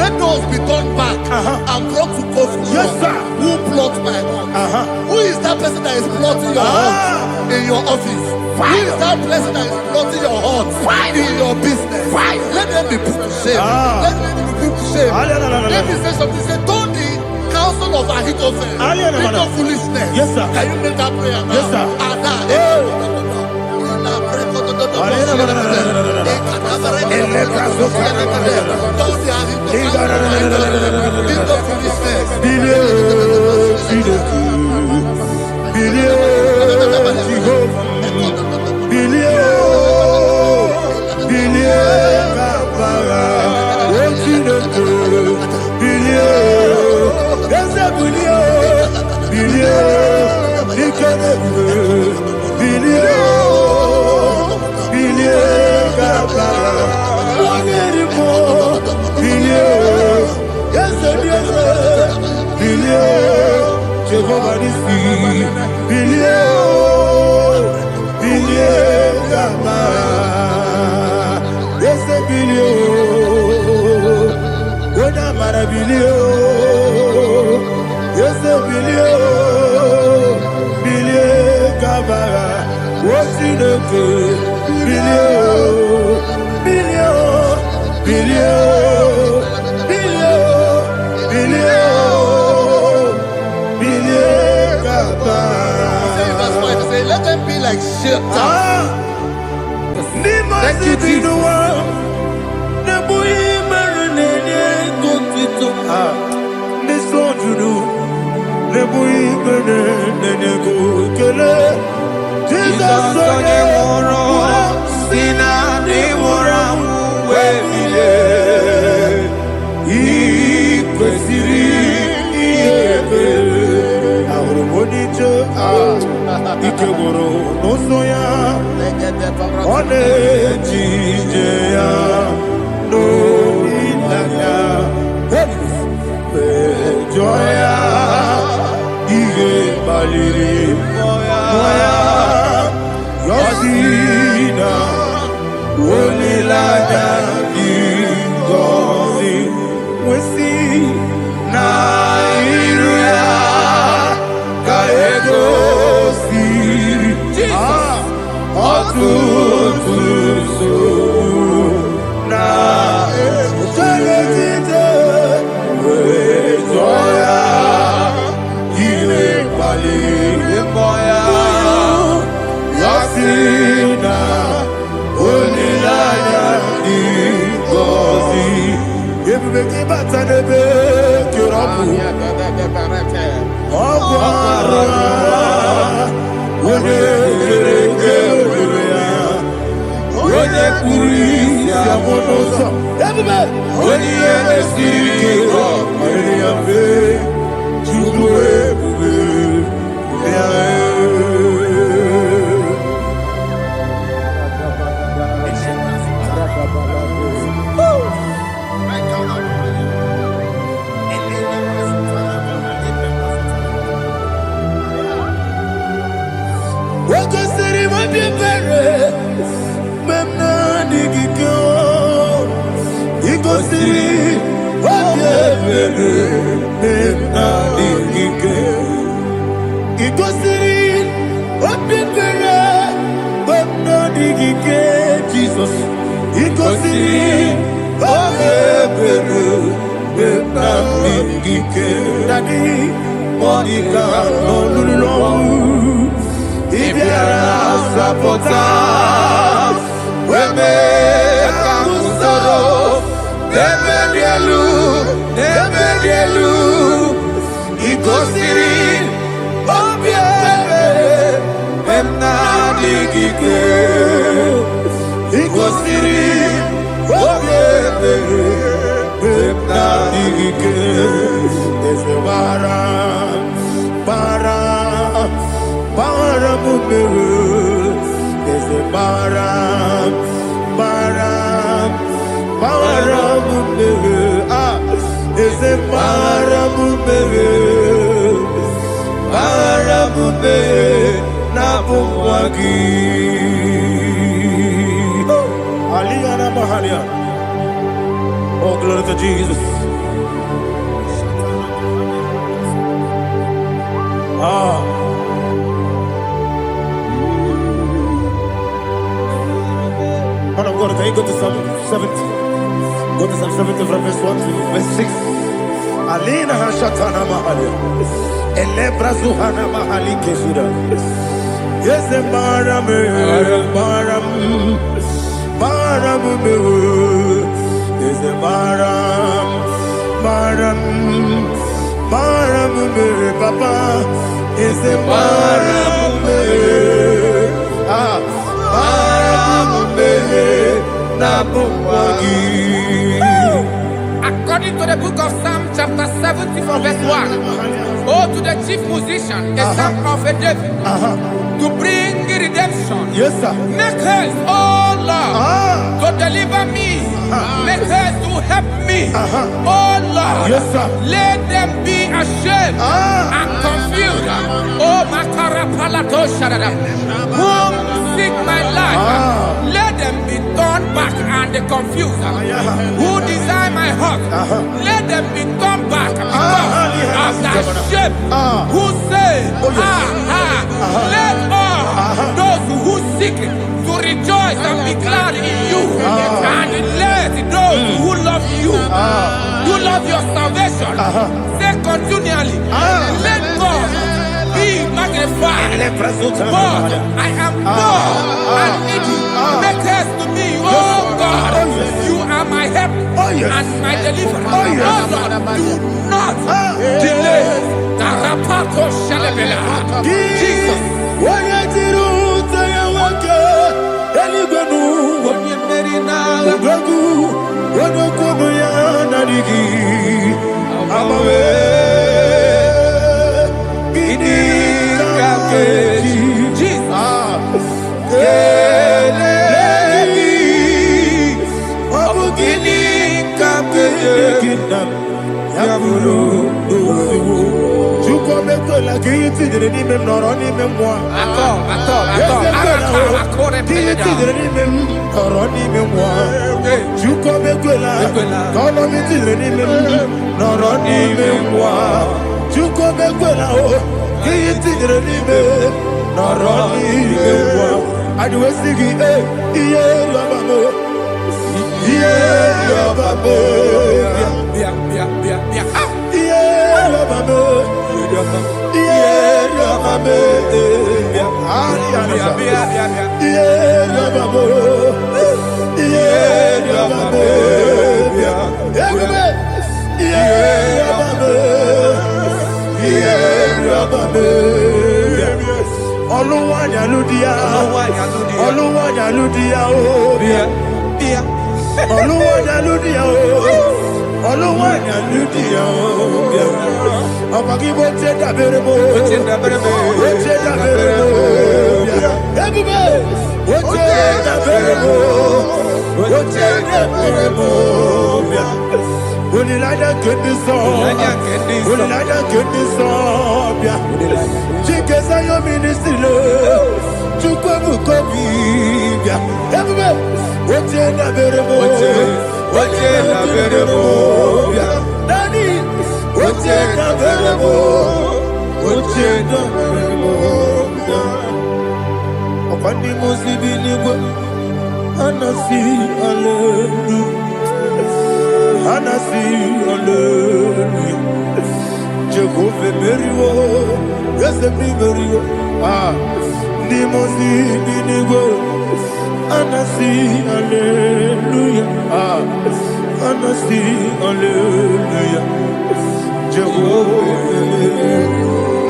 Let those be turned back and brought to court. Yes, sir. Who plot my heart? Who is that person that is plotting your heart in your office? Who is that person that is plotting your heart in your business? Let them be put to shame. Let them be put to shame. Let me say something. Say, don't the counsel of Ahithophel into foolishness. Yes, sir. Can you make that prayer now? Yes, sir. Let them be like shelter. Thank you, Jesus. Oh, glory to Jesus. you go to Psalm 70? Go to Psalm 70 from verse 1 to verse 6. Alina Hashatana Mahalia. Elebra Zuhana Mahali Kesuda. Yes, the Baram, Baram, Baram, yes, the Baram, Baram, Baram, Papa, is the Baram, According to the book of Psalm chapter 70 from verse 1, oh, to the chief musician, a psalm of a David, to bring redemption. yes, sir. Make haste, oh Lord, to deliver me. Make haste to help me. Oh Lord, Yes, sir. let them be ashamed and confused. Oh, Makarapalato Shadada, whom seek my life, let them be turned back and confused. Who desire my heart, let them be turned back because of that shape. Who say, let all those who seek to rejoice and be glad in you, and let those who love you, who love your salvation, say continually, let God be magnified. God, I am poor and needy. Make haste to me, oh God. You are my help and my deliverer. Oh Lord, do not delay. Tarapato Shalabela. Jesus.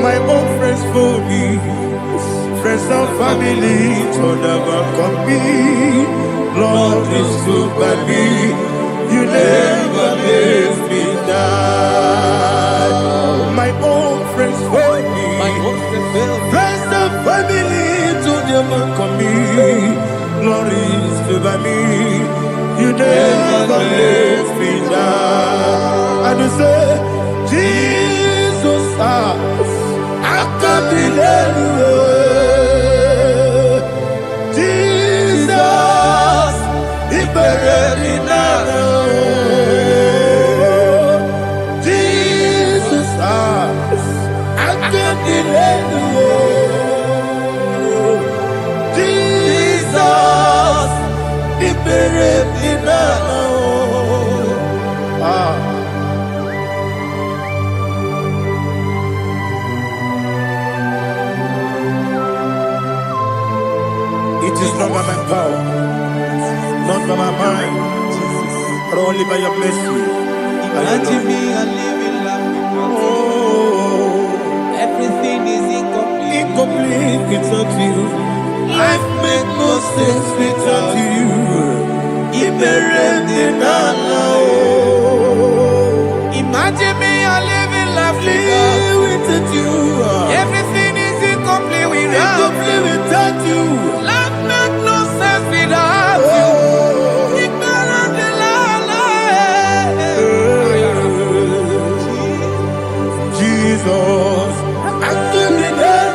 My own friends for me, friends and family told never come me. Lord is good by me, you never let me die. My own friends for me, friends and family told never come me. Lord is good by me, you never let me die. And you say, Jesus, I can't believe Jesus, He buried me now. Jesus, I can't believe Jesus, He buried power, not by my mind, but only by your mercy. Imagine me a living life. Oh, Everything is incomplete. incomplete without you. Life makes no sense without you. Imagine me a living life without you. Everything is incomplete without you. Life makes no sense without you. Jesus, I give you that.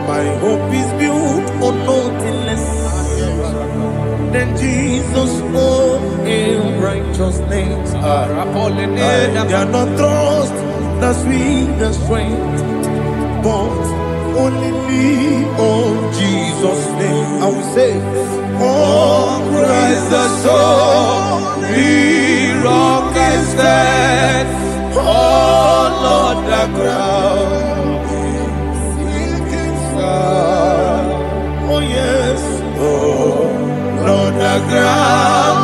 My hope is built on nothing less than Jesus' own in righteousness. I cannot trust the sweetest strength, but only lean on Jesus' name. I will say, oh, Christ the solid rock is dead. Oh, Lord, the ground is sinking sun. Oh, yes. Oh, Lord, the ground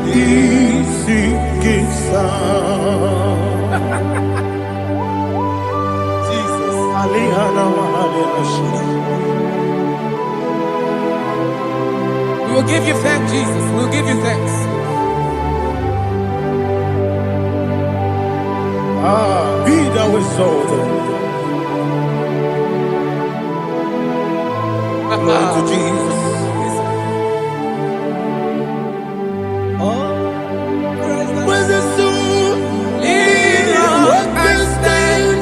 is sinking sun. Jesus. We will give you thanks, Jesus. We will give you thanks. Be thou exalted. Glory to Jesus. Where's the soul? What can stand?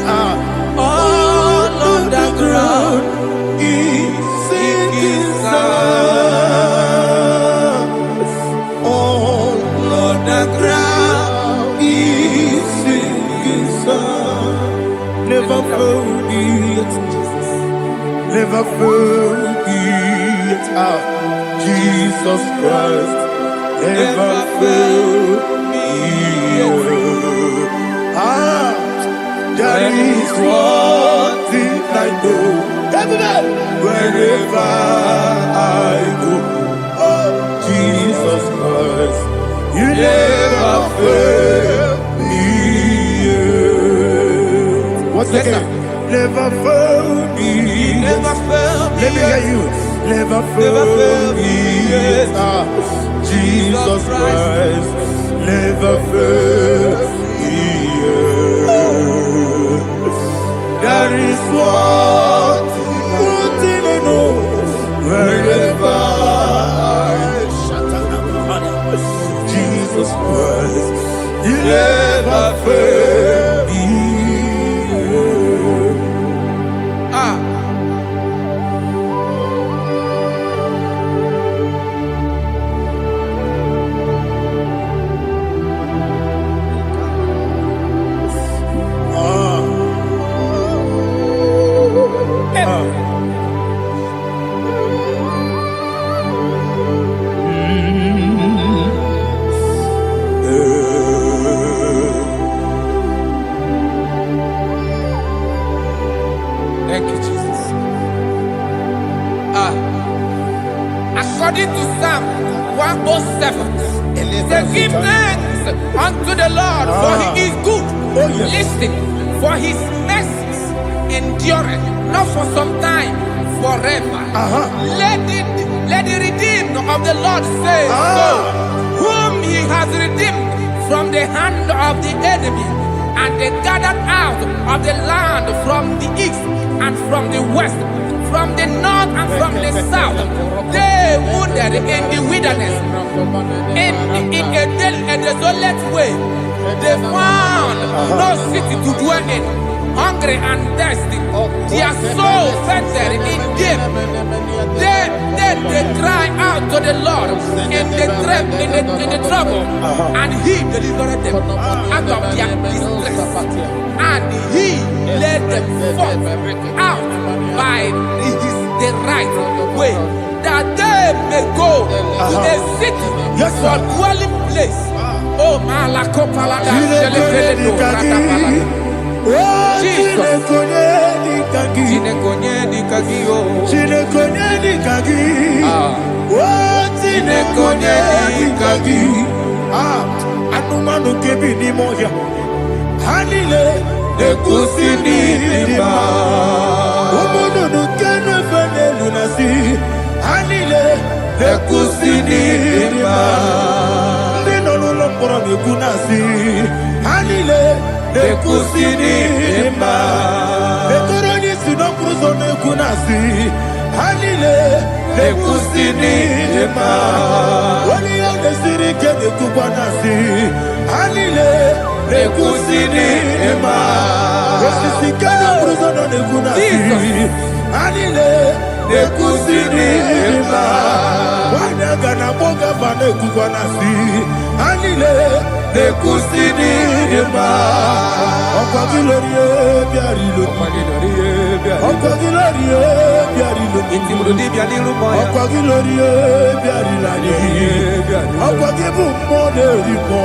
All on the ground is sinking sun. All on the ground is sinking sun. Never forget, never forget Jesus Christ. Never forget. That is one thing I know. Everybody, wherever I go, oh, Jesus Christ, you never fail me. What's Yes, again? Never fail me. Never fail me. Let me hear you. Never fail me. Jesus Christ, never fail me. That is what I know. Wherever Jesus Christ, you never fail me. Thank you, Jesus. According to Psalm 107, say, give thanks unto the Lord, for he is good. Oh, yes. Listen, for his mercies endureth, not for some time, forever. Let the redeemed of the Lord say so, whom he has redeemed from the hand of the enemy, and they gathered out of the land from the east and from the west, from the north and from the south. They wandered in the wilderness, in a desolate way. They found no city to dwell in, hungry and thirsty. Their soul fainted in them. Then they cry out to the Lord in the trouble, and he delivered them out of their distress, and he led them forth out by the right way, that they may go to a city for dwelling place. Oh, Malakopala, Oh, Jesus. Chinekonye dikagi. Oh. Chinekonye dikagi. Oh, chinekonye dikagi. Anumanu kebi ni moja. Hanile nekusi ni lima. Umudu nukene fene lunasi. Hanile nekusi ni lima. Nino lulombora nekunasi. Hanile nekusi ni lima. Nekoroni sinokruzo nekunasi. Hanile nekusi ni lima. Wali ya nesiri kene kubanasi. Hanile nekusi ni lima. Nesisi kene bruzo nekunasi. Hanile nekusi ni lima. Wanaga na boga vane kubanasi. Hanile nekusi ni lima. Okwa gilorie biarilo. Okwa gilorie biarilo. Intimudi bialilu moya. Okwa gilorie biarilani. Okwa gibu moderimo.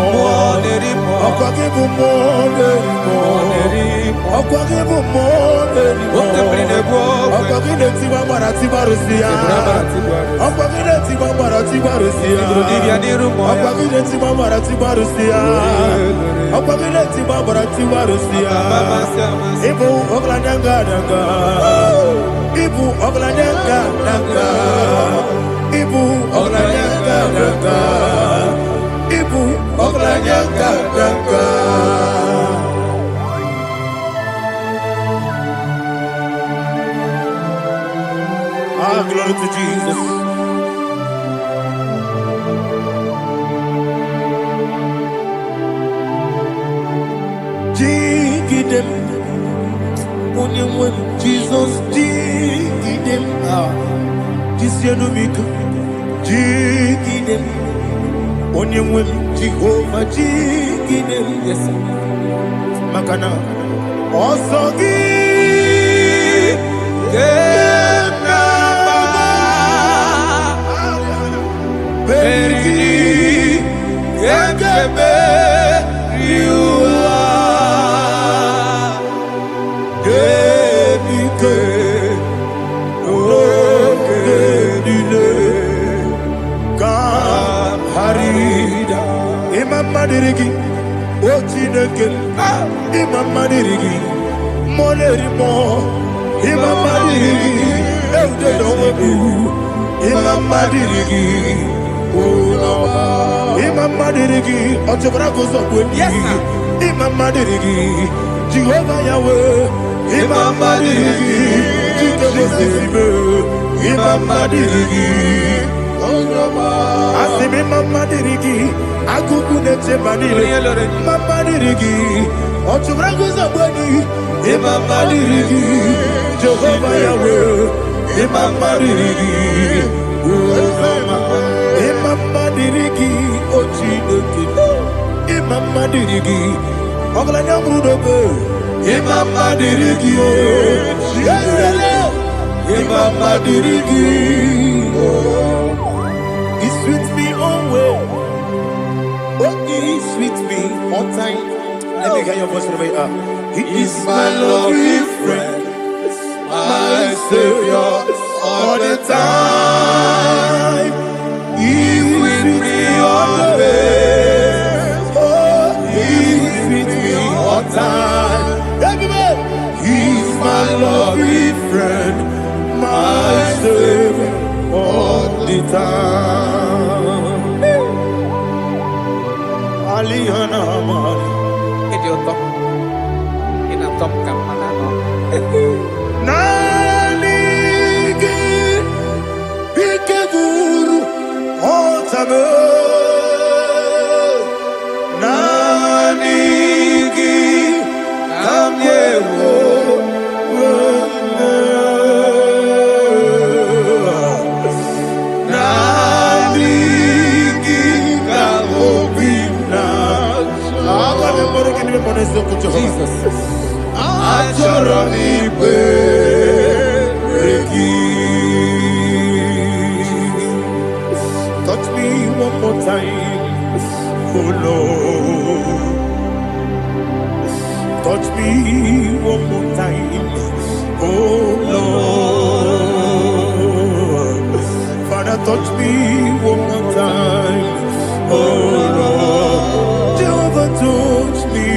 Okwa gibu moderimo. Okwa gibu moderimo. Okwa gile tiwa marati barusia. Okwa gile tiwa marati barusia. Okwa gile tiwa marati barusia. Okwa gile tiwa marati barusia. Ibu oglanyanga danga. Ibu oglanyanga danga. Ibu oglanyanga danga. Ibu oglanyanga danga. Ah, glory to Jesus. Jigidem, only Jesus jigidem. Jisianumika, jigidem, only Jehovah jigidem. Yes, Makana, Osogi, Berigi, Yakebe, you are Gebike, Gedile, Kam Harida, Imam Madirigi, Ochineke, Imam Madirigi, Molerimo, Imam Madirigi, Eudedowebu, Imam Madirigi. Imam Madirigi, Otobrako Zobweni. Yes, sir. Imam Madirigi, Jehovah Yahweh. Imam Madirigi, Jehovah. Imam Madirigi, Asim Imam Madirigi, Akuku Neche Manile. Imam Madirigi, Otobrako Zobweni. Imam Madirigi, Jehovah Yahweh. Imam Madirigi, Imam Madirigi, Ochineke. Imam Madirigi, Oglanya Brudobe. Imam Madirigi, Yesele. Imam Madirigi, He's with me always. Oh, He's with me all time. Let me hear your voice from here. He is my loving friend, my Savior all the time. He's with me always. Oh, He's with me all time. Everybody, He's my loving friend, my Savior all the time. Aliyana Amari. Idioto. Inatom kampana. Nanigi Bikeguru Otame Nanigi Kamyewo Nanigi Kamobina Jesus Achoro Ibe touch me one more time, oh Lord. Touch me one more time. Oh Lord, Father, touch me one more time. Oh Lord, Jehovah, touch me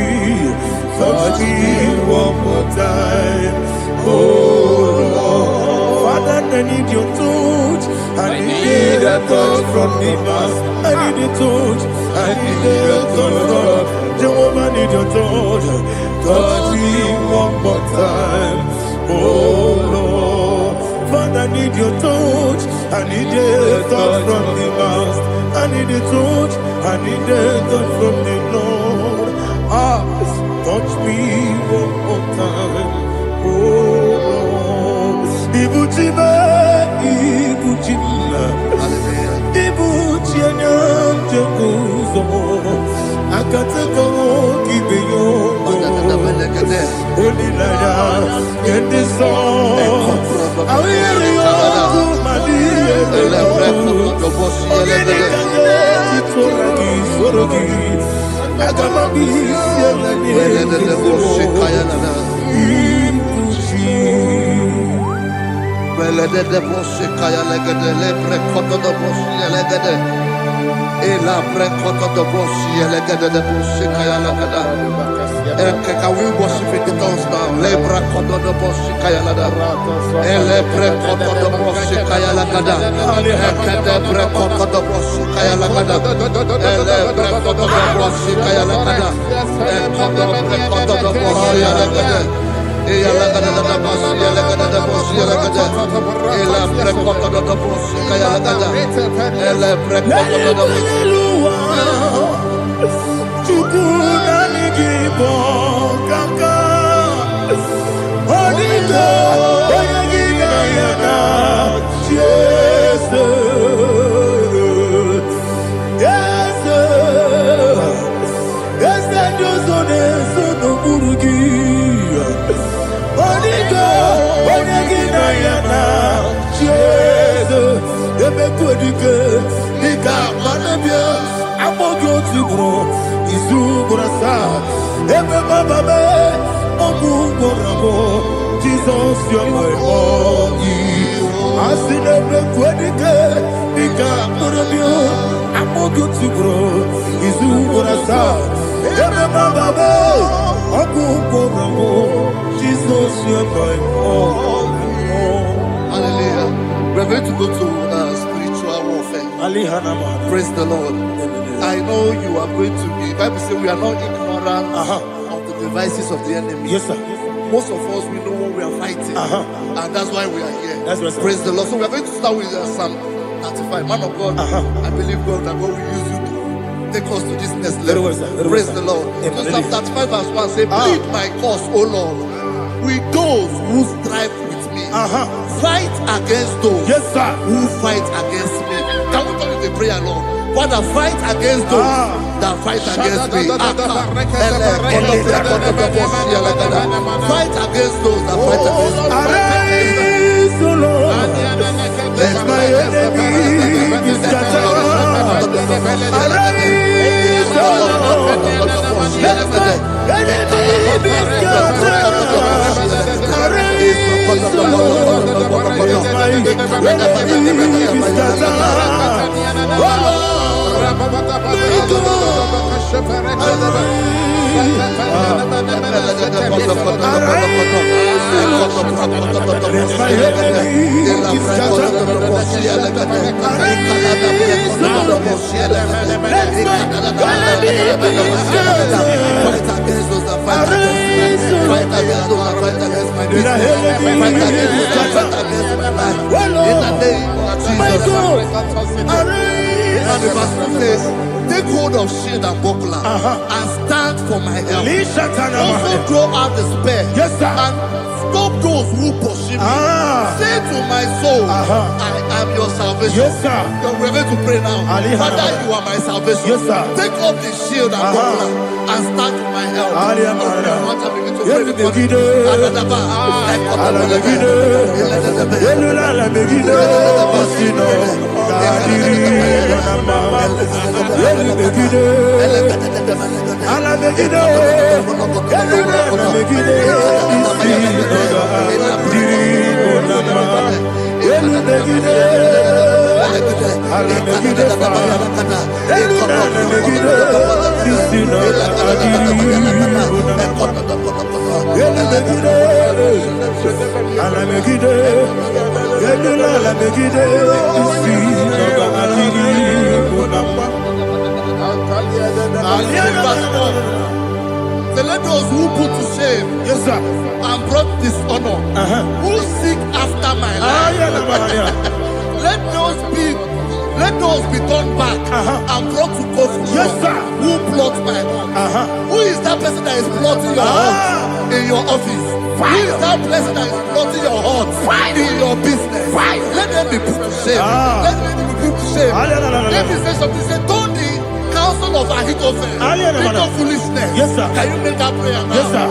one more time. Oh Lord, Father, I need your touch. I need a touch from the Master. I need a touch. I need a touch from Jehovah. I need your touch. Touch me one more time. Oh Lord, Father, I need your touch. I need a touch from the Master. I need a touch. I need a touch from the Lord. Touch me one more time. Oh Lord, Ibuchima, Ibuchima, Ibuchina, Jeruzo, Akateko, Kibeyo, Holy Lada, get this song. I hear you, Madia, Can we worship in the tongues now? Lebra kodo do boshi kaya lada. Elebre kodo do boshi kaya lada. Elebre kodo do boshi kaya lada. Elebre kodo do boshi kaya lada. Elebre kodo do boshi lada. Eya lada da boshi lada da boshi lada. Elebre kodo do boshi kaya lada. Elebre kodo do boshi. Igbo kaka Onigo Oyagina yana Jesus Yes Josone Sono Murugi Onigo Oyagina yana Jesus Ebe Kodike Nika Manabia Amogo Tibro Izu Burasa Ebe Bababe Ogu Borabo Jesus you're my all Asinebe Kwedike Nika Burabio Amogo Tibro Izu Burasa Ebe Bababe Ogu Borabo Jesus you're my all. Hallelujah. We're going to go to spiritual warfare. Praise the Lord. I know you are going to be. The Bible says we are not ignorant of the devices of the enemy. Yes, sir. Most of us, we know what we are fighting. And that's why we are here. That's right, sir. Praise the Lord. So we are going to start with Psalm 35. Man of God, I believe God that God will use you to take us to this next level. Very well, sir. Praise the Lord. So Psalm 35 verse 1 say, plead my cause, O Lord, with those who strive with me. Fight against those who fight against me. Can we turn the prayer, Lord? Father, fight against those that fight against me. Fight against those that fight against me. Arise, O Lord, let my enemy be scattered. Arise, O Lord, let my enemy be scattered. Arise, O Lord, let my enemy be scattered. Oh Lord, and the verse says, take hold of shield and buckler and stand for my help. Also draw out the spear and stop those who pursue me. Say to my soul, I am your salvation. We're going to pray now. Father, you are my salvation. Take up the shield and buckler and stand for my help. So let those who put to shame, yes, sir, and brought dishonor, who seek after my life, let those be turned back and brought to court. yes, sir, Who plot my hurt? Who is that person that is plotting your hurt in your office? Who is that person that is plotting your hurt in your business? Let them be put to shame. Let them be put to shame. Let me say something. Say, don't the counsel of Ahithophel, think of foolishness. Yes, sir. Can you make that prayer now? Yes, sir.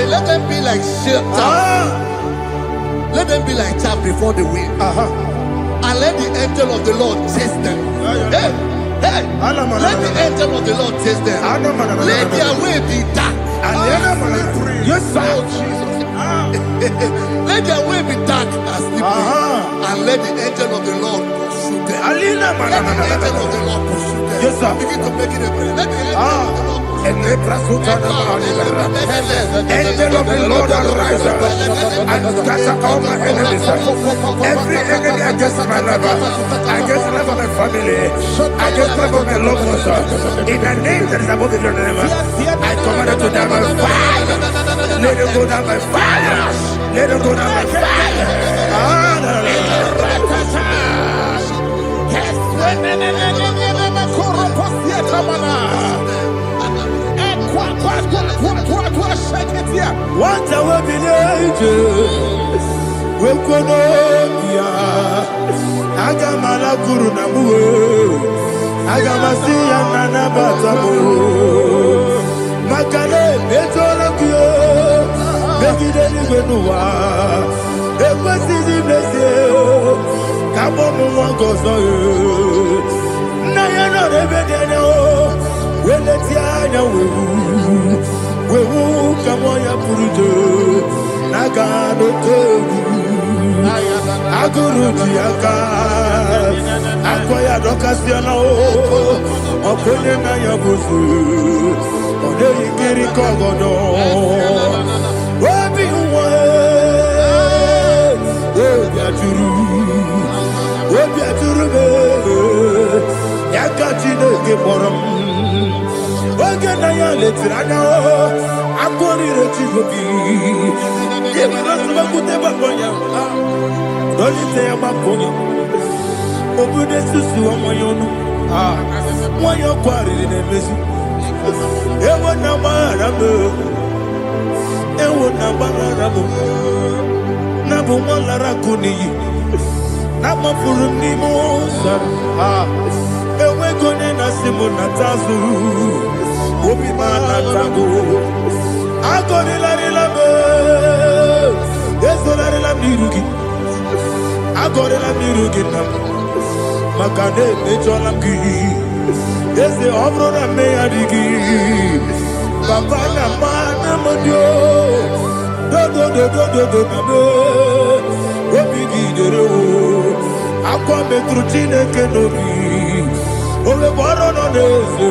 Let them be like chaff. Let them be like chaff before the wind. And let the angel of the Lord chase them. Hey, let the angel of the Lord chase them. Let their way be dark. Yes, sir. Let their way be dark and slippery. And let the angel of the Lord pursue them. Let the angel of the Lord pursue them. Yes, sir. Begin to make it a prayer. Let the angel of the Lord Angel of the Lord arise and scatter all my enemies. Every enemy against my lover, against the life of my family, against the life of my loved ones. In the name that is above the name, I command it to die by fire. Let it go down by fire. Let it go down by fire. What I will be we Konoya Agamala Kurunamu Agamasiya Nana Batamu Makane Betolakio Begideni Benua Ekwesizi Blessio Kabomu Wankoso Nayano Rebedeno Weletianya Wewu Kamoya Purujo Nagano Togu Aguru Tiaka Akoya Dokasiano Okone Nayabusu Ode Ikiri Kogodo Obi Uwe Obi Aturu Yakachine Gemoram Oge Naya Letirana Akori Rechigobi Yemanasubakute Bakonya Dolite Bakonya Obude Susu Amoyono Moyo Kwari Nemesu Ewo Namarabu Ewo Namarabu Nabu Malarakuni Nama Furuni Mosa Ewe Gone Nasimu Natazu Obi Manatago Agori Larilabe Esolari Lamirugi Agori Lamirugi Nam Makane Mecholamki Ese obro na me adigi. Papa na mana modio. Do na me. Obigi dero. Akwa metru Chineke nobi. Ole boro no neze.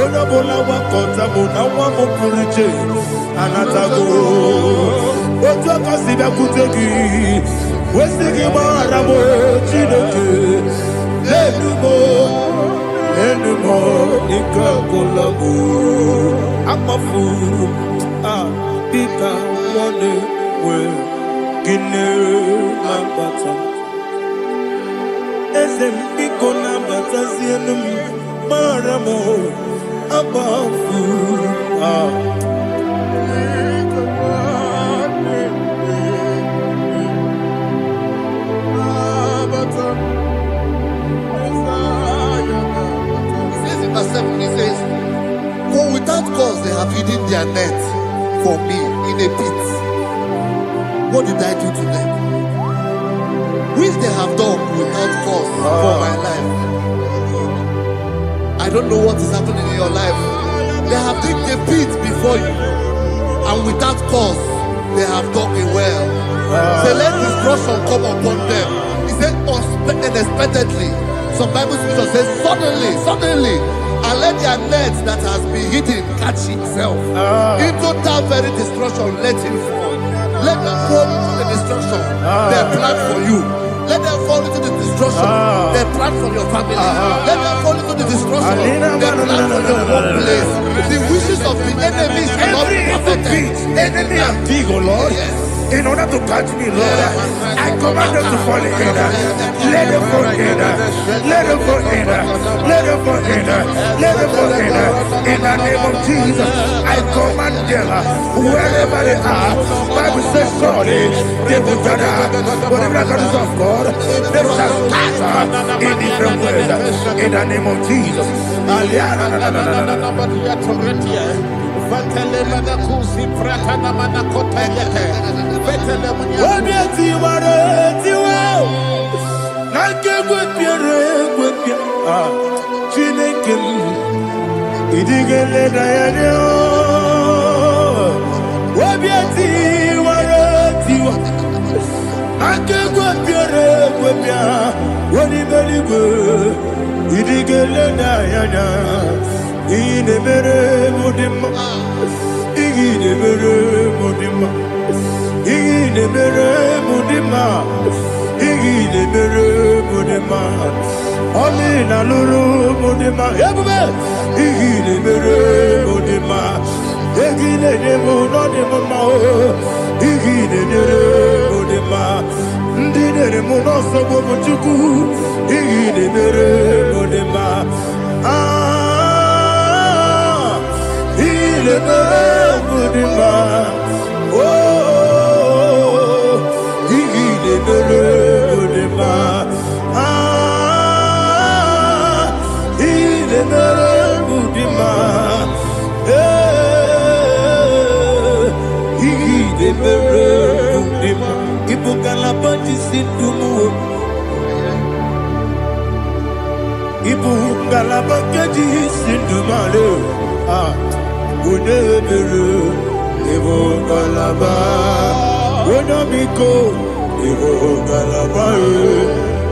Ona bola wakota mona wamo puriche. Anatago. Ojo kasida kutegi. Wesigi maramo Chineke. Enumo nikakolabu. Amafu. Pika one we. Gine mabata. Ezem piko na bata zienum. Maramo. Abafu. Verse 7, he says, for without cause they have hidden their net for me in a pit. What did I do to them? Which they have done without cause for my life. I don't know what is happening in your life. They have digged a pit before you, and without cause they have dug a well. Say, let destruction come upon them. He said, unexpectedly. Some Bible scripture says, suddenly, and let their net that has been hidden catch itself. Into that very destruction, let it fall. Let them fall into the destruction they plan for you. Let them fall into the destruction they plan for your family. Let them fall into the destruction they plan for your workplace. The wishes of the enemy shall not be perfected. Enemy and dig, oh Lord. Yes. In order to catch me, Lord, I command them to fall in. Let them fall in. Let them fall in. Let them fall in. Let them fall in. In the name of Jesus, I command them wherever they are. Bible says, surely they will gather. Whatever that is of God, they shall scatter in different ways. In the name of Jesus.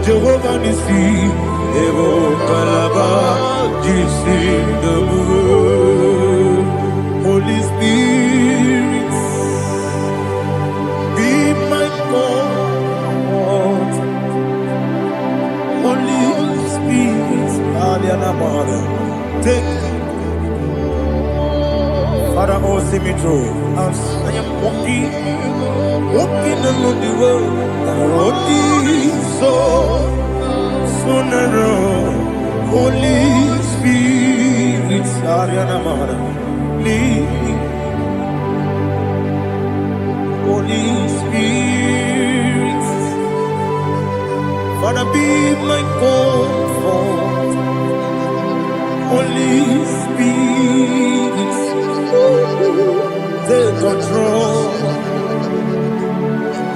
Jehovah Nissi, Evo Kalaba, Jisi Dabu. Holy Spirit, be my God. Holy Spirit, take Father, oh, see me through. As I am walking along the road, the road is so narrow. Holy Spirit, lead me. Holy Spirit, Father, be my comfort. Holy Spirit, take control.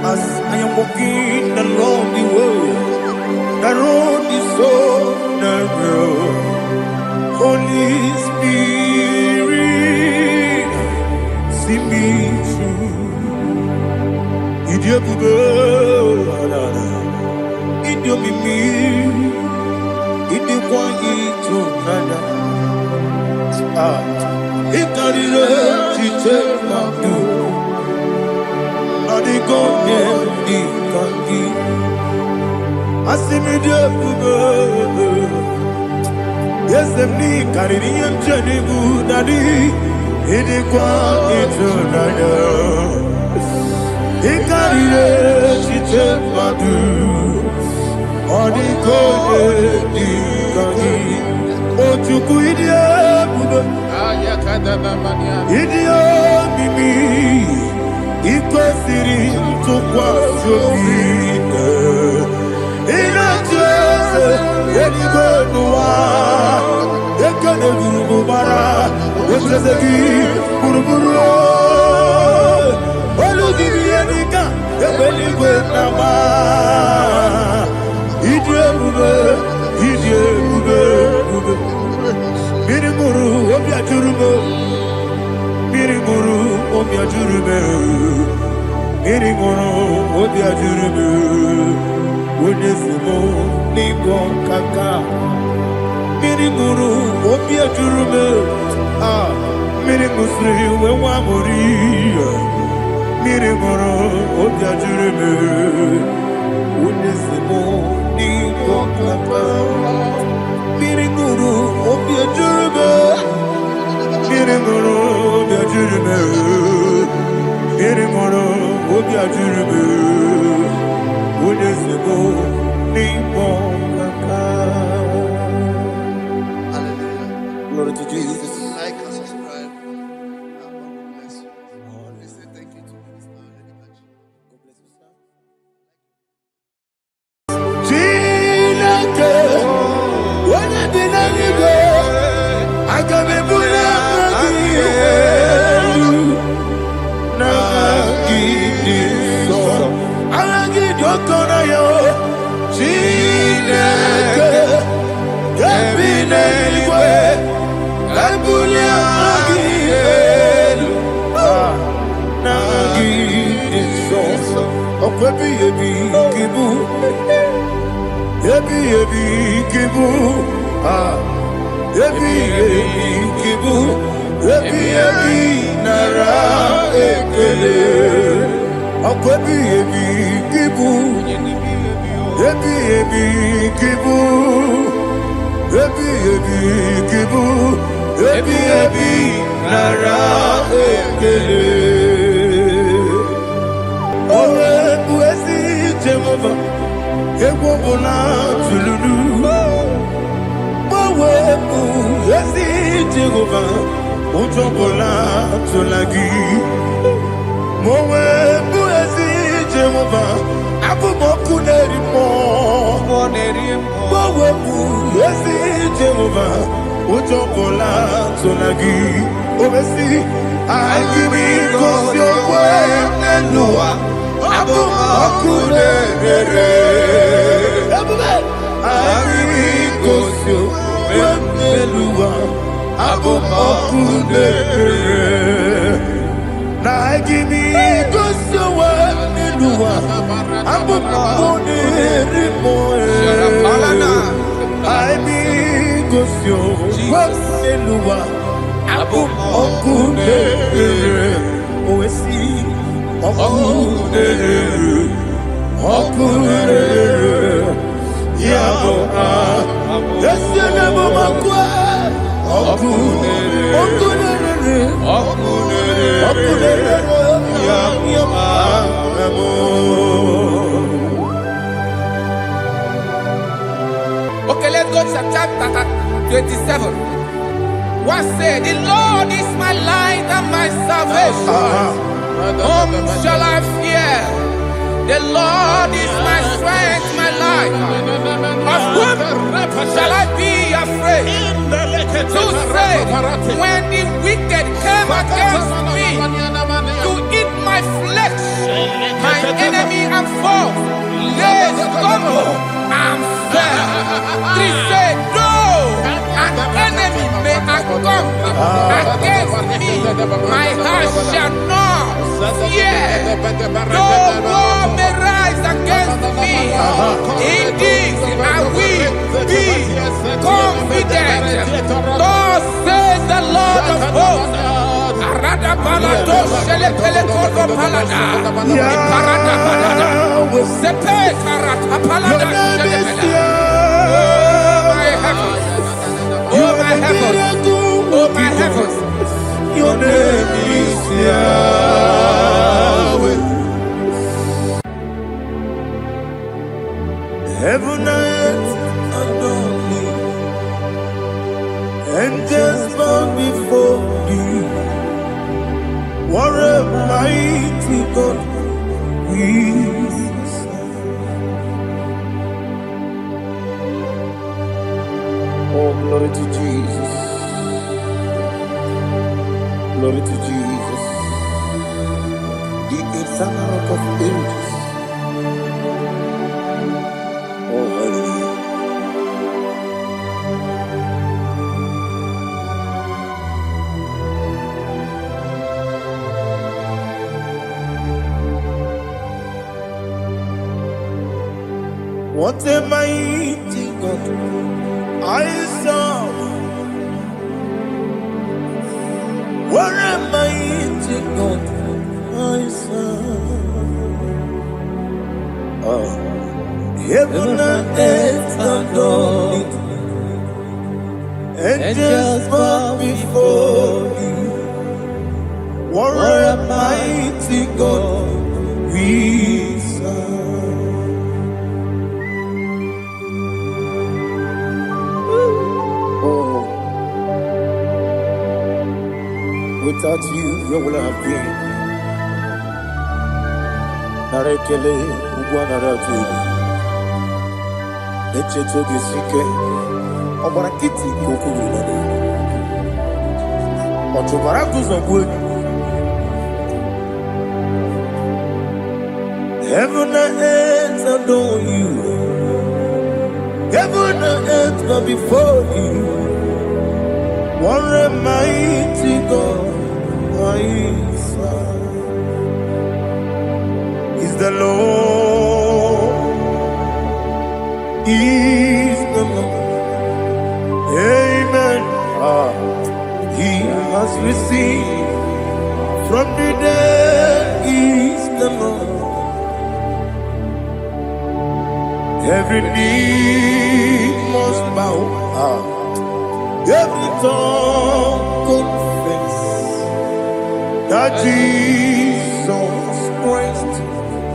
As I am walking along the way, the road is so narrow. Holy Spirit, see me through. Idiobube, Idiomimi, Idikwa Itonada. Ikarire Chiche Madu, Adigonye Ikangi. Asimidiobubu. Yes, the knee carrying him, Jenny Daddy. He did quite into Nana. He carried it, she took my do. Or the code, oh, to quit idiot, Mimi. It was sitting to quite your feet. In a church, any good one. Ekane guru bara, echezegi guru guru. Olugi bienika, ebeli gwe nama. Idie bube, bube. Miri guru obia jurube, miri guru obia jurube, miri guru obia jurube. Onesimo nigo kaka. Miri guru obia jurube, miri musri wewa mori. Miri guru obia jurube, onesimo nigo kaka. Miri guru obia jurube, miri guru obia jurube, miri guru obia jurube, onesimo nigo kaka. Glory to Jesus. Like and subscribe. God bless you. Please say thank you to Minister Lady. God bless you, sir. Chineke, onye bi n'eluigwe, aga m ebuli aka gị elu, n'aha gị dị nsọ. Aha gị dị oke ọnụahịa, Chineke, onye bi n'eluigwe, ebuli aka gị elu, n'aha gị dị nsọ. Ọkwa ebighị gị bụ, ebighị gị bụ, ebighị gị bụ, ebighị nara ekele. Ọkwa ebighị gị bụ, ebighị gị bụ, ebighị gị bụ, ebighị nara ekele. Owe bụ ezi Jehova, egwu ọbụla tụlụrụ. Owe bụ ezi Jehova, ụjọ ọbụla tụla gị. Owe bụ ezi Jehova, abụ m ọkụ na-eri mmụọ. Owe bụ ezi Jehova, ụjọ ọbụla tụla gị. Obesi, anyị gị gosi okwe n'elu ụwa. Abụ m ọkụ na-ere. Anyị gosi okwe n'elu ụwa. Abụ m ọkụ na-ere. Na anyị gosi okwe n'elu ụwa. Abụ m ọkụ na-ere mmụọ. Anyị gosi okwe n'elu ụwa. Abụ m ọkụ na-ere. Owesi ọkụ na-ere. Ọkụ na-ere. Ya bụ esi na-ebe m ọkụ. Ọkụ na-ere. Ọkụ na-ere. Ọkụ na-ere. Ọkụ na-ere. Ya bụ. Okay, let's go to chapter 27. What said, the Lord is my light and my salvation. Whom shall I fear? The Lord is my strength, my life. Of whom shall I be afraid? Who said, when the wicked came against me to eat my flesh, my enemy and foe, they stumble and fell. Three said, no, an enemy may My heart shall not fear. No war may rise against me. In this I will be confident. Thus says the Lord of hosts. Arada balado shele pele kodo palada. Iparada balada. Sepe karata palada shele pele. Oh my heavens. Oh my heavens. Your name is Yahweh. Heaven and earth adore me, angels bow before you. What a mighty God we serve. Oh, glory to Jesus. Glory to Jesus, the eternal rock of ages. Oh, hallelujah. What a mighty God I serve. What a mighty God I serve. Oh, heaven and earth adore it, angels bow before you. What a mighty God we serve. Oh. Without you, where will I have been? Narekele, Ugwanaratu, Echetoge Sike, Obarakiti, Kokuru, Otobarakus of wood. Heaven and earth adore you. Heaven and earth bow before you. What a mighty God I serve. Is the Lord, is the Lord. Amen. He has received from the dead, is the Lord. Every knee must bow. Every tongue confess that Jesus Christ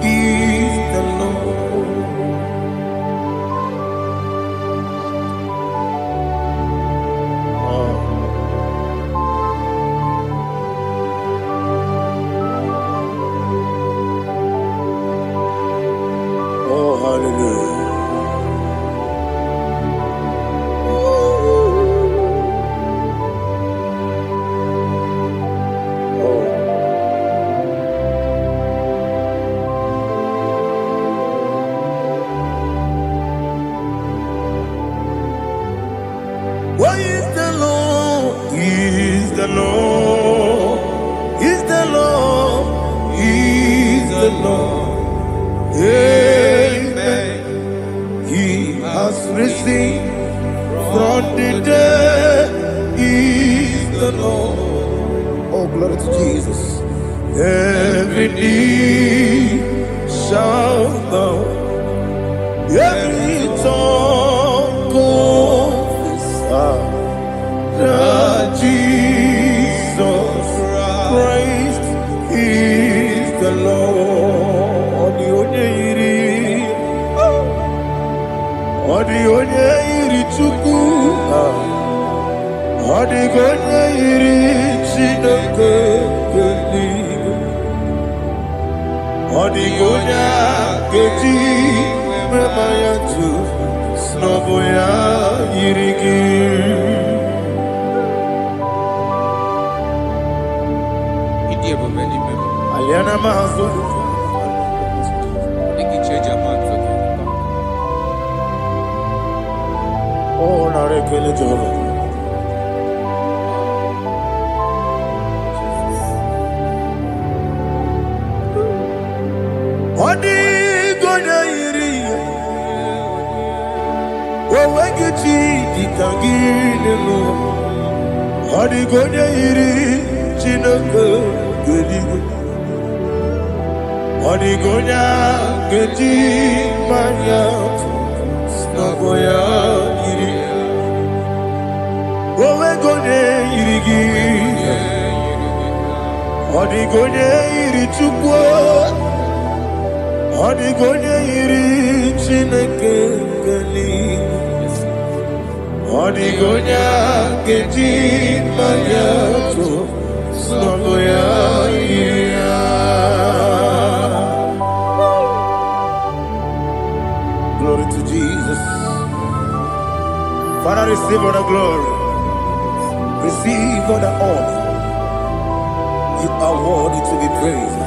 is the Lord. Oh, hallelujah. Why is the Lord? He is the Lord. He's the Lord. He's the Lord. Amen. He has risen from the dead. He's the Lord. Oh, glory to Jesus. Every knee shall bow. Every tongue confess that Jesus Christ is the Lord. The onye iri Chukwu, the onye iri Chineke eluigwe, the onye keji mema ya tu, snobo ya iri gị. Aliana mazo. Oh, narekele Jehovah. Owegichi dikagilemo. Odigonya iri chineke geligo. Odigonya geji manya snagoya iri. Owegonya irigi. Odigonya iri chukwu. Odigonya iri chineke geligo. Odigonya geji manyato snagoya iria. Glory to Jesus. Father, receive all the glory. Receive all the honor. You are worthy to be praised.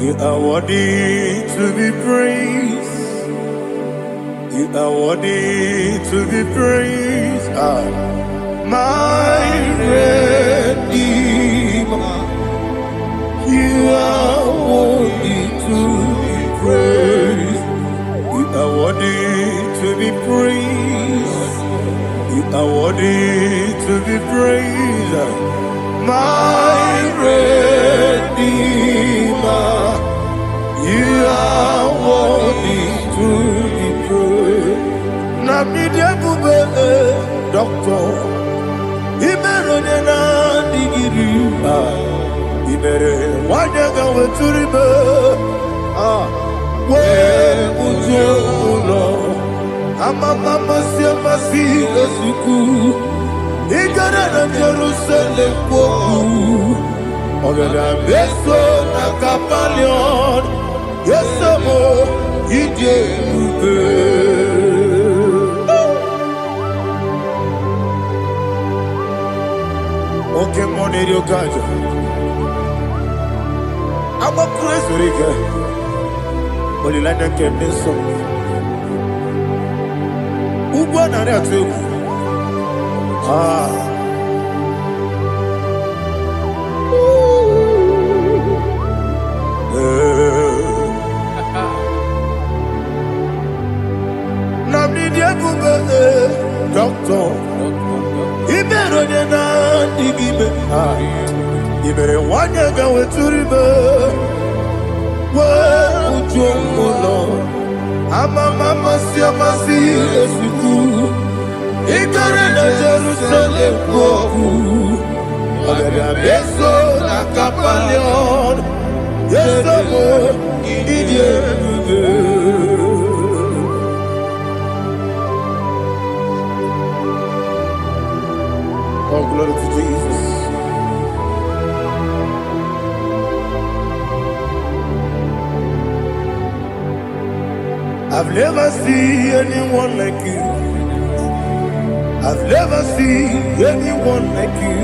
You are worthy to be praised. You are worthy to be praised. My Redeemer. You are worthy to be praised. You are worthy to be praised. You are worthy to be praised. My Redeemer. You are worthy to be praised. Namidiabube, doctor. Imeronena digiri. Imere wanyaga weturibe. We ujulo. Amama siamasi esuku. Igara na Jerusalem koku. Ogada beso na kapalion. Yesamo ije ube. Oke moneri okaja. Amo kureso rike. Olilanya kemeso. Ugwa nari atuegu. Doctor, Iberonena digibe. Ibere wanyaga weturibe. We ujomulo. Amama siamasi esuku. Igare na Jerusalem koku. Ogada beso na kapalion. Yesamo idie ube. Oh, glory to Jesus. I've never seen anyone like you. I've never seen anyone like you.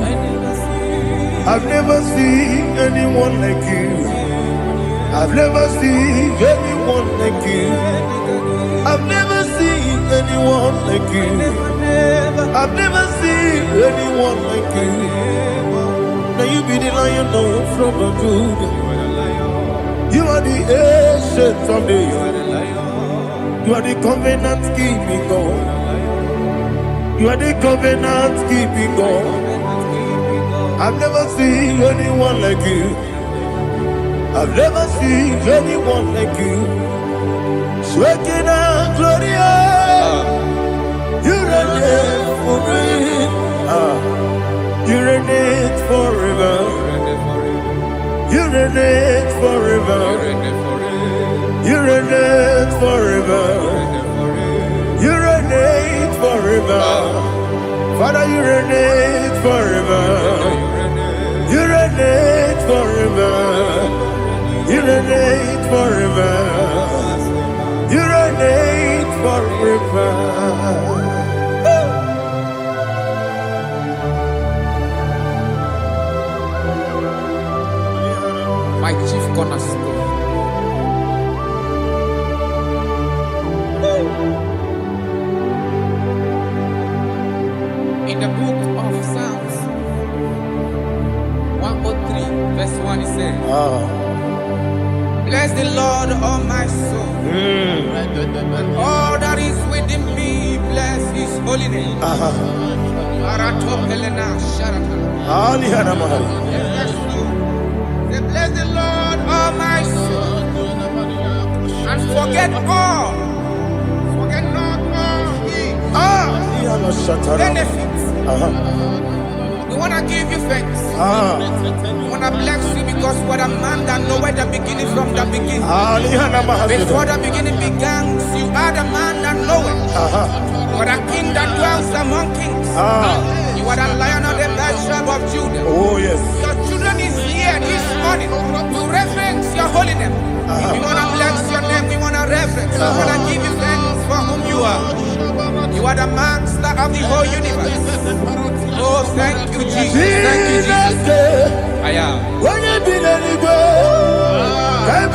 I've never seen anyone like you. I've never seen anyone like you. I've never seen anyone like you. I've never seen anyone like you. Now you be the lion from the Judah. You are the ancient of days. You are the covenant keeping God. You are the covenant keeping God. I've never seen anyone like you. I've never seen anyone like you. Shaking and glorious. You reign for me. You reign forever. You reign forever. You reign forever. You reign forever. Father, you reign forever. You reign forever. You reign forever. You reign forever. My chief cornerstone. In the book of Psalms 103, verse 1, it says, Bless the Lord, oh my soul. And all that is within me, bless his holy name. Bless the Lord, oh my soul. And forget not all his benefits. We want to give you thanks. We want to bless you because what a man that knoweth the beginning from the beginning. Before the beginning began, you are the man that knoweth. You are the king that dwells among kings. You are the lion of the tribe of Judah. Oh yes. Your children is here this morning to reverence your holy name. We want to bless your name. We want to reverence. We want to give you thanks for whom you are. You are the master of the whole universe. Oh, thank you, Jesus. Thank you, Jesus. I am. When you be the Igbo, I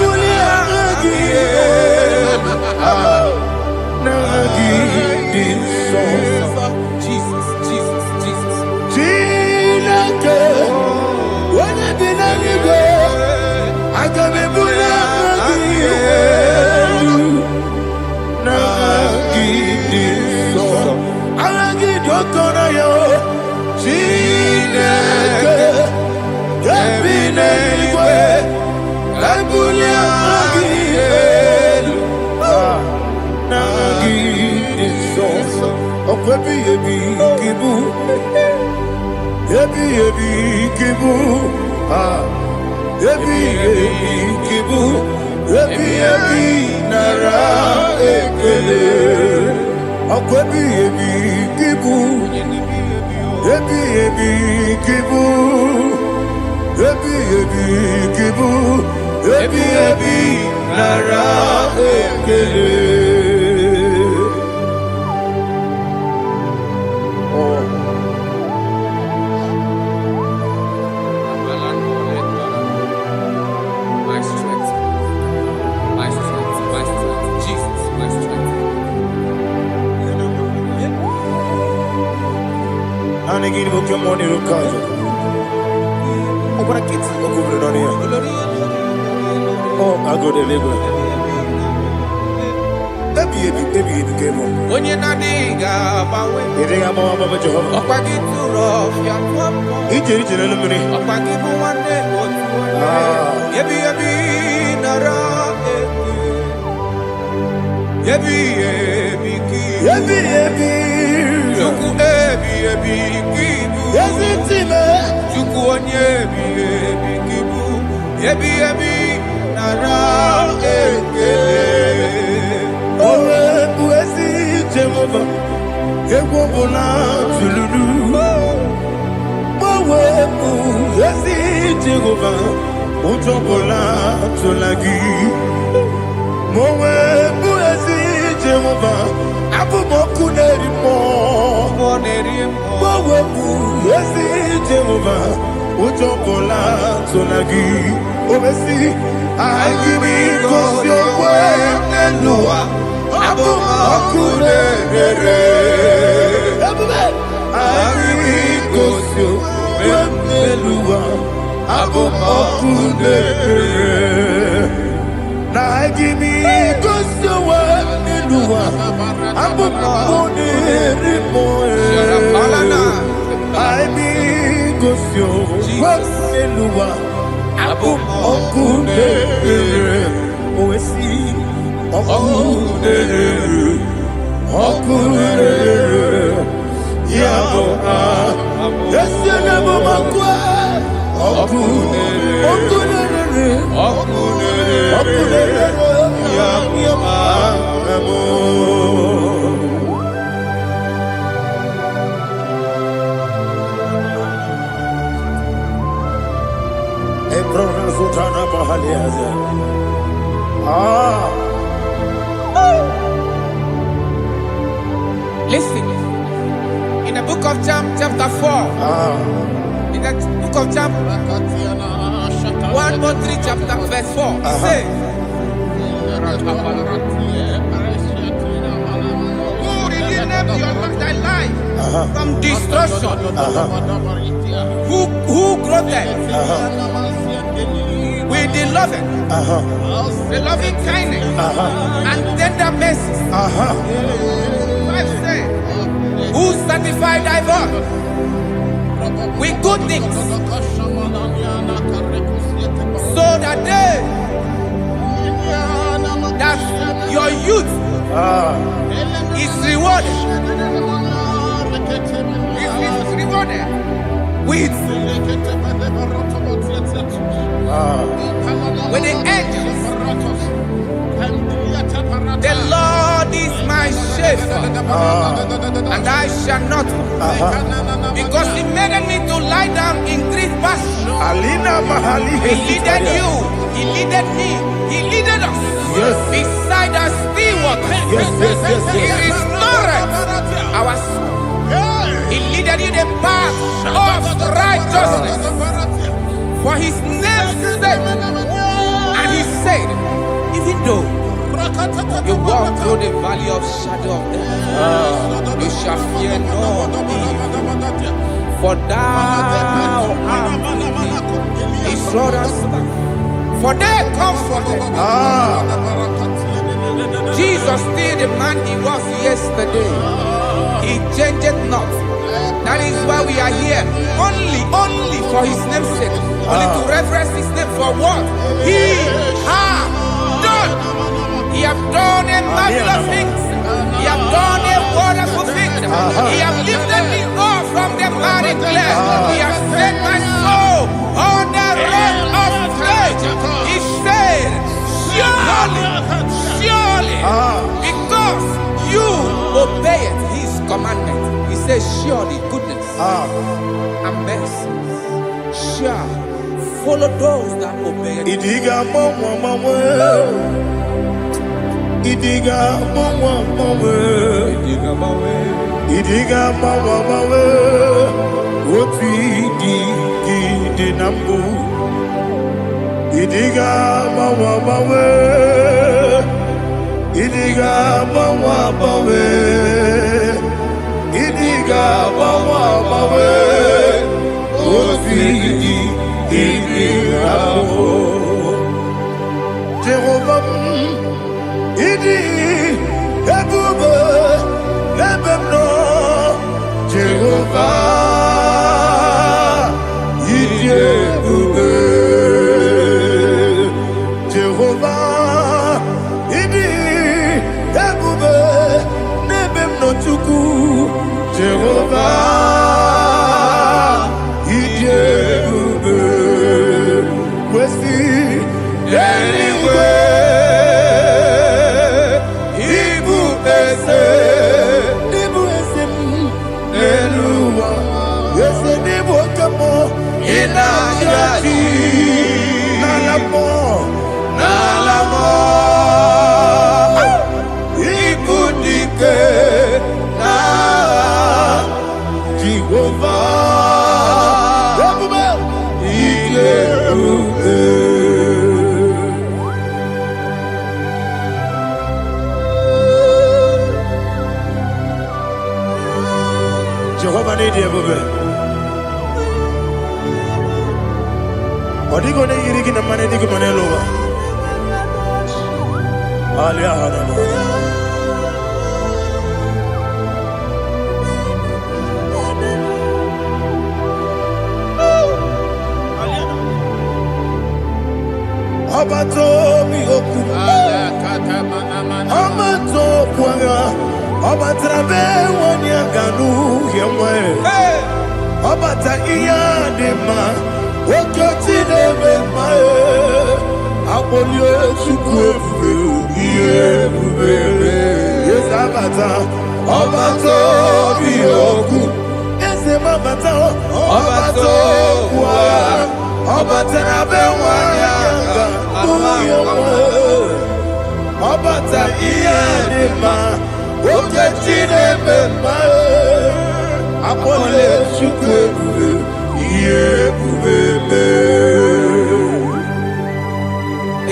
Jesus, Jesus, Jesus. When you be the Igbo, I can be Listen, in the book of John, chapter 4, in the book of John 1:3, chapter verse 4, it says, who redeemed thy life from destruction, who grew with the loving The loving kindness and tender mercies. 5 says, who satisfy thy voice with good things, so that your youth is rewarded. Is rewarded with the angels. The Lord is my shepherd, and I shall not want, because He made me to lie down in green pastures. He leaded you, He leaded me, He leaded us beside the still waters. He restored our soul. He leaded you the path of righteousness for His name's sake. And He said, even though you walk through the valley of shadow of death, you shall fear no evil, for thou art with me. His rod and staff, for they comforted. Jesus still the man He was yesterday. He changed not. That is why we are here. Only for His name's sake. Only to reverence His name for what He has done. He has done a marvelous things. He has done a wonderful thing. He has lifted me up from the miry clay. He has set my soul on the road of faith. He said, surely, because you obeyed His commandment. He says, surely goodness and mercy shall follow those that obey. Idiga mama, Idiga mama, Idiga mama, what we did nambu. Idiga mama, Idiga mama, Idiga mama, what we did nambu. Jehovah, Idi, Ebube, Ebemno, Jehovah, Idi, Ebube, Jehovah, Idi, Ebube, Nebemno Chuku, Jehovah, Idi, Ebube, Westi, anyway. Jehovah need you, baby. What are you going to get in the money? You can manage over. Abato mi oku, Amato kwanga, Abatrabe wanya ganu yemwe, Abata iya dema, Okoti deme mae, Abolio chukwefu, yes Abata, Abato mi oku, Ese mabata, Abato kwa, Abatrabe wanya Abata iya dema, Okoti deme mae, Apole chukwefu,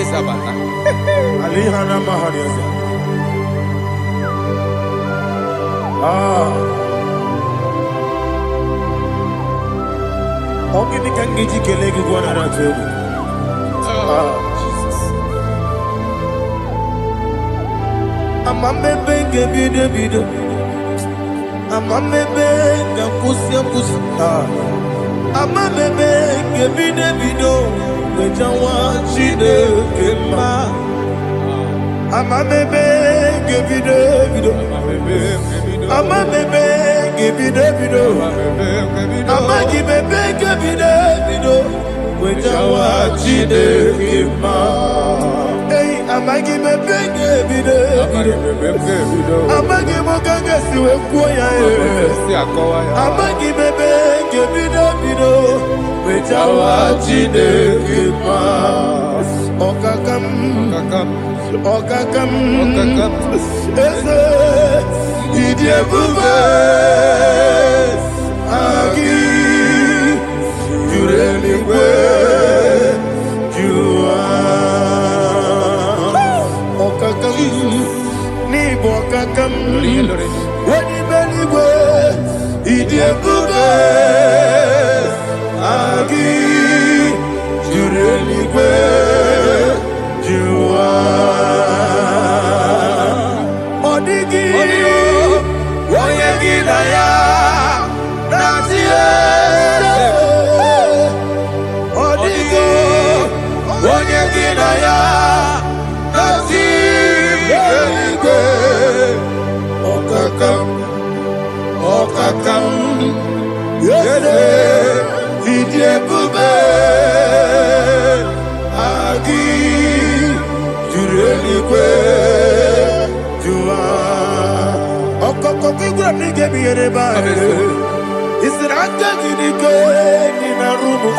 Isabata. Alihana Mahariaza. Ogini kangiji kelegi gwana ratu. Jesus. Amamebe gebide bido. Amamebe gakusia kusa. Amamebe gebide bido. Wejawa chide kema. Amamebe gebide bido. Amamebe gebide bido. Amagibebe gebide bido. Wejawa chide kema. Hey, amagibebe gebide bido. Amagimogaga siwe kuya. Amagibebe gebide bido. Wejawa chide kema. Okakam. Eze idiebube agi jureligwe jua okakam nibo okakam wani beligwe idiebube agi jureligwe jua odigi oyegi na ya nazie odigi oyegi na ya nazie okakam yese idiebube agi jureligwe jua okoko kigura nige biyereba isiranga gidike nina rumu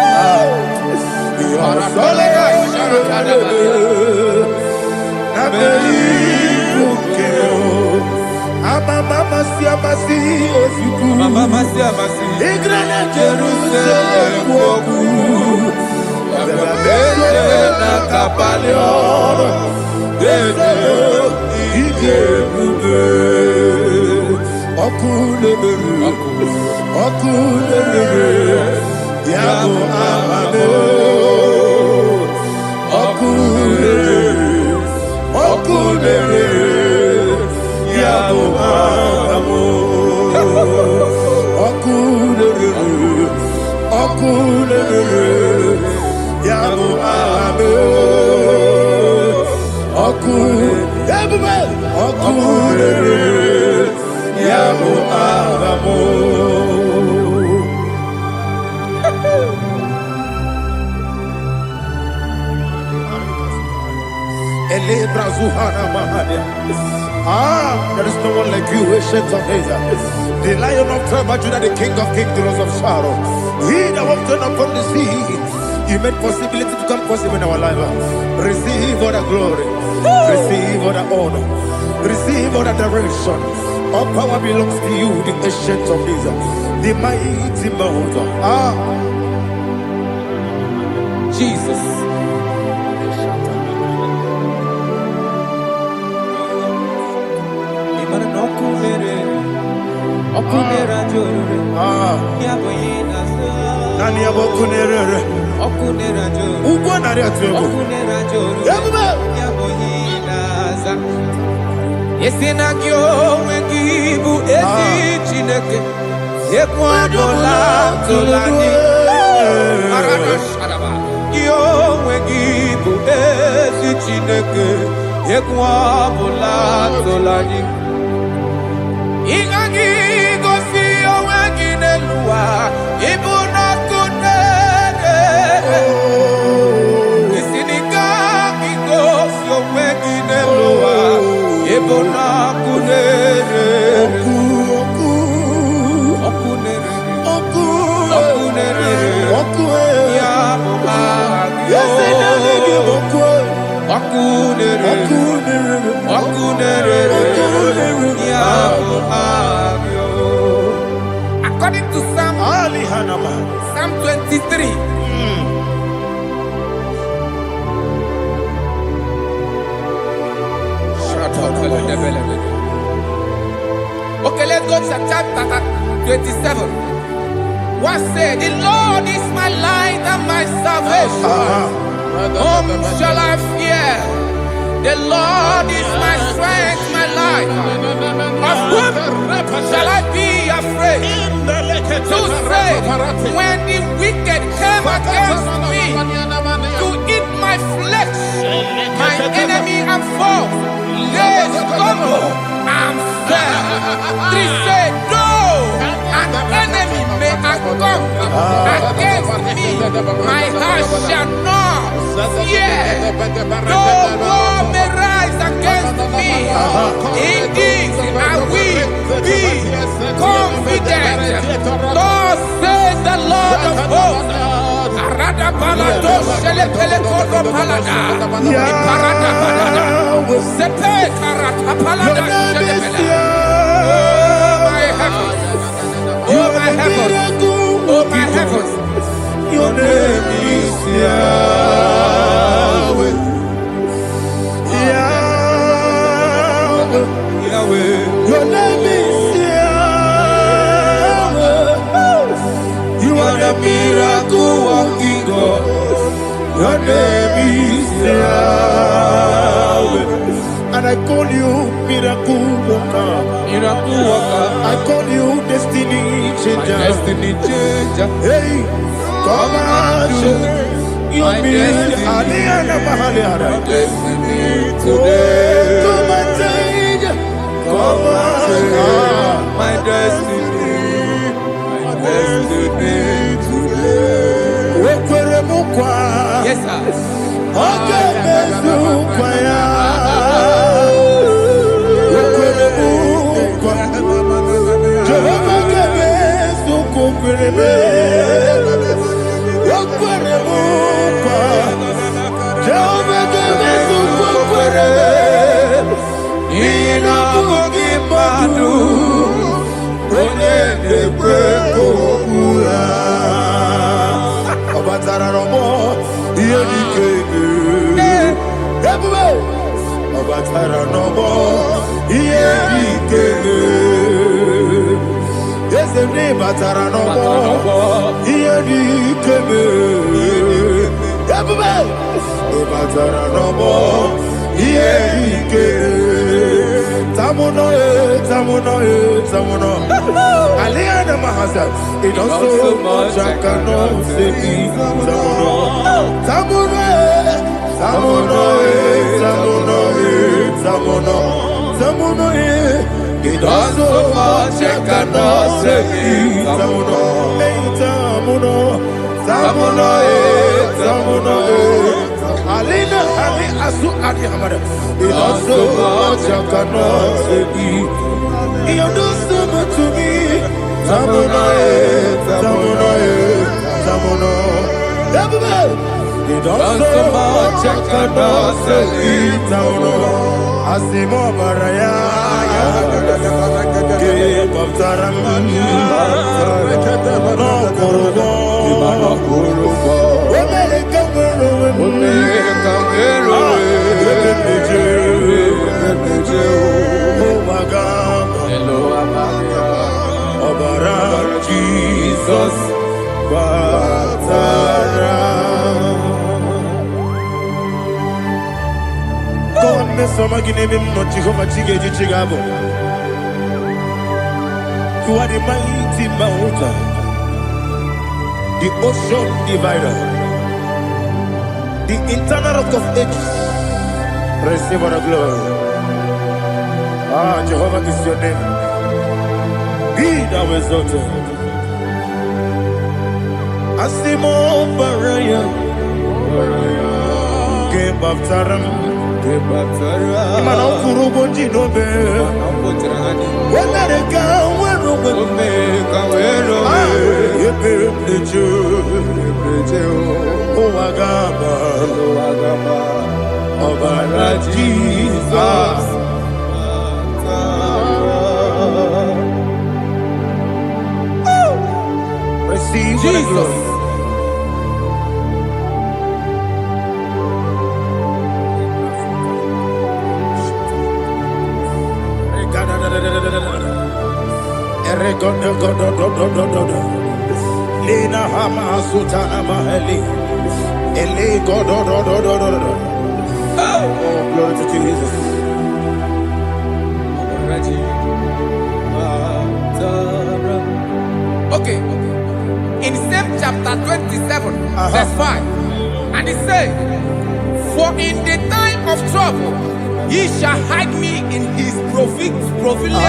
yarasolega nabeli bukeo mama siamasi ofiku igrana Jerusalem woku bele na kapaleon eze idiebube Okulere, Yabo Amado, Okulere, Yabo Amado, Okulere, Yabo Amado, Okulere, Yabo Amado. There is no one like you, ancient of days. The Lion of tribe of Judah, the King of kings, the Rose of Sharon. He that walked upon the sea, you made possibility to come possible in our life. Receive all the glory, receive all the honor, receive all the direction. All power belongs to you, the ancient of days, the mighty mountain. Jesus. Nani abokunere ugwo nari atwego Yesina kyo wengibu ezi chineke Yekwa dola tolani Arana sharaba Kyo wengibu ezi chineke Yekwa dola tolani Ingagi gosi owengi neluwa Ibu na kunere Isinika gosi owengi neluwa Ibu na kunere Okunere Ya Okunere According to Psalm 23. Okay, let's go to chapter 27. What said? The Lord is my light and my salvation. Whom shall I fear? The Lord is my strength, my life. life? Of whom shall I be afraid? You said, when the wicked came against me to eat my flesh, my enemy and foe, they stumble and fell. They said, though an enemy may have come against me, my heart shall not fear. Though war may rise against me, in this I will be confident. Thus says the Lord of hosts. Oh my heavens, oh my heavens, your name is Yahweh. Yahweh, Yahweh, your name is Yahweh. You are the miracle working God. Your name is Yahweh. And I call you miracle worker. miracle worker. I call you destiny changer. Destiny changer. Hey, come on, My destiny. My Destiny today. come on, change. Come on, My destiny. My destiny today. Okwere mukwa. Yes, sir. Oke mukwa ya. Okwere mukwa. Jehovah kebesu kukwere me. Okwere mukwa. Jehovah kebesu kukwere me. Ina mukimadu. One dekwe kokura. Obatara romo. Iye dikege. Obatara romo. Iye dikege. Ese ni batara nobo, iye di kebe. Ebube, batara nobo, iye di kebe. Tamuno, tamuno, tamuno. Aliana mahasa, it also much I cannot say. Tamuno, tamuno, tamuno, tamuno, tamuno, tamuno. It does so much I cannot say. Tamuno, tamuno, tamuno, tamuno. Alina, Ali, Asu, Adi Hamada. It does so much I cannot say. You do so much to me. Tamuno, tamuno, tamuno. It does so much I cannot say. Tamuno, Asimo Baraya. Give up Taramani, no Kurubo, Jesus, God, Miss Omagin, not Jehovah Chigabo. You are the mighty mountain, the ocean divider, the internal rock of ages. Receive our glory. Ah, Jehovah is your name. Be thou exalted. Asimo Baraya, Game of Taram, Imano Kurubo Jinobe, when they come. Jesus. Receive Jesus. Lina Hama Sutana Mahali. Ele God. Oh, glory to Jesus. verse 5. And he said, for in the time of trouble, he shall hide me in his pavilion.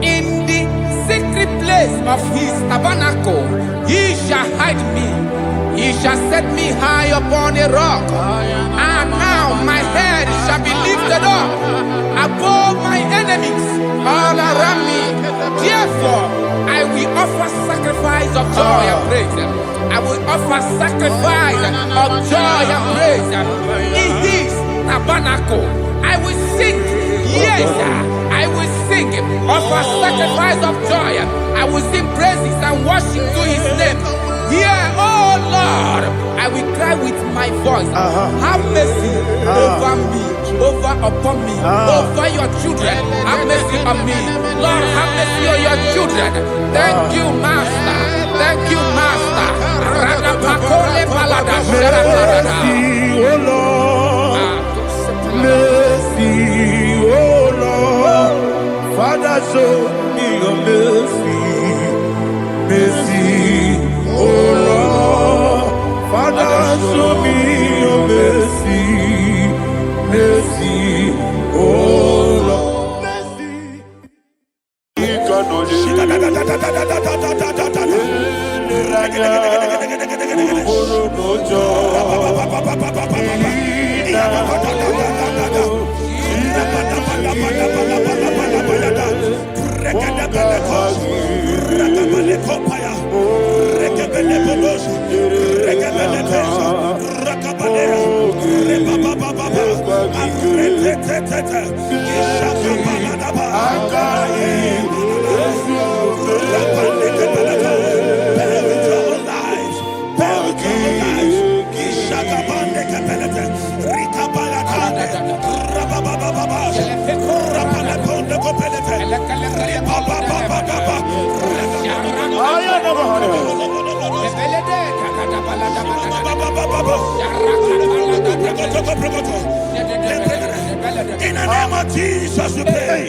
In the secret place of his tabernacle, he shall hide me. He shall set me high upon a rock. And now my head shall be lifted up above my enemies all around me. Therefore, I will offer sacrifice of joy and praise. I will offer sacrifice of joy and praise. In his tabernacle, I will sing. Yes, I will sing. Offer sacrifice of joy. I will sing praises and worship to his name. Yeah, oh Lord, I will cry with my voice. Have mercy over me, upon me, over your children. Have mercy on me. Lord, have mercy on your children. Thank you, Master. Thank you, Master. Mercy, oh Lord. Mercy, oh Lord. Father, show me your mercy. Mercy, oh Lord. Father, show me your mercy. Mercy, oh Lord. Mercy. In the name of Jesus, we pray.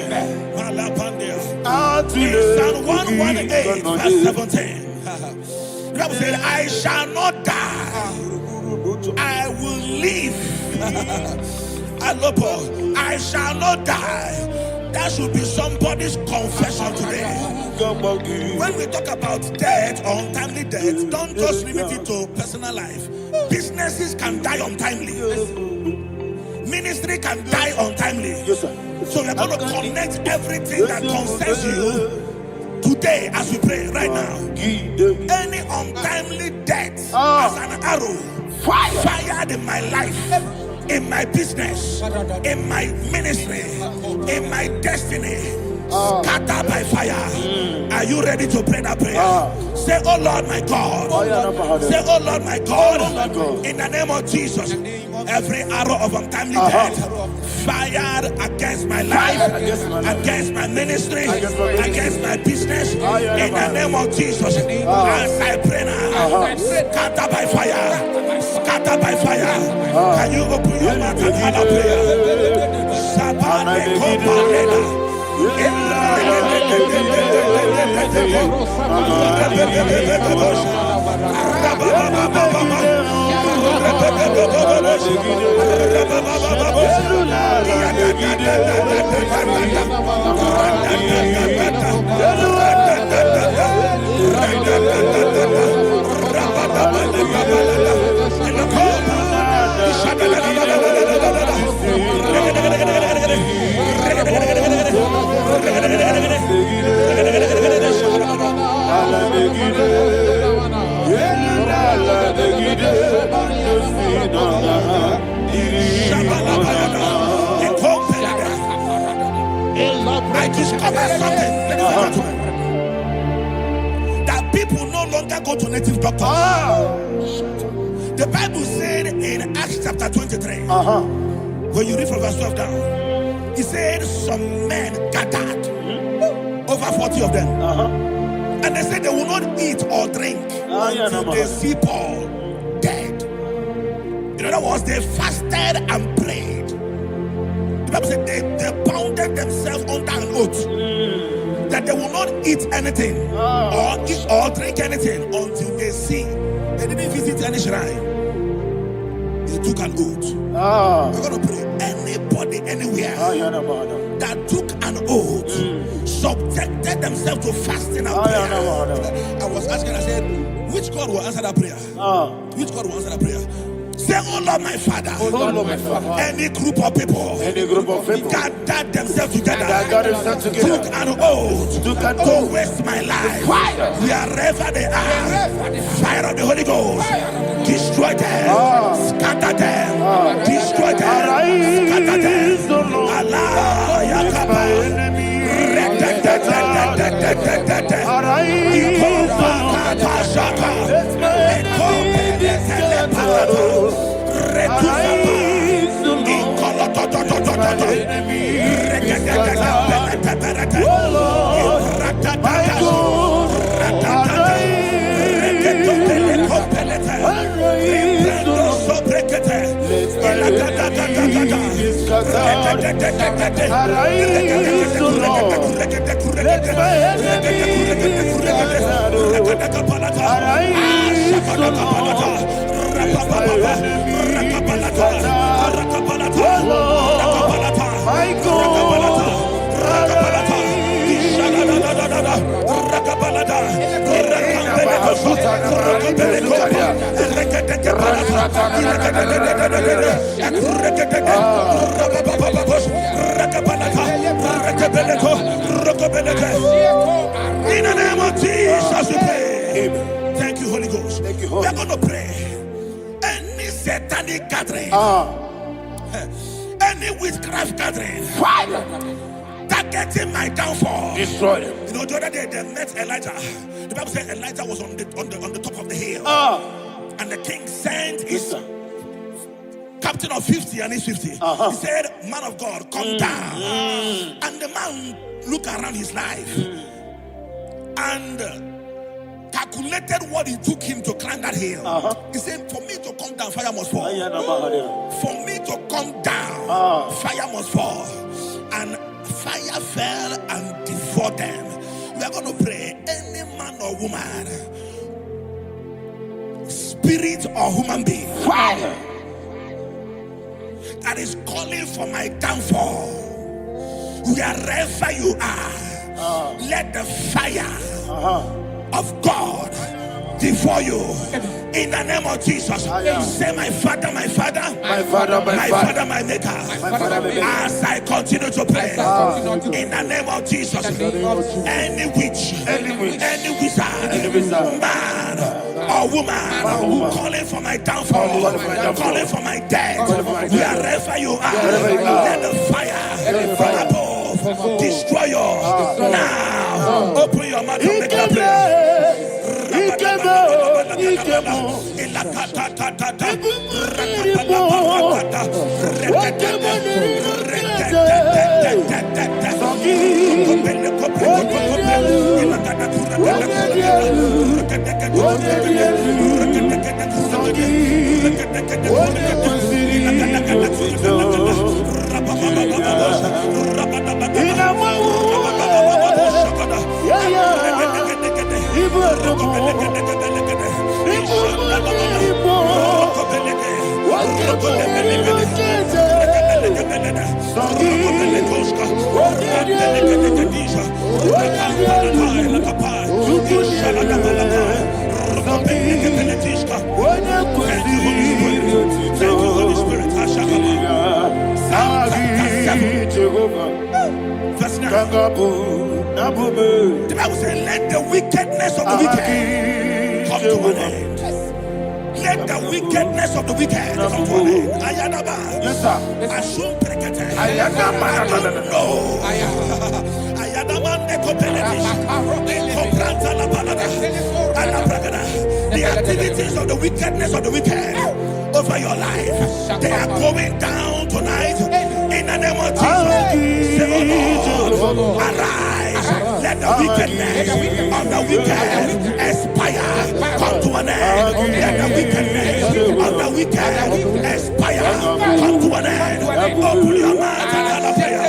In Psalm 118, verse 17, the Bible said, I shall not die, I will live. I shall not die. That should be somebody's confession today. When we talk about death or untimely death, don't just limit it to personal life. Businesses can die untimely. Ministry can die untimely. So we're going to connect everything that concerns you today as we pray right now. Any untimely death as an arrow fired in my life, in my business, in my ministry, in my destiny, scattered by fire. Are you ready to pray that prayer? Say, oh Lord my God. Say, oh Lord my God. In the name of Jesus, every arrow of untimely death fired against my life, against my ministry, against my business, in the name of Jesus, as I pray now, scatter by fire, scatter by fire. Can you open your mouth and have a prayer? I discovered something that people no longer go to native doctors. The Bible said in Acts chapter 23, when you read from verse 12 down, it said some men gathered, over 40 of them, and they said they will not eat or drink until they see Paul dead. In other words, they fasted and prayed. The Bible said they bounded themselves under an oath that they will not eat anything or drink anything until they see They didn't visit any shrine. They took an oath. We're going to pray. Anybody, anywhere that took an oath, subjected themselves to fasting and prayer. I was asking, I said, which God will answer that prayer? Which God will answer that prayer? Say, oh Lord, my Father. Oh Lord, my Father. Any group of people gathered themselves together, took an oath to waste my life. Wherever they are, fire of the Holy Ghost, destroy them, scatter them, destroy them, scatter them. Allah, Yakaba, in the name of Jesus we pray. Thank you, Holy Ghost. We are going to pray. Any satanic gathering, any witchcraft gathering, targeting my downfall, destroy them. You know, the other day they met Elijah. The Bible said Elijah was on the top of the hill, and the king sent his captain of 50 and his 50. He said, man of God, come down. And the man looked around his life and calculated what it took him to climb that hill. He said, for me to come down, fire must fall. For me to come down, fire must fall. And fire fell and devoured them. We are going to pray. Any man or woman, spirit or human being, fire, that is calling for my downfall, wherever you are, let the fire of God devour you in the name of Jesus. Say, my Father, my Father, my Father, my Father, my Maker. As I continue to pray in the name of Jesus, any witch, any wizard, man or woman calling for my downfall, calling for my death, wherever you are, let the fire from above destroy you now. Open your mouth and make that prayer. The Bible says, let the wickedness of the wicked come to an end. Let the wickedness of the wicked come to an end. Ayadaba. Yes, sir. Assume prekete. Ayadaba. No. Ayadaba nekopeletish. Kompranta la balada. Alabragada. The activities of the wickedness of the wicked over your life, they are going down tonight in the name of Jesus. Say, oh Lord, arise. Let the wickedness of the wicked expire, come to an end. Let the wickedness of the wicked expire, come to an end. Open your mouth and have a prayer.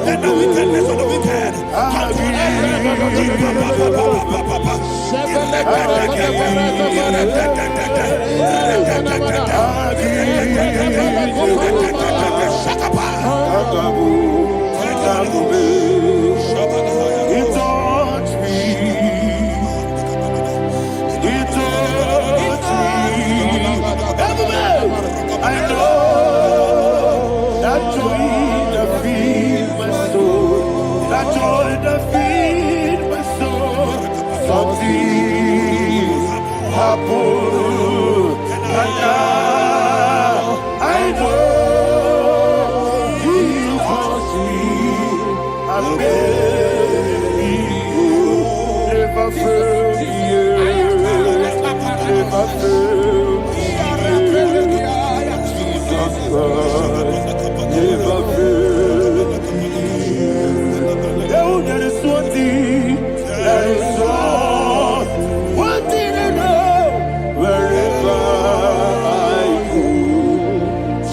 Let the wickedness of the wicked come to an He touched me. He touched me. I know that joy that feeds my soul. That joy that feeds my soul. Something happened, and now I know He touched me. I never failed you. Never failed Jesus Christ. Never failed you. There is one thing. There is one thing I know. Wherever I go,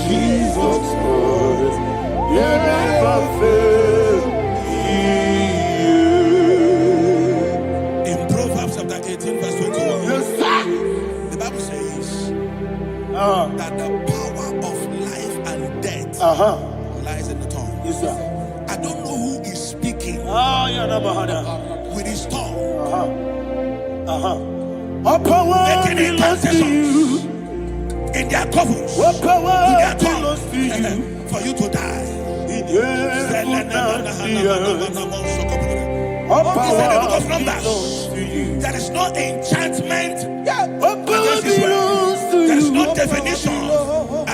Jesus Christ. You never fail. In Proverbs chapter 18, verse 21, Yes, sir. the Bible says that the power of life and death lies in the tongue. Yes, sir. I don't know who is speaking with his tongue, All power making belongs to you. incantations in their covens All with power their belongs to you. tongue for you to die. In heaven and the earth. All He said in the book of power Numbers, belongs to you. there is no enchantment All power against Israel. belongs to There is you. no definition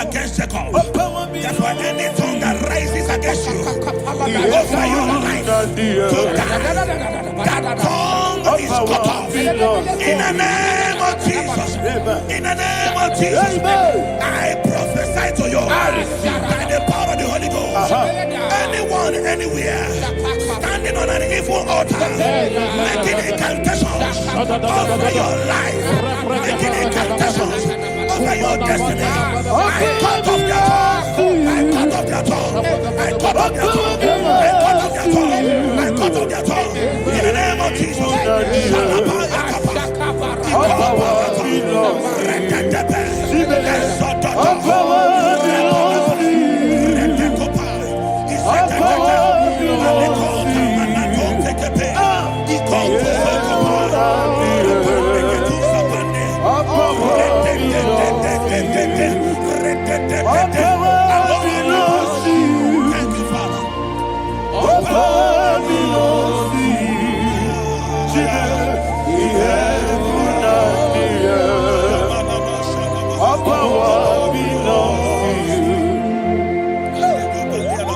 against Jacob. All power Therefore, belongs any tongue that rises against you in over your heaven life and the to earth. die, that tongue All is cut power off. belongs to In the name of Jesus. In the name of Jesus. Amen. I prophesy to you by the power of the Holy Ghost. Anyone, anywhere, standing on an evil altar, making incantations over your life, making incantations over your destiny. I cut off their tongue. I cut off their tongue. I cut off their tongue. I cut off their tongue. I cut off their tongue. In the name of Jesus. All power belongs to you. All power belongs to you. All power belongs to you. All power belongs to you. All power belongs to you. Thank you, Father. All power belongs to you. Jesus, He heaven and the earth. All power belongs to you.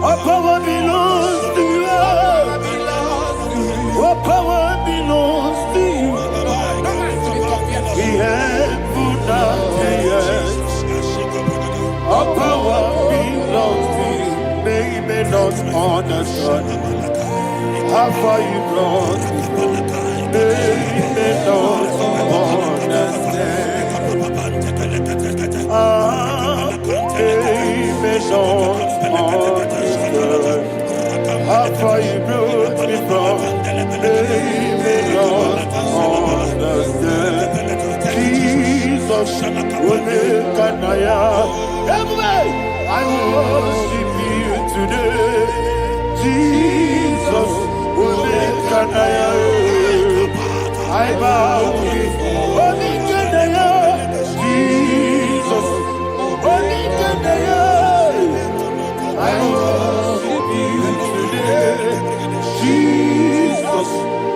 All power belongs to you. All power belongs to you. He heaven and the earth. All power belongs to you. They may not understand how far you brought me. They may not understand. They may not understand how far you brought me from. They may not understand. Jesus will make an I worship you today. Jesus will make an I bow before Jesus will make an I worship you today. Jesus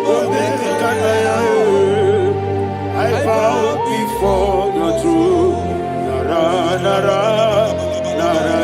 will make an I bow before your throne. Nara, nara, nara,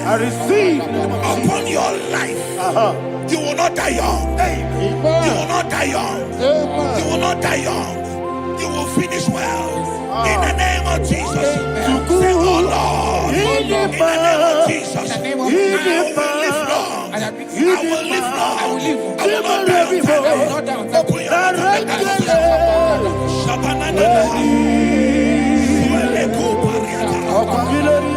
I receive upon your life. You will not die young. You will not die young. You will not die young. You will finish well. In the name of Jesus. Say, oh Lord. In the name of Jesus. I will live long. I will live long. I will not die on time. I will not die on time. Open your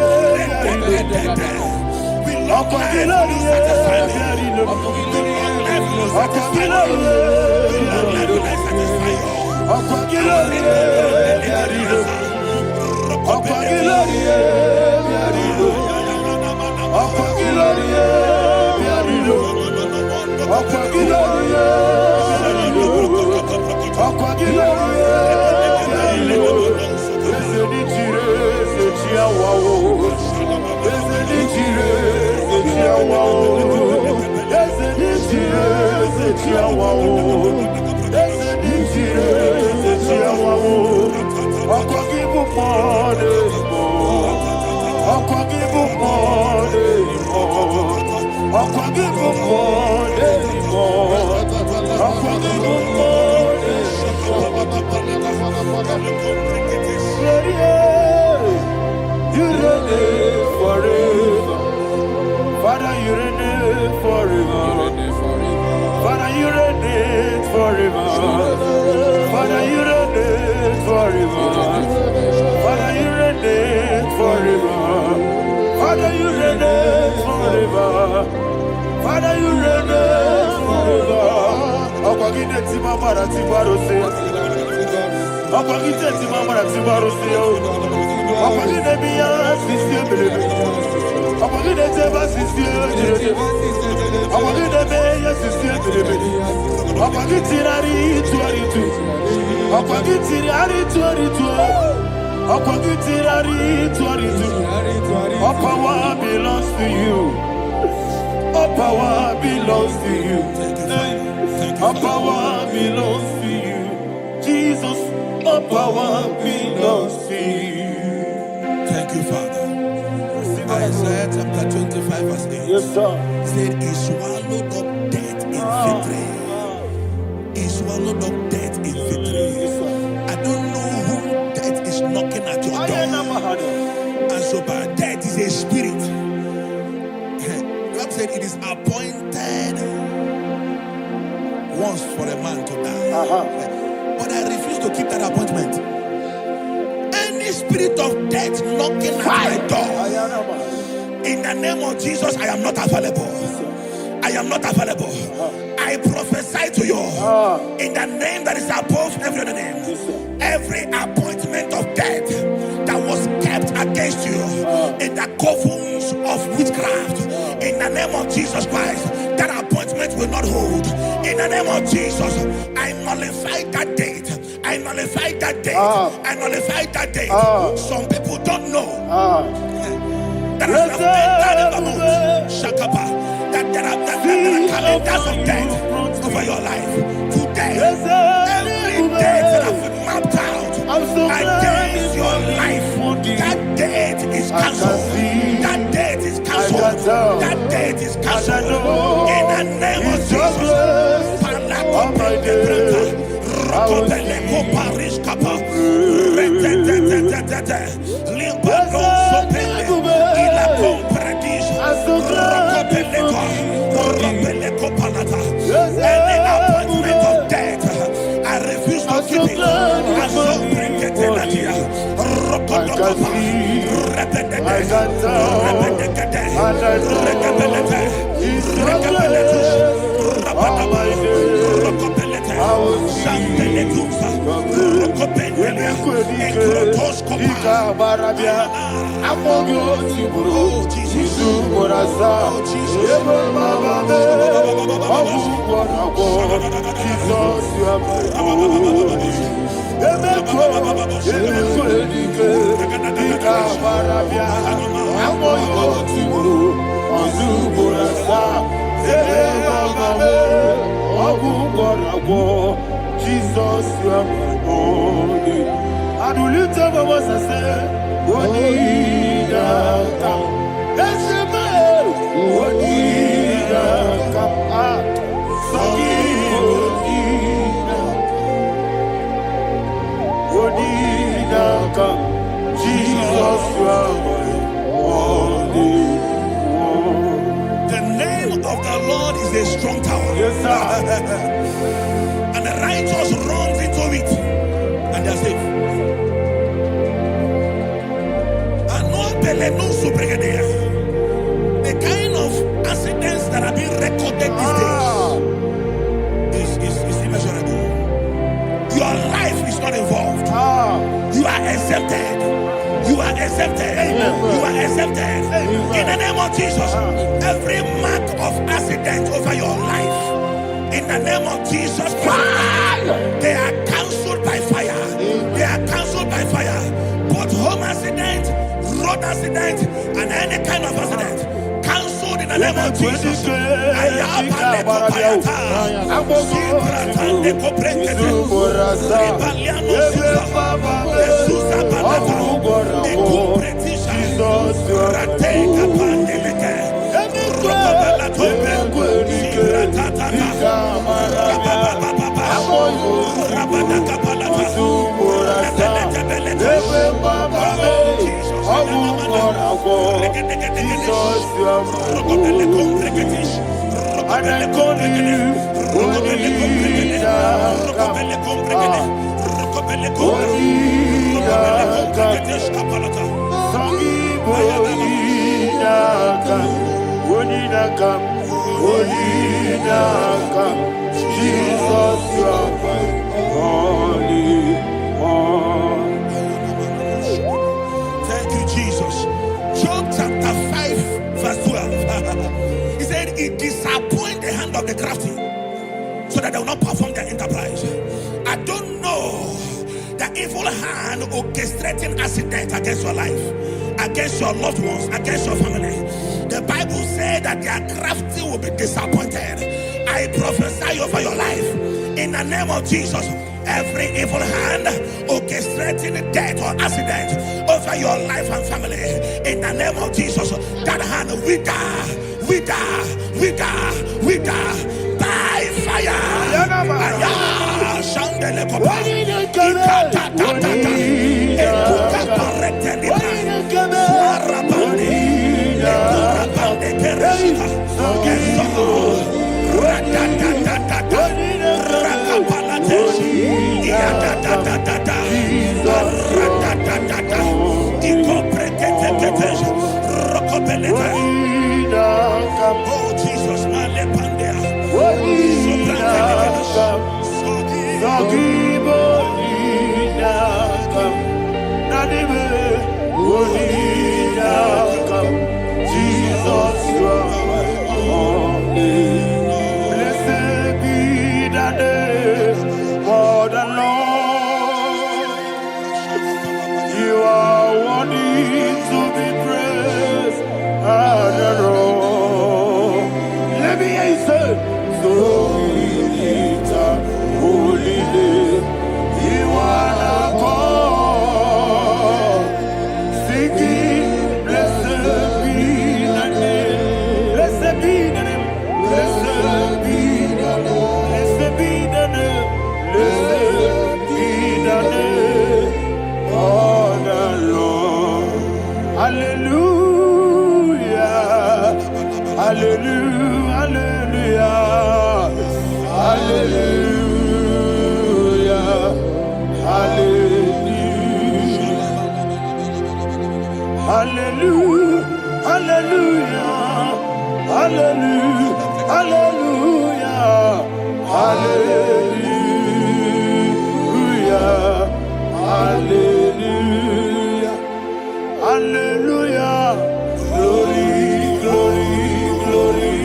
Father, you reign forever. Father, you reign forever. Father, you reign forever. Father, you reign forever. Father, you reign forever. Father, you reign forever. Akwagine timamara tibarose. Akwagine timamara tibarose. Akwagine biya sisiye. Akwagine teba sisiye. Akwagine beya sisiye. Akwagine tirari tuaritu. Akwagine tirari tuaritu. Akwagine tirari tuaritu. All power belongs to you. All power belongs to you. All power belongs to you. Jesus, all power belongs to you. Thank you, Father. Isaiah chapter 25 verse 8. Yes, sir. Said he swallowed up death in victory. He swallowed up death in victory. I don't know who death is knocking at your door. And so but death is a spirit. God said it is appointed once for a man to die. But I refuse to keep that appointment. Any spirit of death knocking at my door, in the name of Jesus, I am not available. I am not available. I prophesy to you in the name that is above every other name. Every appointment of death that was kept against you in the covens of witchcraft, in the name of Jesus Christ, that appointment will not hold. In the name of Jesus, I nullify that date. I nullify that date. I nullify that date. Some people don't know that as of Shakapa, that there are calendars of death over your life. Today, every date that has been mapped out against your life, that date is cancelled. That date is cancelled. That date is cancelled. In the name of Jesus. Any appointment of death, I refuse to keep it. I so bring it in Jesus, you are my body. And will you tell me what I say? What The kind of accidents that are being recorded these days is immeasurable. Your life is not involved. You are exempted. You are exempted. You are exempted. In the name of Jesus, every mark of accident over your life, in the name of Jesus Christ, they are cancelled by fire. They are cancelled by fire. Both home accident, road accident, and any kind of accident, cancelled in the name of Jesus. Jesus, you are holy. Thank you, Jesus. Job chapter 5, verse 12. He said, it disappoints the hand of the crafty, so that they will not perform their enterprise. I don't know the evil hand orchestrating accident against your life, against your loved ones, against your family. The Bible said that their crafty will be disappointed. I prophesy over your life in the name of Jesus. Every evil hand orchestrating death or accident over your life and family, in the name of Jesus, that hand wither by fire. Oh Jesus, Jesus, you are holy. Blessed be the name of the Lord. You are worthy to be praised and adored. Let me hear you say, so we lift up holy name. You are the God. Singing, blessed be the name. Blessed be the name. Blessed be the name. Blessed be the name. Blessed be the name of the Lord. Hallelujah. Hallelujah. Hallelujah. Hallelujah. Hallelujah. Hallelujah. Hallelujah. Hallelujah. Hallelujah. Hallelujah. Hallelujah. Glory, glory, glory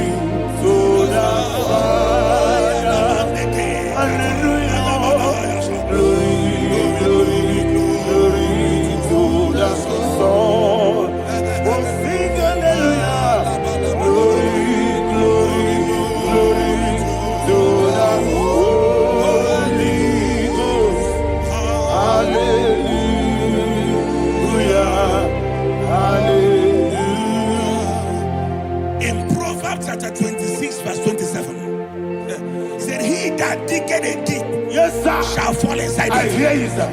to the Father. Hallelujah. Glory, glory, glory to the Son. Oh, sing hallelujah. Glory, glory, glory to the Holy Ghost. Hallelujah. Hallelujah. in Proverbs chapter 26, verse 27, he said, he that diggeth a deep, Yes, sir. shall fall inside I it. hear you, sir.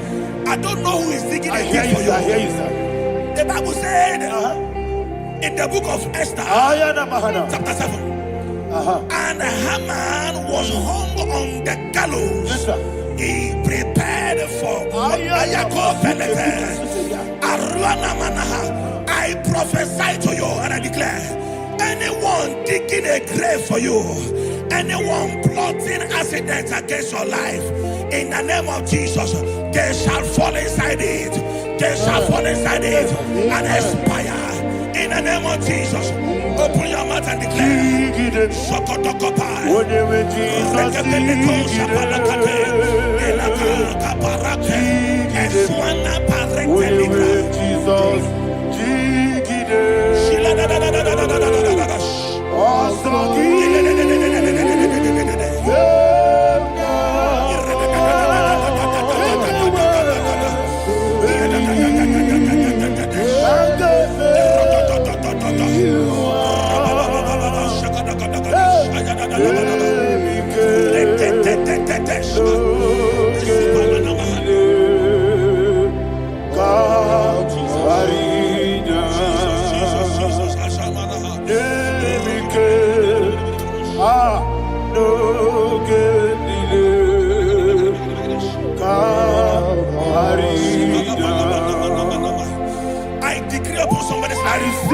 I don't know who is digging I a hear deep you, for sir. I hear you. you, sir. The Bible said in the book of Esther, Ayana Mahana. chapter 7, and Haman was hung on the gallows. Yes, sir. He prepared for I prophesy to you and I declare, anyone digging a grave for you, anyone plotting accidents against your life, in the name of Jesus, they shall fall inside it. They shall fall inside it and expire. In the name of Jesus, open your mouth and declare. Sokotokopai. I decree upon somebody's life,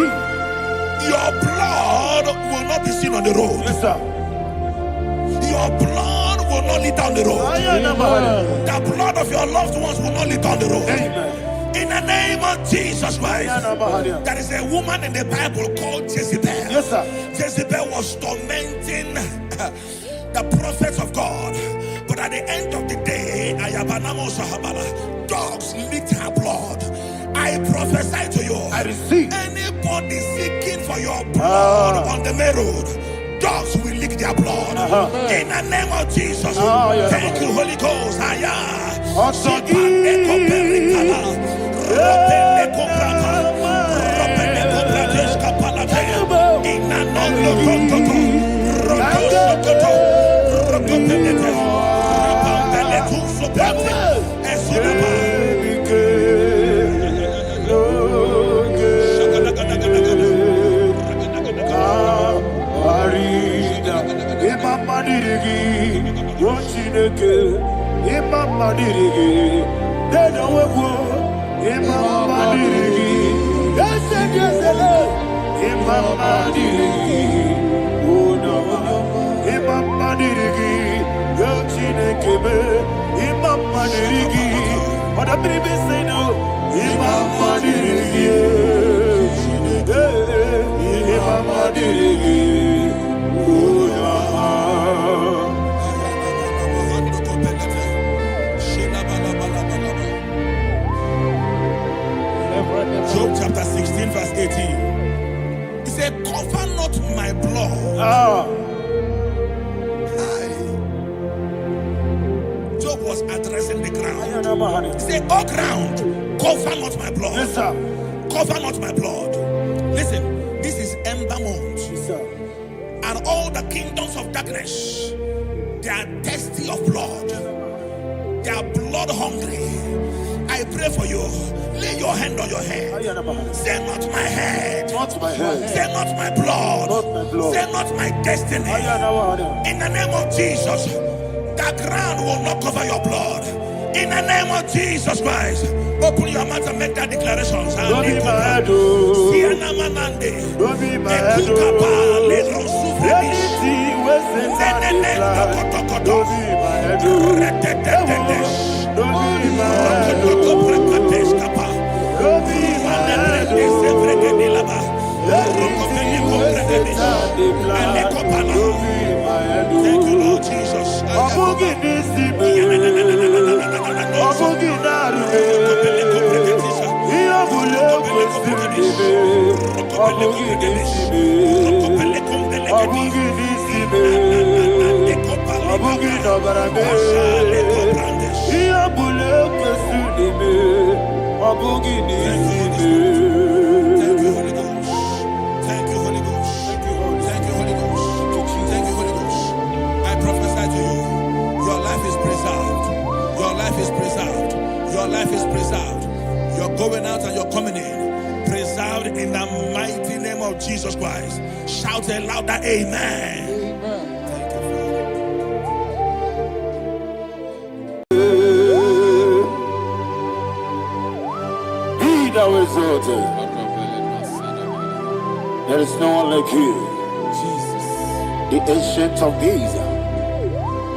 your blood will not be seen on the road. Yes, sir. Your blood will not lead down the road. The blood of your loved ones will not lead down the road. Amen. In the name of Jesus Christ. There is a woman in the Bible called Jezebel. Yes, sir. Jezebel was tormenting the prophets of God. But at the end of the day, dogs licked her blood. I prophesy to you. I receive. Anybody seeking for your blood on the main road, dogs will lick their blood. In the name of Jesus. Thank you, Holy Ghost. Job chapter 16 verse 18. He said, cover not my blood. Job was addressing the ground. He said, oh ground, cover not my blood. Yes, sir. Cover not my blood. Listen, this is ember month. Yes, sir. And all the kingdoms of darkness, they are thirsty of blood. They are blood hungry. I pray for you. Lay your hand on your head. Say not my head. Not my head. Say not my blood. Not my blood. Say not my destiny. In the name of Jesus, the ground will not cover your blood. In the name of Jesus Christ, open your mouth and make that declaration. Don't be mad, oh. Don't be mad, oh. Anything was in that decline. Don't be mad, oh. Don't be mad, oh. Don't be mad, oh. Anything was in that decline. Don't be mad, oh. Thank you, Lord Jesus. Your life is preserved. You're going out and you're coming in. Preserved in the mighty name of Jesus Christ. Shout a louder amen. Thank you, Be thou exalted. There is no one like you. Jesus. The ancient of days,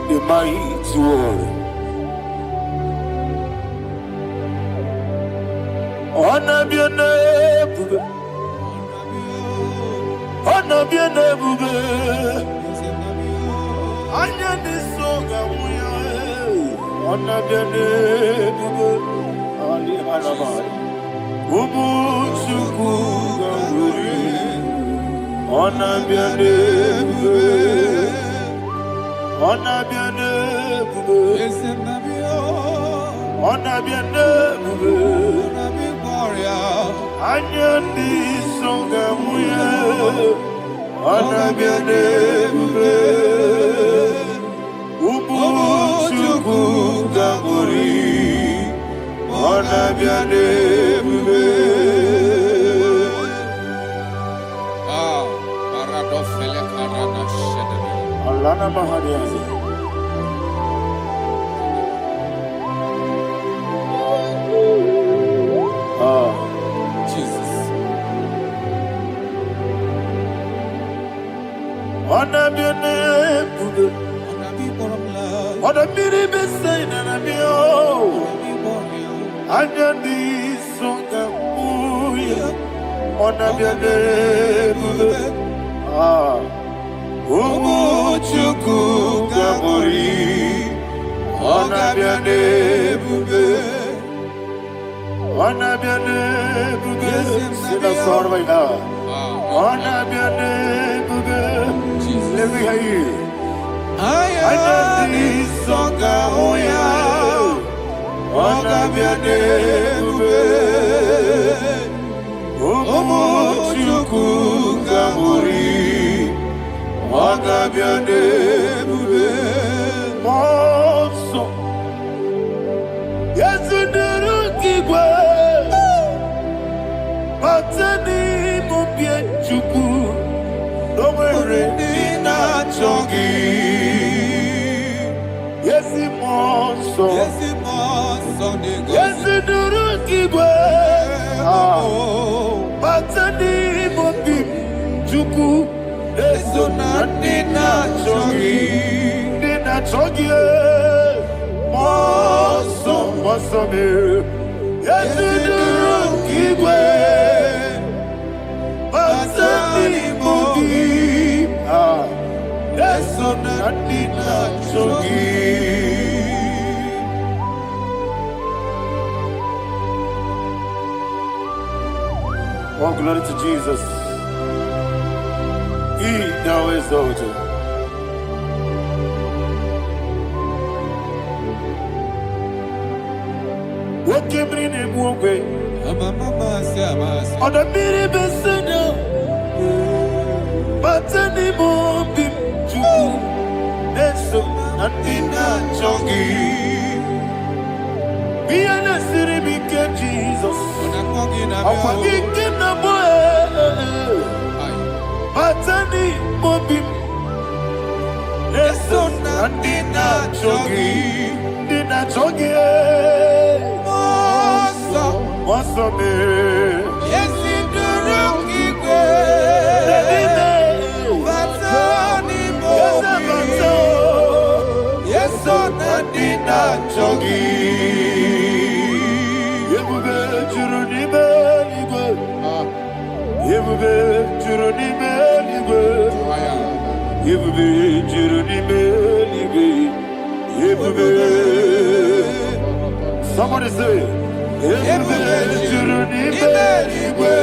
the mighty one. Honor be your name, honor be your name, honor be your name, Ali Hanabai, Ubu Chuku Gamburi, honor be your name, honor be your name, honor be your name. Anyandi songa muya, anabiane bube, ubu chuku gamburi, anabiane bube. Ah, paradofele karana shedebe. Alana mahadiazi. Jesus. Honor be your name, honor be the same, honor be your. Anyandi songa muya, honor be your name, ah. Umu chuku gamburi, honor be your name. Honor be your name, sing a song right now. Honor be your name, let me hear you. Anyandi songa muya, honor be your name, umu chuku gamburi, honor be your name, monso. Yes, you do, Batani mubye chuku, nomere dina chongi. Yesi monso, yesi duru kibwe. Batani mubye chuku, eso na dina chongi, dina chongi. Monso, monso me, yesi duru kibwe. Oh, glory to Jesus. He now exalted. What came in him one way? On the mini beside but anymore be true. That's so nothing chongi. Be an city became Jesus. I'm forgetting the boy. But anymore be. That's so nothing chongi. Dina chongi. What's up, man? Yes, in the rocky yes, so Nadina Chogi. Yebube Juruni Beligwe. Yebube Juruni Beligwe. Yebube Juruni Beligwe. Yebube. Somebody say. Yebube Juruni Beligwe.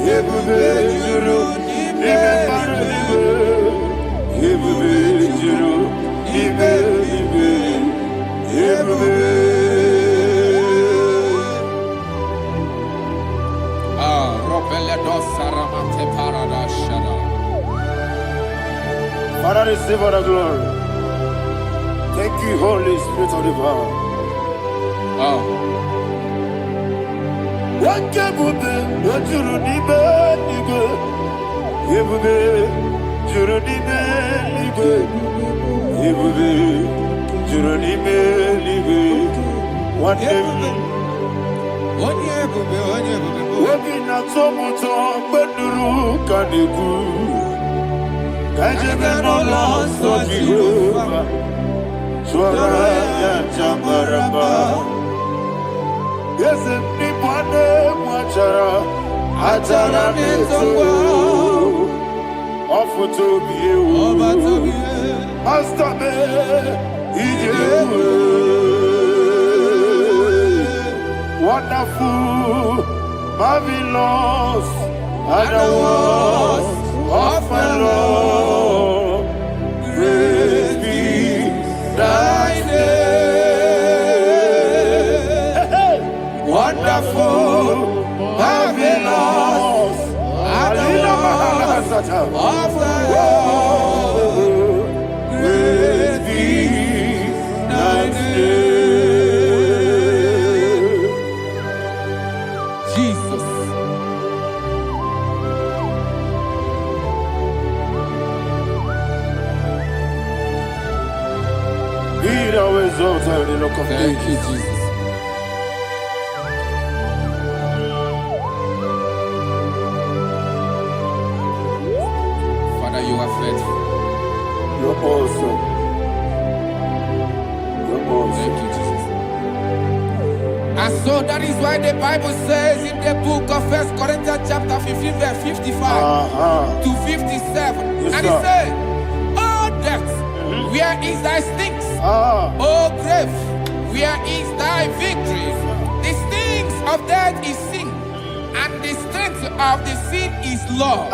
Yebube Juruni Beligwe. Yebube Juruni Beligwe. Yebube. Ah, Robele Dosaramate Paradashada. Father, receive all the glory. Thank you, Holy Spirit of the power. Ah. What can we do? What you need, baby? Yebube, Juruni Beligwe. Yebube, Juruni Beligwe. What Obi na tomuto beduru kaniku. Kajebe no loso Jehovah. Swara ya jamaraba. Yese ni bwane mwachara. Achara neto. Ofuto biyewu. Master me. Ijewu. Wonderful, marvelous, are the words of my Lord. Praise be thy name. Wonderful, marvelous, are the words of my Lord. Praise be thy name. Thank you, Jesus. Father, you are faithful. You're awesome. You're awesome. Thank you, Jesus. And so that is why the Bible says in the book of 1 Corinthians chapter 15, verse 55 to 57. Yes, and it says, "Oh death, where is thy stings? Oh grave, where is thy victory? The stings of death is sin, and the strength of the sin is law.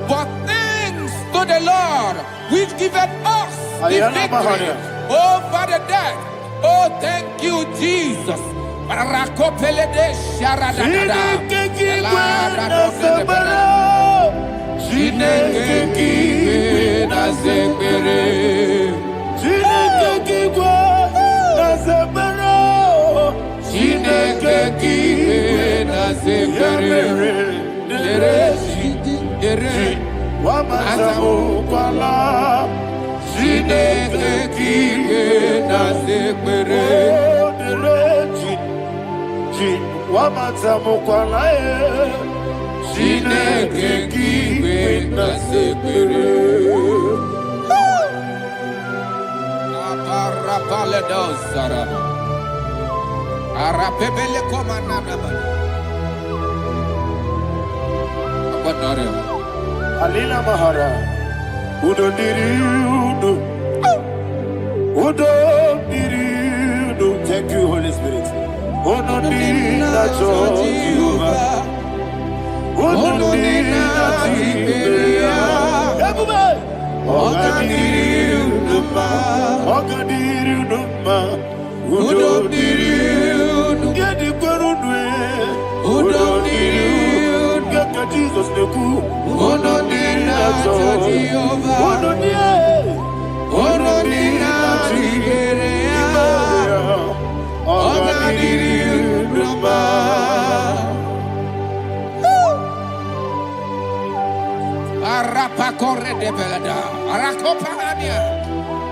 But thanks to the Lord, which giveth us the victory over the death." Oh, thank you, Jesus. Alina Mahara, Udo Diriudo, Udo Diriudo. Thank you, Holy Spirit. Udo Diriudo, Udo Jesus the cool.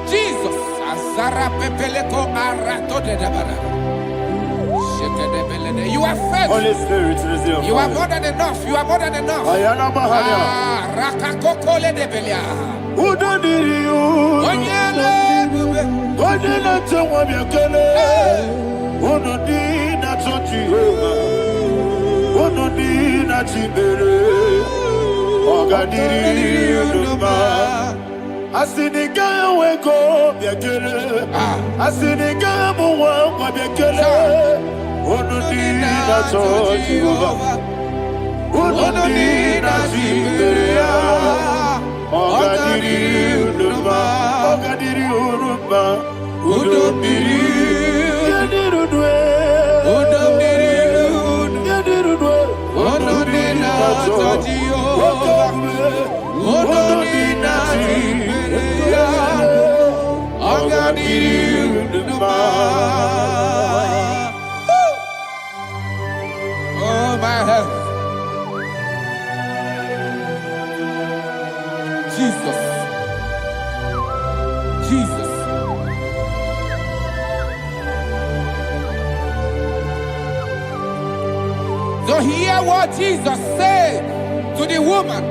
Jesus, Azara Pepeleko Arato de Dabara. You are faithful. Holy Spirit, resume. You are more than enough. You are more than enough. Rakakokole de Belia. Who don't need you? God not to one you can. Who don't need not to Jehovah. Who don't need not to be. Oh, God did you do. I see the guy wake up, you kill it. I see the guy who walk up, you kill it. Who don't need not to Jehovah. Who don't need not to be. Oh, God did you do. Oh, God did you do. Who don't need you? You did do it. Who don't need you? You did do it. Who don't need not to Jehovah. Who don't need not to be. Oh, God did you do. Oh, my health. Jesus. Jesus. hear what Jesus said to the woman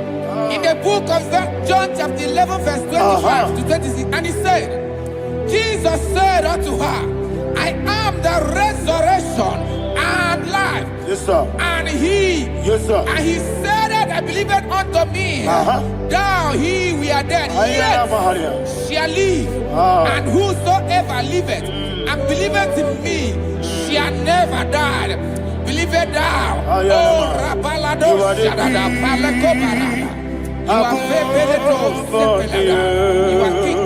in the book of John chapter 11 verse 25 to 26. And he said, Jesus said unto her, I am the resurrection and life. Yes, sir. And he, yes, sir. And he said that I believed unto me, thou he we are dead, yet shall live, and whosoever liveth and believeth in me shall never die. Believe it thou. Oh, Rabalado, Shadada, Palacobarada. You are You are king.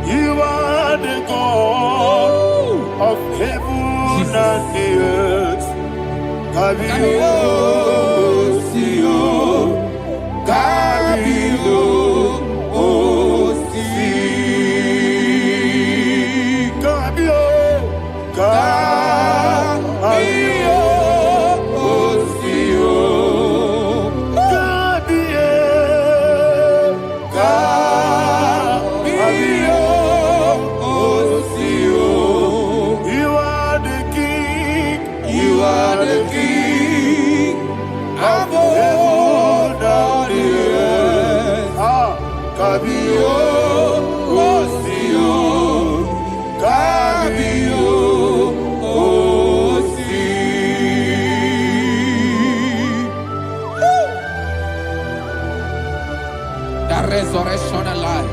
You are the God of heaven and the earth. Kabio, Sio, Kabio, Si, Kabio, Kabio, Sio, Kabio, Sio. You are the king. You are the king of heaven and the earth. Kabio, Sio, Kabio, Si. The resurrection and life.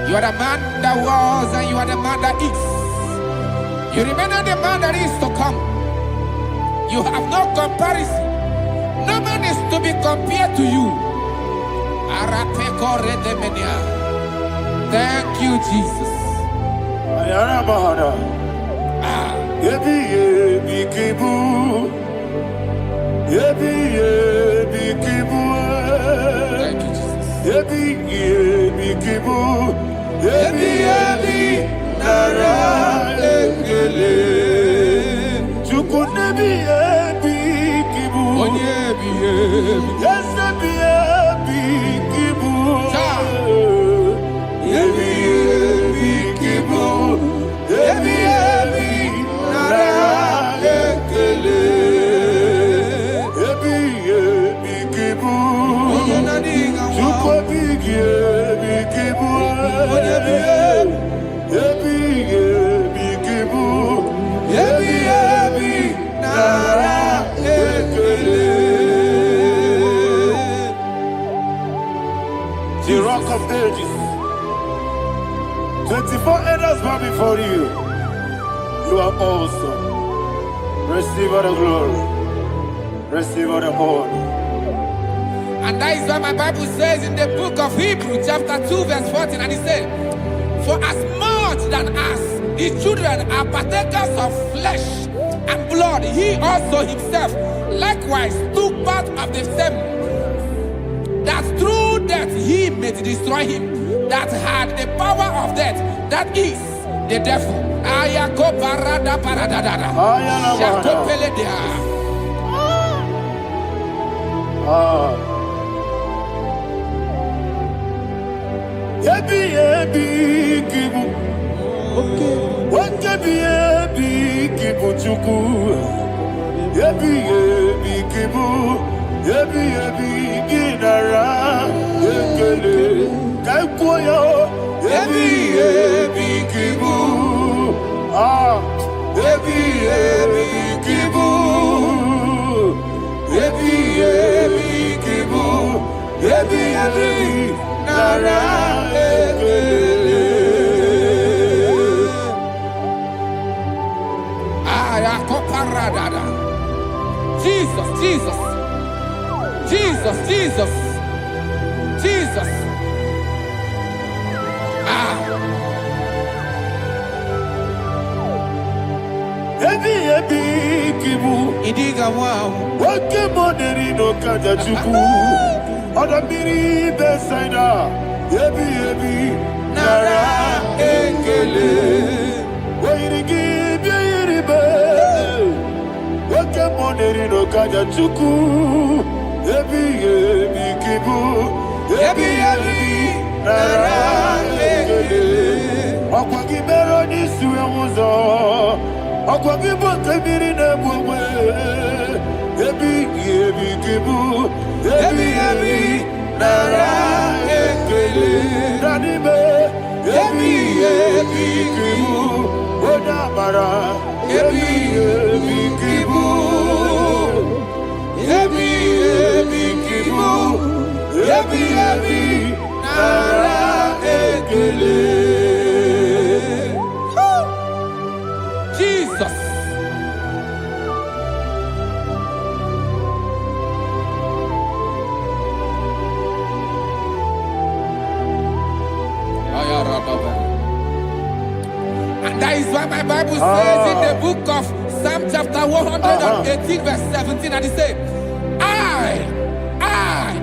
You are the man that was and you are the man that is. You remain the man that is to come. You have no comparison. No man is to be compared to you. Thank you, Jesus. Thank you, Jesus. The rock of ages. 24 elders bow before you. You are awesome. Receive all the glory. Receive all the honor. And that is what my Bible says in the book of Hebrews chapter 2 verse 14. And it said, for as much than us, the children are partakers of flesh and blood, he also himself likewise took part of the same, that through death he may destroy him that had the power of death, that is the devil. Jesus, Jesus, Jesus, Jesus, Jesus. Idiga wow. Wake money no kaja chuku. Oda miri besaida. Yebi nara ekele. Wairigi biiribe. Wake money no kaja chuku. Yebi kibu. Yebi nara ekele. Okwagi mero ni suwe muzo. Akwagibo kebiri na bwe. Ebi kibu. Ebi nara ekele. Nanibe. Ebi kibu. Odabara. Ebi kibu. Ebi kibu. Ebi nara ekele. Jesus. And that is why my Bible says in the book of Psalm chapter 118 verse 17, and it says,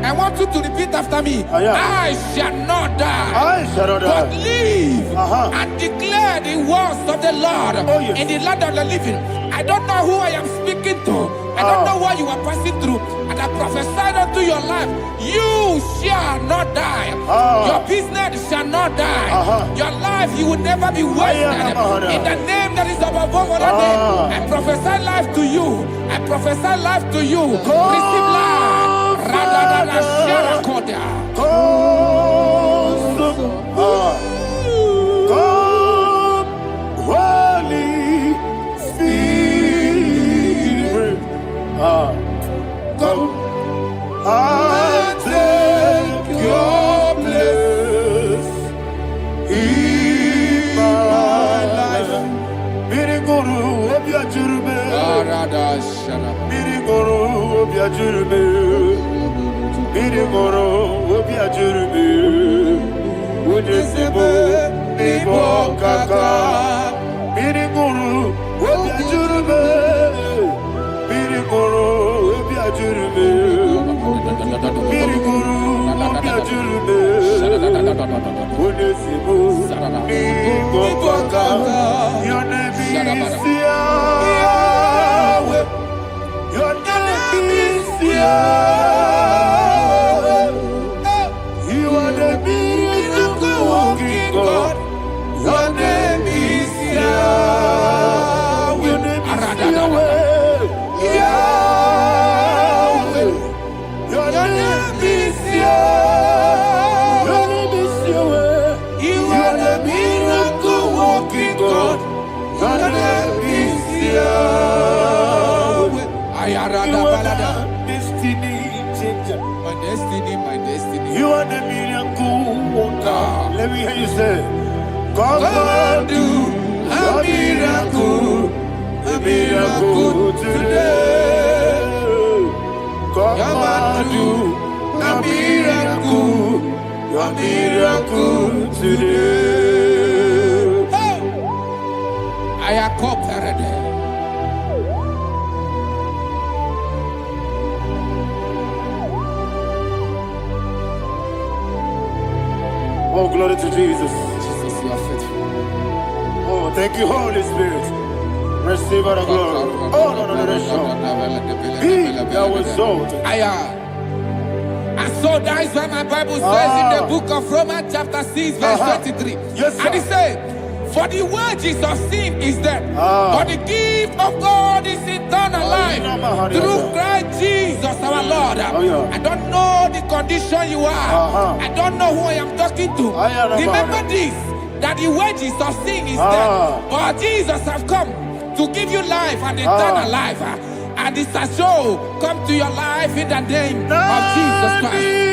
I want you to repeat after me. I shall not die, but live and declare the words of the Lord in the land of the living. I don't know who I am speaking to. I don't know what you are passing through. And I prophesy unto your life, you shall not die. Your business shall not die. Your life, you will never be wasted. In the name that is above all other name, I prophesy life to you. I prophesy life to you. Receive life. Holy Spirit, come and take your place in my life. Miriguru obiajurube, miriguru obiajurube, miriguru obiajurube. Unisebo nibo kaka, miriguru obiajurube, miriguru obiajurube, miriguru obiajurube. Unisebo nibo kaka. Your name is Yahweh. Your name is Yahweh. You are the miracle working God. Your name is Yahweh. Your name is Yahweh. Yahweh. Your name is Yahweh. Your name is Yahweh. You are the miracle working God. Your name is Yahweh. You are the destiny changer. My destiny. You are the miracle worker. Let me hear you say, come and do a miracle today. Come and do a miracle today. I am cooperative. Oh, glory to Jesus. Jesus, you are faithful. Oh, thank you, Holy Spirit. Receive all the glory. Oh, no. Be thou exalted. And so that is why my Bible says in the book of Romans chapter 6 verse 23. Yes, sir. And it says, for the wages of sin is death, but the gift of God is eternal life through Christ Jesus our Lord. I don't know the condition you are. I don't know who I am talking to. Remember this, that the wages of sin is death, but Jesus has come to give you life and eternal life. And this shall come to your life in the name of Jesus Christ.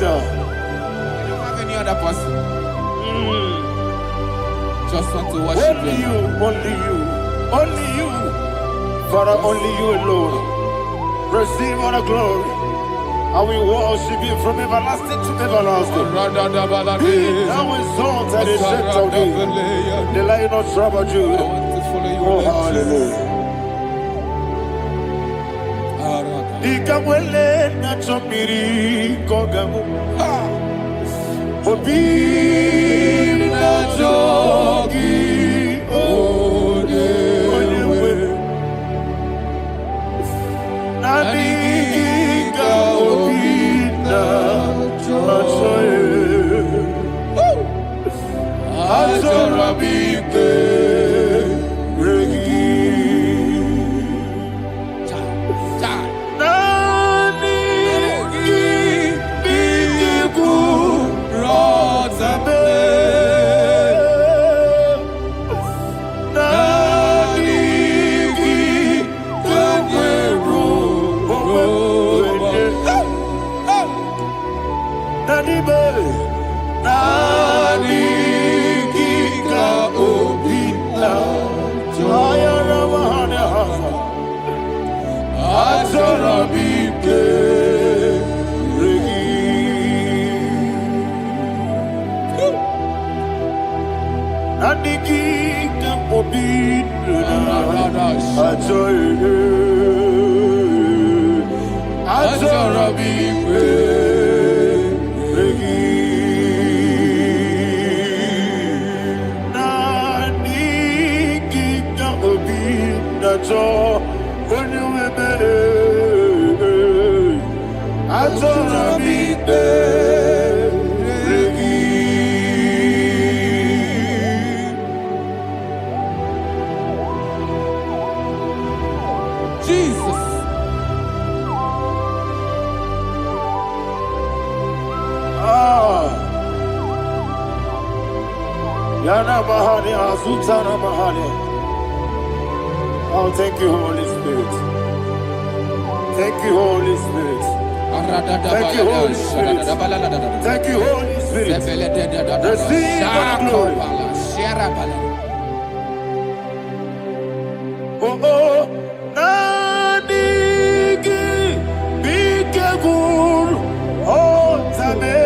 You don't have any other person. Just want to worship only you. Only you. Father, only you alone. Receive all the glory. I will worship you from everlasting to everlasting. Be thou exalted, the strength of thee, the Lion of tribe of Judah. Oh, hallelujah. Ikamwele na chomiri kogamu. Obi na jogi odewe. Nadiga obi na choye. Atorabike regi. Oh, thank you, Holy Spirit. Thank you, Holy Spirit. Thank you, Holy Spirit. Thank you, Holy Spirit. Receive our glory. Oh, oh, Nadigi, Bikagur, oh, Tame.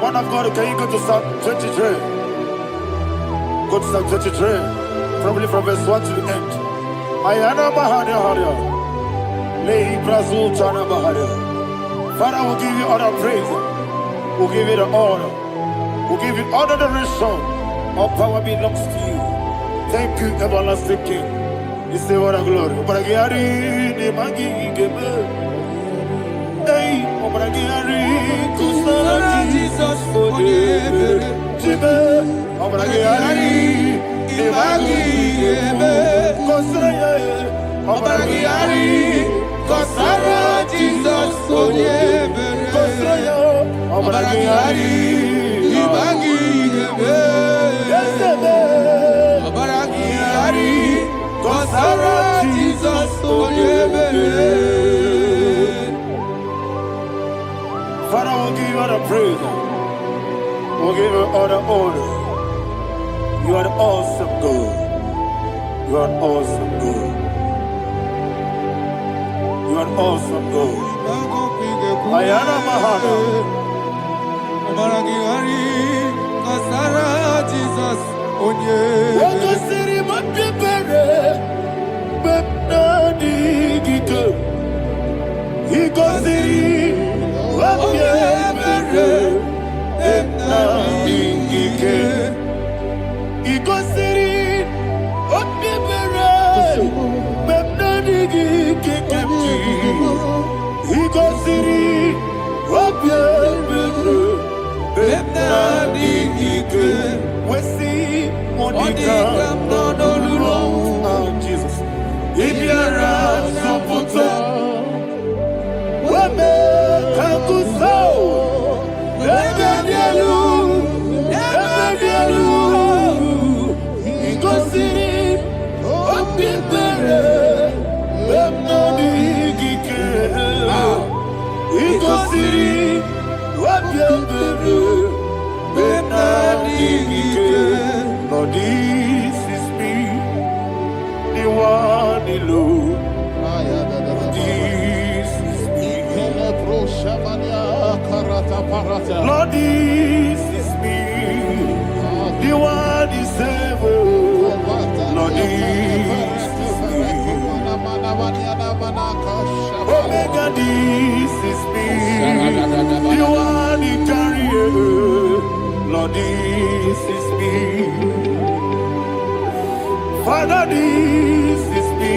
One of God, can you go to Psalm 23? Go to Psalm 23, probably from verse 1 to the end. Ayana Bahania Haria. Lehi Brazil Chana Bahania. Father, we'll give you all the praise. We'll give you the honor. We'll give you all the adoration. All power belongs to you. Thank you, everlasting King. You say what a glory. Hey, Obragiari, Kusara Jesus, Onyebere, Jibe, Obragiari, Ibagi, Kosara, Obragiari, Kosara Jesus, Onyebere, Kosara, Obragiari, Ibagi, Obragiari, Kosara Jesus, Onyebere. Father, we'll give you all the praise. We'll give you all the honor. You are the awesome God. You are an awesome God. You are an awesome God. Ayana Mahana. Obaragiyari, Kasara Jesus, Onye. Wakasiri mapipere, Bepnadi Gito. Ikosiri. Jesus. If you're Lord, this is me, the one alone. This is me. Lord, this is me, the one is able. Lord, this is me. Omega, this is me, the one in carrier. Lord, this is me. Father, this is me.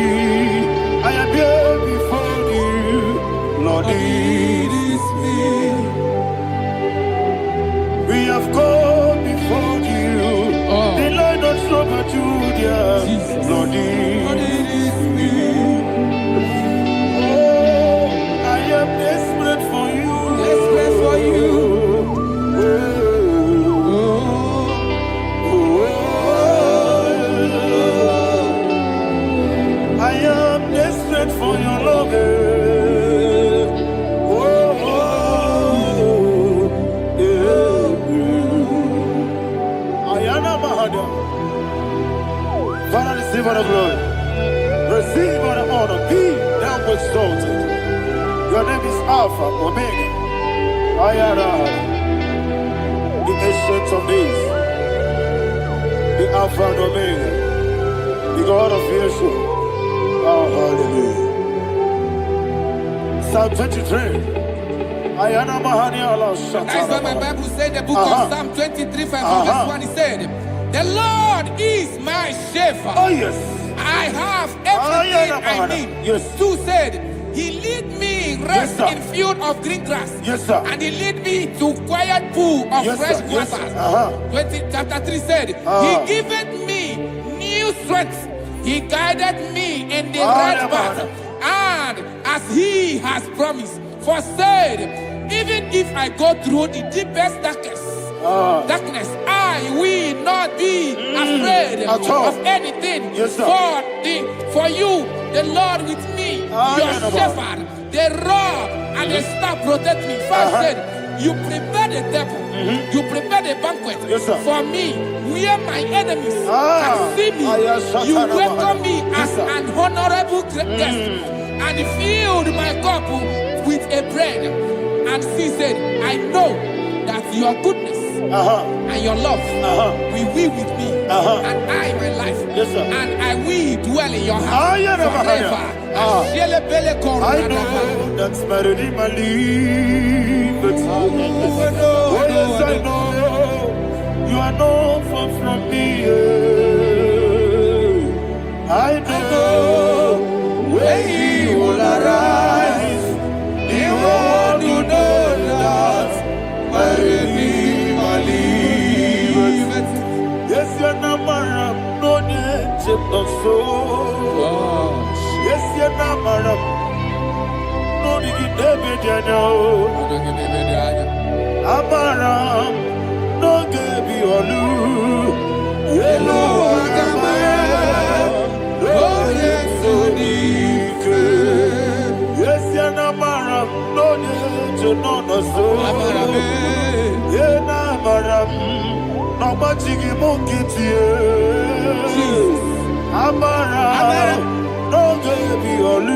I am here before you. Lord, this is me. We have come before you. The Lord not so but you, dear. Lord, this is me. Oh, I am desperate for you. Desperate for you. For your love, Ayana Mahada. Father, receive all the glory, receive all the honor. Be thou exalted. Your name is Alpha, Omega. Ayana, the ancient of days, the Alpha and Omega, the God of Yeshua. Oh, hallelujah. Psalm 23. Ayana Mahani Allah Shatan. That's what my Bible said, the book of Psalm 23, verse 1. It said, the Lord is my shepherd. Oh, yes. I have everything I need. Yes. 2 said, he lead me in rest in field of green grass. Yes, sir. And he lead me to quiet pool of fresh waters. Chapter 3 said, he giveth me new strength. He guided me in the right path, and as he has promised, for said, even if I go through the deepest darkness, I will not be afraid of anything. Yes, for you, the Lord with me, your shepherd, the rod and the staff protect me. First said, you prepare the table, you prepare the banquet for me, where my enemies can see me. You welcome me as an honorable guest, and filled my cup with a bread. And she said, I know that your goodness and your love will be with me, and I, my life, and I will dwell in your house forever. I know that's better than my life. Yes, I know you are not far from me. I know when he will arise, he will do know. so. Yes, you're not madam. No, you never did. Amaram, no give you all. Yellow, no, yes, so deep. Yes, you're not madam. No, you no, so. Yeah, madam. No, but you give monkey to you. Amaram, no give you all.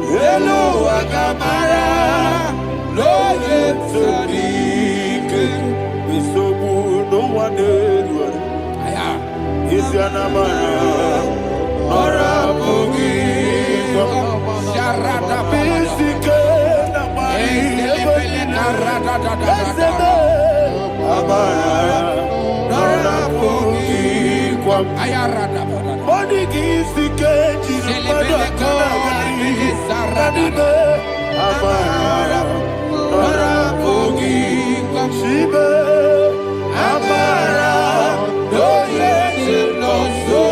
Hello, Agamara, no yet so deep. We so good, no one did. Is your Namara, or a boogie, Sharada, Pisica, Amara, or a boogie, Ayarada, Body is the cage, Amara, Norapogi, Shiba, Amara, no yes, no so,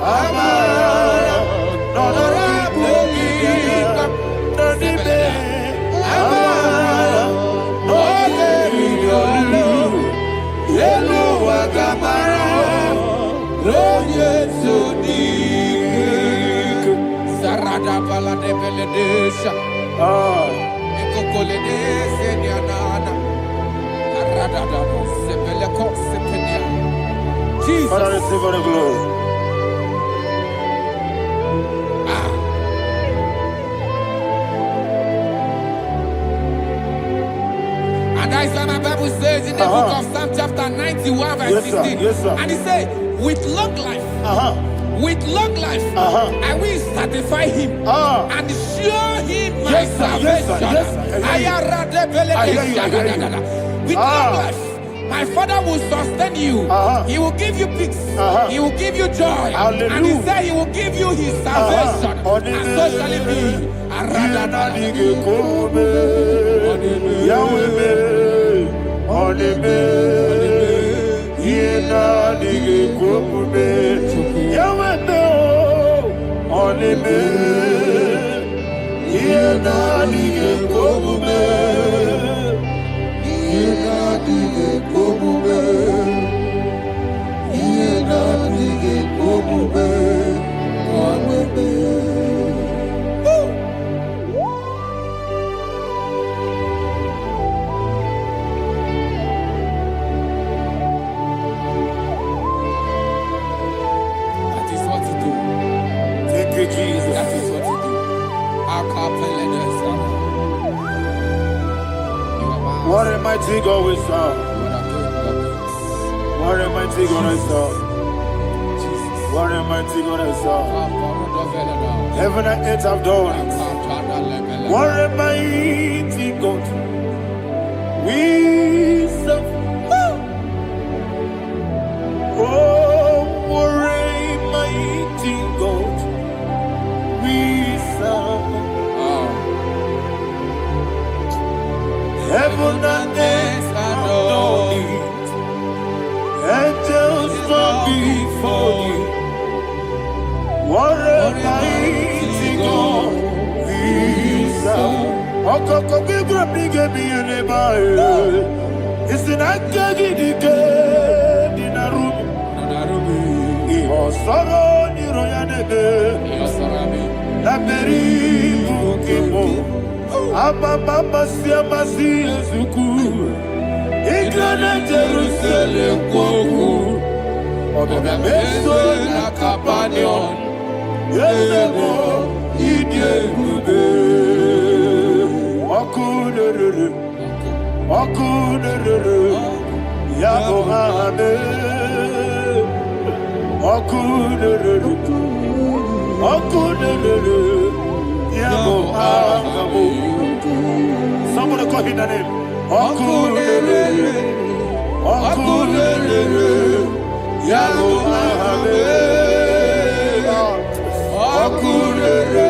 Amara, Norapogi, Nonibe, Amara, no yellow, Agamara, no yes, so deep. Sarada bala de beledesha. Ekokolede senyanana. Arada da sebeleko sepenya. Jesus. Father, receive all the glory. And that is why my Bible says in the book of Psalm chapter 91 verse 16. Yes, sir. And he said, with long life. With long life, I will satisfy him and show him my salvation. With long life, my Father will sustain you. He will give you peace. He will give you joy. And he said he will give you his salvation. And so shall it be. Jesus. That is what you do. What a mighty God we serve. What a mighty God I serve. What a mighty God I serve. Heaven and earth have done it. What a mighty God we serve. Oh, what a mighty God we serve. Heaven and earth adore it. Angels bow before you. What a mighty God we serve. Okoko bigro bige bi eneba. Isinaka gidike dinarubi. Iho soro ni royanebe. La peri bukimo. Ababa siamasi ezuku. Igrana Jerusalem koku. Obe meso na kapanion. Yelemo idye kube. Okunere. Okunere. Yabo hame. Okunere. Okunere. Yabo hame. Somebody call him the name. Okunere. Okunere. Yabo hame. Okunere.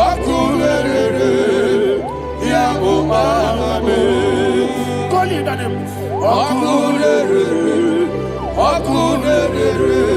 Okunere. Yabo hame. Call him the name. Okunere. Okunere.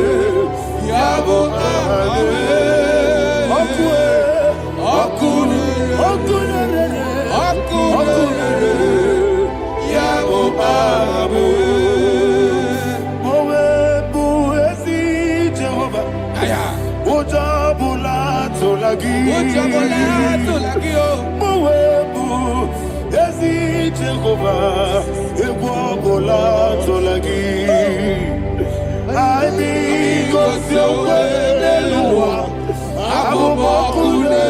Jehovah, Ewobola Tolagi. I be Gosio Abubakune.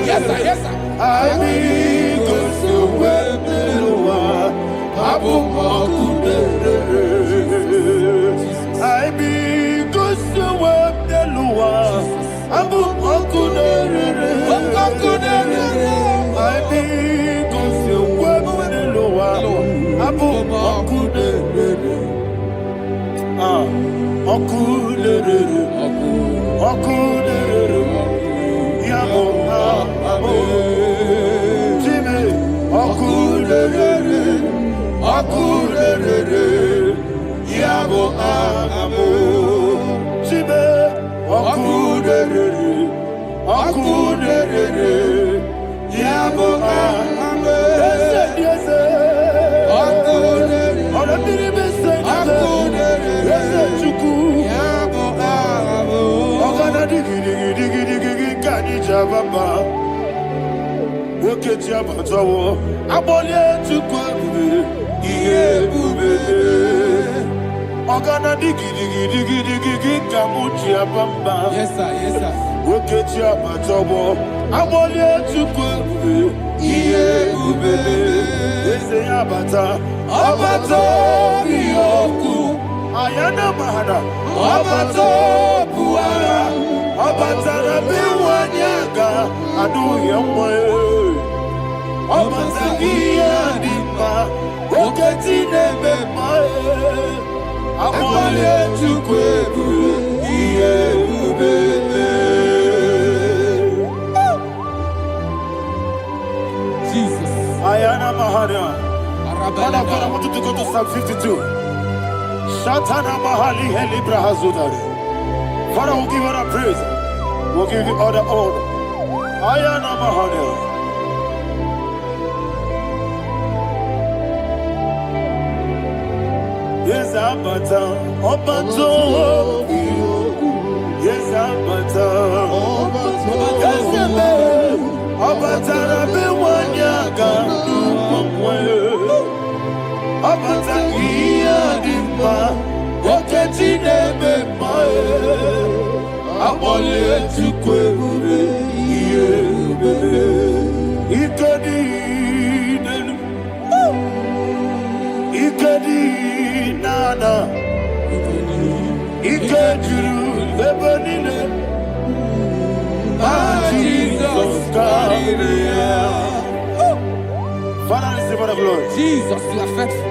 Yes, sir, yes, sir. I be Gosio Abubakune. I be Gosio Abubakune. I be Yes, sir, yes, sir. Ayana mahana, abato buara, abatara biwanyaga, adu yamwe, abatagia dima, oketine bemae, abale chukwebu, iye ubebe. Jesus. Ayana mahana. Father, I want you to go to Psalm 52. Shatana Mahali Helibra Hazudari. Father, we'll give you the praise. We'll give you all the honor. Ayana Mahali. Yes, Abata. Obato. Yes, Abata. Yes, Abata. Rabi Wanyaga. Abata iya dimba, oketine bemae, abole tukwebube iye ubebe. Ikedi nenu, ikedi nana, ikediru lebenine. Jesus God. Father, receive the glory. Jesus, you are faithful.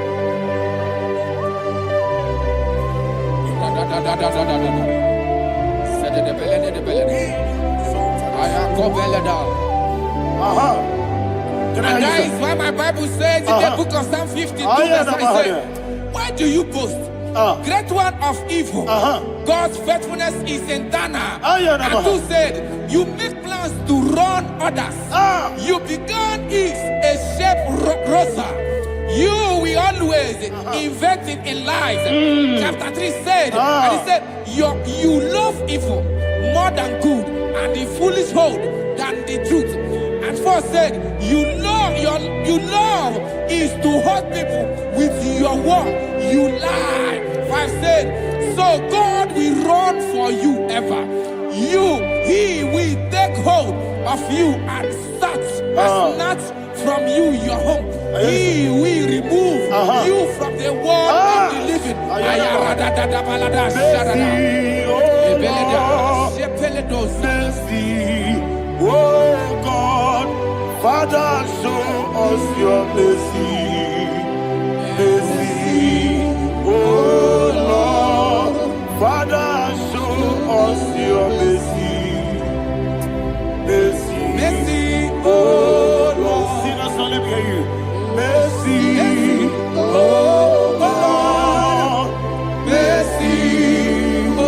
And that is why my Bible says in the book of Psalm 52, verse 37, why do you boast? Great one of evil. God's faithfulness is eternal. And who said, you make plans to run others. You began is a shape rosa. You will always investing in lies. Chapter 3 said, and he said, you love evil more than good, and the foolish hold than the truth. And 4 said, you love is to hurt people with your word. You lie. 5 said, so God will run for you ever. He will take hold of you and snatch from you your home. He will remove you from the world of the living. Oh God, Father, show us your mercy. Mercy, oh Lord, Father, show us your mercy. Mercy, Mercy, oh Lord, sinners only hear you. Mercy, oh Lord, mercy, oh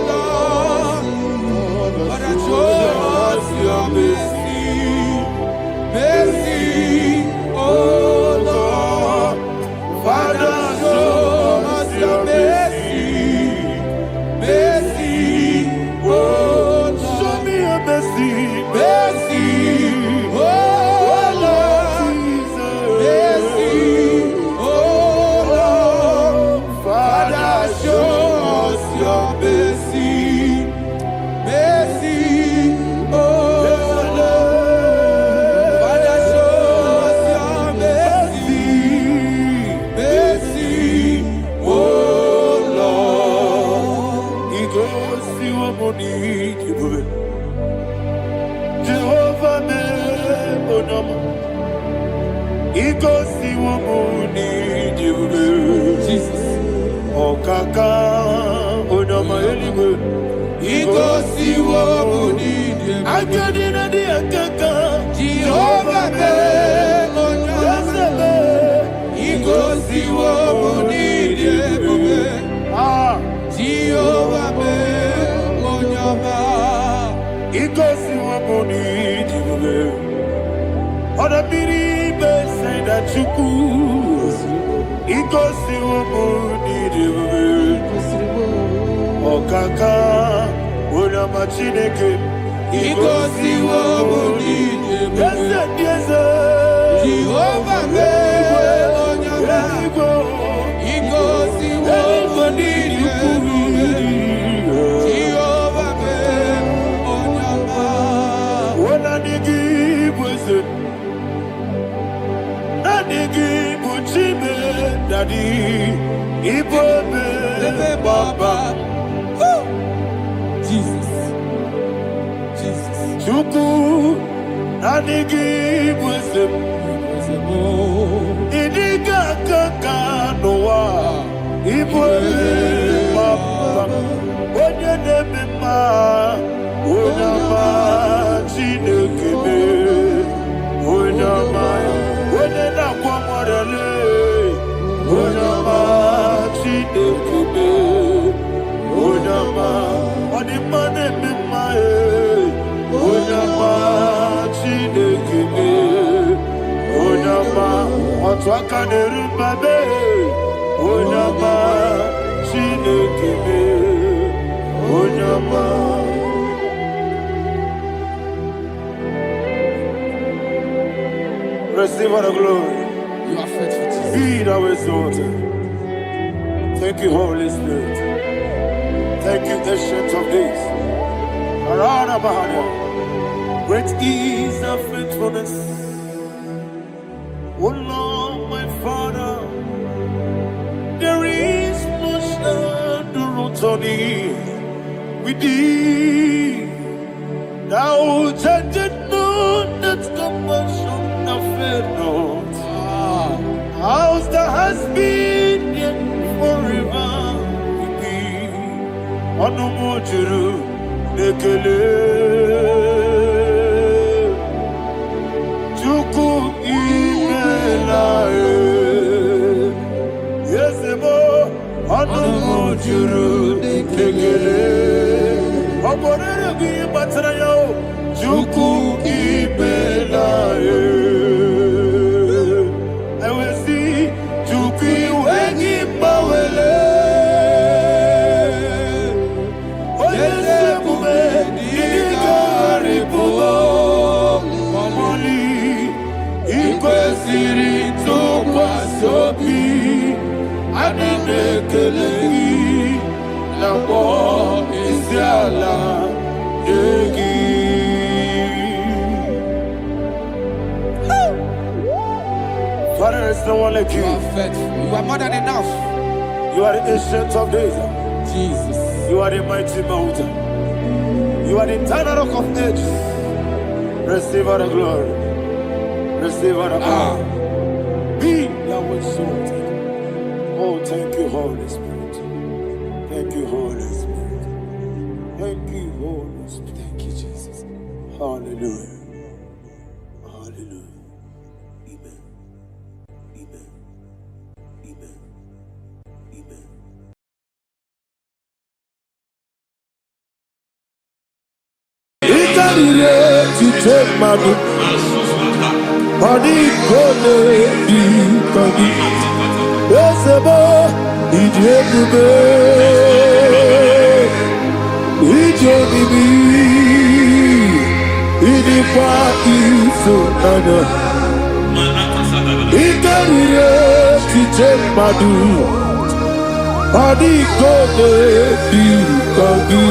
Lord, Father, show us your mercy. Igosi wamoni jibube. Jehovah me onama. Igosi wamoni jibube. Jesus. Okaka onama eligwe. Igosi wamoni jibube. Akadina di akaka. Jehovah me onama. Igosi wamoni jibube. Jehovah me onama. Igosi wamoni jibube. Oda biri bese da chuku. Igosi wamoni jibube. Okaka onama chineke. Igosi wamoni jibube. Jehovah me onama. Igosi wamoni jibube. Jehovah me onama. Wona nigi bwese. Na nigi buchime dadi. Ibobe baba. Jesus. Jesus. Chuku. Na nigi bwese. Idiga kaka noa. Ibobe baba. Onye nebe ma. Onama chinekebe. Onama. Onye na kwa mwarele. Onama chinekebe. Onama. Onimane mimae. Onama chinekebe. Onama. Otwaka nerubabe. Onama chinekebe. Onama. Receive all the glory. You are faithful, Jesus. Be thou exalted. Thank you, Holy Spirit. Thank you, Ancient of Days. Arana Bahania. Great is thy faithfulness. O Lord, my Father, there is no shadow on thee. With thee, thou judgest not that compassion have failed not. House that has been yet forever with thee. Onumujuru nekele. Chuku imelae. Yesebo. Onumujuru nekele. Oborere gwi batrayo. Chuku imelae. Father, is no one like you. You are faithful. You are more than enough. You are the ancient of days. Jesus. You are the mighty mountain. You are the eternal rock of ages. Receive all the glory. Receive all the honor. Be thou exalted. Oh, thank you, Holy Spirit. Thank you, Holy Spirit. Thank you, Holy Spirit. Thank you, Jesus. Hallelujah. Hallelujah. Amen. Amen. Amen. Amen. Ikarire to take my book. Body gone be kogi. Yesebo idebube. Ijebibi. Idikwa isonana. Ikarire to take my book. Body gone be kogi.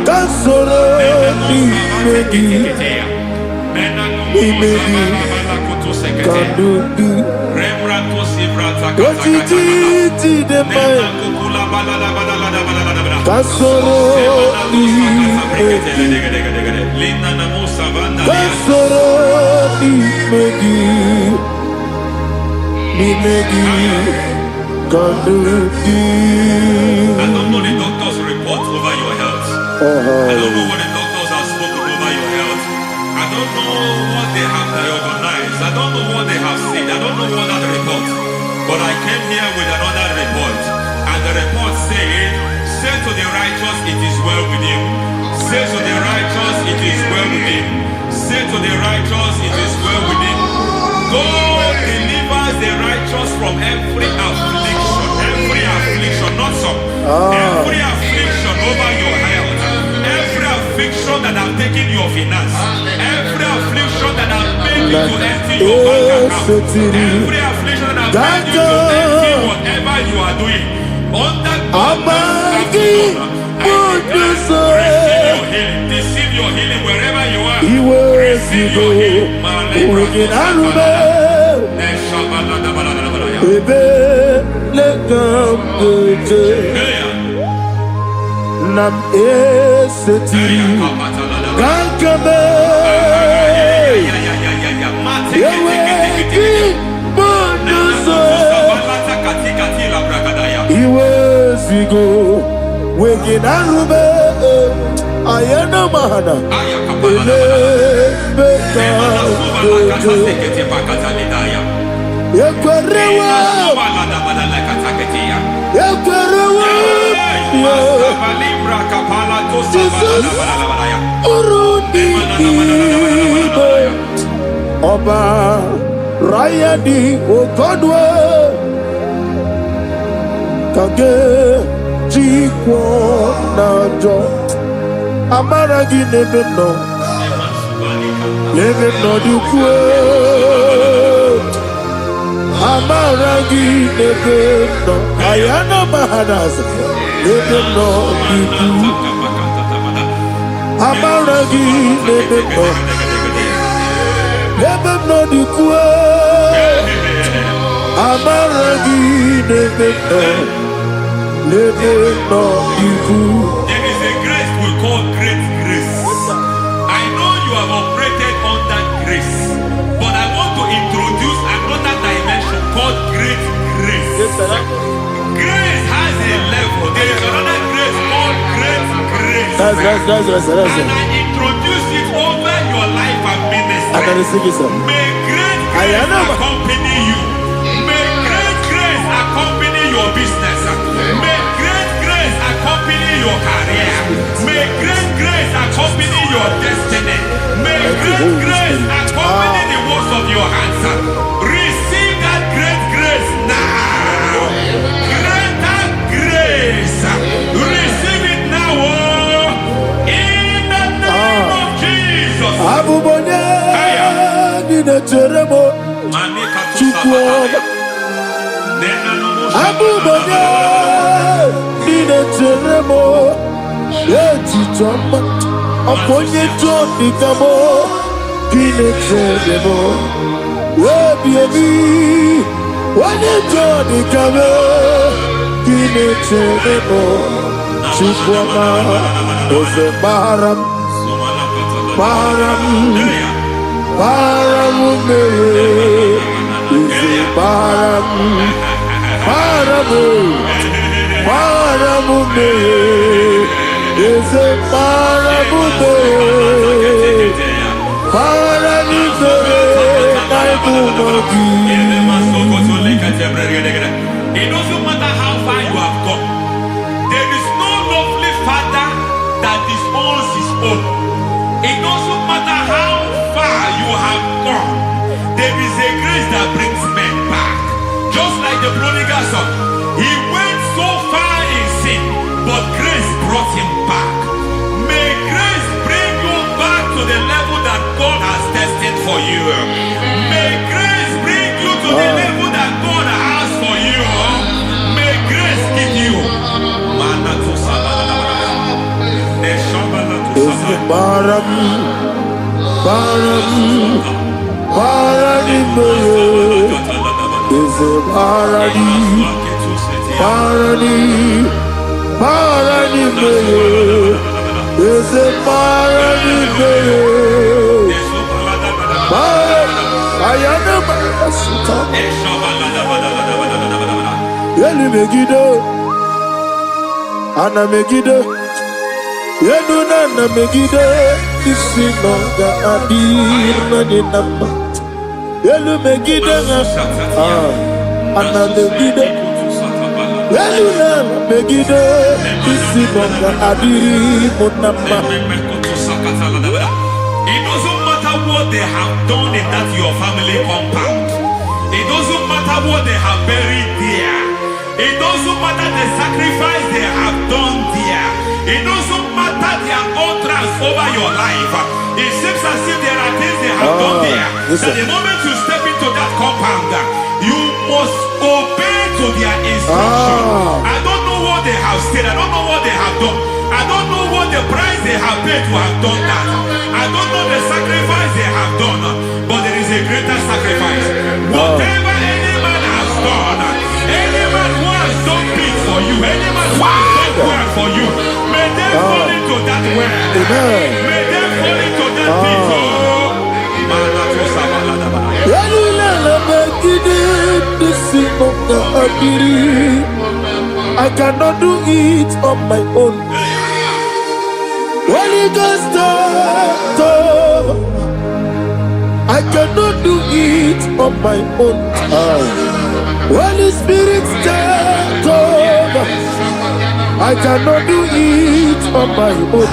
Kasoro imedi kadudu Ojiji de mai Kasoro ni Kasoro ni megi Ni megi Kanduki. I don't know the doctor's report over your health. I don't know what the doctors have spoken over your health. I don't know what they have diagnosed. I don't know what they have said. I don't know what that report. But I came here with another report. And the report said, say to the righteous, it is well with him. Say to the righteous, it is well with him. Say to the righteous, it is well with him. God delivers the righteous from every affliction. Every affliction, not some. Every affliction over your health. Every affliction that have taken your finance. Every affliction that have made you to empty your bank account. Every affliction that have made you to empty whatever you are doing. Under receive your healing wherever you are. Receive your healing. Nam eseti Gankame Yeweki Bonuzo Iwezigo Weginarube Ayana Mahana Ele Beka Yekwerewa Yekwerewa Jesus Urudi Ibo Oba Rayadi Okodwe Kage Jikwo Najo Amaragi Nebeno Nebeno Dukwe Amaragi Nebeno Ayana Mahanas Nebeno Dukwe Amaragi Nebeno Nebeno Dukwe Amaragi Nebeno Nebeno Dukwe. There is a grace we call great grace. I know you have operated under grace, but I want to introduce another dimension called great grace. Grace has a level. There is another grace called great grace. That's and I introduce it over your life and ministry. I can receive it, sir. May great grace accompany you. May great grace accompany your business. May great grace accompany your career. May great grace accompany your destiny. May great grace accompany the works of your hands. Receive that great grace now. Greater grace. Receive it now. In the name of Jesus. Abubonye Nina Teremo Chukwu Abubonye Nina Teremo Etichoma Aponye Johnny Kamo Nina Teremo Webi Wane Johnny Kamo Nina Teremo Chukwu Ose Baram Baram Paramume Ise Paramume Paramume Ise Paramume Paramume Naibumogi. It doesn't matter how far you have come. There is no lovely father that disowns his own. It doesn't matter how far you have gone. There is a grace that brings men back. Just like the prodigal son. He went so far in sin, but grace brought him back. May grace bring you back to the level that God has destined for you. May grace bring you to the level that God has for you. May grace give you. Baram Baram Baram Is Parani, me. Is it Parani, me? I am a Sultan. Yeli Megido, Anna Megido, Yeduna Megido, Isinonga Adir Madinama, Yelu Megido, Anna Megido, Yeduna Megido, Isinonga Adir Munama. It doesn't matter what they have done in that your family compound. It doesn't matter what they have buried there. It doesn't matter the sacrifice they have done there. It doesn't matter their utterance over your life. It seems as if there are things they have done there. That the moment you step into that compound, you must obey to their instruction. I don't know what they have said. I don't know what they have done. I don't know what the price they have paid to have done that. I don't know the sacrifice they have done. But there is a greater sacrifice. Whatever any man has done, any man who has done big for you, any man who has done well for you, may they fall into that well. May they fall into that pit. I cannot do it on my own. Holy Ghost, I cannot do it on my own. Holy Spirit, take over. I cannot do it on my own.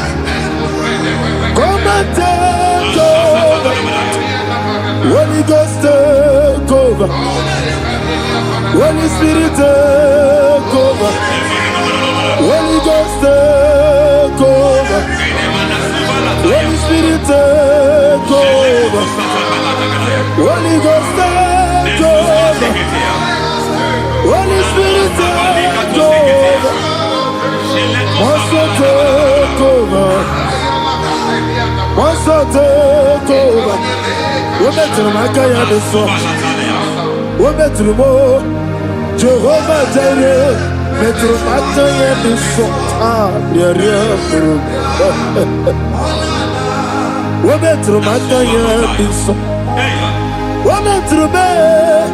Come and take over. Holy Ghost, take over. Holy Spirit, take over. Holy Ghost, take over. Holy Spirit, take over. Holy Ghost, take over. Holy Spirit, take over. Master, take over. Master, take over. We're better than I can do so. We're better than more. Jehovah Jireh, better than I can do so. We're better than I can do so. We're better than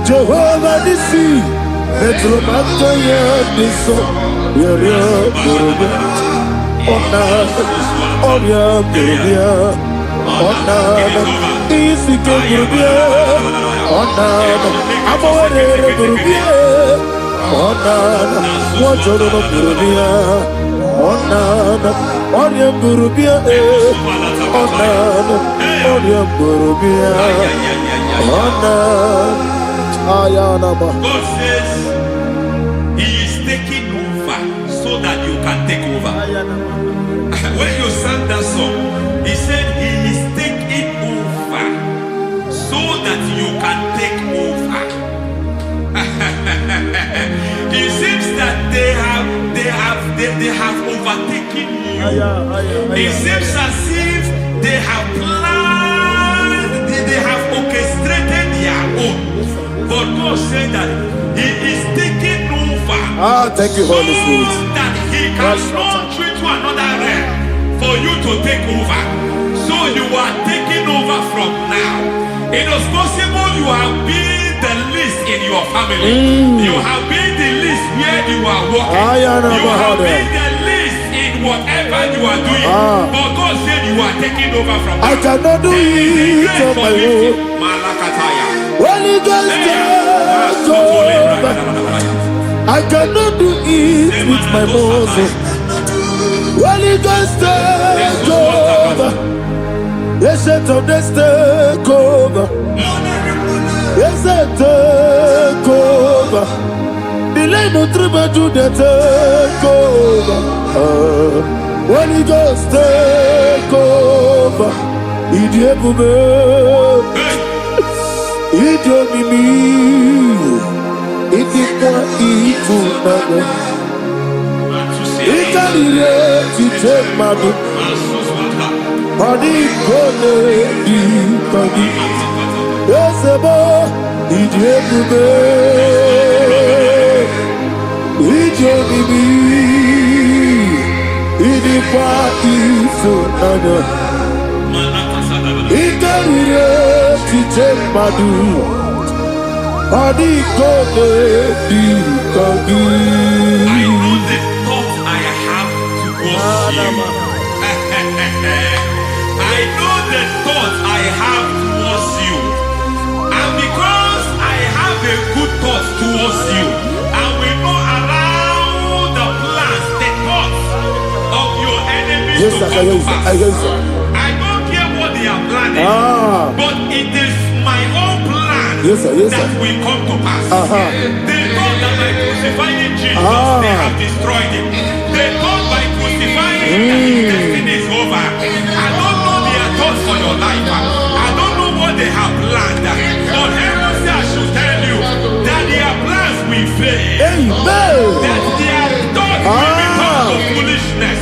Jehovah Nissi, better than I can do so. God says He is taking over so that you can take over. When you sang that song, He said He is taking over so that you can take over. It seems that they have overtaken you. It seems as if they have planned, they have orchestrated their own. But God said that He is taking over. Thank you, Holy Spirit. So that He can launch you to another realm for you to take over. So you are taking over from now. It is possible you have been the least in your family. You have been the least where you are working. You have been the least in whatever you are doing. But God said you are taking over from now. I cannot do it on my own. Holy Ghost, take over. I cannot do it with my muscles. Holy Ghost, take over. Yes, of this take over. Yes, take over. Delay no trouble to the take over. Holy Ghost, take over. Idiabube, Idiomimi, Idikwa Ifunabo, Ikalile Titemadu. Body gone, body. Yes, Ijebube, Ijebibi, Idikwa Isunanya, Ikarire Chichemadu, Adikode Dikagi. I know the thoughts I have towards you. I know the thoughts I have towards you. And because I have a good thought towards you, I will not allow the plans, the thoughts of your enemies to come to pass. I don't care what they are planning, but it is my own plan that will come to pass. They thought that by crucifying Jesus, they have destroyed him. They thought by crucifying him that his destiny is over. I don't know their thoughts for your life. I don't know what they have planned. But heaven says I should tell you that their plans will fail. That their thoughts will become to foolishness.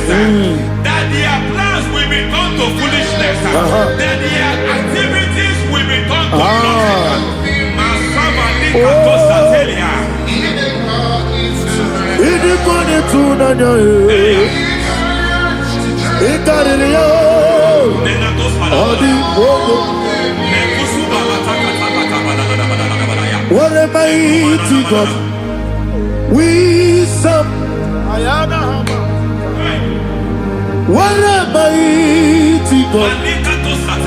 That their plans will become to foolishness. That their activities will become to nothing. What a mighty God we serve. What a mighty God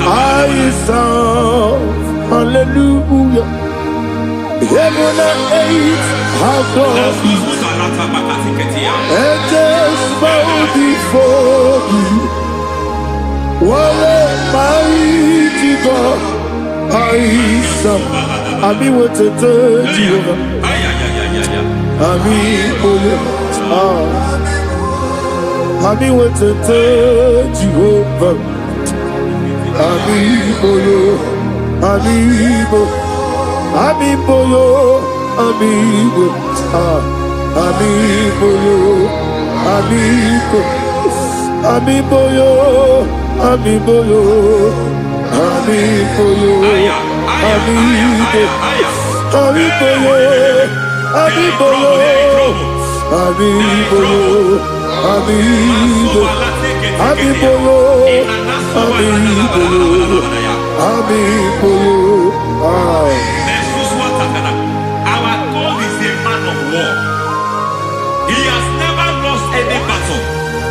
I serve. Hallelujah. Heaven and earth have done it. Angels bow before you. What a mighty God I serve. Ami wetete Jehovah. Ami oyo. Ami wetete Jehovah. Ami oyo. Ami oyo. Amiboyo, amigo, amiboyo, amigo, amiboyo, amiboyo, amiboyo, amigo, amiboyo, amiboyo, amiboyo, amigo, amiboyo, amiboyo, amiboyo. Our God is a man of war. He has never lost any battle.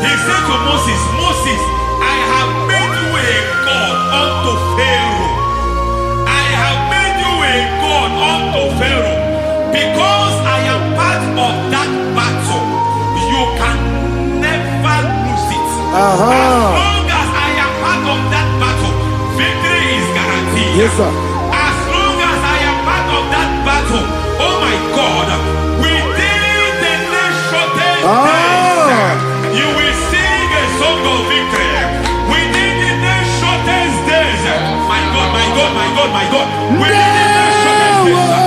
He said to Moses, Moses, I have made you a God unto Pharaoh. I have made you a God unto Pharaoh. Because I am part of that battle, you can never lose it. As long as I am part of that battle, victory is guaranteed. Yes, sir. As long as I am part of that battle, oh my God, within the next shortest days, you will sing a song of victory. Within the next shortest days, my God, my God, my God, my God, within the next shortest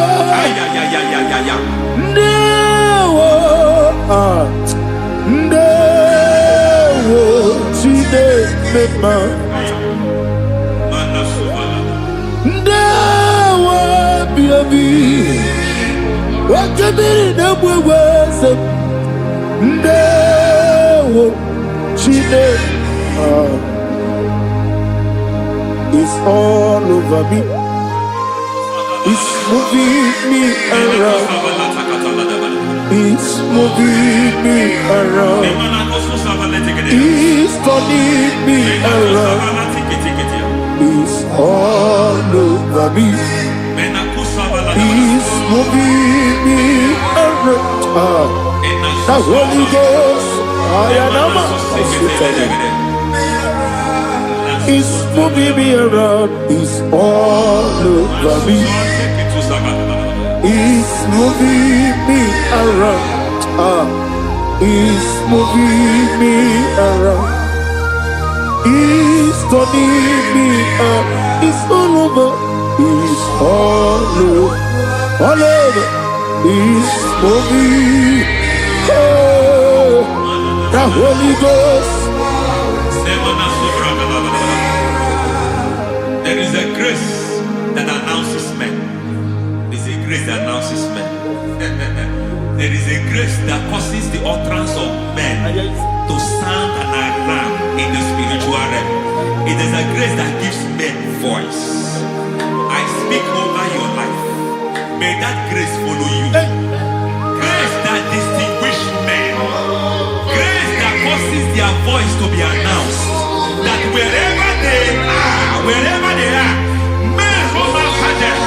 It's all over me. It's moving me around. It's moving me around. It's turning me around. It's all over me. It's moving me around. The Holy Ghost, it's moving me around. It's all over me. It's moving me around. It's moving me around. It's turning me up. It's all over. It's all over. All over. It's moving. Oh, the Holy Ghost. There is a grace that announces men. There's a grace that announces men. There is a grace that causes the utterance of men to sound an alarm in the spiritual realm. It is a grace that gives men voice. I speak over your life. May that grace follow you. Grace that distinguishes men. Grace that causes their voice to be announced. That wherever they are, men from outside them.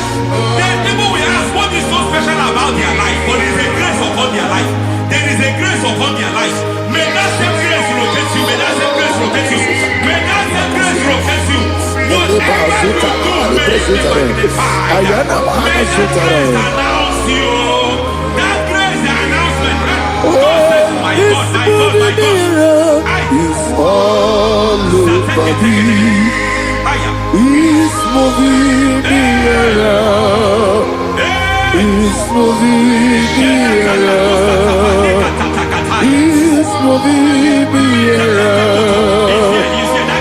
Then people will ask what is so special about their life. But there is a grace upon their life. There is a grace upon their life. May that same grace rotate you. May that same grace rotate you. May that same grace rotate you. Whatever you do, may it be magnified. May that grace announce you. That grace announcement. My God, my God, my God. It's all over me. It's moving me around. It's moving me around. It's moving me around.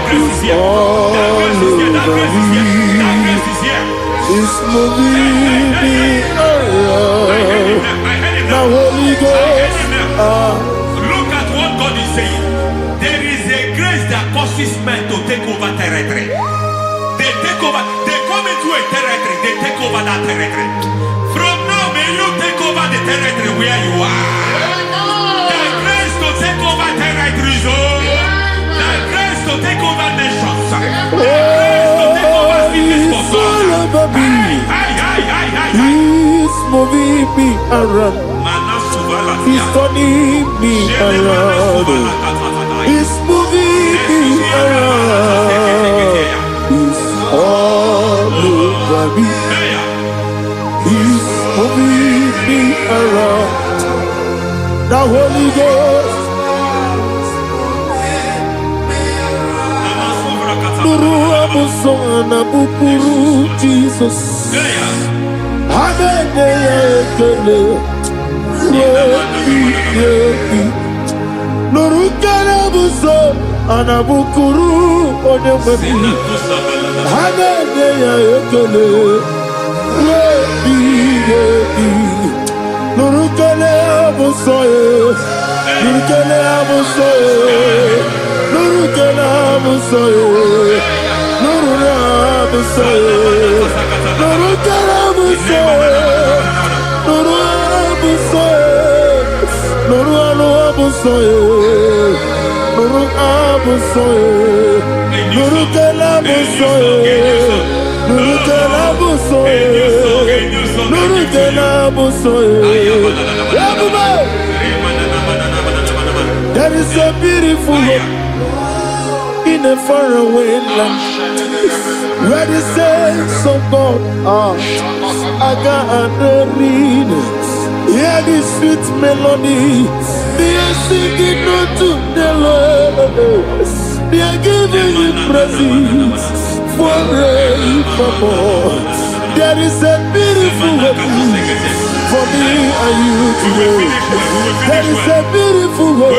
It's all over me. It's moving me around. Now Holy Ghost. Look at what God is saying. There is a grace that causes men to take over territory. They take over. They come into a territory. They take over that territory. From now, may you take over the territory where you are. The grace to take over territories. The grace to take over nations. The grace to take over cities for God. He's moving me around. He's turning me around. He's moving me around. He's all over me. He's moving me around. The Holy Ghost. Nuru amusona bukuru Jesus. Hallelujah. Nurukana buso anabukuru onemami hanene ya ekele nurukana buso nurukana buso nurukana buso nurukana buso nurukana buso Nuru abusoye, nuru abusoye, nuru kelabusoye, nuru kelabusoye, nuru kelabusoye. There is a beautiful hope in a faraway land where the saints of God are gathering. Hear the sweet melody. They are singing unto the Lord. They are giving you praise forevermore. There is a beautiful hope for me and you today. There is a beautiful hope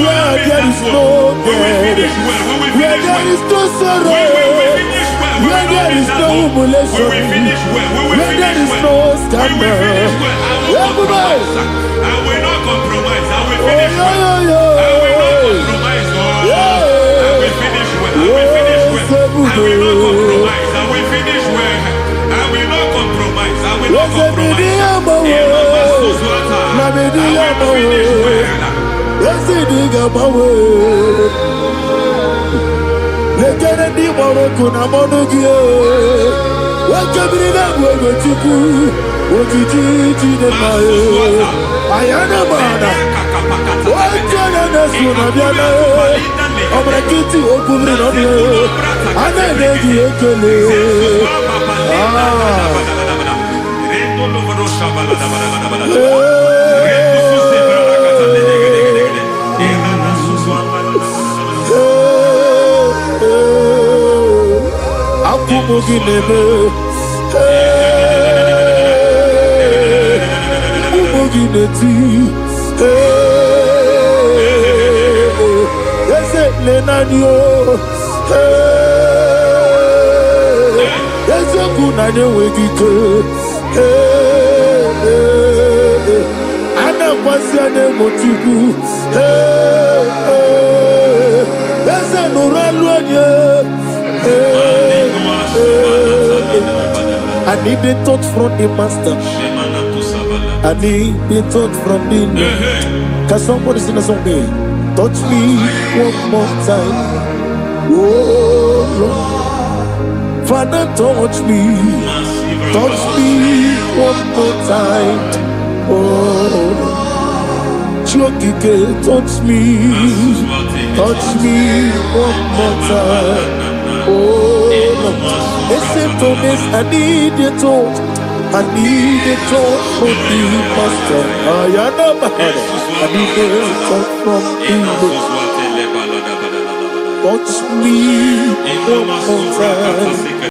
where there is no death, where there is no sorrow, where there is no humiliation, where there is no scandal. Everybody, I will not compromise. I will finish well. I will not compromise. I will finish well. I will finish well. I will not compromise. I will finish well. I will not compromise. I will not compromise. I will finish well. Ojiji de maye, ayana mana. Ojana na suna biana, omrakiti okubri nome, ananegi ekele. Akumugi neme. Lenanio, yes, I could not wake it. Ana kwasiane motuku. Ese nuraluanye. I need a touch from the master. I need a touch from the Lord. Can somebody sing a song here? Touch me one more time. Oh Lord. Father, touch me. Touch me one more time. Oh, Chokike, touch me. Touch me one more time. Oh, listen to this. I need your touch. I need a touch from the master. I need a touch from the Lord. Touch me one more time.